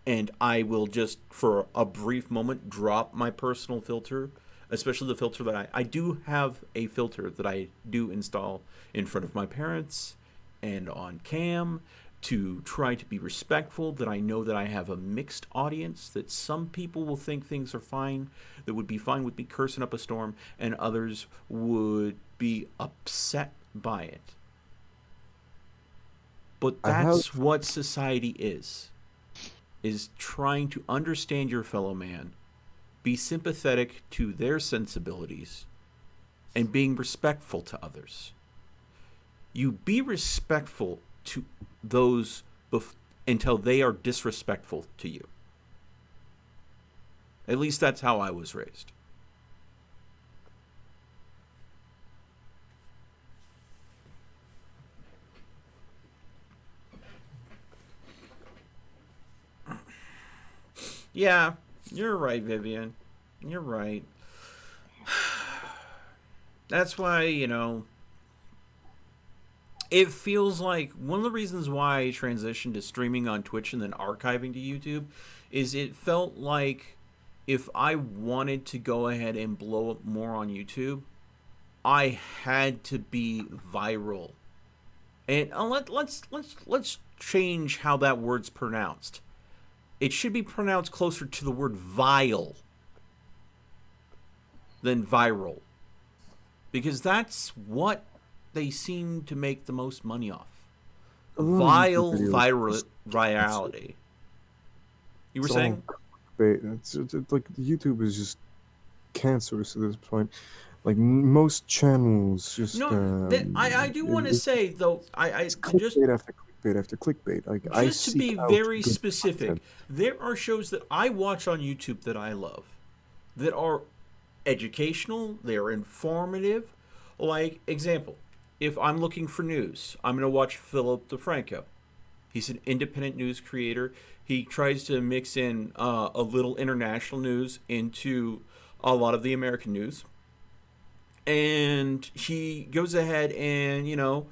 and I will just, for a brief moment, drop my personal filter, especially the filter that I do have a filter that I do install in front of my parents and on cam to try to be respectful, that I know that I have a mixed audience, that some people will think things are fine, that would be fine with me cursing up a storm, and others would be upset by it. But that's what society is trying to understand your fellow man, be sympathetic to their sensibilities, and being respectful to others. You be respectful to those until they are disrespectful to you. At least that's how I was raised. Yeah, you're right, Vivian. You're right. That's why, it feels like one of the reasons why I transitioned to streaming on Twitch and then archiving to YouTube is it felt like if I wanted to go ahead and blow up more on YouTube, I had to be viral. And let's change how that word's pronounced. It should be pronounced closer to the word vile than viral. Because that's what they seem to make the most money off. Vile virality. You were saying? It's like YouTube is just cancerous at this point. Like most channels, just No, I do want to say though, I it's just clickbait after clickbait after clickbait. Like I just to be seek out very good specific, content. there are shows that I watch on YouTube that I love, that are educational, they're informative. Like example, if I'm looking for news, I'm going to watch Philip DeFranco. He's an independent news creator. He tries to mix in a little international news into a lot of the American news. And he goes ahead and,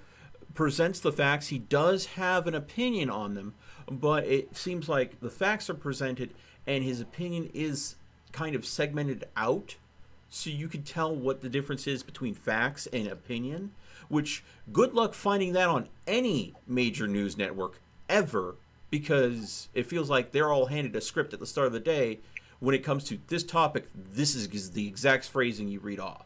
presents the facts. He does have an opinion on them, but it seems like the facts are presented and his opinion is kind of segmented out. So you can tell what the difference is between facts and opinion, which good luck finding that on any major news network ever, because it feels like they're all handed a script at the start of the day. When it comes to this topic, this is the exact phrasing you read off.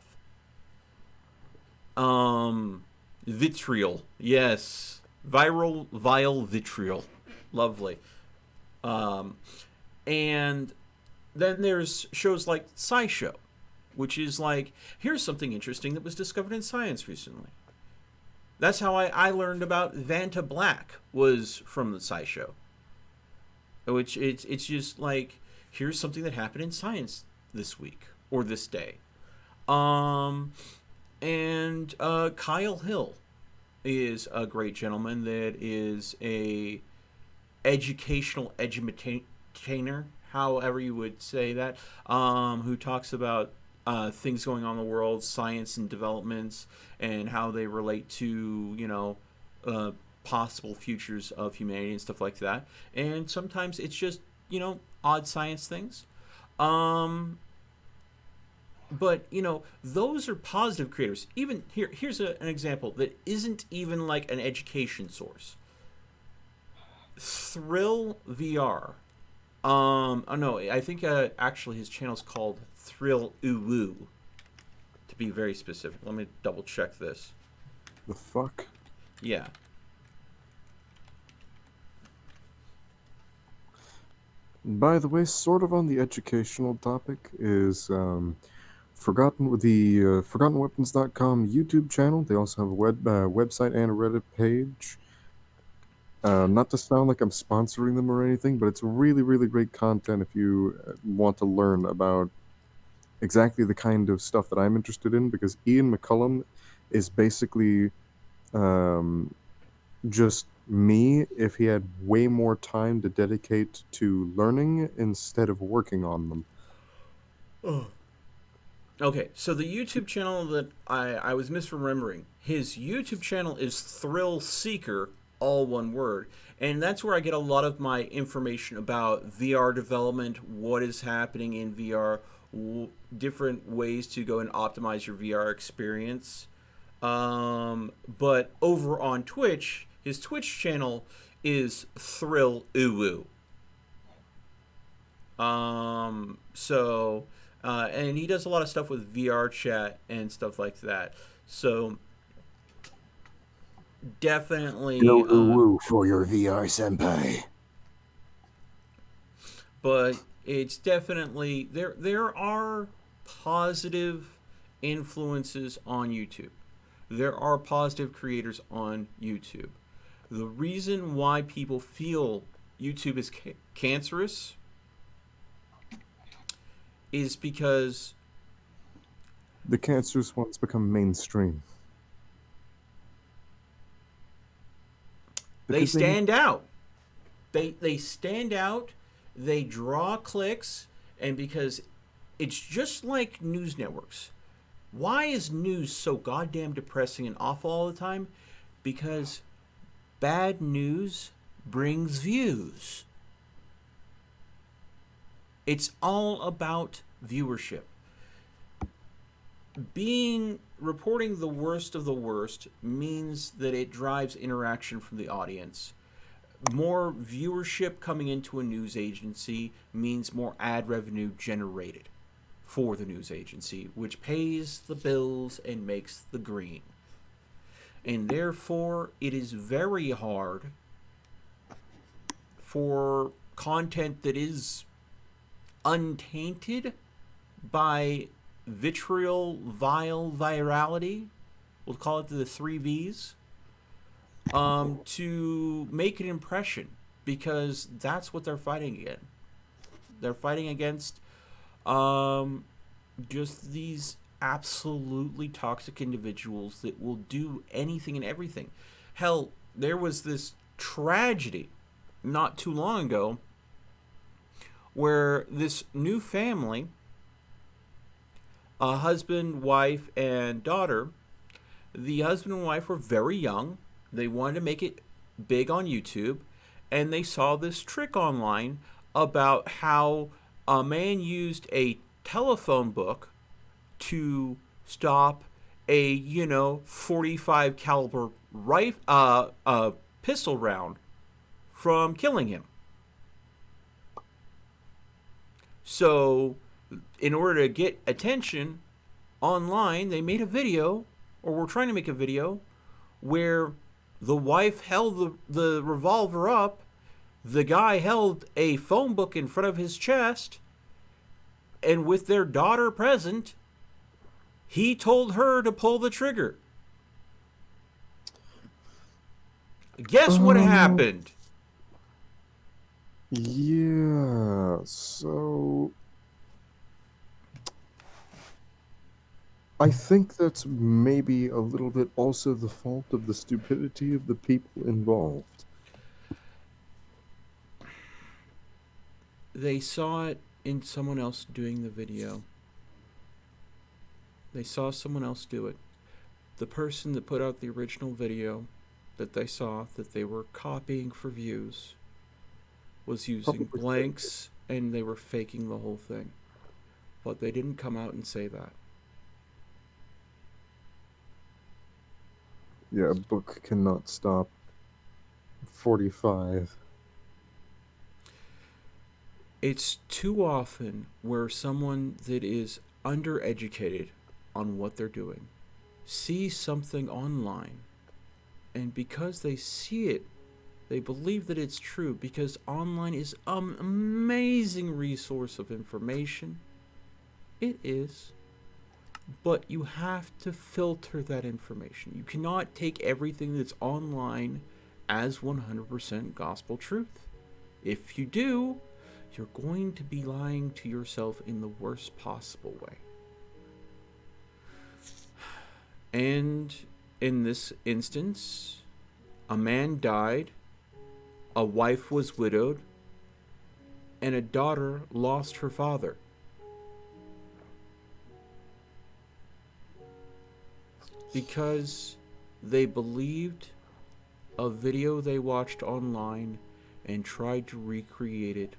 Vitriol. Yes. Vile vitriol. Lovely. And then there's shows like SciShow, which is like, here's something interesting that was discovered in science recently. That's how I learned about Vanta Black, was from the SciShow. Which it's just like, here's something that happened in science this week or this day. And Kyle Hill is a great gentleman that is a educational edutainer, however you would say that, who talks about things going on in the world, science and developments, and how they relate to, possible futures of humanity and stuff like that. And sometimes it's just, odd science things. But, those are positive creators. Even here's an example that isn't even like an education source. Thrill VR. Oh no, I think actually his channel's called Thrill Uwu, to be very specific. Let me double check this. The fuck? Yeah. By the way, sort of on the educational topic is ForgottenWeapons.com YouTube channel. They also have a website and a Reddit page. Not to sound like I'm sponsoring them or anything, but it's really, really great content if you want to learn about exactly the kind of stuff that I'm interested in, because Ian McCullum is basically just me if he had way more time to dedicate to learning instead of working on them. Okay, so the YouTube channel that I was misremembering, his YouTube channel is Thrill Seeker, all one word. And that's where I get a lot of my information about VR development, what is happening in VR, different ways to go and optimize your VR experience. But over on Twitch, his Twitch channel is Thrill Uwu. And he does a lot of stuff with VR chat and stuff like that. So definitely Go woo for your VR senpai. But it's definitely there are positive influences on YouTube. There are positive creators on YouTube. The reason why people feel YouTube is cancerous is because The cancerous ones become mainstream. they Because stand out. They stand out, they draw clicks, and because it's just like news networks. Why is news so goddamn depressing and awful all the time? Because bad news brings views. It's all about viewership. Reporting the worst of the worst means that it drives interaction from the audience. More viewership coming into a news agency means more ad revenue generated for the news agency, which pays the bills and makes the green. And therefore, it is very hard for content that is untainted by vitriol, vile virality, we'll call it the 3 Vs, to make an impression, because that's what they're fighting against. They're fighting against just these absolutely toxic individuals that will do anything and everything. Hell, there was this tragedy not too long ago where this new family, a husband, wife, and daughter, the husband and wife were very young. They wanted to make it big on YouTube, and they saw this trick online about how a man used a telephone book to stop a 45 caliber pistol round from killing him. So, in order to get attention online, they made a video, or were trying to make a video, where the wife held the revolver up, the guy held a phone book in front of his chest, and with their daughter present, he told her to pull the trigger. Guess what happened? Yeah, so I think that's maybe a little bit also the fault of the stupidity of the people involved. They saw it in someone else doing the video. They saw someone else do it. The person that put out the original video that they saw that they were copying for views was using Probably blanks, and they were faking the whole thing. But they didn't come out and say that. Yeah, a book cannot stop 45. It's too often where someone that is undereducated on what they're doing sees something online, and because they see it, they believe that it's true, because online is an amazing resource of information. It is. But you have to filter that information. You cannot take everything that's online as 100% gospel truth. If you do, you're going to be lying to yourself in the worst possible way. And in this instance, a man died, a wife was widowed, and a daughter lost her father. Because they believed a video they watched online and tried to recreate it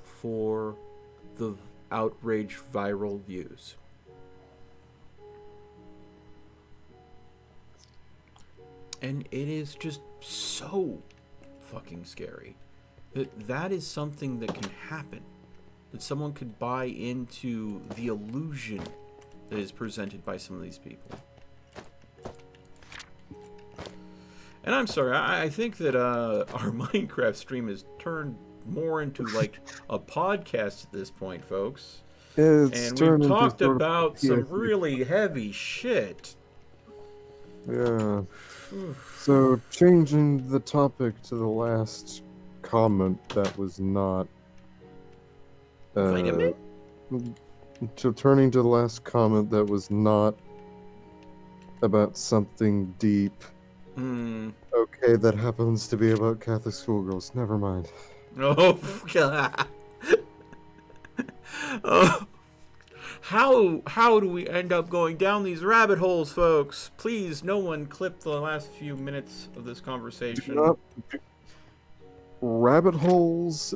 for the outraged viral views. And it is just so fucking scary that is something that can happen. That someone could buy into the illusion that is presented by some of these people. And I'm sorry, I think that our Minecraft stream has turned more into like a podcast at this point, folks. And we've talked about some really heavy shit. Yeah. So, changing the topic to the last comment that was not... Vitamin? turning to the last comment that was not about something deep. Hmm. Okay, that happens to be about Catholic schoolgirls. Never mind. Oh, God. Oh. How do we end up going down these rabbit holes, folks? Please, no one clip the last few minutes of this conversation. Not rabbit holes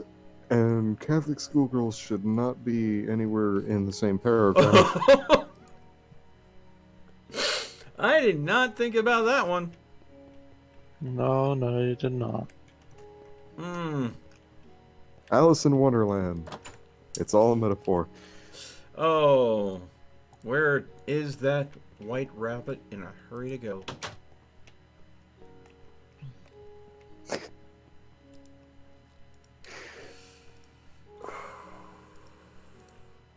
and Catholic schoolgirls should not be anywhere in the same paragraph. I did not think about that one. No, you did not. Hmm. Alice in Wonderland. It's all a metaphor. Oh, where is that white rabbit in a hurry to go?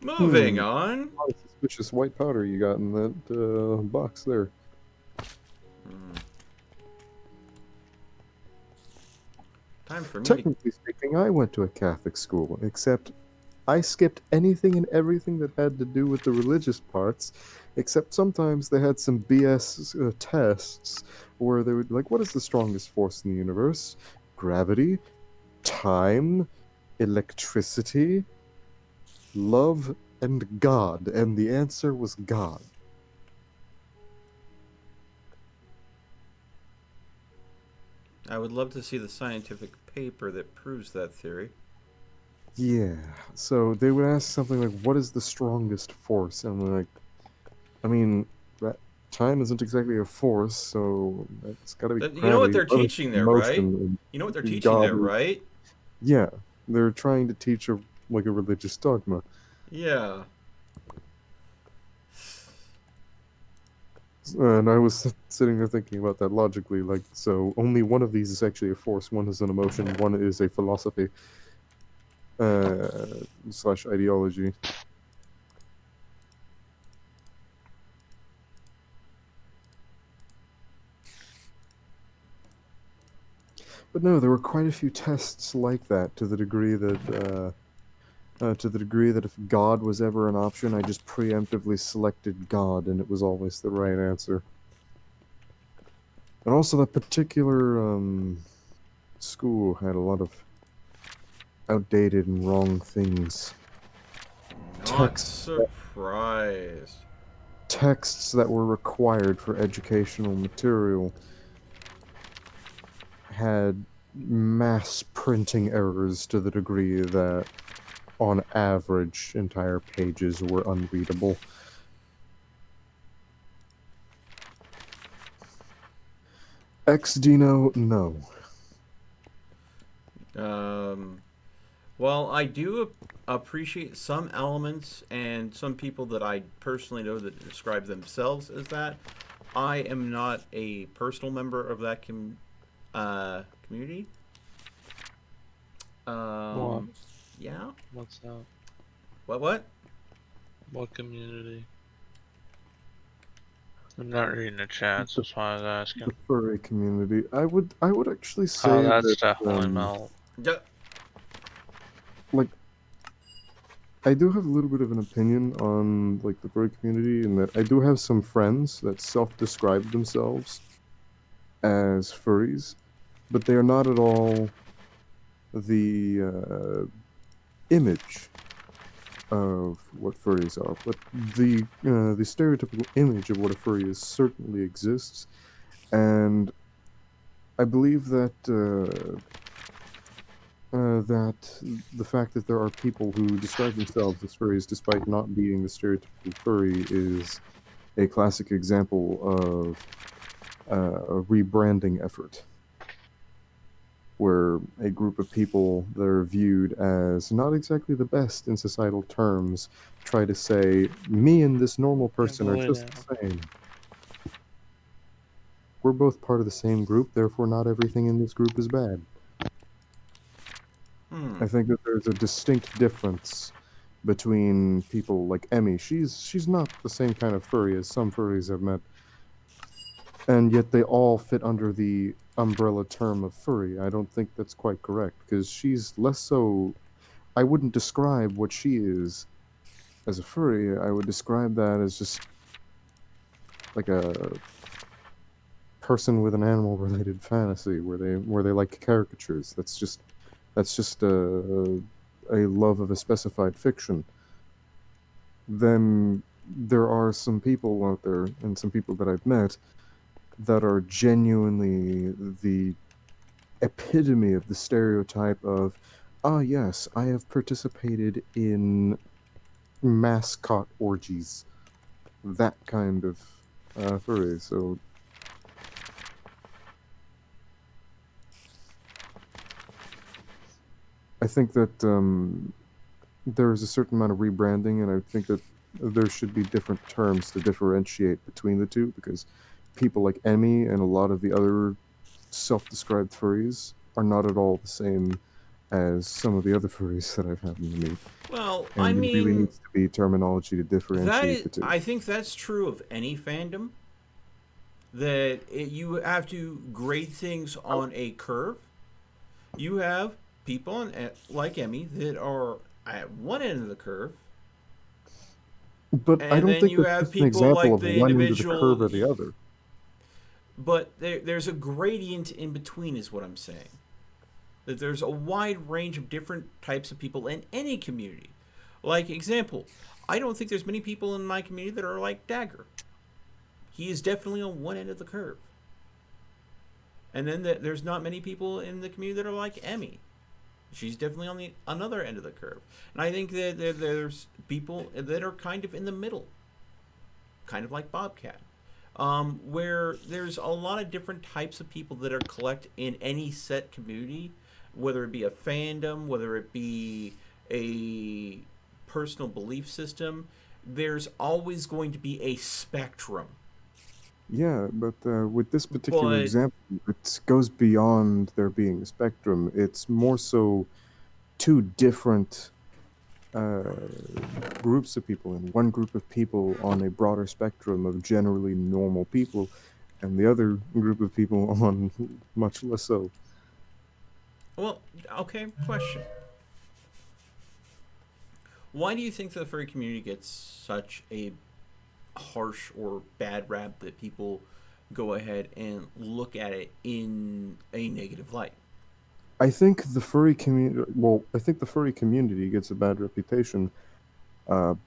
Moving on. A lot of suspicious white powder you got in that box there. Time for me to... Technically speaking, I went to a Catholic school, except I skipped anything and everything that had to do with the religious parts, except sometimes they had some BS tests where they would be like, what is the strongest force in the universe? Gravity, time, electricity, love, and God. And the answer was God. I would love to see the scientific paper that proves that theory. Yeah, so they would ask something like, what is the strongest force? And I'm like, I mean, time isn't exactly a force, so it's got to be gravity. You know what they're teaching there, right? Motion, You know what they're teaching there, God. right? Yeah, they're trying to teach a religious dogma. Yeah. And I was sitting there thinking about that logically, like, so only one of these is actually a force, one is an emotion, one is a philosophy slash ideology. But no, there were quite a few tests like that, to the degree that if God was ever an option, I just preemptively selected God, and it was always the right answer. And also, that particular school had a lot of outdated and wrong things. Not surprised. Texts that were required for educational material had mass printing errors to the degree that, on average, entire pages were unreadable. Ex-Dino, no. Well, I do appreciate some elements and some people that I personally know that describe themselves as that. I am not a personal member of that community. What? Yeah. What's that? What? What community? I'm not reading the chats, that's why I was asking. The furry community. I would actually say Oh, that's that, definitely Mel. Yeah. like, I do have a little bit of an opinion on, like, the furry community, in that I do have some friends that self-describe themselves as furries, but they are not at all the image of what furries are. But the stereotypical image of what a furry is certainly exists, and I believe that that the fact that there are people who describe themselves as furries despite not being the stereotypical furry is a classic example of a rebranding effort, where a group of people that are viewed as not exactly the best in societal terms try to say, me and this normal person are just the same. We're both part of the same group, therefore not everything in this group is bad. I think that there's a distinct difference between people like Emmy. She's not the same kind of furry as some furries I've met, and yet they all fit under the umbrella term of furry. I don't think that's quite correct, because she's less so... I wouldn't describe what she is as a furry, I would describe that as just like a person with an animal-related fantasy where they like caricatures. That's just a love of a specified fiction. Then there are some people out there, and some people that I've met, that are genuinely the epitome of the stereotype of, ah, yes, I have participated in mascot orgies. That kind of furry. So I think that there's a certain amount of rebranding, and I think that there should be different terms to differentiate between the two, because people like Emmy and a lot of the other self-described furries are not at all the same as some of the other furries that I've happened to meet. Well, And I there really mean, needs to be terminology to that differentiate is, the two. I think that's true of any fandom. You have to grade things on a curve. You have people like Emmy that are at one end of the curve, But I and don't then think you that's have just an people example like of the one end of the curve individual. or the other. But there's a gradient in between, is what I'm saying. That there's a wide range of different types of people in any community. Like, example, I don't think there's many people in my community that are like Dagger. He is definitely on one end of the curve. And then there's not many people in the community that are like Emmy. She's definitely on the another end of the curve. And I think that there's people that are kind of in the middle. Kind of like Bobcat. Where there's a lot of different types of people that are collect in any set community, whether it be a fandom, whether it be a personal belief system. There's always going to be a spectrum. Yeah, but with this particular But example, it goes beyond there being a spectrum. It's more so two different uh, groups of people, and one group of people on a broader spectrum of generally normal people, and the other group of people on much less so. well, okay, question. Why do you think the furry community gets such a harsh or bad rap that people go ahead and look at it in a negative light? I think the furry community. Well, I think the furry community gets a bad reputation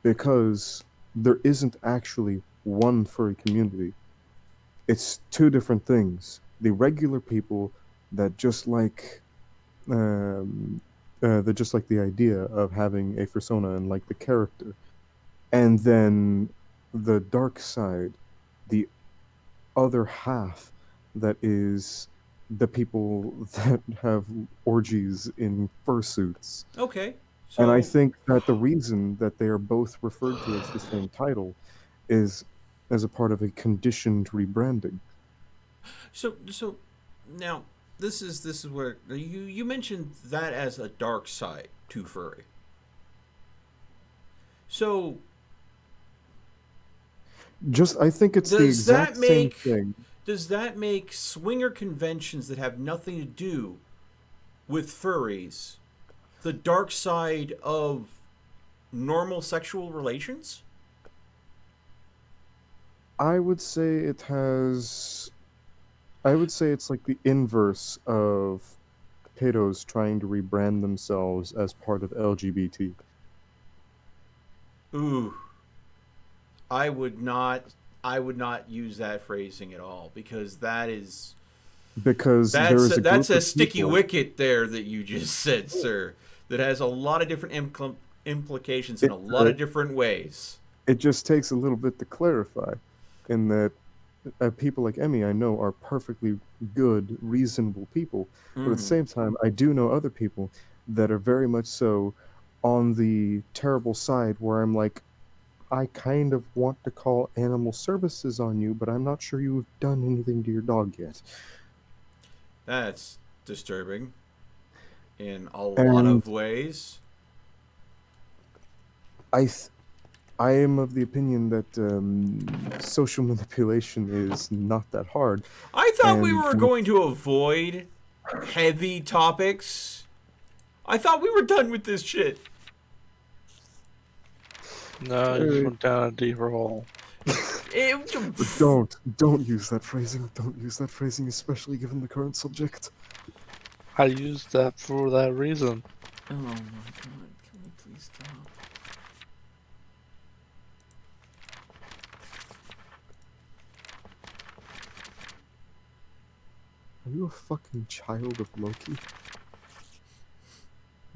because there isn't actually one furry community. It's two different things. The regular people that just like um, that just like the idea of having a persona and like the character, and then the dark side, the other half, that is the people that have orgies in fursuits. Okay, And I so think that the reason that they are both referred to as the same title is as a part of a conditioned rebranding. so now this is where you mentioned that as a dark side to furry. So Just, I think it's the does that exact same make thing. does that make swinger conventions that have nothing to do with furries the dark side of normal sexual relations? I would say it has. I would say it's like the inverse of pedos trying to rebrand themselves as part of LGBT. Ooh, I would not. I would not use that phrasing at all because Because there is a that's group a of sticky people. wicket there that you just said, sir. That has a lot of different implications in It, a lot of different ways. it just takes a little bit to clarify, in that people like Emmy I know are perfectly good, reasonable people, but at the Mm. same time, I do know other people that are very much so on the terrible side, where I'm like, I kind of want to call animal services on you, but I'm not sure you've done anything to your dog yet. That's disturbing in a lot And of ways. I, th- I am of the opinion that social manipulation is not that hard, I thought we and were going to avoid heavy topics. I thought we were done with this shit. No, you just went down a deeper hole. Don't use that phrasing. Don't use that phrasing, especially given the current subject. I used that for that reason. Oh my god, can we please stop? Are you a fucking child of Loki?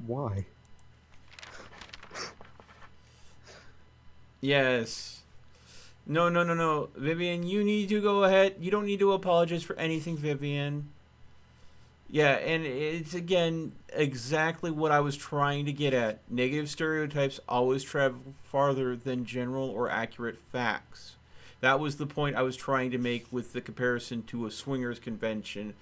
Why? Yes. No. Vivian, you need to go ahead. You don't need to apologize for anything, Vivian. Yeah, and it's, again, exactly what I was trying to get at. Negative stereotypes always travel farther than general or accurate facts. That was the point I was trying to make with the comparison to a swingers convention,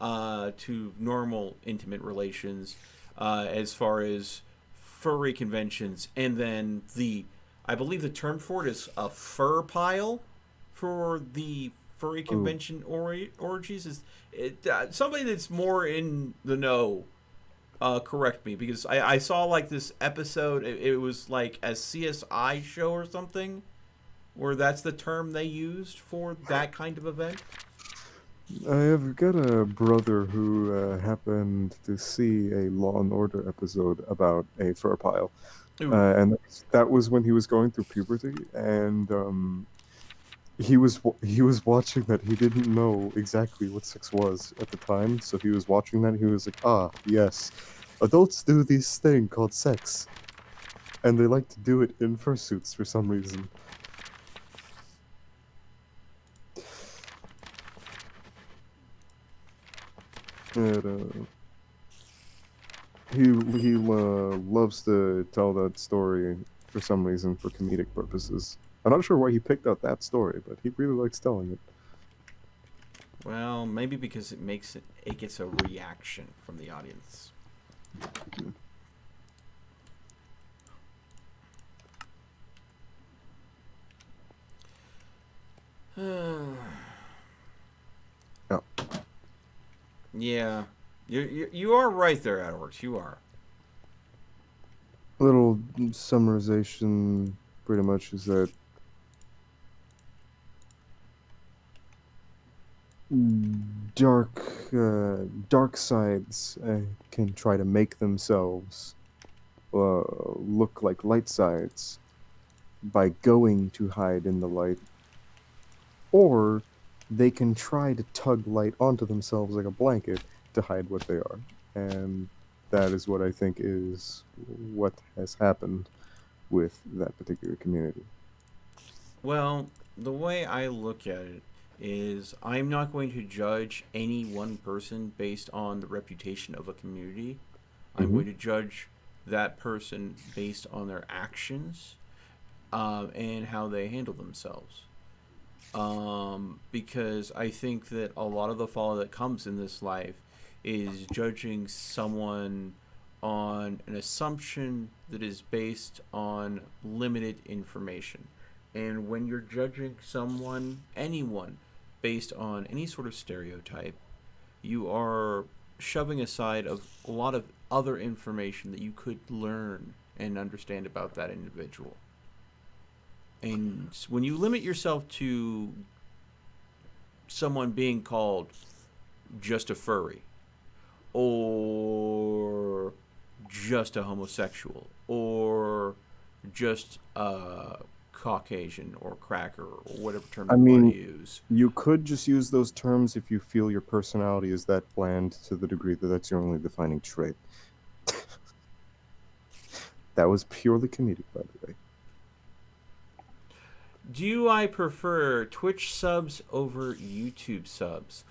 to normal intimate relations, as far as furry conventions. And then I believe the term for it is a fur pile for the furry convention orgies. Is it, somebody that's more in the know, correct me, because I saw like this episode. It was like a CSI show or something, where that's the term they used for that kind of event. I have got a brother who happened to see a Law and Order episode about a fur pile. And that was when he was going through puberty, and he was watching that. He didn't know exactly what sex was at the time, so he was watching that. And he was like, "Ah, yes, adults do this thing called sex, and they like to do it in fursuits for some reason." And, he loves to tell that story for some reason for comedic purposes. I'm not sure why he picked out that story, but he really likes telling it. Well, maybe because it gets a reaction from the audience. Oh. Yeah, you are right there, Adworks. You are. Little summarization, pretty much, is that dark sides can try to make themselves look like light sides by going to hide in the light, or they can try to tug light onto themselves like a blanket to hide what they are. And that is what I think is what has happened with that particular community. Well, the way I look at it is I'm not going to judge any one person based on the reputation of a community. I'm going to judge that person based on their actions, and how they handle themselves. Because I think that a lot of the fall that comes in this life is judging someone on an assumption that is based on limited information. And when you're judging anyone, based on any sort of stereotype, you are shoving aside a lot of other information that you could learn and understand about that individual. And when you limit yourself to someone being called just a furry, or just a homosexual, or just a Caucasian or cracker, or whatever term you want to use. You could just use those terms if you feel your personality is that bland to the degree that that's your only defining trait. That was purely comedic, by the way. Do I prefer Twitch subs over YouTube subs?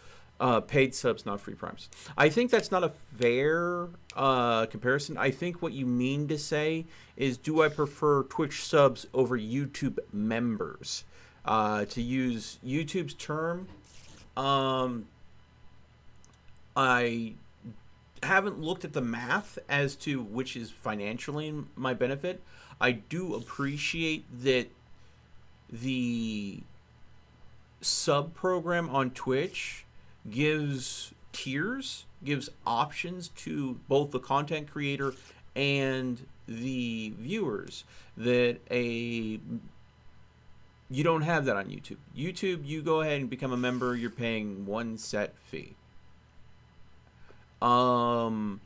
Paid subs, not free primes. I think that's not a fair comparison. I think what you mean to say is, do I prefer Twitch subs over YouTube members? To use YouTube's term, I haven't looked at the math as to which is financially in my benefit. I do appreciate that the sub program on Twitch gives tiers, gives options to both the content creator and the viewers that you don't have that on YouTube. YouTube, you go ahead and become a member, you're paying one set fee. Also,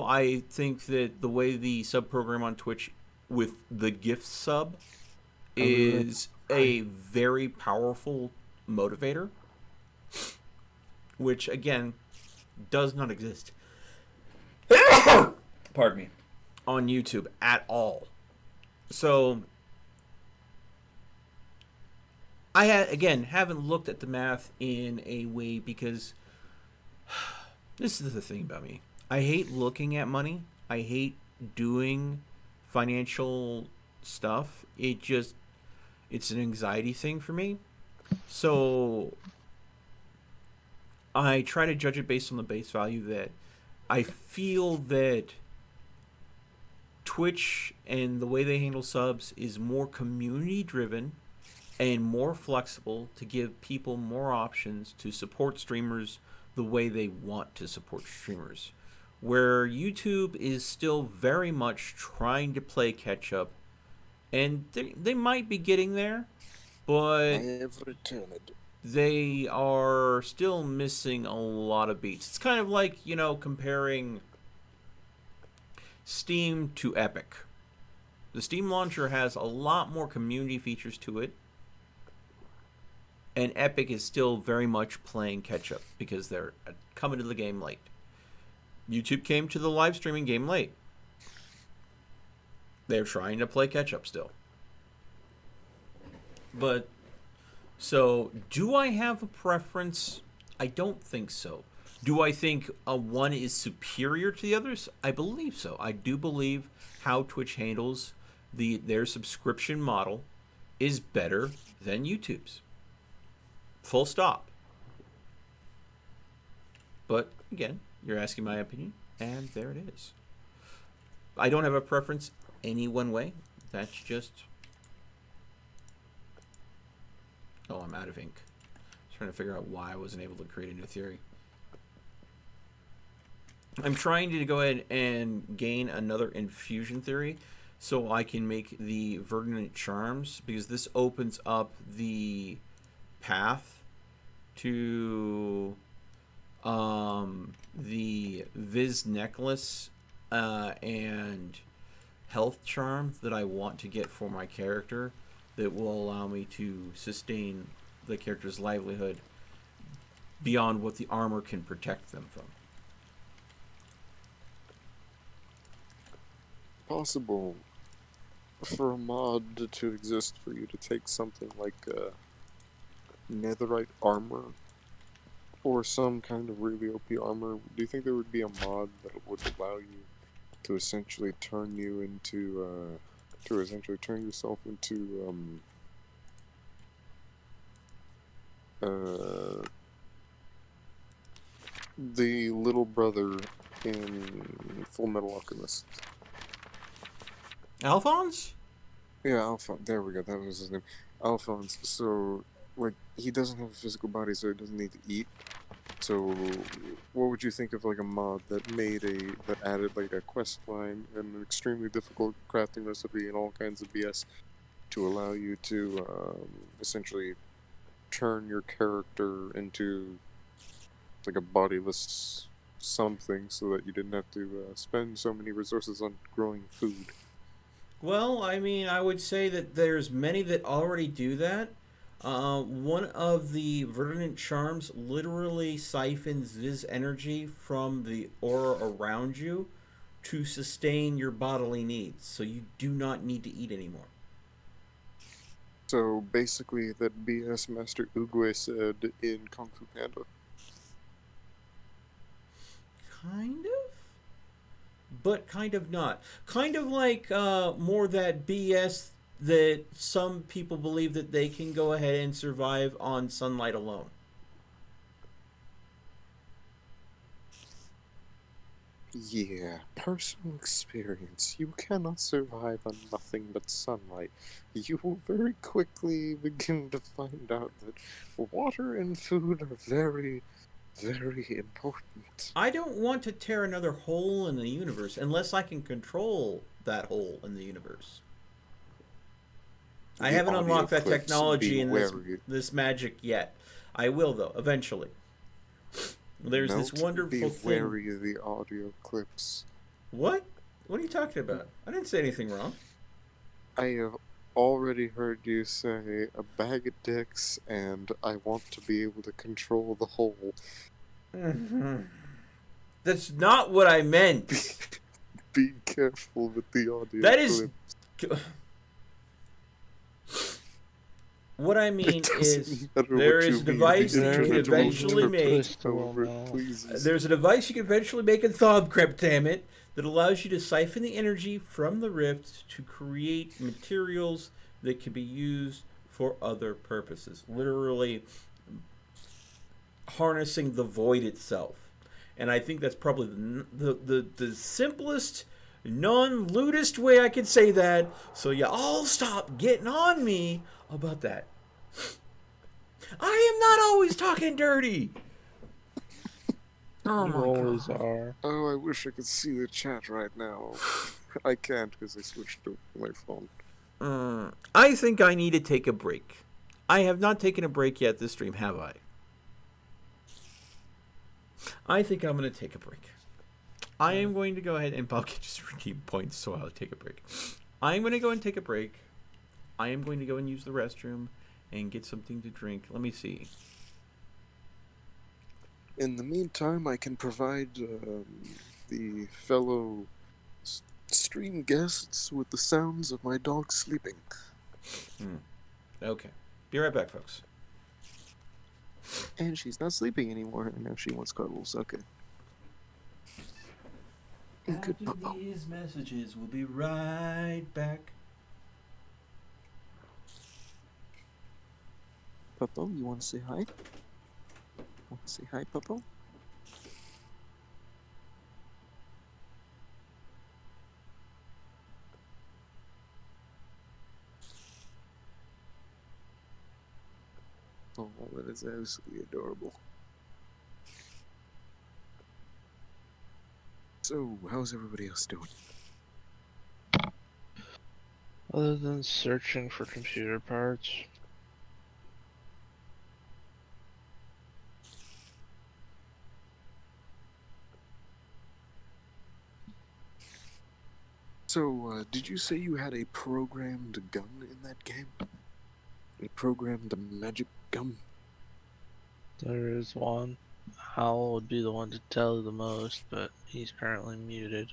I think that the way the sub program on Twitch with the gift sub is a very powerful motivator, which again does not exist Pardon me. on YouTube at all. So I haven't looked at the math in a way, because this is the thing about me. I hate looking at money. I hate doing financial stuff. It's an anxiety thing for me. So I try to judge it based on the base value that I feel that Twitch and the way they handle subs is more community driven and more flexible to give people more options to support streamers the way they want to support streamers. Where YouTube is still very much trying to play catch up, and they might be getting there, but I have returned. they are still missing a lot of beats. It's kind of like, comparing Steam to Epic. The Steam launcher has a lot more community features to it, and Epic is still very much playing catch up because they're coming to the game late. YouTube came to the live streaming game late. They're trying to play catch up still. But, so, do I have a preference? I don't think so. Do I think one is superior to the others? I believe so. I do believe how Twitch handles their subscription model is better than YouTube's. Full stop. But, again, you're asking my opinion, and there it is. I don't have a preference any one way. That's just... Oh, I'm out of ink. Trying to figure out why I wasn't able to create a new theory. I'm trying to go ahead and gain another infusion theory so I can make the Verdant Charms, because this opens up the path to the Viz necklace and health charm that I want to get for my character, that will allow me to sustain the character's livelihood beyond what the armor can protect them from. Possible for a mod to exist for you to take something like netherite armor or some kind of really OP armor. Do you think there would be a mod that would allow you to essentially turn you into turn yourself into the little brother in Full Metal Alchemist? Alphonse? Yeah, Alphonse. There we go. That was his name. Alphonse. So, like, he doesn't have a physical body, so he doesn't need to eat. So, what would you think of like a mod that added like a quest line and an extremely difficult crafting recipe and all kinds of BS to allow you to essentially turn your character into like a bodiless something, so that you didn't have to spend so many resources on growing food? Well, I mean, I would say that there's many that already do that. One of the Verdant Charms literally siphons Viz energy from the aura around you to sustain your bodily needs, so you do not need to eat anymore. So basically, that BS Master Oogway said in Kung Fu Panda. Kind of? But kind of not. Kind of like more that BS that some people believe that they can go ahead and survive on sunlight alone. Yeah, personal experience. You cannot survive on nothing but sunlight. You will very quickly begin to find out that water and food are very, very important. I don't want to tear another hole in the universe unless I can control that hole in the universe. I The haven't audio unlocked that clips, technology be in wary. this magic yet. I will though, eventually. There's this Note, wonderful be thing. wary of the audio clips. What? What are you talking about? I didn't say anything wrong. I have already heard you say a bag of dicks, and I want to be able to control the whole. That's not what I meant. Be careful with the audio That is. clip. What I mean It is, doesn't matter there what is you a mean, device the that you can internet will eventually interpret make. however it pleases. There's a device you can eventually make in Thauminomic, damn it, that allows you to siphon the energy from the rift to create materials that can be used for other purposes. Literally harnessing the void itself. And I think that's probably the simplest, non-lewdest way I could say that. So yeah, all stop getting on me about that. I am not always talking dirty. Oh You my always god. are. Oh, I wish I could see the chat right now. I can't because I switched to my phone. I think I need to take a break. I have not taken a break yet this stream, have I? I think I'm going to take a break. I am going to go ahead and I'll get just redeem points, so I'll take a break. I'm going to go and take a break. I am going to go and use the restroom and get something to drink. Let me see. In the meantime, I can provide the fellow stream guests with the sounds of my dog sleeping. Okay. Be right back, folks. And she's not sleeping anymore, and now she wants cuddles. Okay. Good After puppo. these messages, we'll be right back. Puppo, you want to say hi? Want to say hi, Puppo? Oh, that is absolutely adorable. So, how's everybody else doing? Other than searching for computer parts. So, did you say you had a programmed gun in that game? A programmed magic gun? There is one. Hal would be the one to tell you the most, but he's currently muted.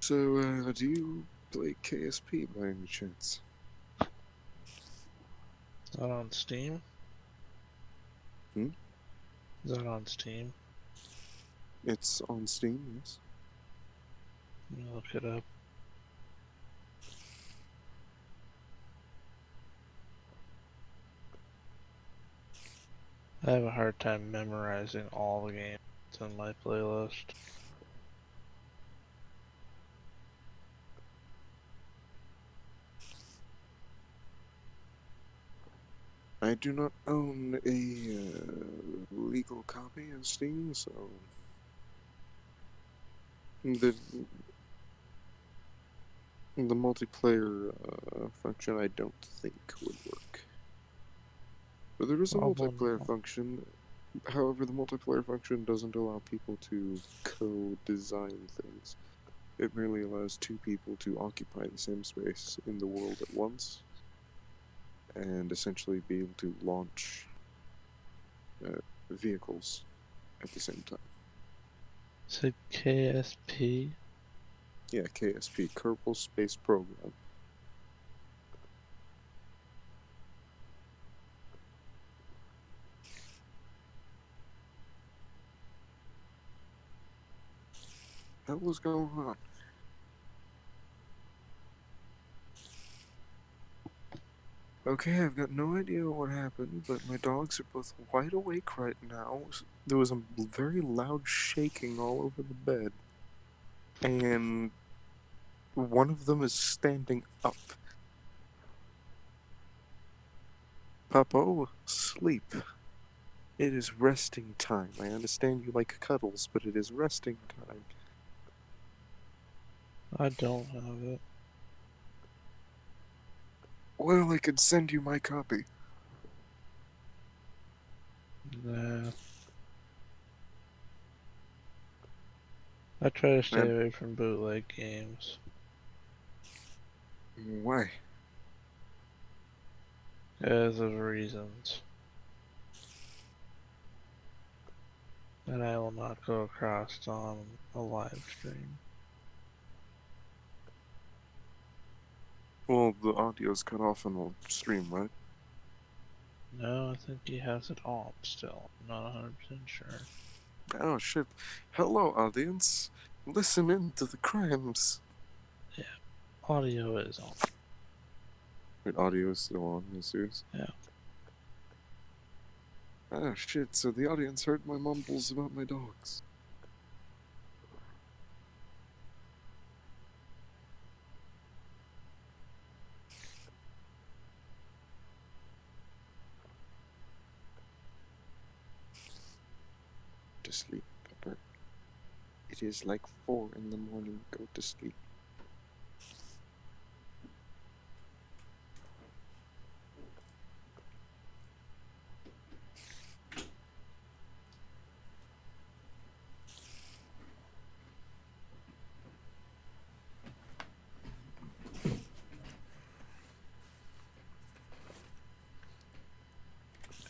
So, do you play KSP by any chance? Is that on Steam? Hmm? Is that on Steam? It's on Steam, yes. Let me look it up. I have a hard time memorizing all the games in my playlist. I do not own a legal copy of Steam, so the multiplayer function I don't think would work. But there is a multiplayer function. However, the multiplayer function doesn't allow people to co-design things. It merely allows two people to occupy the same space in the world at once, and essentially be able to launch vehicles at the same time. Is it KSP? Yeah, KSP, Kerbal Space Program. What was going on? Okay, I've got no idea what happened, but my dogs are both wide awake right now. There was a very loud shaking all over the bed, and one of them is standing up. Papo, sleep. It is resting time. I understand you like cuddles, but it is resting time. I don't have it. Well, I could send you my copy. Nah. I try to stay away from bootleg games. Why? Because of reasons. And I will not go across on a live stream. Well, the audio's cut off on the stream, right? No, I think he has it on still. I'm not 100% sure. Oh shit. Hello, audience. Listen in to the crimes. Audio is on. Wait, audio is still on? Are you serious? Yeah. Ah shit, so the audience heard my mumbles about my dogs. To sleep, Pepper. It is like 4 in the morning. Go to sleep.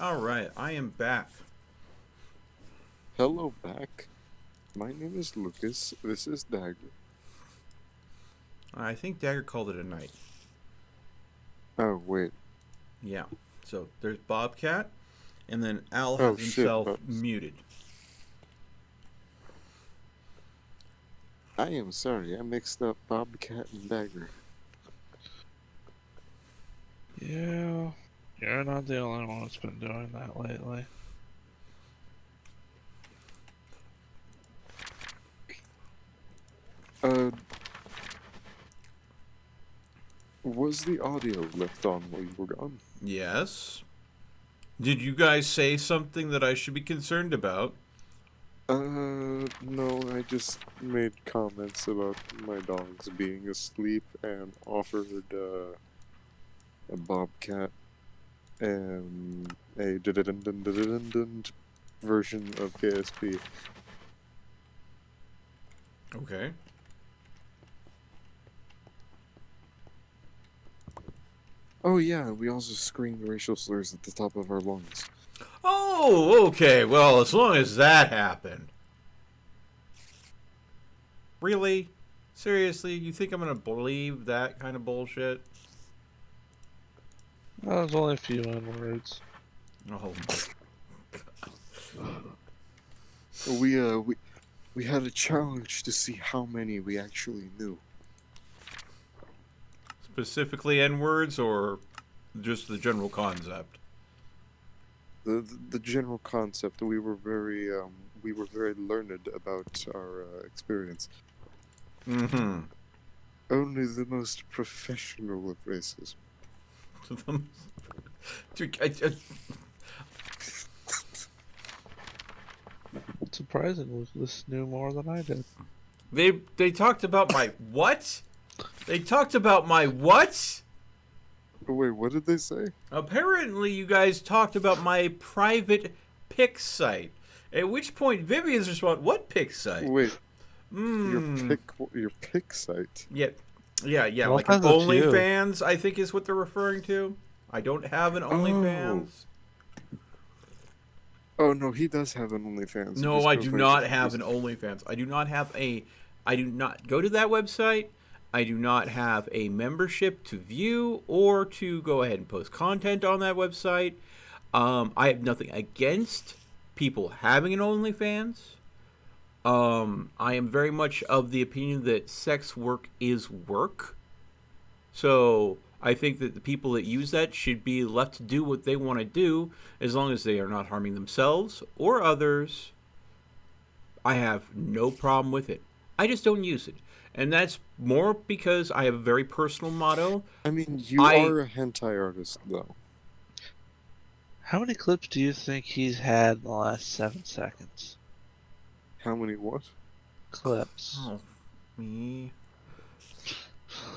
All right, I am back. Hello, back. My name is Lucas. This is Dagger. I think Dagger called it a night. Oh, wait. Yeah. So there's Bobcat, and then Al Oh, has shit, himself but- muted. I am sorry, I mixed up Bobcat and Dagger. Yeah. You're not the only one that's been doing that lately. Was the audio left on while you were gone? Yes. Did you guys say something that I should be concerned about? No, I just made comments about my dogs being asleep and offered, a Bobcat and a dun version of KSP. Okay. Oh yeah, we also screamed racial slurs at the top of our lungs. Oh, okay. Well, as long as that happened. Really? Seriously? You think I'm going to believe that kind of bullshit? That was only a few N-words. Oh, We had a challenge to see how many we actually knew. specifically N-words or just the general concept? The general concept. We were very learned about our experience. Mm-hmm. Only the most professional of races. Surprisingly, Lucas knew more than I did. They talked about my what? They talked about my what? Wait, what did they say? Apparently, you guys talked about my private pic site. At which point, Vivian's response, "What pic site?" Wait, your pick site. Yeah, Well, like an that's up to you. OnlyFans, I think is what they're referring to. I don't have an OnlyFans. Oh no, he does have an OnlyFans. He No, just I goes do by not different have an reasons. OnlyFans. I do not go to that website. I do not have a membership to view or to go ahead and post content on that website. I have nothing against people having an OnlyFans. I am very much of the opinion that sex work is work. So I think that the people that use that should be left to do what they want to do as long as they are not harming themselves or others. I have no problem with it. I just don't use it. And that's more because I have a very personal motto. I mean, you are a hentai artist, though. How many clips do you think he's had in the last 7 seconds? How many what? Clips. Oh, me.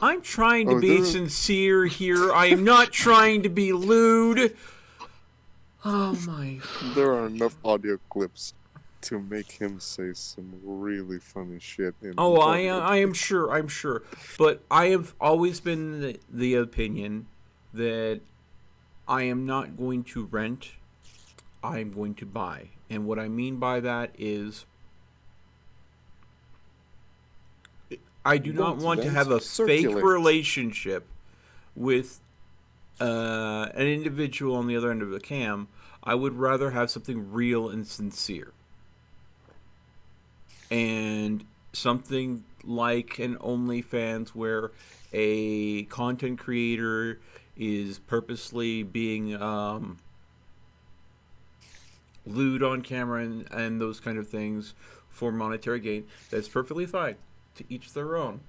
I'm trying to be sincere here. I am not trying to be lewd. Oh my. There are enough audio clips to make him say some really funny shit. Oh, I am sure. I'm sure. But I have always been the opinion that I am not going to rent. I am going to buy. And what I mean by that is I do not want to have a fake relationship with an individual on the other end of the cam. I would rather have something real and sincere. And something like an OnlyFans where a content creator is purposely being lewd on camera and those kind of things for monetary gain, that's perfectly fine. To each their own.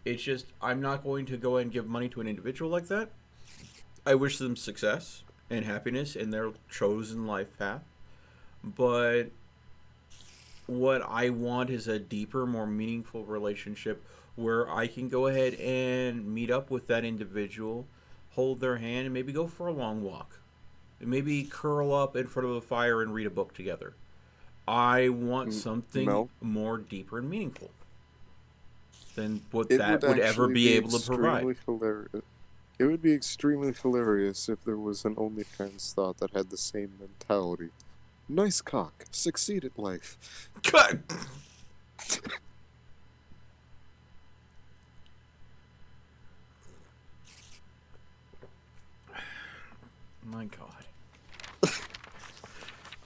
It's just, I'm not going to go and give money to an individual like that. I wish them success and happiness in their chosen life path. But what I want is a deeper, more meaningful relationship where I can go ahead and meet up with that individual, hold their hand, and maybe go for a long walk. And maybe curl up in front of a fire and read a book together. I want something more deeper and meaningful than what that would ever be able to provide. Hilarious. It would be extremely hilarious if there was an OnlyFans thought that had the same mentality. Nice cock, succeed at life. Cut! My God.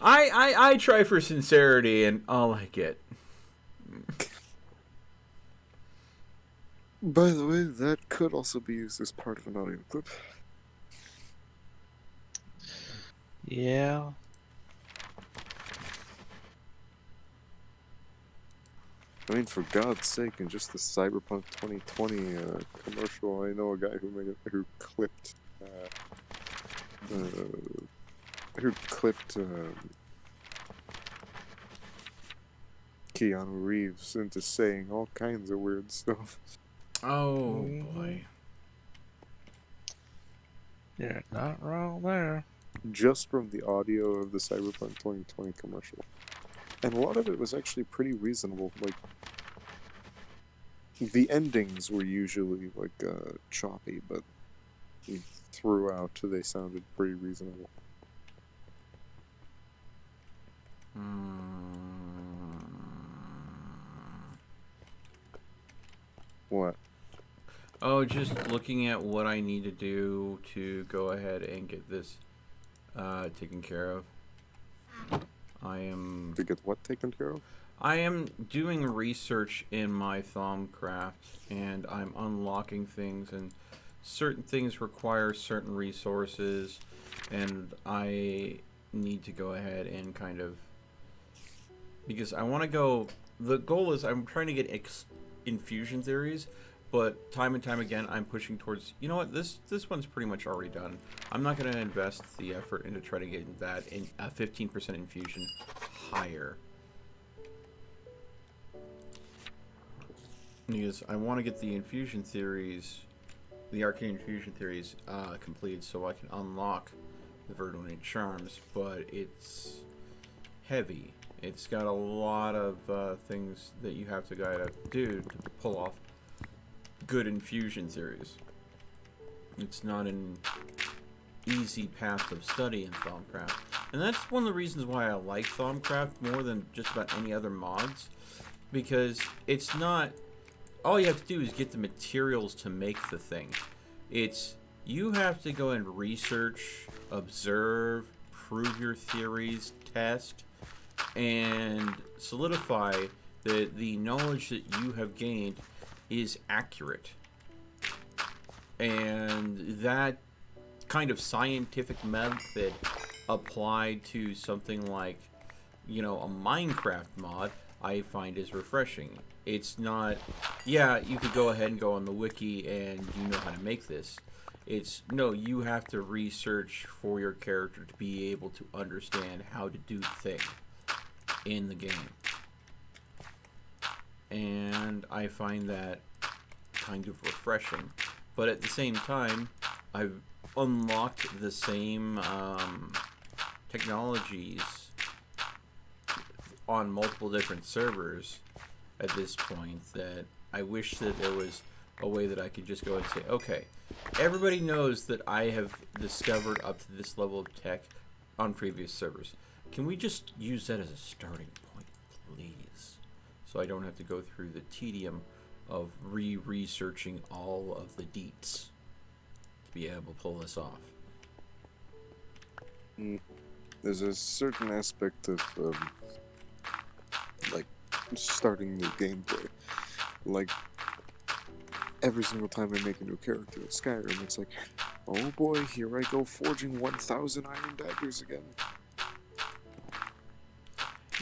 I try for sincerity and all I get. By the way, that could also be used as part of an audio clip. Yeah. I mean, for God's sake, in just the Cyberpunk 2020 commercial, I know a guy who clipped Keanu Reeves into saying all kinds of weird stuff. Oh boy. You're not wrong there. Just from the audio of the Cyberpunk 2020 commercial. And a lot of it was actually pretty reasonable. Like, the endings were usually, like, choppy, but throughout they sounded pretty reasonable. What? Oh, just looking at what I need to do to go ahead and get this taken care of. To get what taken care of? I am doing research in my Thaumcraft, and I'm unlocking things, and certain things require certain resources, and I need to go ahead and kind of, because I want to go, the goal is I'm trying to get infusion theories, but time and time again I'm pushing towards, you know what, this one's pretty much already done. I'm not going to invest the effort into trying to get that in a 15% infusion higher. Because I want to get the infusion theories, the arcane infusion theories completed so I can unlock the Verdant Charms, but it's heavy. It's got a lot of things that you have to do to pull off good infusion theories. It's not an easy path of study in Thaumcraft. And that's one of the reasons why I like Thaumcraft more than just about any other mods. Because it's not... all you have to do is get the materials to make the thing. It's... you have to go and research, observe, prove your theories, test, and solidify that the knowledge that you have gained is accurate. And that kind of scientific method applied to something like, a Minecraft mod, I find is refreshing. It's not, yeah, you could go ahead and go on the wiki and you know how to make this. It's, no, you have to research for your character to be able to understand how to do the thing in the game. And I find that kind of refreshing. But at the same time, I've unlocked the same technologies on multiple different servers at this point that I wish that there was a way that I could just go and say, okay, everybody knows that I have discovered up to this level of tech on previous servers. Can we just use that as a starting point, please? So I don't have to go through the tedium of researching all of the deets to be able to pull this off. There's a certain aspect of like starting new gameplay. Like every single time I make a new character in Skyrim, it's like, oh boy, here I go forging 1,000 iron daggers again.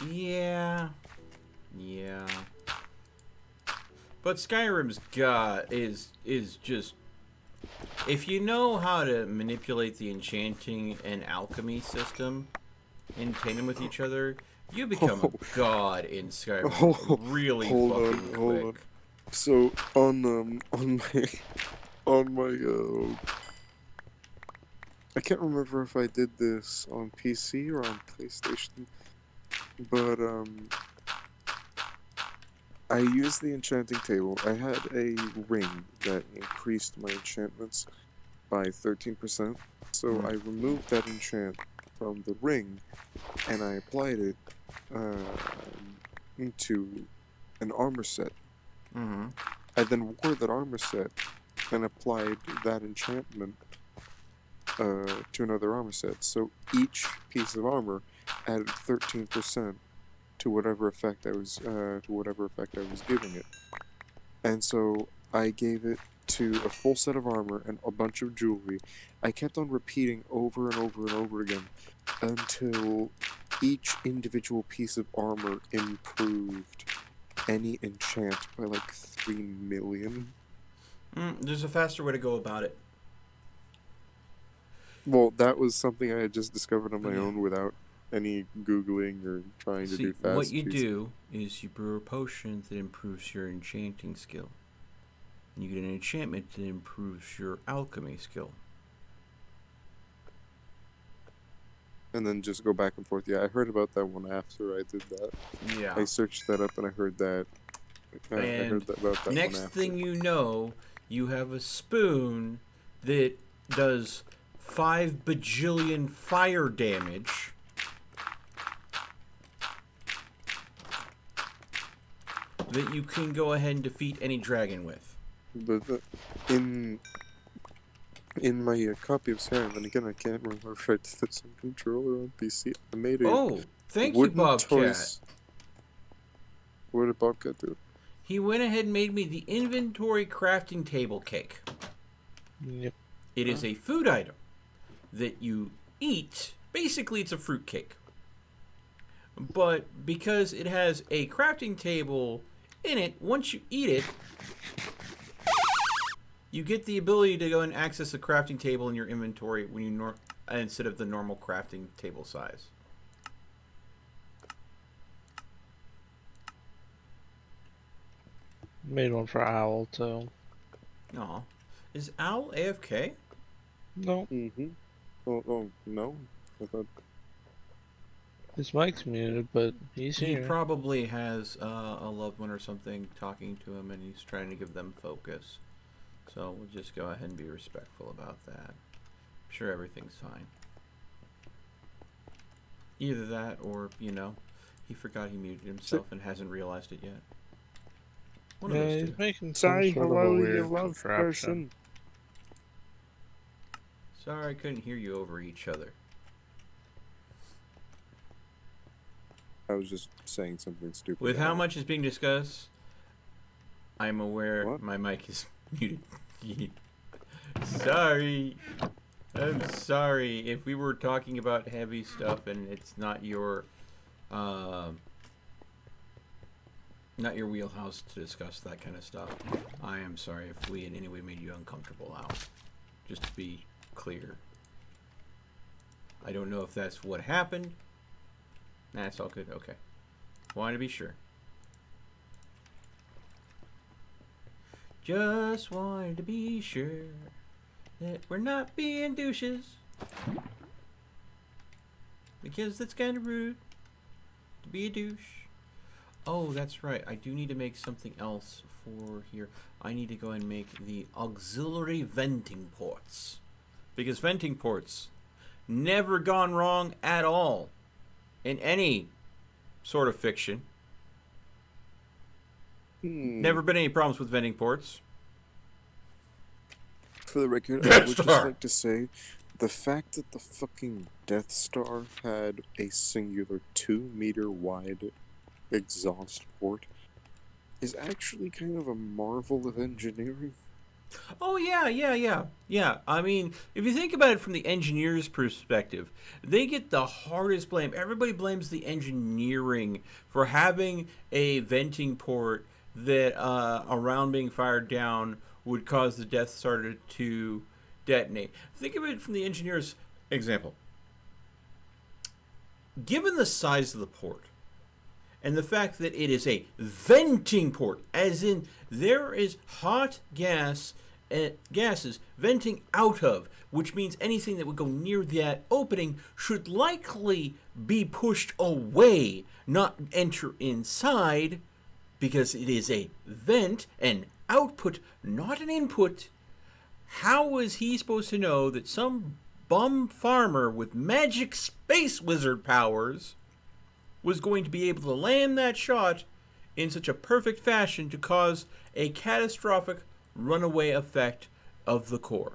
Yeah. But Skyrim's is just, if you know how to manipulate the enchanting and alchemy system in tandem with each other, you become a god in Skyrim really fucking quick. So on my I can't remember if I did this on PC or on PlayStation, but I used the enchanting table. I had a ring that increased my enchantments by 13%, so I removed that enchant from the ring and I applied it into an armor set. Mm-hmm. I then wore that armor set and applied that enchantment to another armor set. So each piece of armor added 13% to whatever effect I was giving it. And so I gave it to a full set of armor and a bunch of jewelry. I kept on repeating over and over and over again until each individual piece of armor improved any enchant by like 3 million. There's a faster way to go about it. Well, that was something I had just discovered on my own without any Googling or trying to do fast. What you do is you brew a potion that improves your enchanting skill. And you get an enchantment that improves your alchemy skill. And then just go back and forth. Yeah, I heard about that one after I did that. Yeah. I searched that up and I heard that. I heard about that next one after. thing you know, you have a spoon that does 5 bajillion fire damage. That you can go ahead and defeat any dragon with. But in my copy of Skyrim, and again, I can't remember if I did this on controller or on PC. I made a thank you, Bobcat. What did Bobcat do? He went ahead and made me the inventory crafting table cake. Yep. It is a food item that you eat. Basically, it's a fruit cake. But because it has a crafting table in it, once you eat it, you get the ability to go and access a crafting table in your inventory when you instead of the normal crafting table size. Made one for Owl too. Aw. Is Owl AFK? No. Mm-hmm. Oh, no. I thought... His mic's muted, but he's He here. probably has a loved one or something talking to him, and he's trying to give them focus. So we'll just go ahead and be respectful about that. I'm sure everything's fine. Either that, or, he forgot he muted himself and hasn't realized it yet. One of Yeah, those he's two. making Say some sort of a hello to weird your love contraption. person. Sorry, I couldn't hear you over each other. I was just saying something stupid. With how much is being discussed, I'm aware What? my mic is muted. Sorry. I'm sorry. If we were talking about heavy stuff and it's not your wheelhouse to discuss that kind of stuff, I am sorry if we in any way made you uncomfortable out. Just to be clear. I don't know if that's what happened. Nah, it's all good. Okay. Wanted to be sure. Just wanted to be sure that we're not being douches. Because that's kind of rude to be a douche. Oh, that's right. I do need to make something else for here. I need to go and make the auxiliary venting ports. Because venting ports never gone wrong at all in any sort of fiction. Never been any problems with venting ports. For the record, I would just like to say, the fact that the fucking Death Star had a singular 2-meter wide exhaust port is actually kind of a marvel of engineering. Oh, yeah. I mean, if you think about it from the engineer's perspective, they get the hardest blame. Everybody blames the engineering for having a venting port that a round being fired down would cause the Death Star to detonate. Think of it from the engineer's example. Given the size of the port, and the fact that it is a venting port, as in there is hot gases venting out of, which means anything that would go near that opening should likely be pushed away, not enter inside, because it is a vent, an output, not an input. How was he supposed to know that some bum farmer with magic space wizard powers was going to be able to land that shot in such a perfect fashion to cause a catastrophic runaway effect of the core?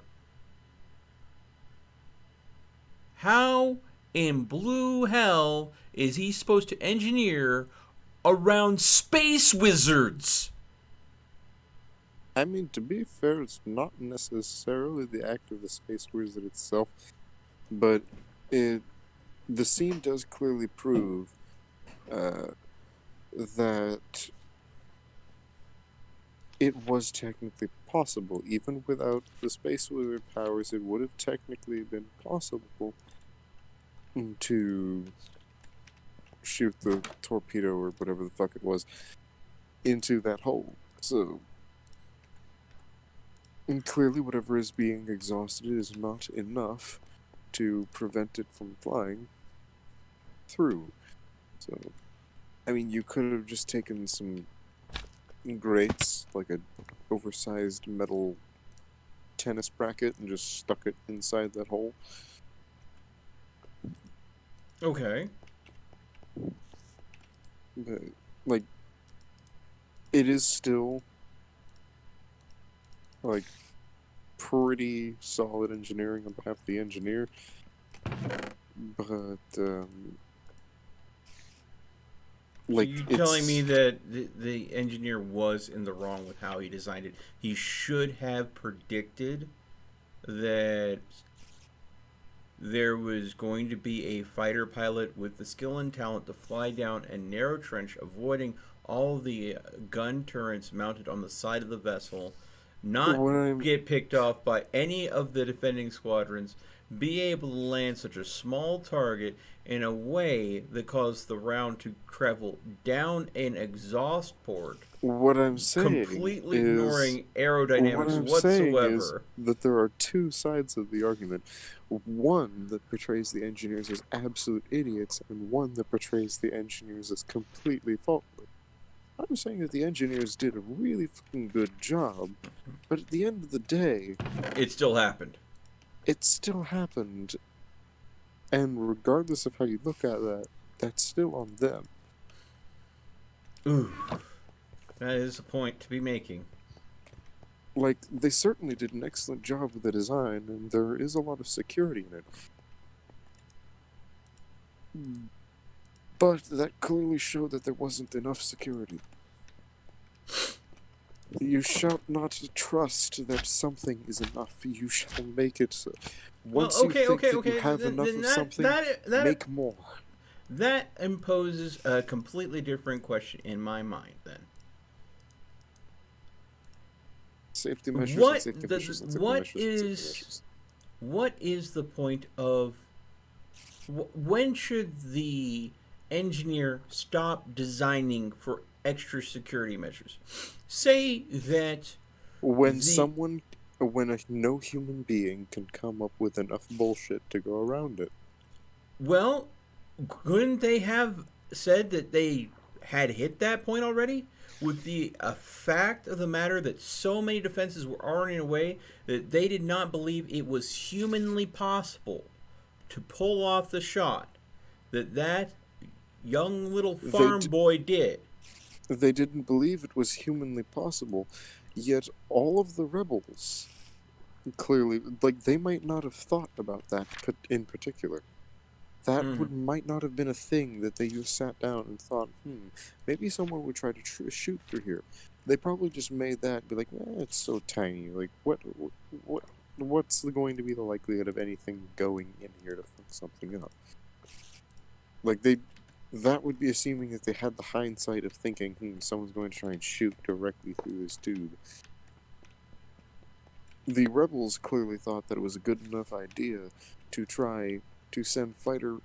How in blue hell is he supposed to engineer around space wizards? I mean, to be fair, it's not necessarily the act of the space wizard itself, but the scene does clearly prove that it was technically possible. Even without the space wizard powers, it would have technically been possible to shoot the torpedo or whatever the fuck it was into that hole. So, and clearly whatever is being exhausted is not enough to prevent it from flying through. So, I mean, you could have just taken some grates, like a oversized metal tennis bracket, and just stuck it inside that hole. Okay. But, like, it is still, like, pretty solid engineering on behalf of the engineer, but, like, so you telling me that the engineer was in the wrong with how he designed it? He should have predicted that there was going to be a fighter pilot with the skill and talent to fly down a narrow trench, avoiding all the gun turrets mounted on the side of the vessel, not get picked off by any of the defending squadrons, be able to land such a small target in a way that caused the round to travel down an exhaust port. What I'm saying completely is, ignoring aerodynamics what I'm whatsoever. saying is that there are two sides of the argument. One that portrays the engineers as absolute idiots, and one that portrays the engineers as completely faultless. I'm saying that the engineers did a really fucking good job, but at the end of the day, it still happened. It still happened, and regardless of how you look at that, that's still on them. Ooh, that is a point to be making. Like, they certainly did an excellent job with the design, and there is a lot of security in it. But that clearly showed that there wasn't enough security. You shall not trust that something is enough. You shall make it so. Once you think that you have enough of something, make more. That imposes a completely different question in my mind, then. Safety measures What and safety measures and safety what measures and safety measures. what is the point of when should the engineer stop designing for extra security measures? Say that When no human being can come up with enough bullshit to go around it. well, couldn't they have said that they had hit that point already? With the fact of the matter that so many defenses were already in a way that they did not believe it was humanly possible to pull off the shot that young little farm boy did. They didn't believe it was humanly possible, yet all of the rebels clearly, like, they might not have thought about that in particular. That might not have been a thing that they just sat down and thought, maybe someone would try to shoot through here. They probably just made that and be like, it's so tiny. Like, what's going to be the likelihood of anything going in here to fuck something up? Like, that would be assuming that they had the hindsight of thinking, someone's going to try and shoot directly through this tube. The rebels clearly thought that it was a good enough idea to try to send fighters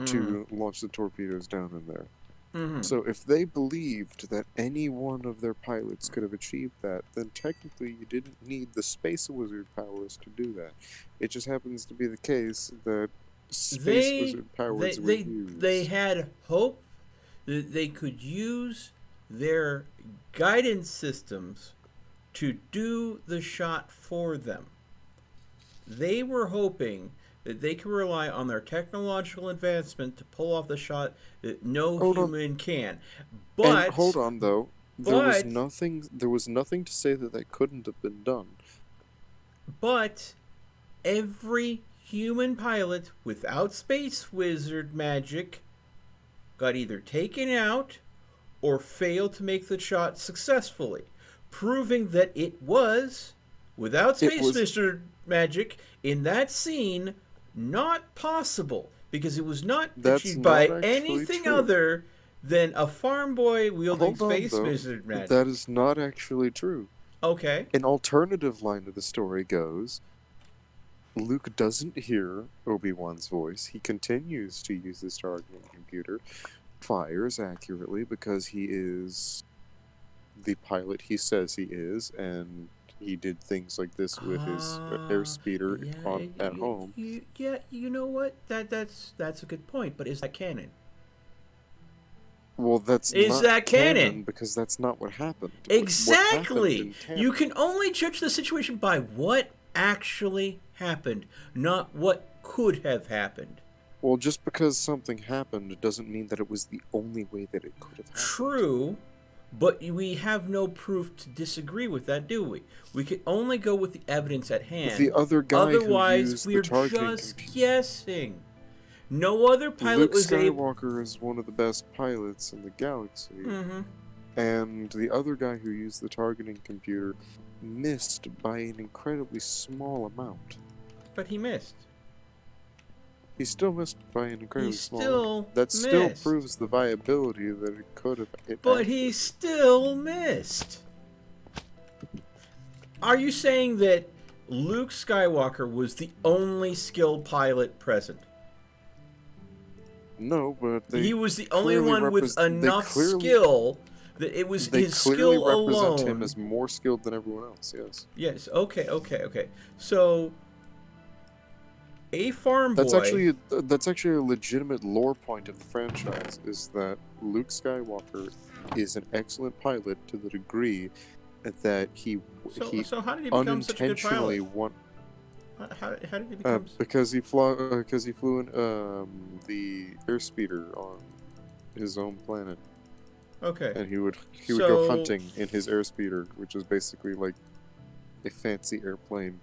to launch the torpedoes down in there. So if they believed that any one of their pilots could have achieved that, then technically you didn't need the Space Wizard powers to do that. It just happens to be the case that Space Wizard powers were used. They had hope that they could use their guidance systems to do the shot for them. They were hoping that they could rely on their technological advancement to pull off the shot that no human can. But and hold on, though. There was nothing to say that that couldn't have been done. But every human pilot without Space Wizard magic got either taken out or failed to make the shot successfully, proving that it was, without Space Wizard magic, in that scene, not possible, because it was not achieved by anything other than a farm boy wielding Space Wizard magic. That is not actually true. Okay. An alternative line of the story goes, Luke doesn't hear Obi-Wan's voice. He continues to use his targeting computer, fires accurately because he is the pilot he says he is, and he did things like this with his airspeeder at home. You know what? That's a good point, but is that canon? Well, is that canon? Because that's not what happened. Exactly! What happened you can only judge the situation by what actually happened, not what could have happened. Well, just because something happened doesn't mean that it was the only way that it could have happened. True, but we have no proof to disagree with that, do we? We can only go with the evidence at hand. The other guy Otherwise, we're just guessing. No other pilot was able... Luke Skywalker is one of the best pilots in the galaxy. And the other guy who used the targeting computer missed by an incredibly small amount. But he missed. He still missed by an incredibly small amount. That still proves the viability that it could have hit. But he still missed. Are you saying that Luke Skywalker was the only skilled pilot present? No, but he was the only one with enough skill that it was his skill alone. They clearly represent him as more skilled than everyone else. Yes. Yes. Okay. So, a farm boy. That's actually a legitimate lore point of the franchise. Is that Luke Skywalker is an excellent pilot to the degree that he how did he become such a good pilot? How did he become? Because he flew in the airspeeder on his own planet. Okay. And he would go hunting in his airspeeder, which is basically like a fancy airplane,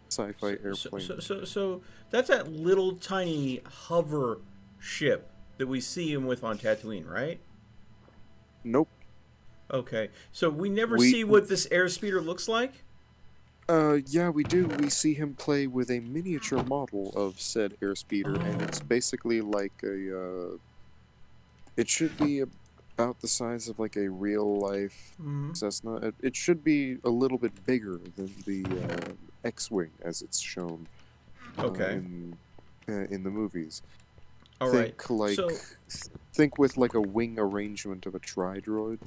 sci-fi airplane. So that's that little tiny hover ship that we see him with on Tatooine, right? Nope. Okay, so we never We- see what this airspeeder looks like? Yeah, we do. We see him play with a miniature model of said airspeeder, and it's basically like it should be about the size of like a real life Mm-hmm. Cessna. It should be a little bit bigger than the X-wing as it's shown Okay. in the movies. All right. Think think with like a wing arrangement of a tri-droid.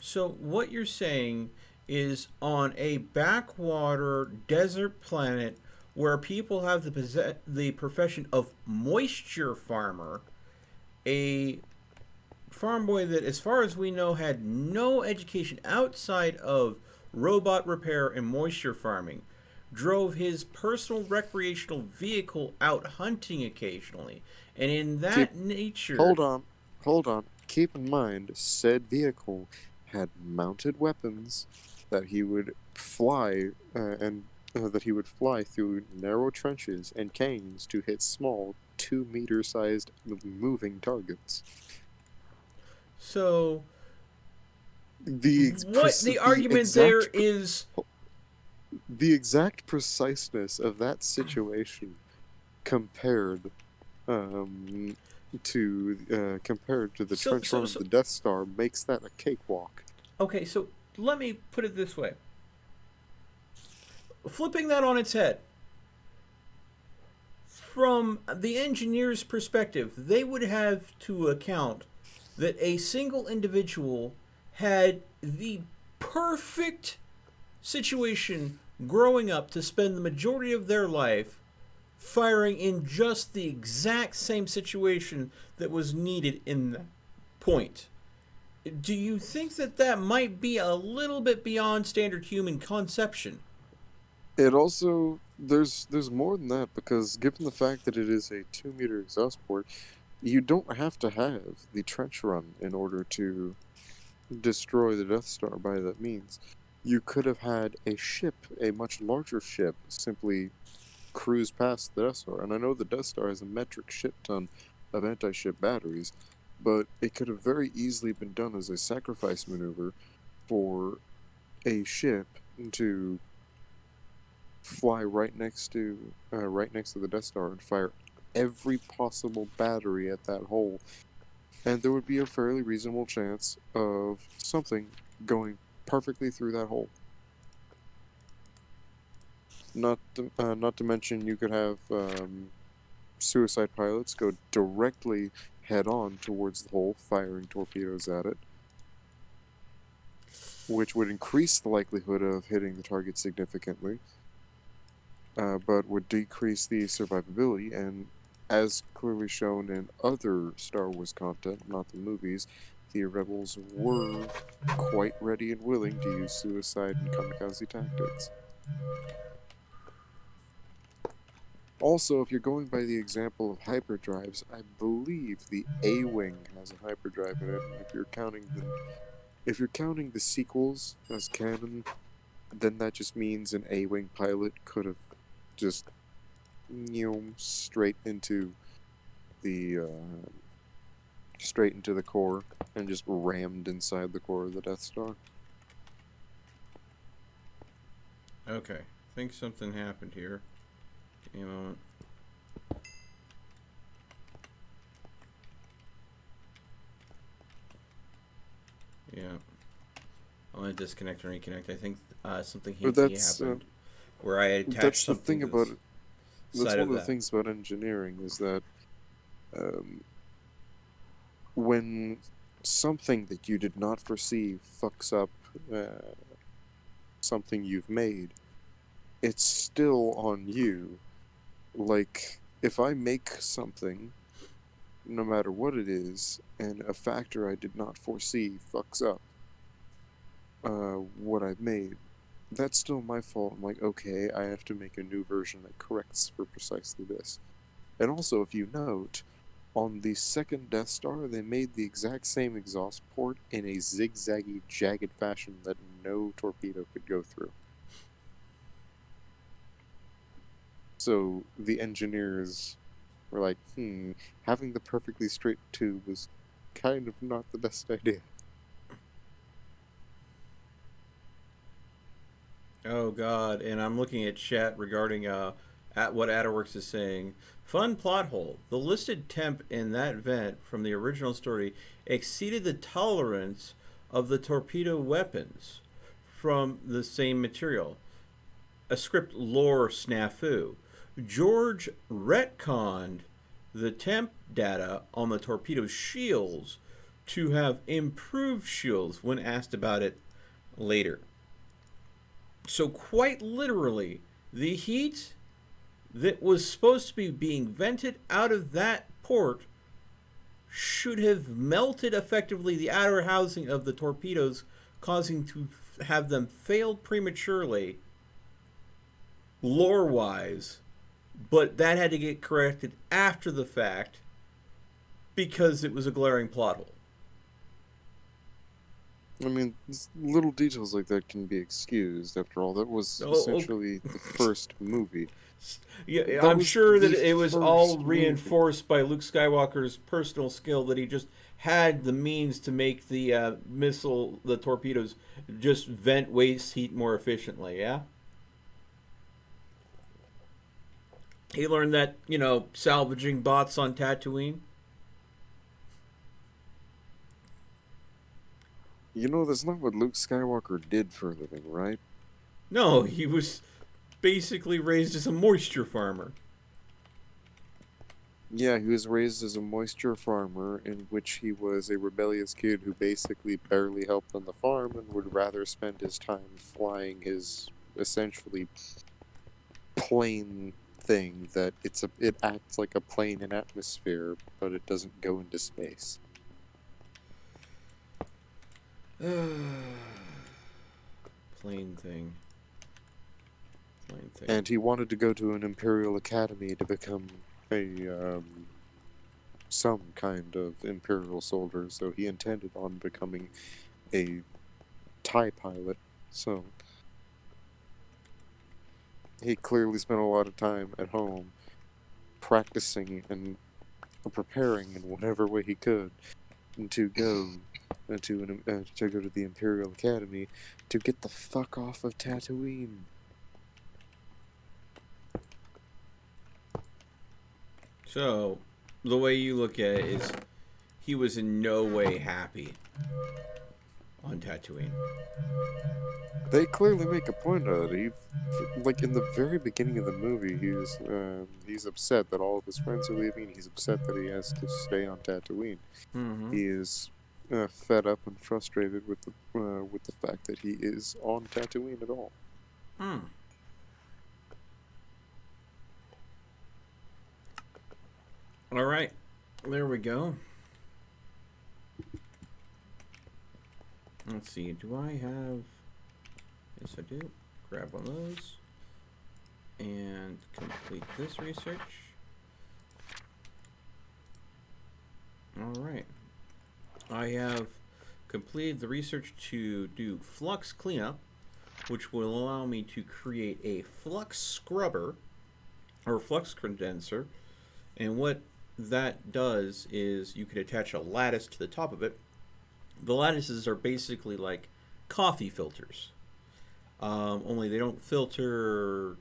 So what you're saying is on a backwater desert planet where people have the profession of moisture farmer, a farm boy that, as far as we know, had no education outside of robot repair and moisture farming, drove his personal recreational vehicle out hunting occasionally. And in that nature... Hold on. Keep in mind, said vehicle had mounted weapons that he would fly through narrow trenches and canyons to hit small 2-meter-sized moving targets. So, The argument there is... The exact preciseness of that situation compared to the trench run of the Death Star makes that a cakewalk. Okay, so let me put it this way. Flipping that on its head, from the engineer's perspective, they would have to account that a single individual had the perfect situation growing up to spend the majority of their life firing in just the exact same situation that was needed in that point. Do you think that that might be a little bit beyond standard human conception? It also there's more than that, because given the fact that it is a 2-meter exhaust port, you don't have to have the trench run in order to destroy the Death Star by that means. You could have had a ship, a much larger ship, simply cruise past the Death Star. And I know the Death Star has a metric ship ton of anti-ship batteries, but it could have very easily been done as a sacrifice maneuver for a ship to fly right next to the Death Star and fire every possible battery at that hole, and there would be a fairly reasonable chance of something going perfectly through that hole. Not to mention, you could have suicide pilots go directly head-on towards the hole, firing torpedoes at it, which would increase the likelihood of hitting the target significantly, but would decrease the survivability. And as clearly shown in other Star Wars content, not the movies, the rebels were quite ready and willing to use suicide and kamikaze tactics. Also, if you're going by the example of hyperdrives, I believe the A-Wing has a hyperdrive in it. And if you're counting the sequels as canon, then that just means an A-Wing pilot could have just straight into the core and just rammed inside the core of the Death Star. Okay, I think something happened here. Give me a moment. Yeah. I want to disconnect and reconnect. I think something hinky happened where I attached that's the something thing about it. That's one of the that. things about engineering is that when something that you did not foresee fucks up something you've made, it's still on you. Like, if I make something, no matter what it is, and a factor I did not foresee fucks up what I've made, that's still my fault. I'm like, okay, I have to make a new version that corrects for precisely this. And also, if you note, on the second Death Star, they made the exact same exhaust port in a zigzaggy, jagged fashion that no torpedo could go through. So the engineers were like, having the perfectly straight tube was kind of not the best idea. Oh God! And I'm looking at chat regarding at what Adderworks is saying. Fun plot hole. The listed temp in that vent from the original story exceeded the tolerance of the torpedo weapons from the same material. A script lore snafu. George retconned the temp data on the torpedo's shields to have improved shields when asked about it later. So, quite literally, the heat that was supposed to be being vented out of that port should have melted effectively the outer housing of the torpedoes, causing to have them fail prematurely, lore wise. But that had to get corrected after the fact because it was a glaring plot hole. I mean, little details like that can be excused. After all, that was essentially the first movie. Yeah, I'm sure that it was all movie. reinforced by Luke Skywalker's personal skill that he just had the means to make the the torpedoes, just vent waste heat more efficiently, yeah? He learned that, salvaging bots on Tatooine. That's not what Luke Skywalker did for a living, right? No, he was basically raised as a moisture farmer. Yeah, he was raised as a moisture farmer, in which he was a rebellious kid who basically barely helped on the farm and would rather spend his time flying his essentially plane thing that it acts like a plane in atmosphere, but it doesn't go into space. Plane thing. And he wanted to go to an Imperial Academy to become a some kind of Imperial soldier, so he intended on becoming a TIE pilot, so he clearly spent a lot of time at home practicing and preparing in whatever way he could to go to the Imperial Academy to get the fuck off of Tatooine. So, the way you look at it is he was in no way happy on Tatooine. They clearly make a point of it. Like in the very beginning of the movie, he's upset that all of his friends are leaving. He's upset that he has to stay on Tatooine. Mm-hmm. He is fed up and frustrated with the fact that he is on Tatooine at all. Hmm. All right, there we go. Let's see. Do I have? Yes, I do. Grab one of those and complete this research. All right. I have completed the research to do flux cleanup, which will allow me to create a flux scrubber or flux condenser. And what that does is you could attach a lattice to the top of it. The lattices are basically like coffee filters. Only they don't filter,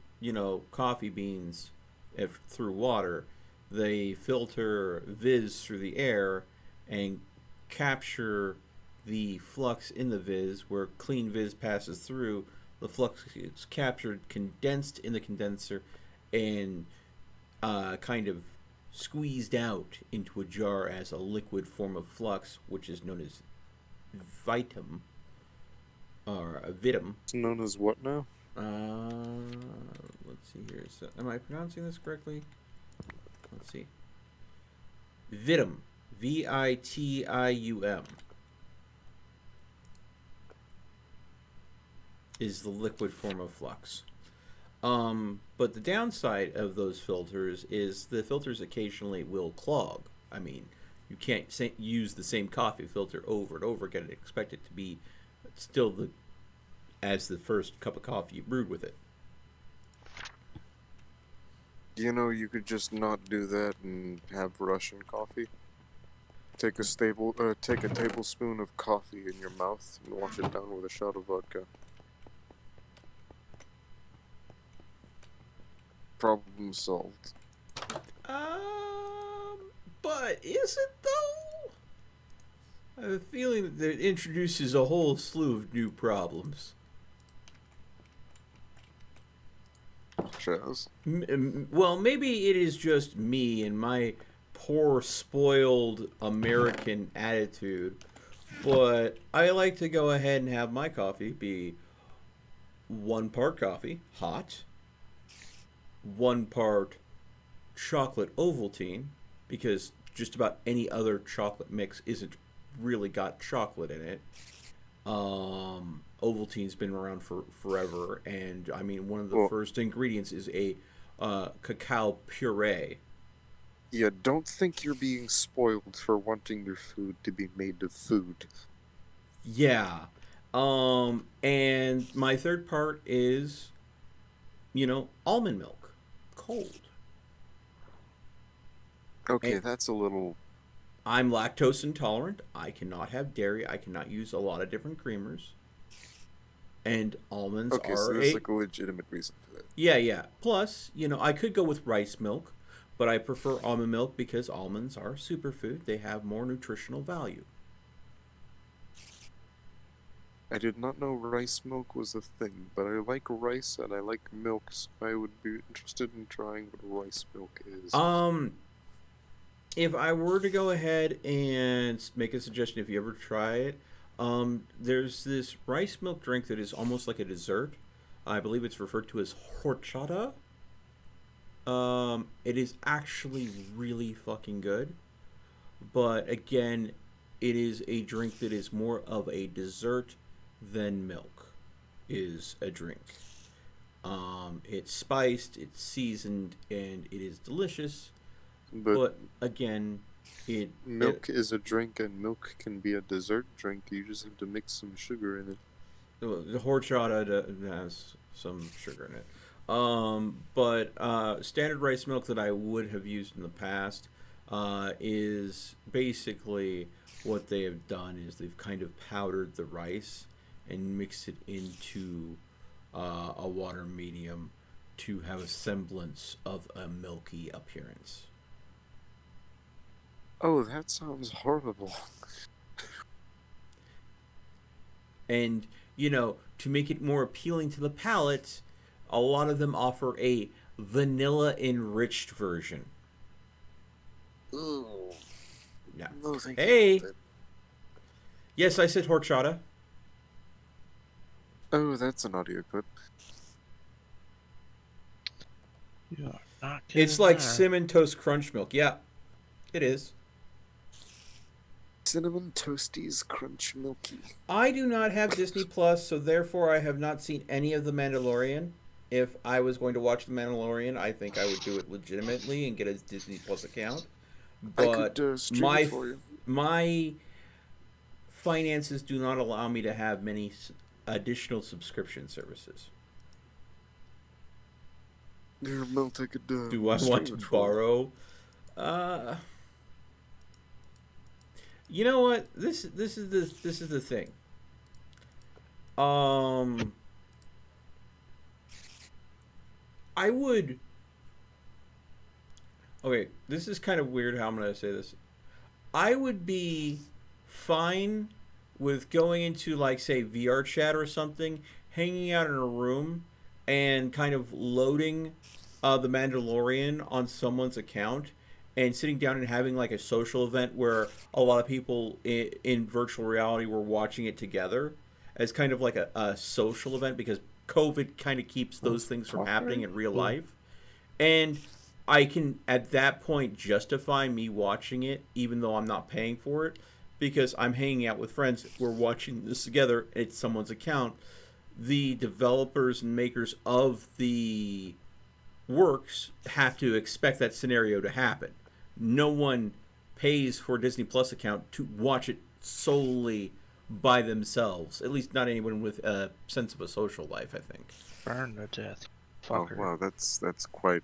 coffee beans through water. They filter viz through the air and capture the flux in the viz, where clean viz passes through. The flux is captured, condensed in the condenser, and kind of squeezed out into a jar as a liquid form of flux, which is known as vitum, or a vitum. It's known as what now? Let's see here. So, am I pronouncing this correctly? Let's see. Vitum. V-I-T-I-U-M. Is the liquid form of flux. But the downside of those filters is the filters occasionally will clog. I mean, you can't use the same coffee filter over and over again and expect it to be still as the first cup of coffee you brewed with it. You could just not do that and have Russian coffee. Take a tablespoon of coffee in your mouth and wash it down with a shot of vodka. Problem solved. But is it though? I have a feeling that it introduces a whole slew of new problems. Chaz. Well, maybe it is just me and my poor, spoiled American attitude, but I like to go ahead and have my coffee be 1 part coffee, hot, 1 part chocolate Ovaltine, because just about any other chocolate mix isn't really got chocolate in it. Ovaltine's been around for forever, and I mean one of the first ingredients is a cacao puree. Yeah, don't think you're being spoiled for wanting your food to be made of food. Yeah. And my third part is, almond milk, cold. Okay, And that's a little... I'm lactose intolerant. I cannot have dairy. I cannot use a lot of different creamers. And almonds Okay, are so there's like a legitimate reason for that. Yeah. Plus, I could go with rice milk, but I prefer almond milk because almonds are superfood. They have more nutritional value. I did not know rice milk was a thing, but I like rice and I like milk, so I would be interested in trying what rice milk is. If I were to go ahead and make a suggestion, if you ever try it, there's this rice milk drink that is almost like a dessert. I believe it's referred to as horchata. It is actually really fucking good. But again, it is a drink that is more of a dessert than milk is a drink. It's spiced, it's seasoned, and it is delicious. But again, milk is a drink, and milk can be a dessert drink. You just have to mix some sugar in it. The horchata has some sugar in it. But standard rice milk that I would have used in the past is basically what they have done is they've kind of powdered the rice and mixed it into a water medium to have a semblance of a milky appearance. Oh, that sounds horrible. And, to make it more appealing to the palate, a lot of them offer a vanilla enriched version. Ooh. Yeah. No, thank Hey! you. Yes, I said horchata. Oh, that's an audio clip. You are not It's like there. Cinnamon Toast Crunch Milk. Yeah, it is. Cinnamon Toasties Crunch Milky. I do not have Disney Plus, so therefore I have not seen any of The Mandalorian. If I was going to watch The Mandalorian, I think I would do it legitimately and get a Disney Plus account. But I could stream it for you. my finances do not allow me to have many additional subscription services. Your mouth, I could Do I stream want to it for you. borrow? You know what? This is the thing. I would. Okay, this is kind of weird how I'm gonna say this. I would be fine with going into like say VR chat or something, hanging out in a room, and kind of loading the Mandalorian on someone's account and sitting down and having like a social event where a lot of people in virtual reality were watching it together as kind of like a social event because COVID kind of keeps those things from happening in real life. And I can at that point justify me watching it even though I'm not paying for it because I'm hanging out with friends. We're watching this together. It's someone's account. The developers and makers of the works have to expect that scenario to happen. No one pays for a Disney Plus account to watch it solely by themselves. At least not anyone with a sense of a social life, I think. Burn to death. Oh Fucker. wow, that's quite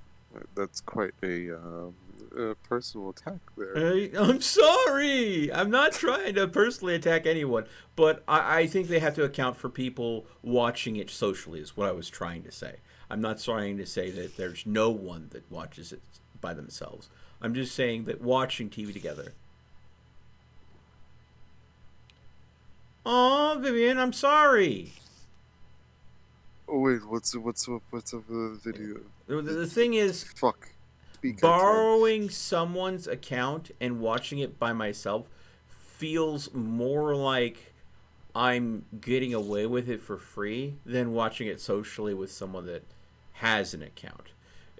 a personal attack there. I'm sorry. I'm not trying to personally attack anyone, but I think they have to account for people watching it socially is what I was trying to say. I'm not trying to say that there's no one that watches it by themselves. I'm just saying that watching TV together. Oh, Vivian, I'm sorry. Oh wait, what's up with the video? The thing is, Fuck. Speak, I borrowing someone's account and watching it by myself feels more like I'm getting away with it for free than watching it socially with someone that has an account.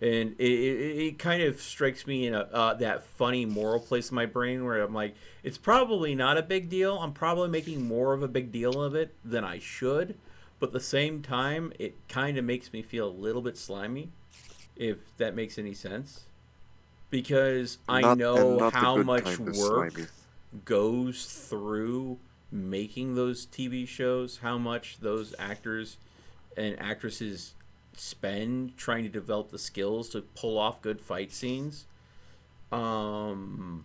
And it kind of strikes me in that funny moral place in my brain where I'm like, it's probably not a big deal. I'm probably making more of a big deal of it than I should. But at the same time, it kind of makes me feel a little bit slimy, if that makes any sense. Because I know how much work goes through making those TV shows, how much those actors and actresses spend trying to develop the skills to pull off good fight scenes. So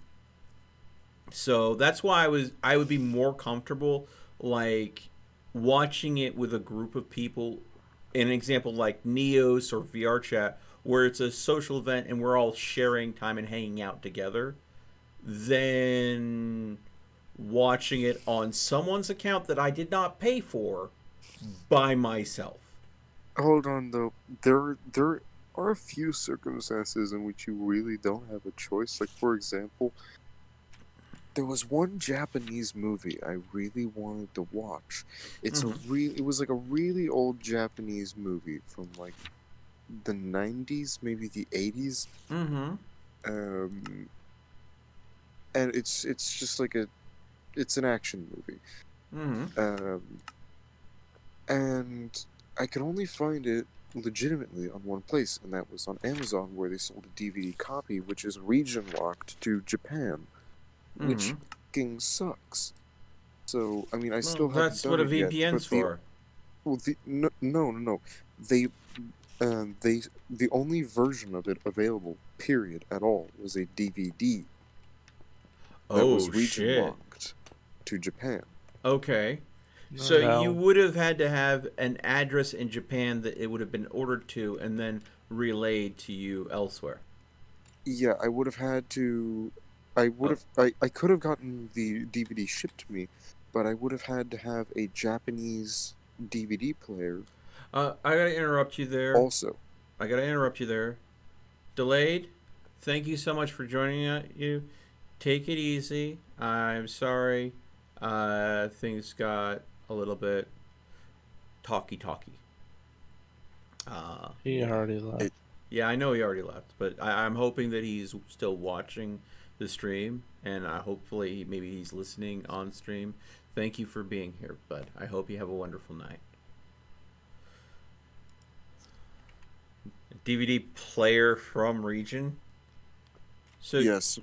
that's why I would be more comfortable like watching it with a group of people. An example like Neos or VR Chat, where it's a social event and we're all sharing time and hanging out together, than watching it on someone's account that I did not pay for by myself. Hold on though. There are a few circumstances in which you really don't have a choice. Like for example, there was one Japanese movie I really wanted to watch. It was like a really old Japanese movie from like the 90s, maybe the 80s. And it's just like it's an action movie. And I could only find it legitimately on one place, and that was on Amazon, where they sold a DVD copy, which is region locked to Japan, which fucking sucks. So I mean, I still haven't that's done what a it yet, VPN's for. No. The only version of it available, period, at all, was a DVD. That was region locked to Japan. Okay. So you would have had to have an address in Japan that it would have been ordered to and then relayed to you elsewhere. Yeah, I would have had to. I could have gotten the DVD shipped to me, but I would have had to have a Japanese DVD player. I gotta interrupt you there. Also, I gotta interrupt you there. Delayed. Thank you so much for joining you. Take it easy. I'm sorry. Things got a little bit talky. He already left. Yeah, I know he already left, but I'm hoping that he's still watching the stream, and hopefully maybe he's listening on stream. Thank you for being here, bud. I hope you have a wonderful night. DVD player from region? So yes,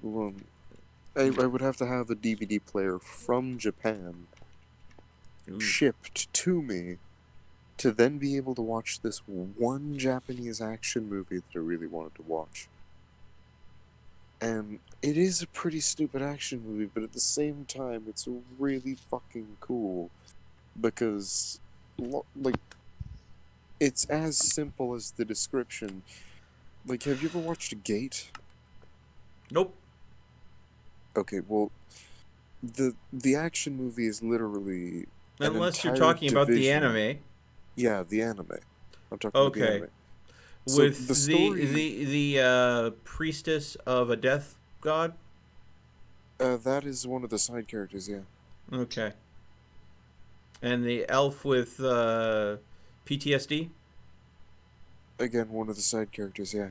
I would have to have a DVD player from Japan shipped to me to then be able to watch this one Japanese action movie that I really wanted to watch. And it is a pretty stupid action movie, but at the same time, it's really fucking cool. Because, like, it's as simple as the description. Like, have you ever watched Gate? Nope. Okay, well, the action movie is literally... Unless you're talking about the anime. Yeah, the anime. I'm talking about the anime. With so the story, the priestess of a death god? That is one of the side characters, yeah. Okay. And the elf with PTSD? Again, one of the side characters, yeah.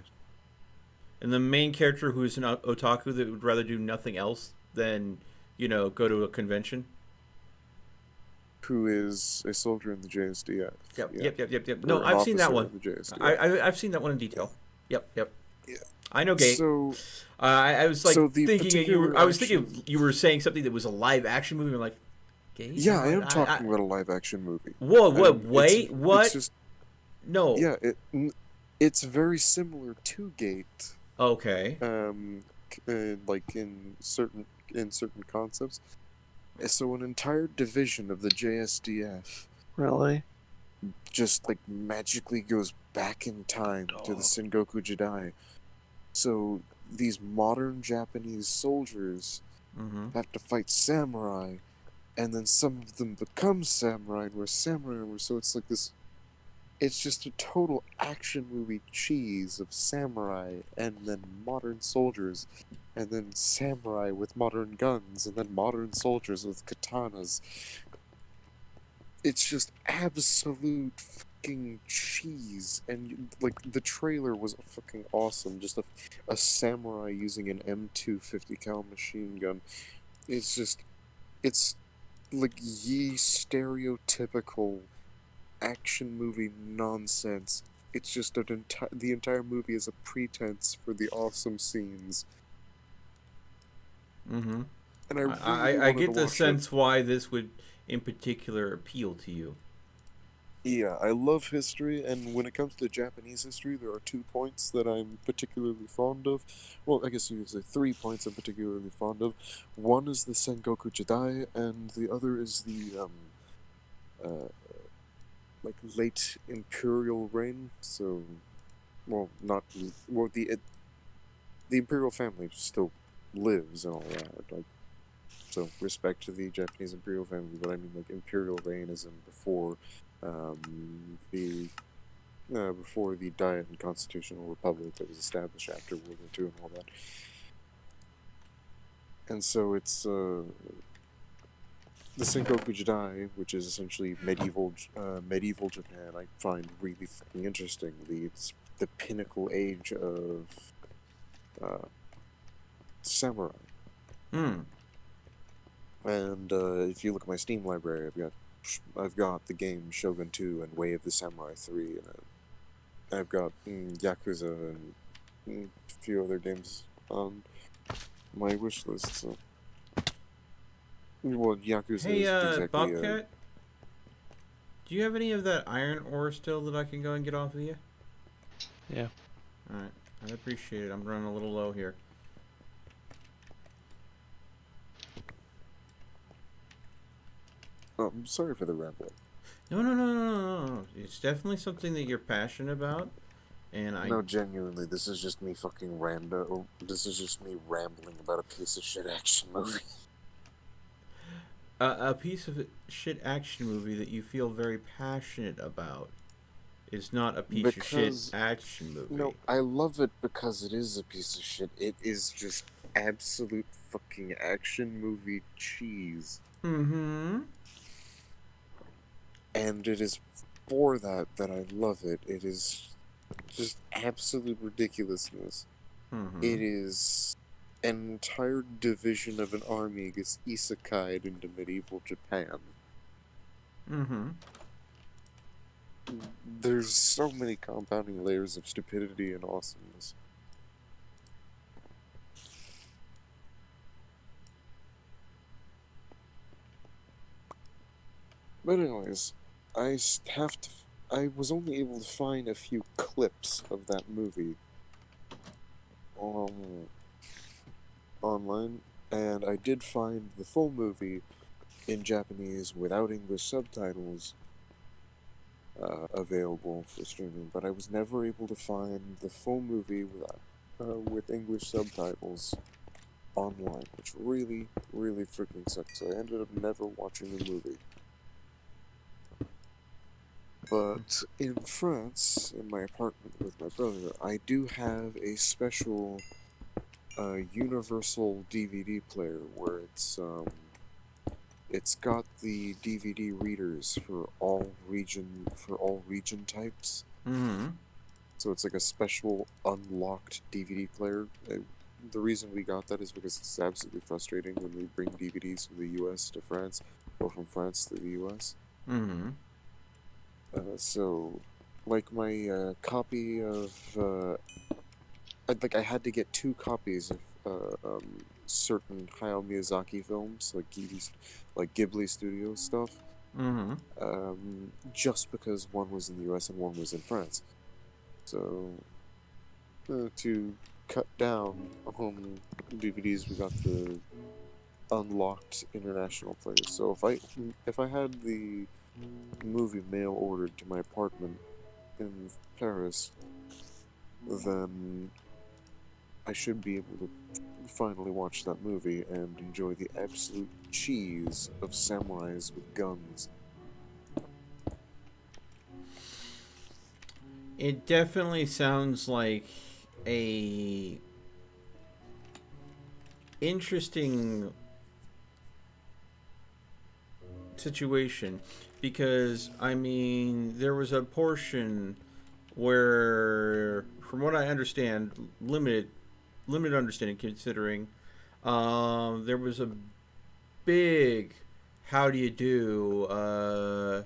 And the main character who's an otaku that would rather do nothing else than, go to a convention? Who is a soldier in the JSDF. Yep. No, I've seen that one. I've seen that one in detail. Yep. Yeah. I know Gate. So, I was like thinking you were saying something that was a live action movie. I'm like, Gate? Yeah, I am talking about a live action movie. Whoa, wait, what? It's just, no. Yeah, it's very similar to Gate. Okay. Like in certain concepts. So an entire division of the JSDF really just like magically goes back in time to the Sengoku Jidai. So these modern Japanese soldiers have to fight samurai, and then some of them become samurai, and we're samurai, so it's like this. It's just a total action movie cheese of samurai, and then modern soldiers, and then samurai with modern guns, and then modern soldiers with katanas. It's just absolute fucking cheese, and like the trailer was fucking awesome. Just a samurai using an M250 cal machine gun. It's like ye stereotypical action movie nonsense. It's just the entire movie is a pretense for the awesome scenes. Mm-hmm. And I really I wanted get to the watch sense it. why this would, in particular, appeal to you. Yeah, I love history, and when it comes to Japanese history, there are 2 points that I'm particularly fond of. Well, I guess you could say 3 points I'm particularly fond of. One is the Sengoku Jidai, and the other is the like late imperial reign. So, well, not well the imperial family still lives and all that. Like, so respect to the Japanese imperial family, but I mean like imperial reign is in before before the Diet and Constitutional Republic that was established after World War II and all that. And so it's the Sengoku Jidai, which is essentially medieval Japan. I find really fucking interesting. It's the pinnacle age of samurai. And if you look at my Steam library, I've got the game Shogun 2 and Way of the Samurai 3, and I've got Yakuza and a few other games on my wish list. So, well, Yakuza Hey, is exactly. Bobcat, do you have any of that iron ore still that I can go and get off of you? Yeah. All right, I appreciate it. I'm running a little low here. Oh, I'm sorry for the rambling. No. It's definitely something that you're passionate about, and No, genuinely, this is just me fucking This is just me rambling about a piece of shit action movie. A piece of shit action movie that you feel very passionate about is not a piece of shit action movie. No, I love it because it is a piece of shit. It is just absolute fucking action movie cheese. Mm-hmm. And it is for that I love it. It is just absolute ridiculousness. Mm-hmm. It is an entire division of an army gets isekai'd into medieval Japan. Mm-hmm. There's so many compounding layers of stupidity and awesomeness. But anyways, I was only able to find a few clips of that movie online, and I did find the full movie in Japanese without English subtitles available for streaming, but I was never able to find the full movie with English subtitles online, which really, really freaking sucks. So I ended up never watching the movie. But in France, in my apartment with my brother, I do have a special universal DVD player where it's got the DVD readers for all region types. Mm-hmm. So it's like a special unlocked DVD player. The reason we got that is because it's absolutely frustrating when we bring DVDs from the US to France, or from France to the US. Mm-hmm. So, like my copy of, I had to get 2 copies of certain Hayao Miyazaki films, like Ghibli Studios stuff. Mm-hmm. Just because one was in the US and one was in France. So, to cut down on DVDs, we got the unlocked international players. So if I had the movie mail ordered to my apartment in Paris, then I should be able to finally watch that movie and enjoy the absolute cheese of samurais with guns. It definitely sounds like a interesting situation, because I mean there was a portion where, from what I understand, limited understanding considering, there was a big how do you do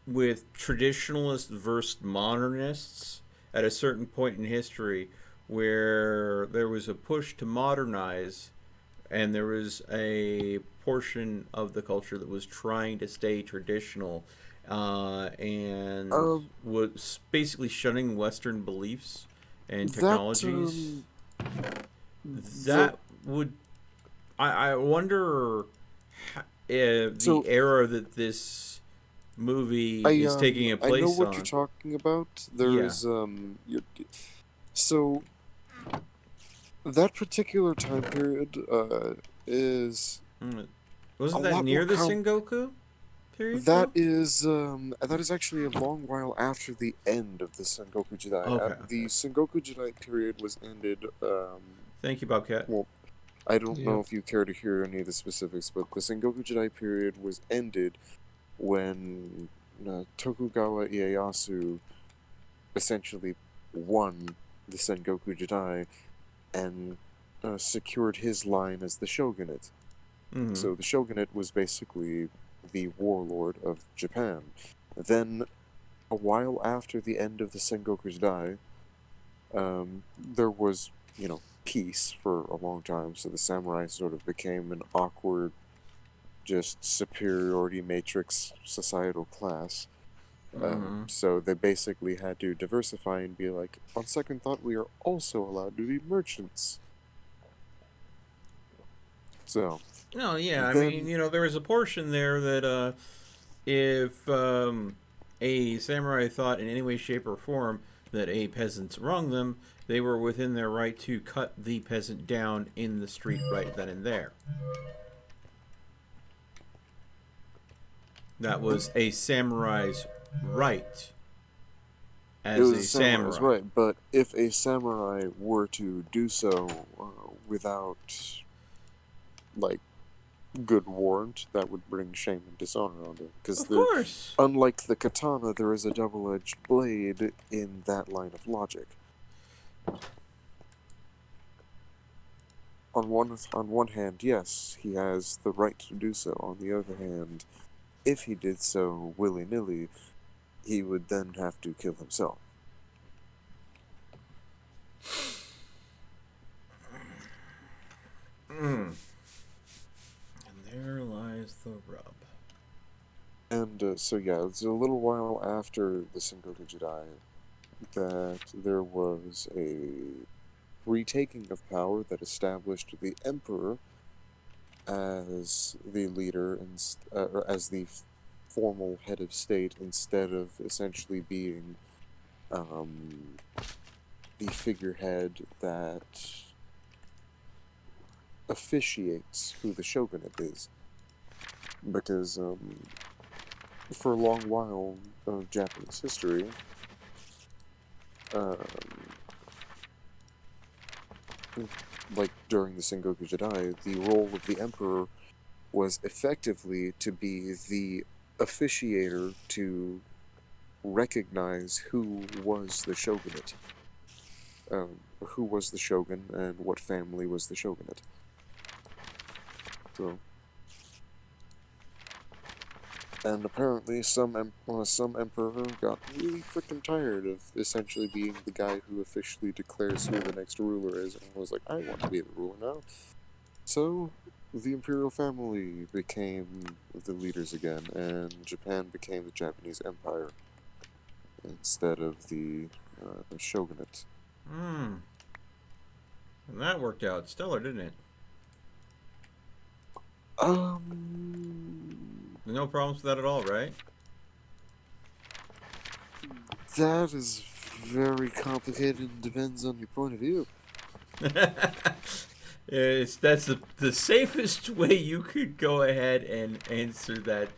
with traditionalists versus modernists at a certain point in history, where there was a push to modernize, and there was a portion of the culture that was trying to stay traditional, and was basically shunning Western beliefs and technologies. That would, I wonder if the era that this movie is taking a place I know what on. you're talking about. There's so that particular time period is wasn't that near the Sengoku period? That is actually a long while after the end of the Sengoku Jidai. Okay, The Sengoku Jidai period was ended. Thank you, Bobcat. Well, I don't know if you care to hear any of the specifics, but the Sengoku Jidai period was ended when Tokugawa Ieyasu essentially won the Sengoku Jidai and secured his line as the shogunate. Mm-hmm. So the shogunate was basically the warlord of Japan. Then, a while after the end of the Sengoku Jidai, there was, peace for a long time, so the samurai sort of became an awkward, just superiority matrix societal class. So they basically had to diversify and be like, on second thought, we are also allowed to be merchants. So... No, yeah, I mean, there was a portion there that if a samurai thought in any way, shape, or form that a peasant wronged them, they were within their right to cut the peasant down in the street right then and there. That was a samurai's right. As a samurai. Right, but if a samurai were to do so without, good warrant, that would bring shame and dishonor on them. Because unlike the katana, there is a double-edged blade in that line of logic. On one hand, yes, he has the right to do so. On the other hand, if he did so willy-nilly, he would then have to kill himself. There lies the rub. And it's a little while after the Sengoku Jidai that there was a retaking of power that established the emperor as the leader and as the formal head of state, instead of essentially being the figurehead that officiates who the shogunate is. Because for a long while of Japanese history, during the Sengoku Jidai, the role of the emperor was effectively to be the officiator to recognize who was the shogunate, who was the shogun, and what family was the shogunate. So, and apparently some emperor got really freaking tired of essentially being the guy who officially declares who the next ruler is, and was like, I want to be the ruler now. So, the imperial family became the leaders again, and Japan became the Japanese Empire instead of the shogunate. And that worked out stellar, didn't it? No problems with that at all, right? That is very complicated and depends on your point of view. That's the safest way you could go ahead and answer that,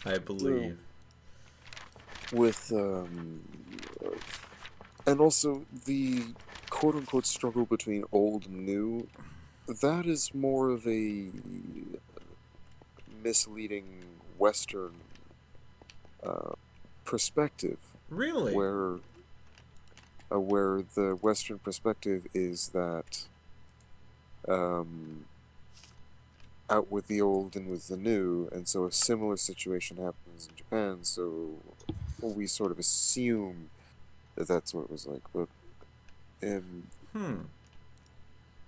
I believe. With and also the quote-unquote struggle between old and new, that is more of a misleading Western perspective, Really? where the Western perspective is that out with the old and with the new, and so a similar situation happens in Japan, so we sort of assume that that's what it was like, but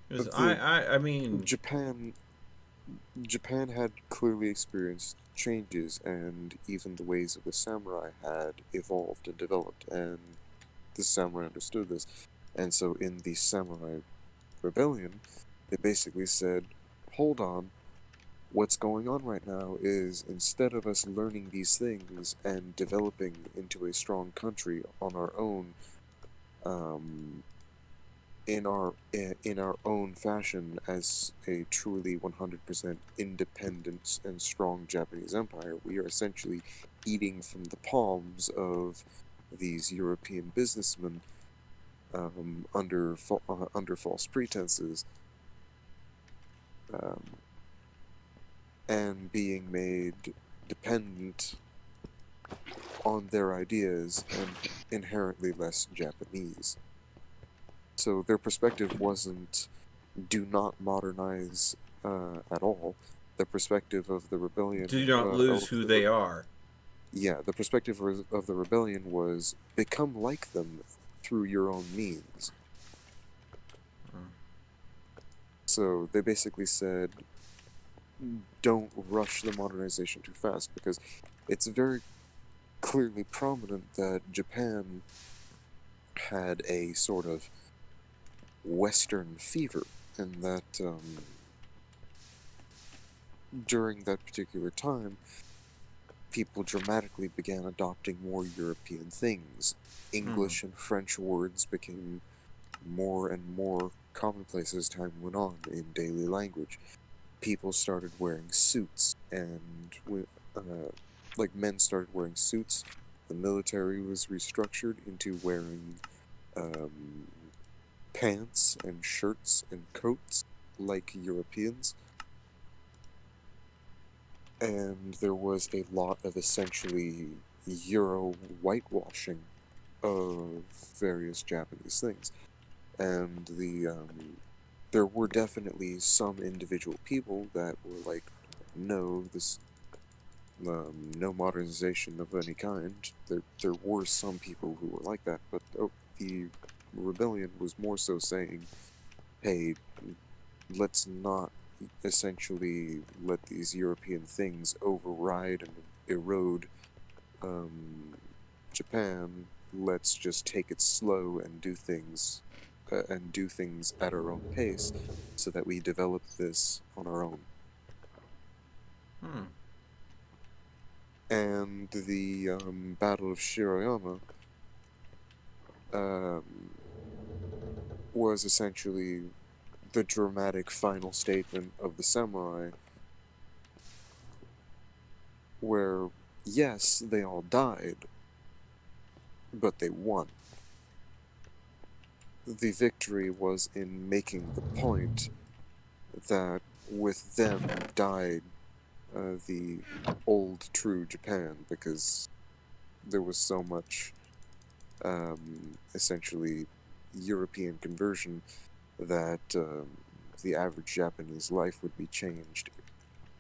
Because but I mean, Japan had clearly experienced changes, and even the ways of the samurai had evolved and developed, and the samurai understood this. And so in the samurai rebellion, they basically said, hold on, what's going on right now is instead of us learning these things and developing into a strong country on our own, in our own fashion as a truly 100% independent and strong Japanese empire, we are essentially eating from the palms of these European businessmen under false pretenses, and being made dependent on their ideas and inherently less Japanese. So their perspective wasn't do not modernize at all. The perspective of the rebellion... do not lose who they are. Yeah, the perspective of the rebellion was become like them through your own means. So they basically said, don't rush the modernization too fast, because it's very clearly prominent that Japan had a sort of Western fever, and that during that particular time, people dramatically began adopting more European things. English and French words became more and more commonplace as time went on in daily language. People started wearing suits, and like men started wearing suits. The military was restructured into wearing pants and shirts and coats like Europeans. And there was a lot of essentially Euro whitewashing of various Japanese things. And there were definitely some individual people that were like, no, no modernization of any kind. There were some people who were like that, but the rebellion was more so saying, hey, let's not essentially let these European things override and erode Japan. Let's just take it slow and do things at our own pace, so that we develop this on our own. And the Battle of Shiroyama was essentially the dramatic final statement of the samurai, where, yes, they all died, but they won. The victory was in making the point that with them died the old true Japan, because there was so much essentially European conversion that the average Japanese life would be changed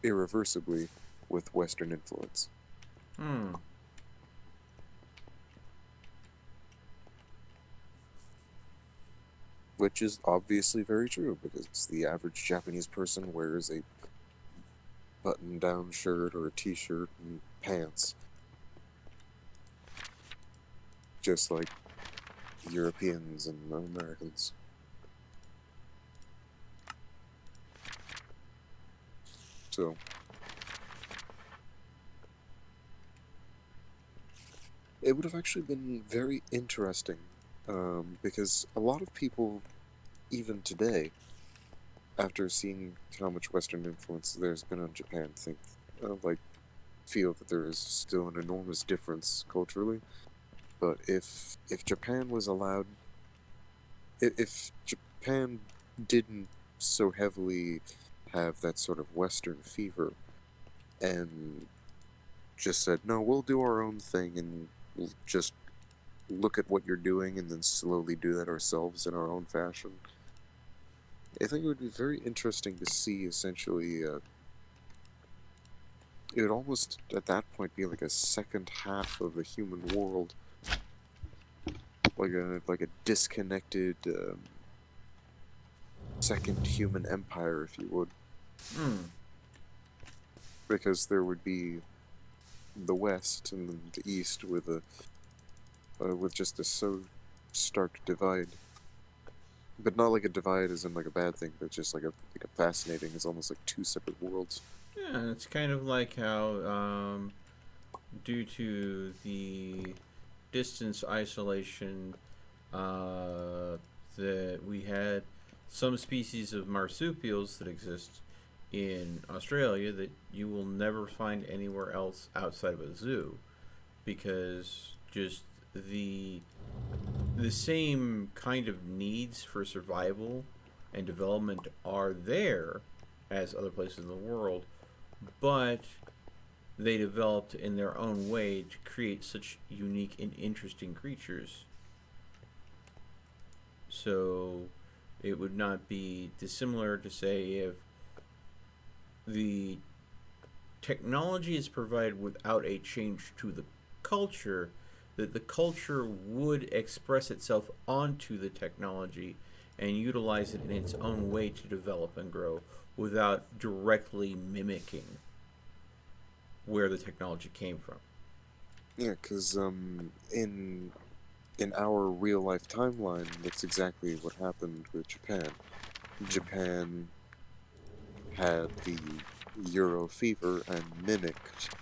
irreversibly with Western influence. Which is obviously very true, because the average Japanese person wears a button-down shirt or a t-shirt and pants, just like Europeans and Americans. So it would have actually been very interesting, because a lot of people, even today, after seeing how much Western influence there's been on Japan, feel that there is still an enormous difference culturally. But if Japan was allowed, if Japan didn't so heavily have that sort of Western fever, and just said, no, we'll do our own thing and we'll just look at what you're doing and then slowly do that ourselves in our own fashion. I think it would be very interesting to see, essentially, it would almost, at that point, be like a second half of the human world. Like a disconnected, second human empire, if you would. Because there would be the West and then the East with just a so stark divide. But not like a divide as in like a bad thing, but just like a fascinating. It's almost like two separate worlds. Yeah, it's kind of like how, due to the distance isolation, that we had some species of marsupials that exist in Australia that you will never find anywhere else outside of a zoo, because just the same kind of needs for survival and development are there as other places in the world, but they developed in their own way to create such unique and interesting creatures. So it would not be dissimilar to say if the technology is provided without a change to the culture, that the culture would express itself onto the technology and utilize it in its own way to develop and grow without directly mimicking where the technology came from. Yeah, because in our real life timeline, that's exactly what happened with Japan. Japan had the Euro fever and mimicked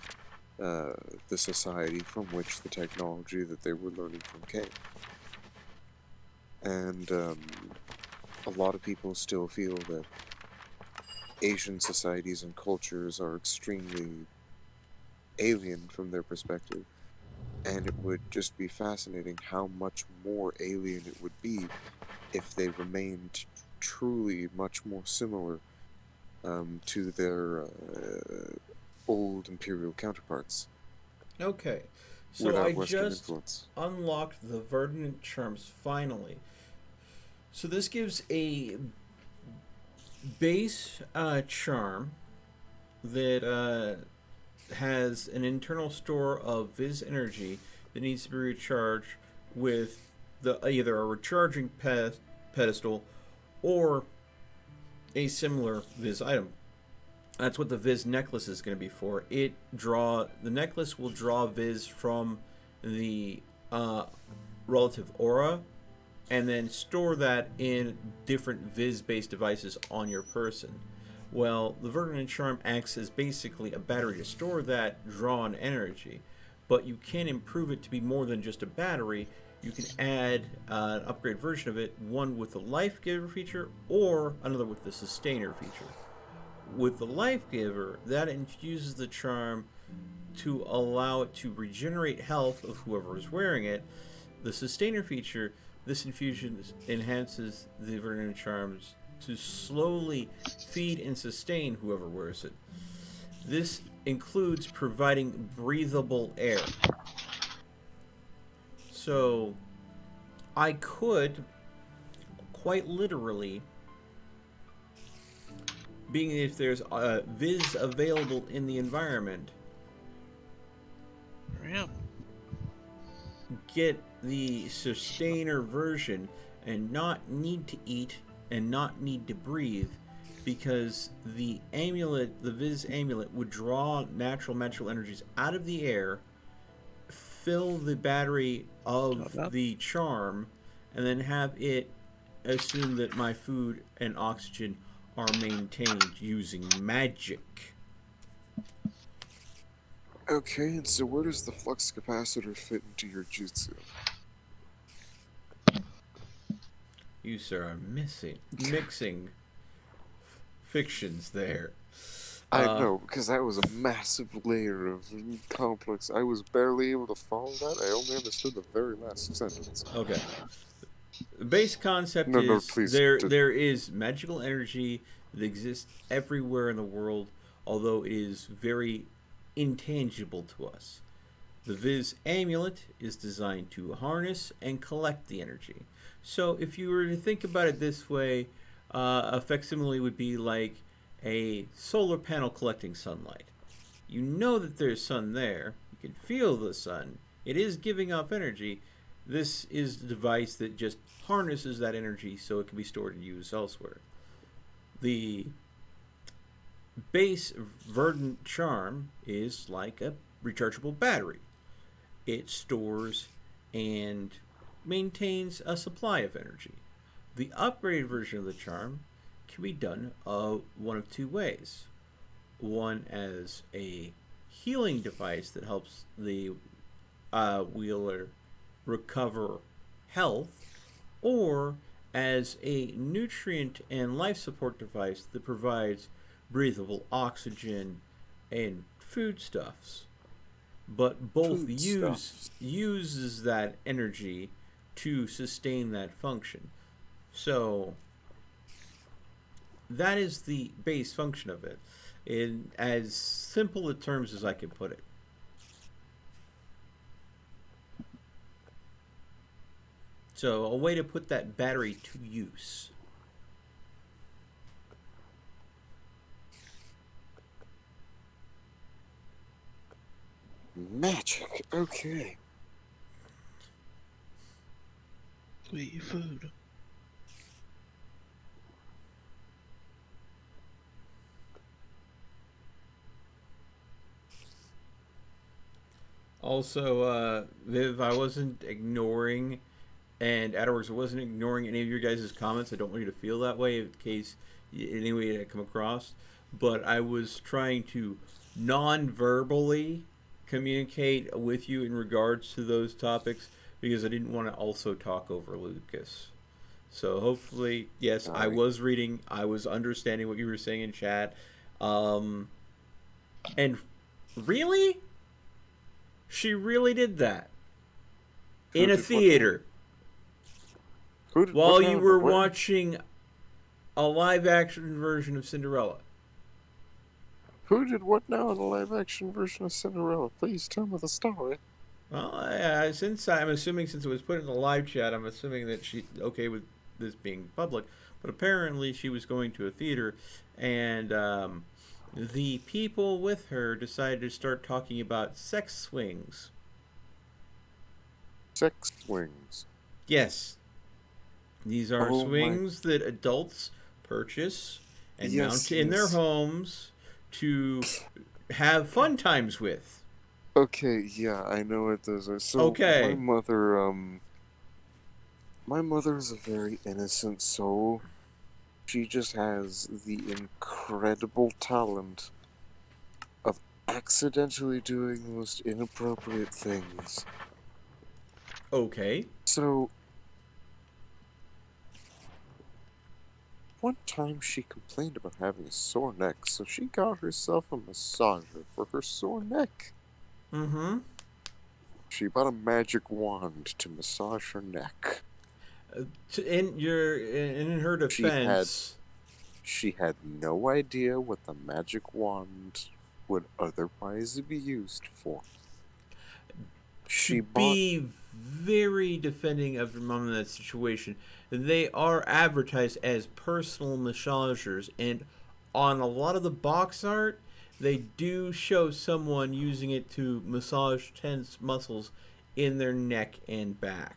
the society from which the technology that they were learning from came. And a lot of people still feel that Asian societies and cultures are extremely alien from their perspective, and it would just be fascinating how much more alien it would be if they remained truly much more similar to their old imperial counterparts. Okay, so without I Western just influence. unlocked the Verdant Charms finally. So this gives a base charm that has an internal store of Viz energy that needs to be recharged with either a recharging pedestal or a similar Viz item. That's what the Viz necklace is going to be for. The necklace will draw Viz from the relative aura and then store that in different Viz-based devices on your person. Well, the Verdant Charm acts as basically a battery to store that drawn energy, but you can improve it to be more than just a battery. You can add an upgrade version of it, one with the Life Giver feature or another with the Sustainer feature. With the Life Giver, that infuses the charm to allow it to regenerate health of whoever is wearing it. The Sustainer feature, this infusion enhances the Verdant Charms to slowly feed and sustain whoever wears it. This includes providing breathable air. So, I could, quite literally, being if there's Viz available in the environment, Yep. get the Sustainer version and not need to eat and not need to breathe, because the amulet, the Viz amulet, would draw natural energies out of the air, fill the battery of the charm, and then have it assume that my food and oxygen are maintained using magic. Okay, and so where does the flux capacitor fit into your jutsu? You, sir, are mixing fictions there. I know, because that was a massive layer of complex. I was barely able to follow that. I only understood the very last sentence. Okay. The base concept No, is please. there is magical energy that exists everywhere in the world, although it is very intangible to us. The Viz amulet is designed to harness and collect the energy. So if you were to think about it this way, a facsimile would be like a solar panel collecting sunlight. You know that there's sun there. You can feel the sun. It is giving off energy. This is the device that just harnesses that energy so it can be stored and used elsewhere. The base verdant charm is like a rechargeable battery. It stores and maintains a supply of energy. The upgraded version of the charm can be done one of two ways. One as a healing device that helps the wheeler recover health, or as a nutrient and life support device that provides breathable oxygen and foodstuffs. But both uses that energy to sustain that function. So that is the base function of it, in as simple a terms as I can put it. So a way to put that battery to use. Magic. Okay. Go eat your food. Also, Viv, I wasn't ignoring, and AdWorks, I wasn't ignoring any of your guys' comments. I don't want you to feel that way in case any way that come across. But I was trying to non-verbally communicate with you in regards to those topics because I didn't want to also talk over Lucas. So hopefully, yes, I was reading, I was understanding what you were saying in chat. And really? She really did that. In a theater. While you were watching a live action version of Cinderella. Who did what now in a live action version of Cinderella? Please tell me the story. Well, since I'm assuming, since it was put in the live chat, I'm assuming that she's okay with this being public. But apparently she was going to a theater, and the people with her decided to start talking about sex swings. Sex swings? Yes. These are swings that adults purchase and mount in their homes to have fun times with. Okay, yeah, I know what those are. So okay. My mother is a very innocent soul. She just has the incredible talent of accidentally doing the most inappropriate things. Okay. So one time she complained about having a sore neck, so she got herself a massager for her sore neck. Mm-hmm. She bought a magic wand to massage her neck. In her defense, she had no idea what the magic wand would otherwise be used for. Be very defending of your mom in that situation. They are advertised as personal massagers, and on a lot of the box art, they do show someone using it to massage tense muscles in their neck and back.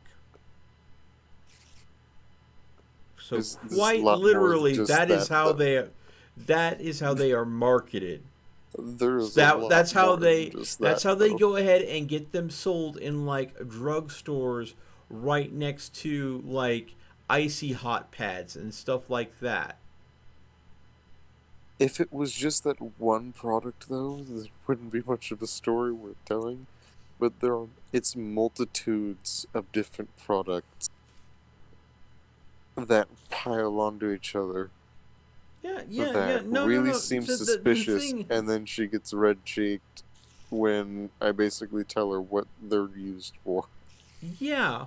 So quite literally, that is how they are marketed. That's how they go ahead and get them sold in like drugstores right next to like icy hot pads and stuff like that. If it was just that one product, though, there wouldn't be much of a story worth telling. But it's multitudes of different products that pile onto each other Yeah. that No, no, really no. seem So the suspicious, thing. and then she gets red-cheeked when I basically tell her what they're used for. Yeah.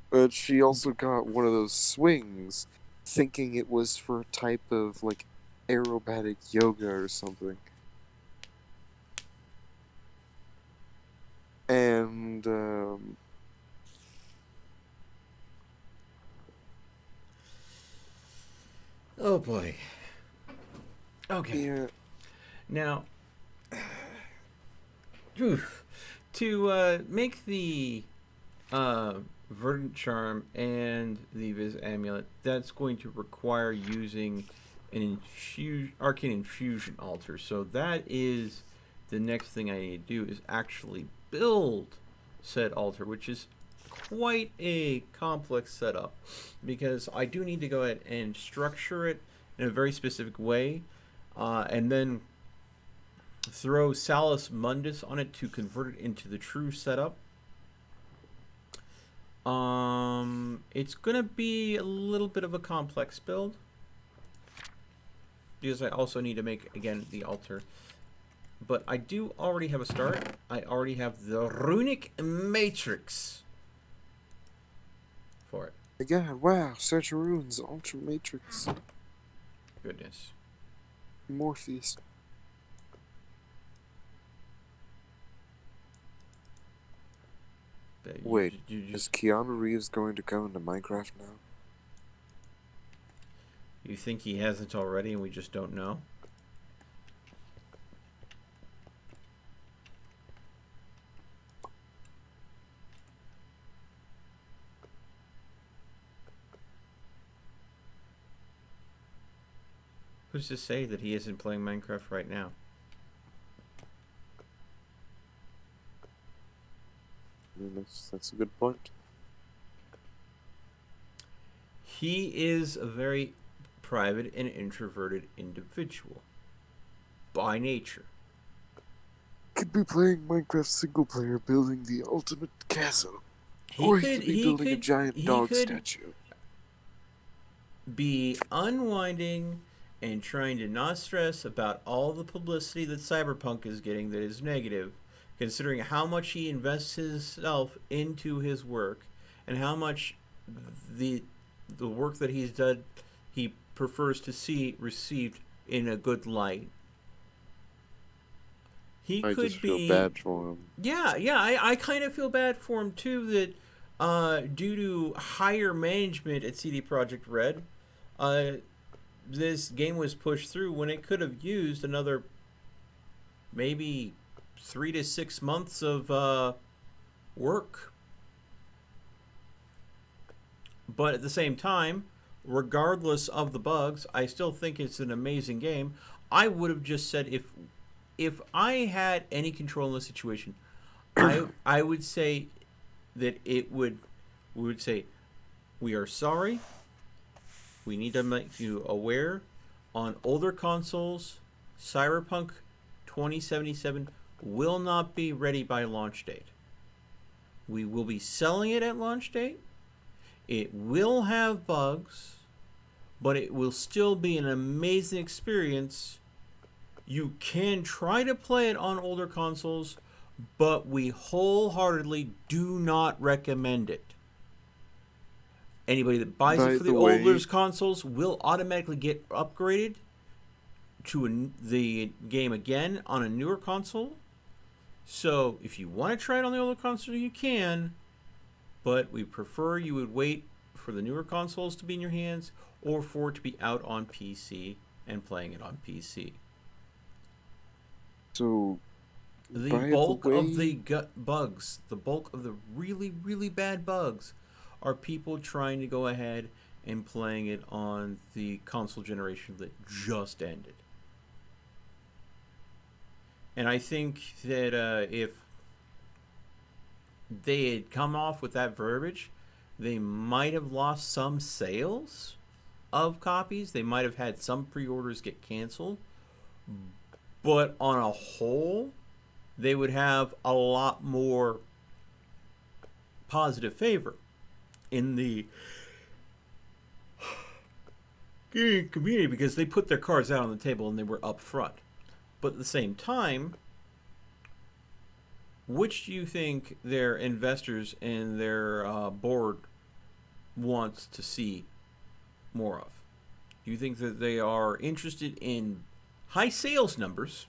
But she also got one of those swings, thinking it was for a type of, like, aerobatic yoga or something. And, Oh boy. Okay. yeah, Now, to make the Verdant Charm and the Viz Amulet, that's going to require using an Arcane Infusion Altar. So that is the next thing I need to do, is actually build said altar, which is quite a complex setup, because I do need to go ahead and structure it in a very specific way, and then throw Salus Mundus on it to convert it into the true setup. It's gonna be a little bit of a complex build, because I also need to make, again, the altar. But I do already have a start. I already have the Runic Matrix for it. again, wow, Search of Runes, Ultra Matrix, Goodness. Morpheus. Wait, is Keanu Reeves going to come into Minecraft now? You think he hasn't already and we just don't know? Who's to say that he isn't playing Minecraft right now? That's a good point. He is a very private and introverted individual by nature. Could be playing Minecraft single player, building the ultimate castle, he could be building a giant dog statue. Be unwinding and trying to not stress about all the publicity that Cyberpunk is getting that is negative, considering how much he invests himself into his work and how much the work that he's done he prefers to see received in a good light. I just feel bad for him. Yeah, I kind of feel bad for him too, that due to higher management at CD Projekt Red, this game was pushed through when it could have used another maybe 3 to 6 months of work. But at the same time, regardless of the bugs, I still think it's an amazing game. I would have just said, if I had any control in the situation, I would say that we would say, we are sorry. We need to make you aware, on older consoles, Cyberpunk 2077 will not be ready by launch date. We will be selling it at launch date. It will have bugs, but it will still be an amazing experience. You can try to play it on older consoles, but we wholeheartedly do not recommend it. Anybody that buys it for the older consoles will automatically get upgraded to the game again on a newer console. So if you want to try it on the older console, you can, but we prefer you would wait for the newer consoles to be in your hands, or for it to be out on PC and playing it on PC. So the bulk of the bugs, the bulk of the really, really bad bugs, are people trying to go ahead and playing it on the console generation that just ended. And I think that if they had come off with that verbiage, they might have lost some sales. of copies. They might have had some pre-orders get canceled, but on a whole, they would have a lot more positive favor in the gaming community because they put their cards out on the table and they were upfront. But at the same time, which do you think their investors and their board wants to see more of? Do you think that they are interested in high sales numbers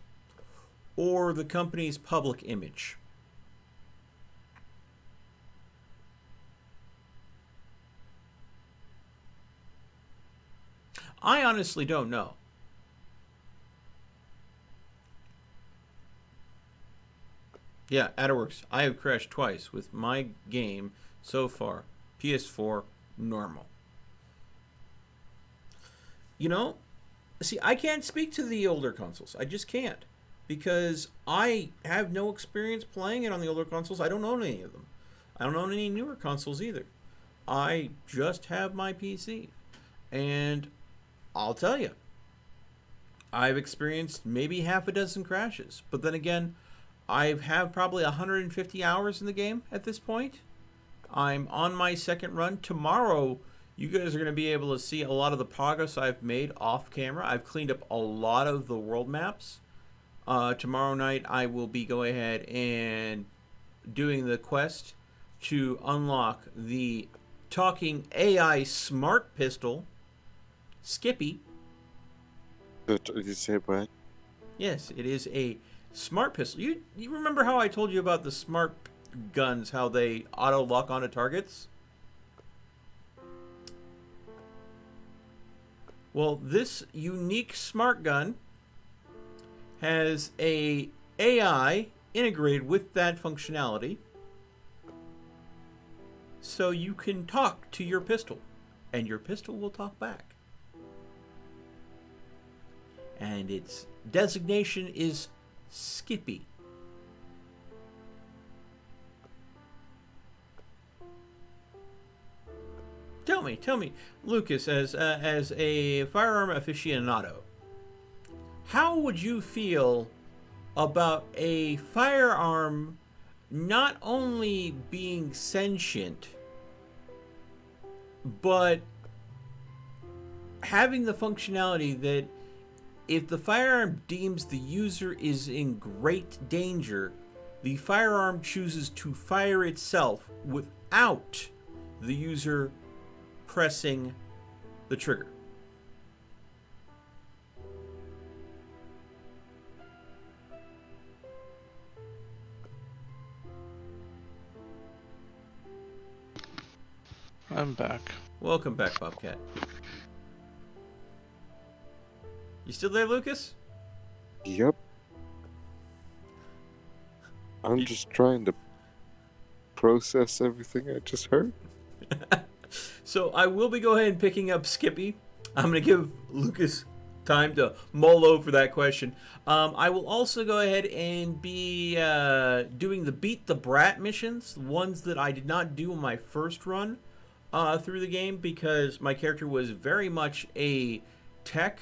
or the company's public image? I honestly don't know. Yeah, AdWorks. I have crashed twice with my game so far. PS4, normal. You know, see, I can't speak to the older consoles. I just can't. Because I have no experience playing it on the older consoles. I don't own any of them. I don't own any newer consoles either. I just have my PC. And I'll tell you, I've experienced maybe half a dozen crashes. But then again, I've had probably 150 hours in the game at this point. I'm on my second run. Tomorrow, you guys are going to be able to see a lot of the progress I've made off camera. I've cleaned up a lot of the world maps. Tomorrow night, I will be going ahead and doing the quest to unlock the talking AI smart pistol, Skippy. Did you say what? Yes, it is a smart pistol. You remember how I told you about the smart guns, how they auto lock onto targets? Well, this unique smart gun has a AI integrated with that functionality, so you can talk to your pistol, and your pistol will talk back. And its designation is Skippy. Tell me, Lucas, as a firearm aficionado, how would you feel about a firearm not only being sentient, but having the functionality that if the firearm deems the user is in great danger, the firearm chooses to fire itself without the user pressing the trigger? I'm back. Welcome back, Bobcat. You still there, Lucas? Yep. I'm just trying to process everything I just heard. So I will be going ahead and picking up Skippy. I'm going to give Lucas time to mull over that question. I will also go ahead and be doing the Beat the Brat missions, the ones that I did not do in my first run through the game because my character was very much a tech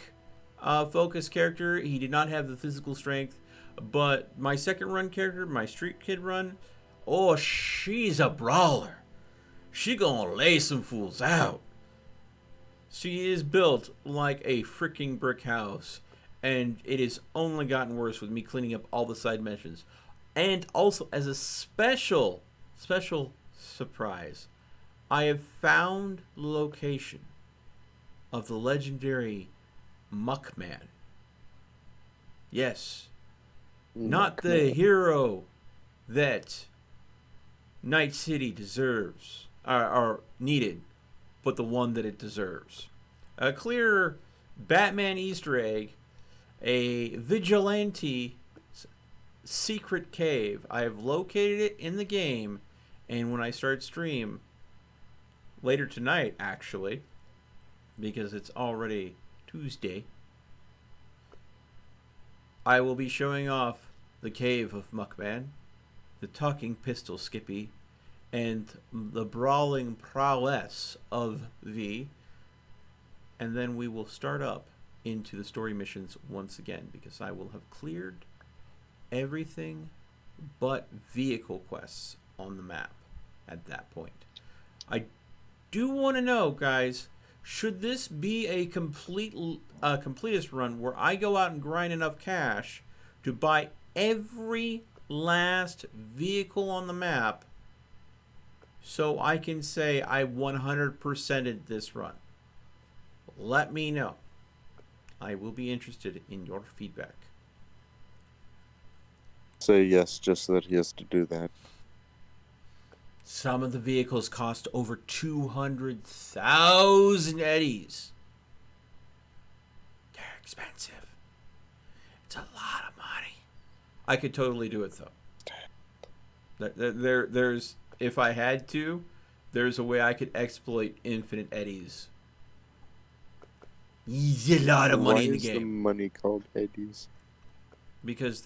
focused character. He did not have the physical strength. But my second run character, my Street Kid run, oh, she's a brawler. She gonna lay some fools out. She is built like a freaking brick house. And it has only gotten worse with me cleaning up all the side missions. And also, as a special surprise, I have found the location of the legendary Muckman. Yes. Not the hero that Night City deserves, or needed, but the one that it deserves. A clear Batman Easter egg, a vigilante secret cave. I have located it in the game, and when I start stream, later tonight actually, because it's already Tuesday, I will be showing off the cave of Muckman, the talking pistol Skippy, and the brawling prowess of the and then we will start up into the story missions once again, because I will have cleared everything but vehicle quests on the map at that point. I do want to know, guys, should this be a completist run where I go out and grind enough cash to buy every last vehicle on the map so I can say I 100%ed this run? Let me know. I will be interested in your feedback. Say yes, just so that he has to do that. Some of the vehicles cost over 200,000 eddies. They're expensive. It's a lot of money. I could totally do it though. There's, if I had to, there's a way I could exploit infinite eddies. It's a lot of money in the game. Why is the money called eddies? Because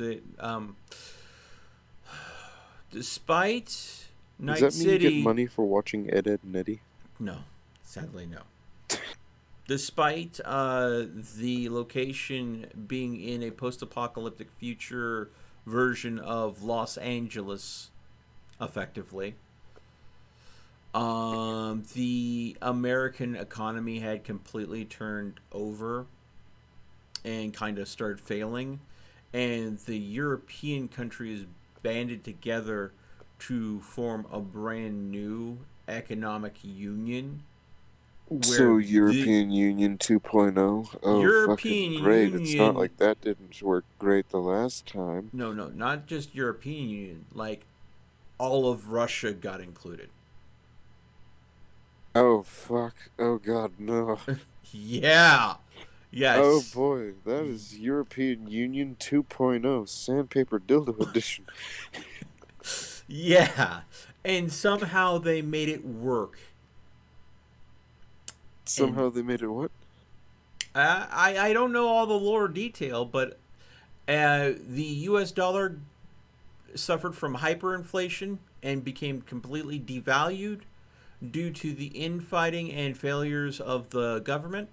despite Night Does that mean City, you get money for watching Ed, Edd and Eddy? no, sadly no. Despite the location being in a post-apocalyptic future version of Los Angeles, effectively, the American economy had completely turned over and kind of started failing, and the European countries banded together to form a brand new economic union. So European Union 2.0? Oh, European fucking great. Union, it's not like that didn't work great the last time. No, not just European Union. Like, all of Russia got included. Oh, fuck. Oh, God, no. Yeah. Yes. Oh, boy. That is European Union 2.0. Sandpaper Dildo Edition. Yeah. And somehow they made it work. Somehow they made it what? I don't know all the lore detail, but the U.S. dollar suffered from hyperinflation and became completely devalued due to the infighting and failures of the government.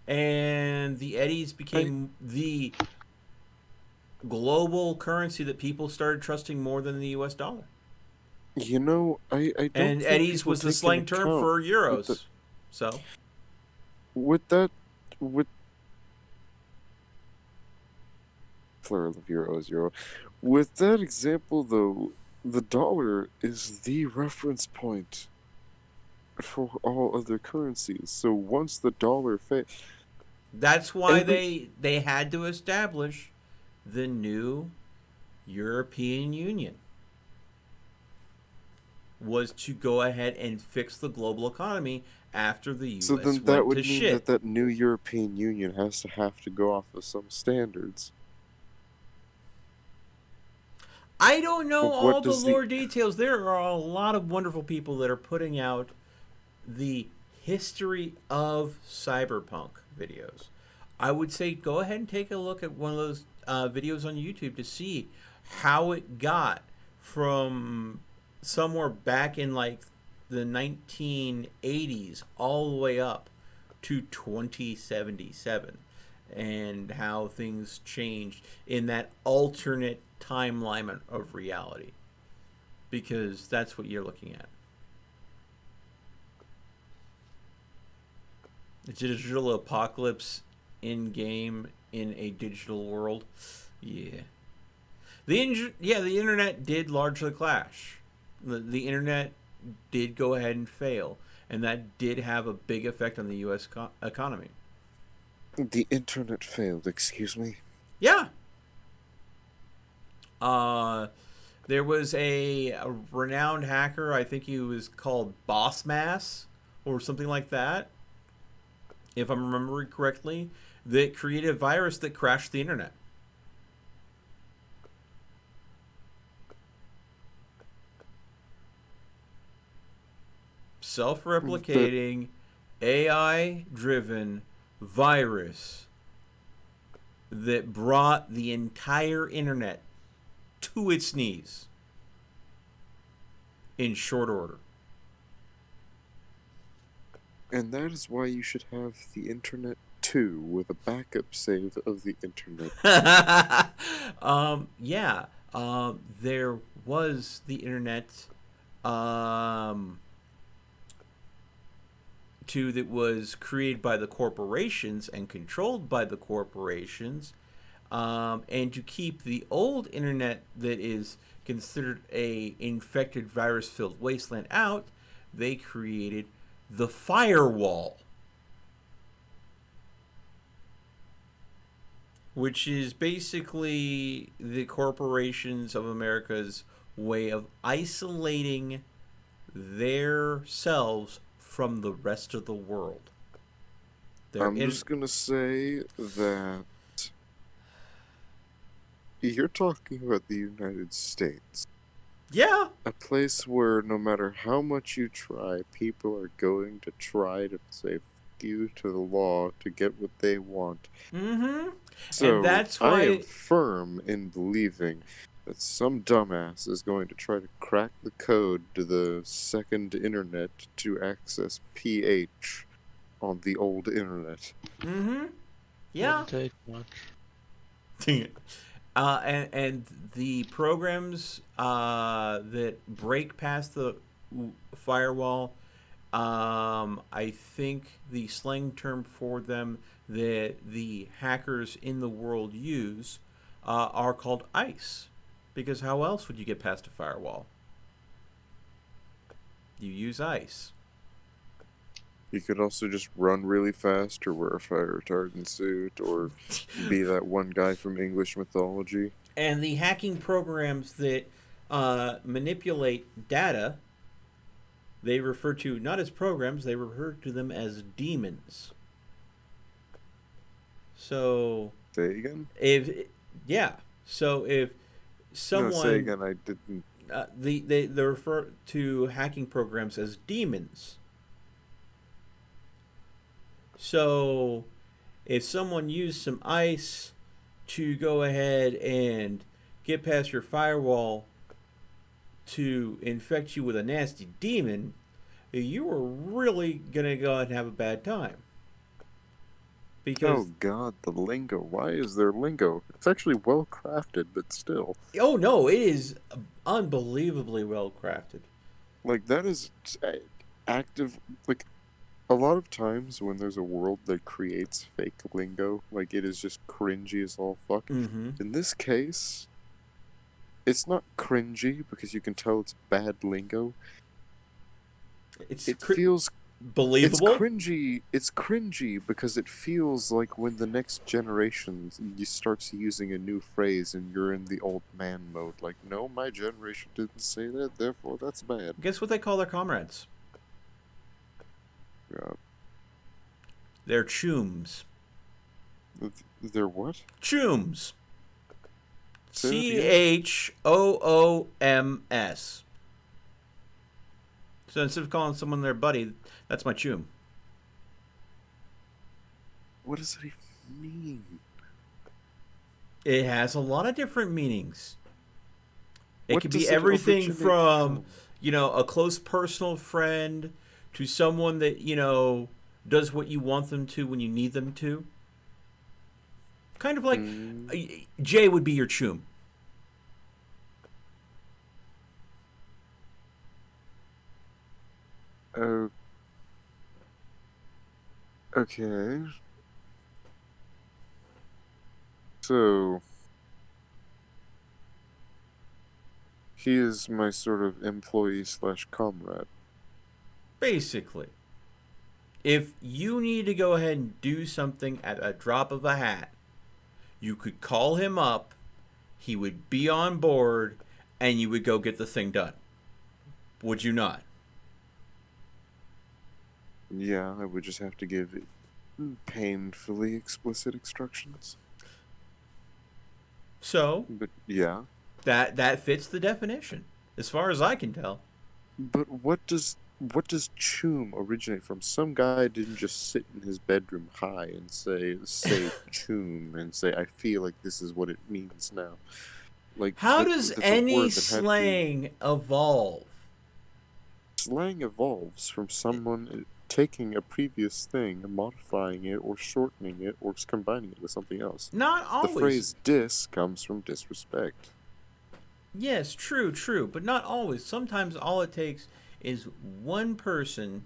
And the eddies became the global currency that people started trusting more than the U.S. dollar. You know, I don't And think eddies people was the take slang into term account for euros. with plural of euro is euro. With that example, though, the dollar is the reference point for all other currencies. So once the dollar that's why they had to establish the new European Union, was to go ahead and fix the global economy after the U.S. So then went that would to mean shit. that new European Union has to go off of some standards. I don't know But what all the does lore details. There are a lot of wonderful people that are putting out the history of cyberpunk videos. I would say go ahead and take a look at one of those videos on YouTube to see how it got from somewhere back in like the 1980s all the way up to 2077, and how things changed in that alternate timeline of reality, because that's what you're looking at. A digital apocalypse in game in a digital world. Yeah. The internet did largely clash. The internet did go ahead and fail, and that did have a big effect on the U.S. economy. The internet failed, excuse me? Yeah. There was a renowned hacker, I think he was called Bossmass or something like that, if I'm remembering correctly, that created a virus that crashed the internet. Self-replicating, AI-driven virus that brought the entire internet to its knees in short order. And that is why you should have the internet too, with a backup save of the internet. Yeah. There was the internet. Too, that was created by the corporations and controlled by the corporations, and to keep the old internet that is considered a infected virus-filled wasteland out, they created the firewall, which is basically the corporations of America's way of isolating themselves from the rest of the world. I'm just gonna say that you're talking about the United States. Yeah. A place where no matter how much you try, people are going to try to say fuck you to the law to get what they want. Mm-hmm. So and that's why I am firm in believing that some dumbass is going to try to crack the code to the second internet to access PH on the old internet. Mm-hmm. Yeah. Wouldn't take much. And the programs that break past the firewall, I think the slang term for them that the hackers in the world use are called ICE. Because how else would you get past a firewall? You use ICE. You could also just run really fast or wear a fire retardant suit or be that one guy from English mythology. And the hacking programs that manipulate data, they refer to not as programs, they refer to them as demons. So Say again? So if someone... No, say again, I didn't... They refer to hacking programs as demons. So if someone used some ICE to go ahead and get past your firewall to infect you with a nasty demon, you are really going to go ahead and have a bad time. Because, oh god, the lingo. Why is there lingo? It's actually well crafted, but still. Oh no, it is unbelievably well crafted. Like, that is active. Like, a lot of times when there's a world that creates fake lingo, like, it is just cringy as all fuck. Mm-hmm. In this case, it's not cringy because you can tell it's bad lingo. It feels believable. It's cringy because it feels like when the next generation you starts using a new phrase and you're in the old man mode. Like, no, my generation didn't say that, therefore that's bad. Guess what they call their comrades? Yeah. They're chooms. They're what? Chooms. Say CHOOMS. So instead of calling someone their buddy, that's my choom. What does that even mean? It has a lot of different meanings. It What could does be it everything originate from, from? a close personal friend to someone that, does what you want them to when you need them to. Kind of like Jay would be your choom. Okay. So, he is my sort of employee/comrade. Basically. If you need to go ahead and do something at a drop of a hat, you could call him up, he would be on board, and you would go get the thing done. Would you not? Yeah, I would just have to give painfully explicit instructions. So, But yeah. that fits the definition, as far as I can tell. But what does choom originate from? Some guy didn't just sit in his bedroom high and say choom and say, I feel like this is what it means now. Like, how does any slang evolve? Slang evolves from someone taking a previous thing, modifying it, or shortening it, or just combining it with something else. Not always. The phrase dis comes from disrespect. Yes, true, but not always. Sometimes all it takes is one person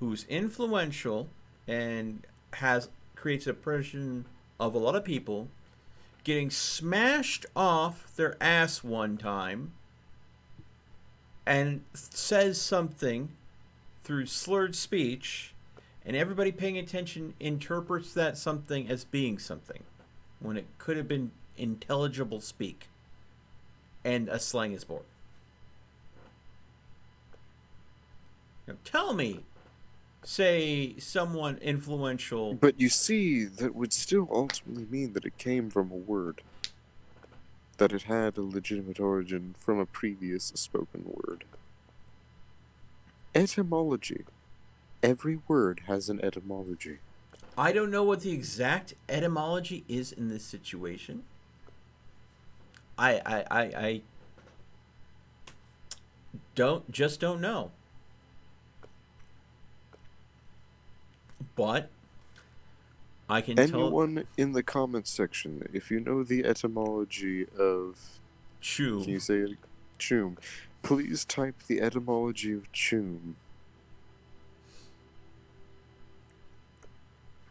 who's influential and creates a impression of a lot of people getting smashed off their ass one time and says something through slurred speech, and everybody paying attention interprets that something as being something when it could have been intelligible speak, and a slang is born. Now tell me, say someone influential. But you see, that would still ultimately mean that it came from a word. That it had a legitimate origin from a previous spoken word. Etymology. Every word has an etymology. I don't know what the exact etymology is in this situation. I don't know. But I can tell anyone in the comments section, if you know the etymology of choom. Can you say it? Choom. Please type the etymology of choom.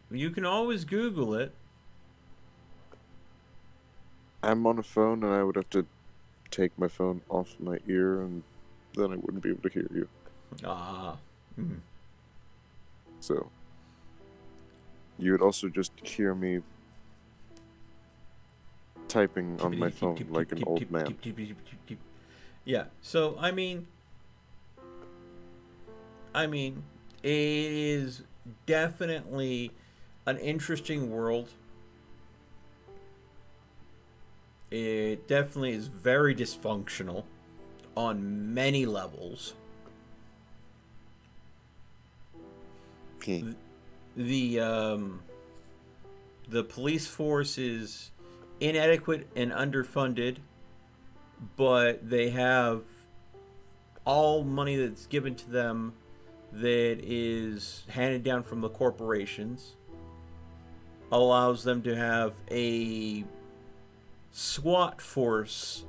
You can always Google it. I'm on a phone and I would have to take my phone off my ear and then I wouldn't be able to hear you. So you would also just hear me typing on my phone like an old man. Yeah, so I mean it is definitely an interesting world. It definitely is very dysfunctional on many levels. The police force is inadequate and underfunded, but they have all money that's given to them that is handed down from the corporations, allows them to have a SWAT force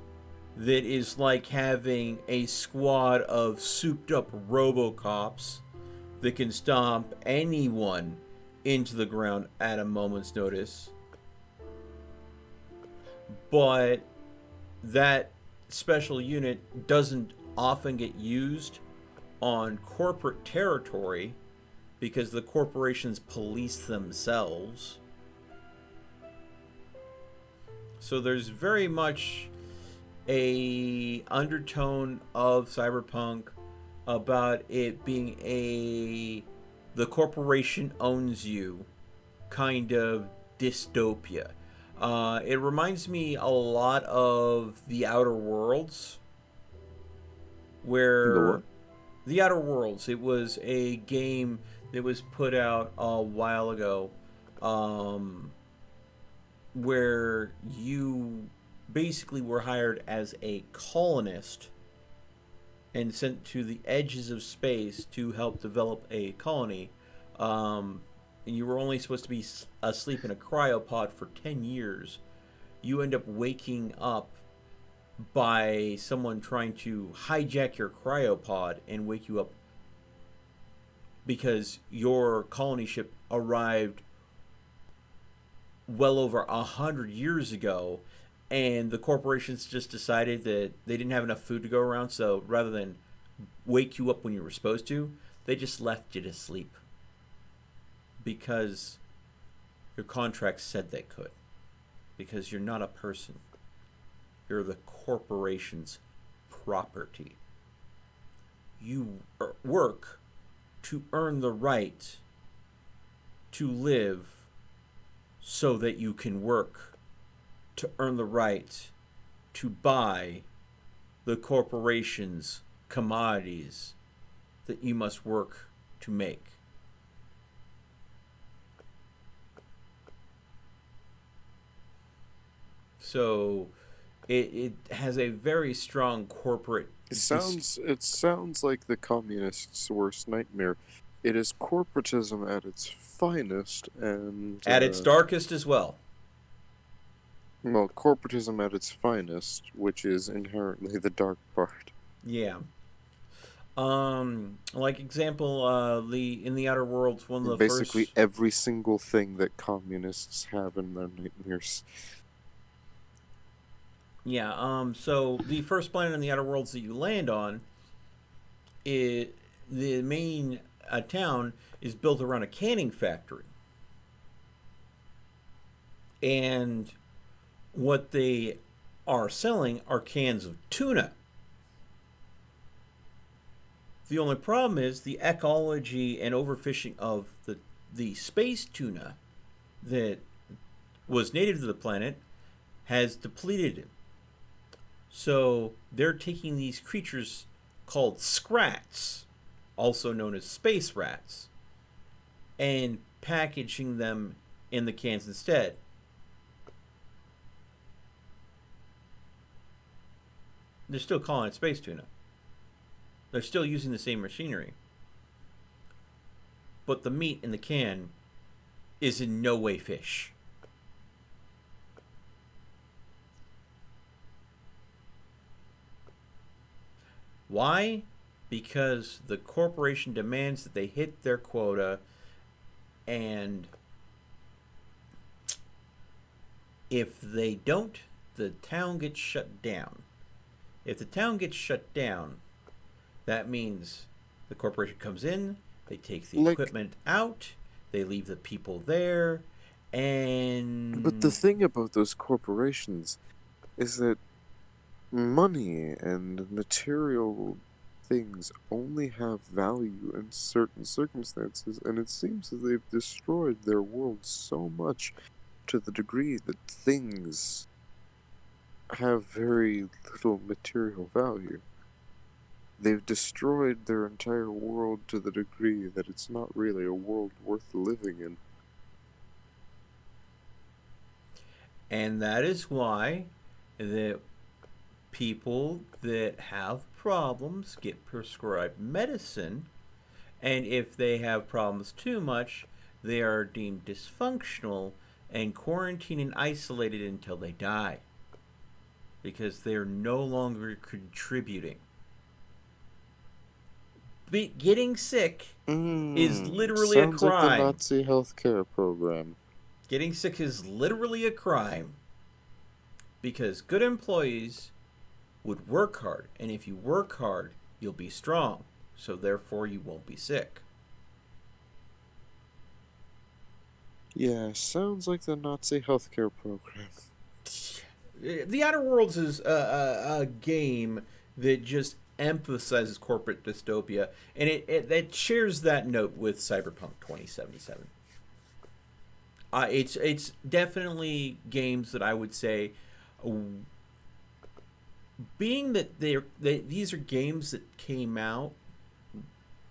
that is like having a squad of souped up RoboCops that can stomp anyone into the ground at a moment's notice. But that special unit doesn't often get used on corporate territory because the corporations police themselves. So there's very much a undertone of cyberpunk about it being the corporation owns you kind of dystopia. It reminds me a lot of The Outer Worlds, where The Outer Worlds, it was a game that was put out a while ago, where you basically were hired as a colonist and sent to the edges of space to help develop a colony. And you were only supposed to be asleep in a cryopod for 10 years. You end up waking up by someone trying to hijack your cryopod and wake you up because your colony ship arrived well over 100 years ago, and the corporations just decided that they didn't have enough food to go around, so rather than wake you up when you were supposed to, they just left you to sleep because your contract said they could, because you're not a person, you're the corporation's property. You work to earn the right to live so that you can work to earn the right to buy the corporation's commodities that you must work to make. So it has a very strong corporate. It sounds like the communists' worst nightmare. It is corporatism at its finest, and At its darkest as well. well, corporatism at its finest, which is inherently the dark part. Yeah. Like example, in the Outer Worlds, one of the Basically, first. every single thing that communists have in their nightmares. Yeah. So the first planet in the Outer Worlds that you land on, the main town is built around a canning factory, and what they are selling are cans of tuna. The only problem is the ecology and overfishing of the space tuna that was native to the planet has depleted it. So they're taking these creatures called scrats, also known as space rats, and packaging them in the cans instead. They're still calling it space tuna. They're still using the same machinery. But the meat in the can is in no way fish. Why? Because the corporation demands that they hit their quota, and if they don't, the town gets shut down. If the town gets shut down, that means the corporation comes in, they take the equipment out, they leave the people there, and... But the thing about those corporations is that money and material things only have value in certain circumstances, and it seems that they've destroyed their world so much to the degree that things have very little material value. They've destroyed their entire world to the degree that it's not really a world worth living in. And that is why the people that have problems get prescribed medicine, and if they have problems too much, they are deemed dysfunctional and quarantined and isolated until they die, because they're no longer contributing. Getting sick is literally a crime. Sounds like the Nazi healthcare program. Getting sick is literally a crime, because good employees would work hard, and if you work hard, you'll be strong, so therefore you won't be sick. Yeah, sounds like the Nazi healthcare program. The Outer Worlds is a game that just emphasizes corporate dystopia, and it shares that note with Cyberpunk 2077. It's definitely games that I would say, being that these are games that came out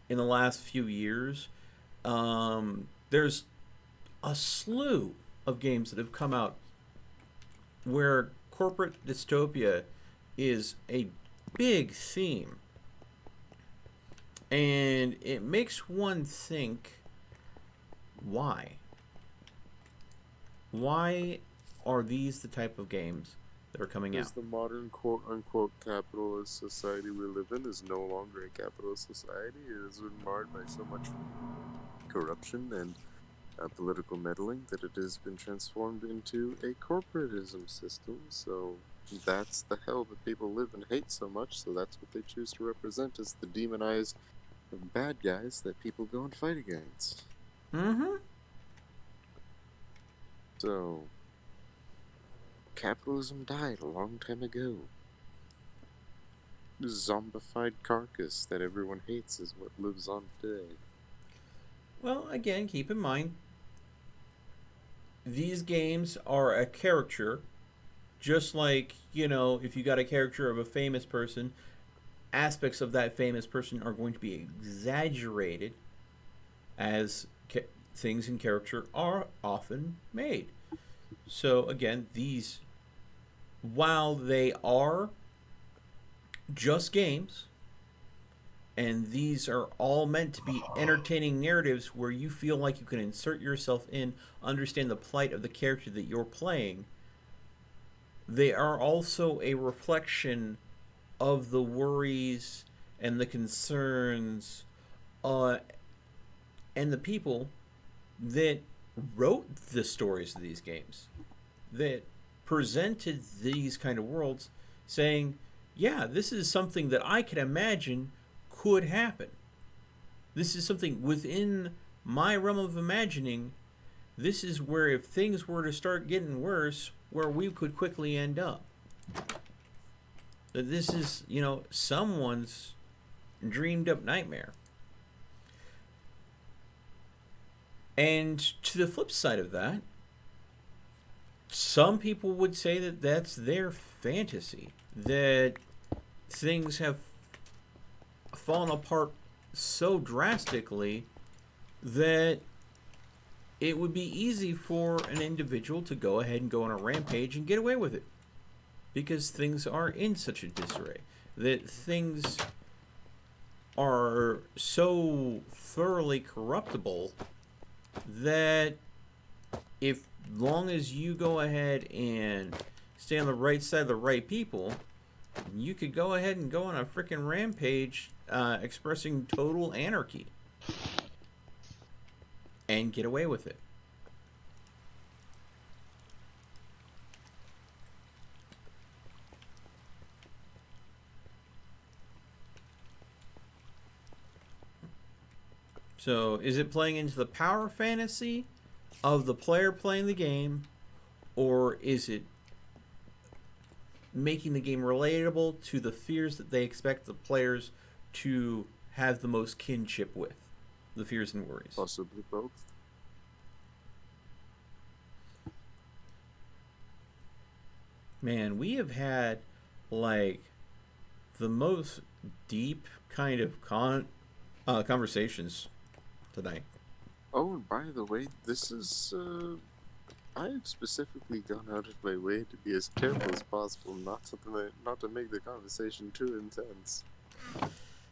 in the last few years, there's a slew of games that have come out where corporate dystopia is a big theme, and it makes one think, why are these the type of games that are coming out? Because the modern quote-unquote capitalist society we live in is no longer a capitalist society. It has been marred by so much corruption and political meddling that it has been transformed into a corporatism system. So that's the hell that people live and hate so much, so that's what they choose to represent as the demonized bad guys that people go and fight against. Mm-hmm. So capitalism died a long time ago. The zombified carcass that everyone hates is what lives on today. Well, again, keep in mind, these games are a caricature, just like, if you got a caricature of a famous person, aspects of that famous person are going to be exaggerated as things in caricature are often made. So, again, these, while they are just games, And these are all meant to be entertaining narratives where you feel like you can insert yourself in, understand the plight of the character that you're playing. They are also a reflection of the worries and the concerns and the people that wrote the stories of these games, that presented these kind of worlds, saying, yeah, this is something that I can imagine could happen. This is something within my realm of imagining. This is where, if things were to start getting worse, where we could quickly end up. That this is, someone's dreamed up nightmare. And to the flip side of that, some people would say that that's their fantasy, that things have fallen apart so drastically that it would be easy for an individual to go ahead and go on a rampage and get away with it, because things are in such a disarray, that things are so thoroughly corruptible that if long as you go ahead and stay on the right side of the right people, you could go ahead and go on a freaking rampage expressing total anarchy and get away with it. So, is it playing into the power fantasy of the player playing the game, or is it making the game relatable to the fears that they expect the players to have the most kinship with, the fears and worries? Possibly both. Man, we have had like the most deep kind of conversations tonight. Oh, and by the way, this is, I've specifically gone out of my way to be as careful as possible not to make the conversation too intense.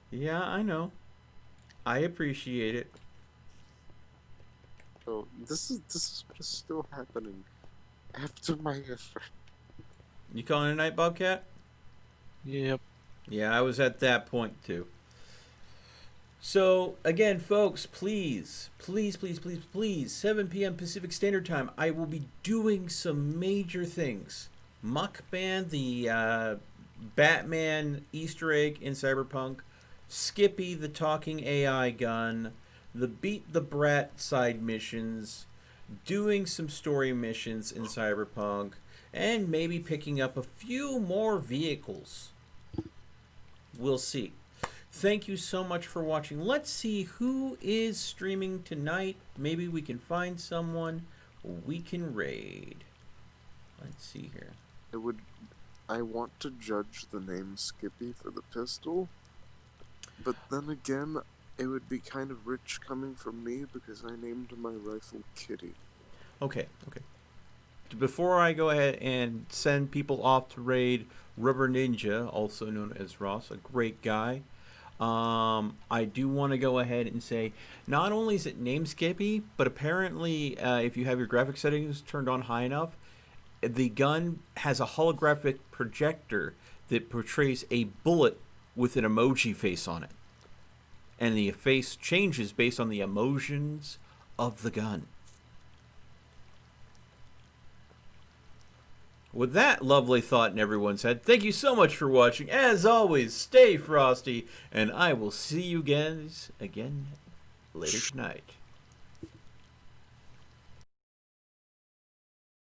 Yeah, I know. I appreciate it. So, this is what is still happening after my effort. You calling it night, Bobcat? Yep. Yeah, I was at that point too. So, again, folks, please, 7 p.m. Pacific Standard Time, I will be doing some major things. Muckman, the Batman Easter egg in Cyberpunk, Skippy, the talking AI gun, the Beat the Brat side missions, doing some story missions in Cyberpunk, and maybe picking up a few more vehicles. We'll see. Thank you so much for watching. Let's see who is streaming tonight. Maybe we can find someone we can raid. Let's see here. I want to judge the name Skippy for the pistol, but then again, it would be kind of rich coming from me because I named my rifle Kitty. Okay. Before I go ahead and send people off to raid Rubber Ninja, also known as Ross, a great guy, I do want to go ahead and say, not only is it named Skippy, but apparently if you have your graphic settings turned on high enough, the gun has a holographic projector that portrays a bullet with an emoji face on it. And the face changes based on the emotions of the gun. With that lovely thought in everyone's head, thank you so much for watching. As always, stay frosty, and I will see you guys again later tonight.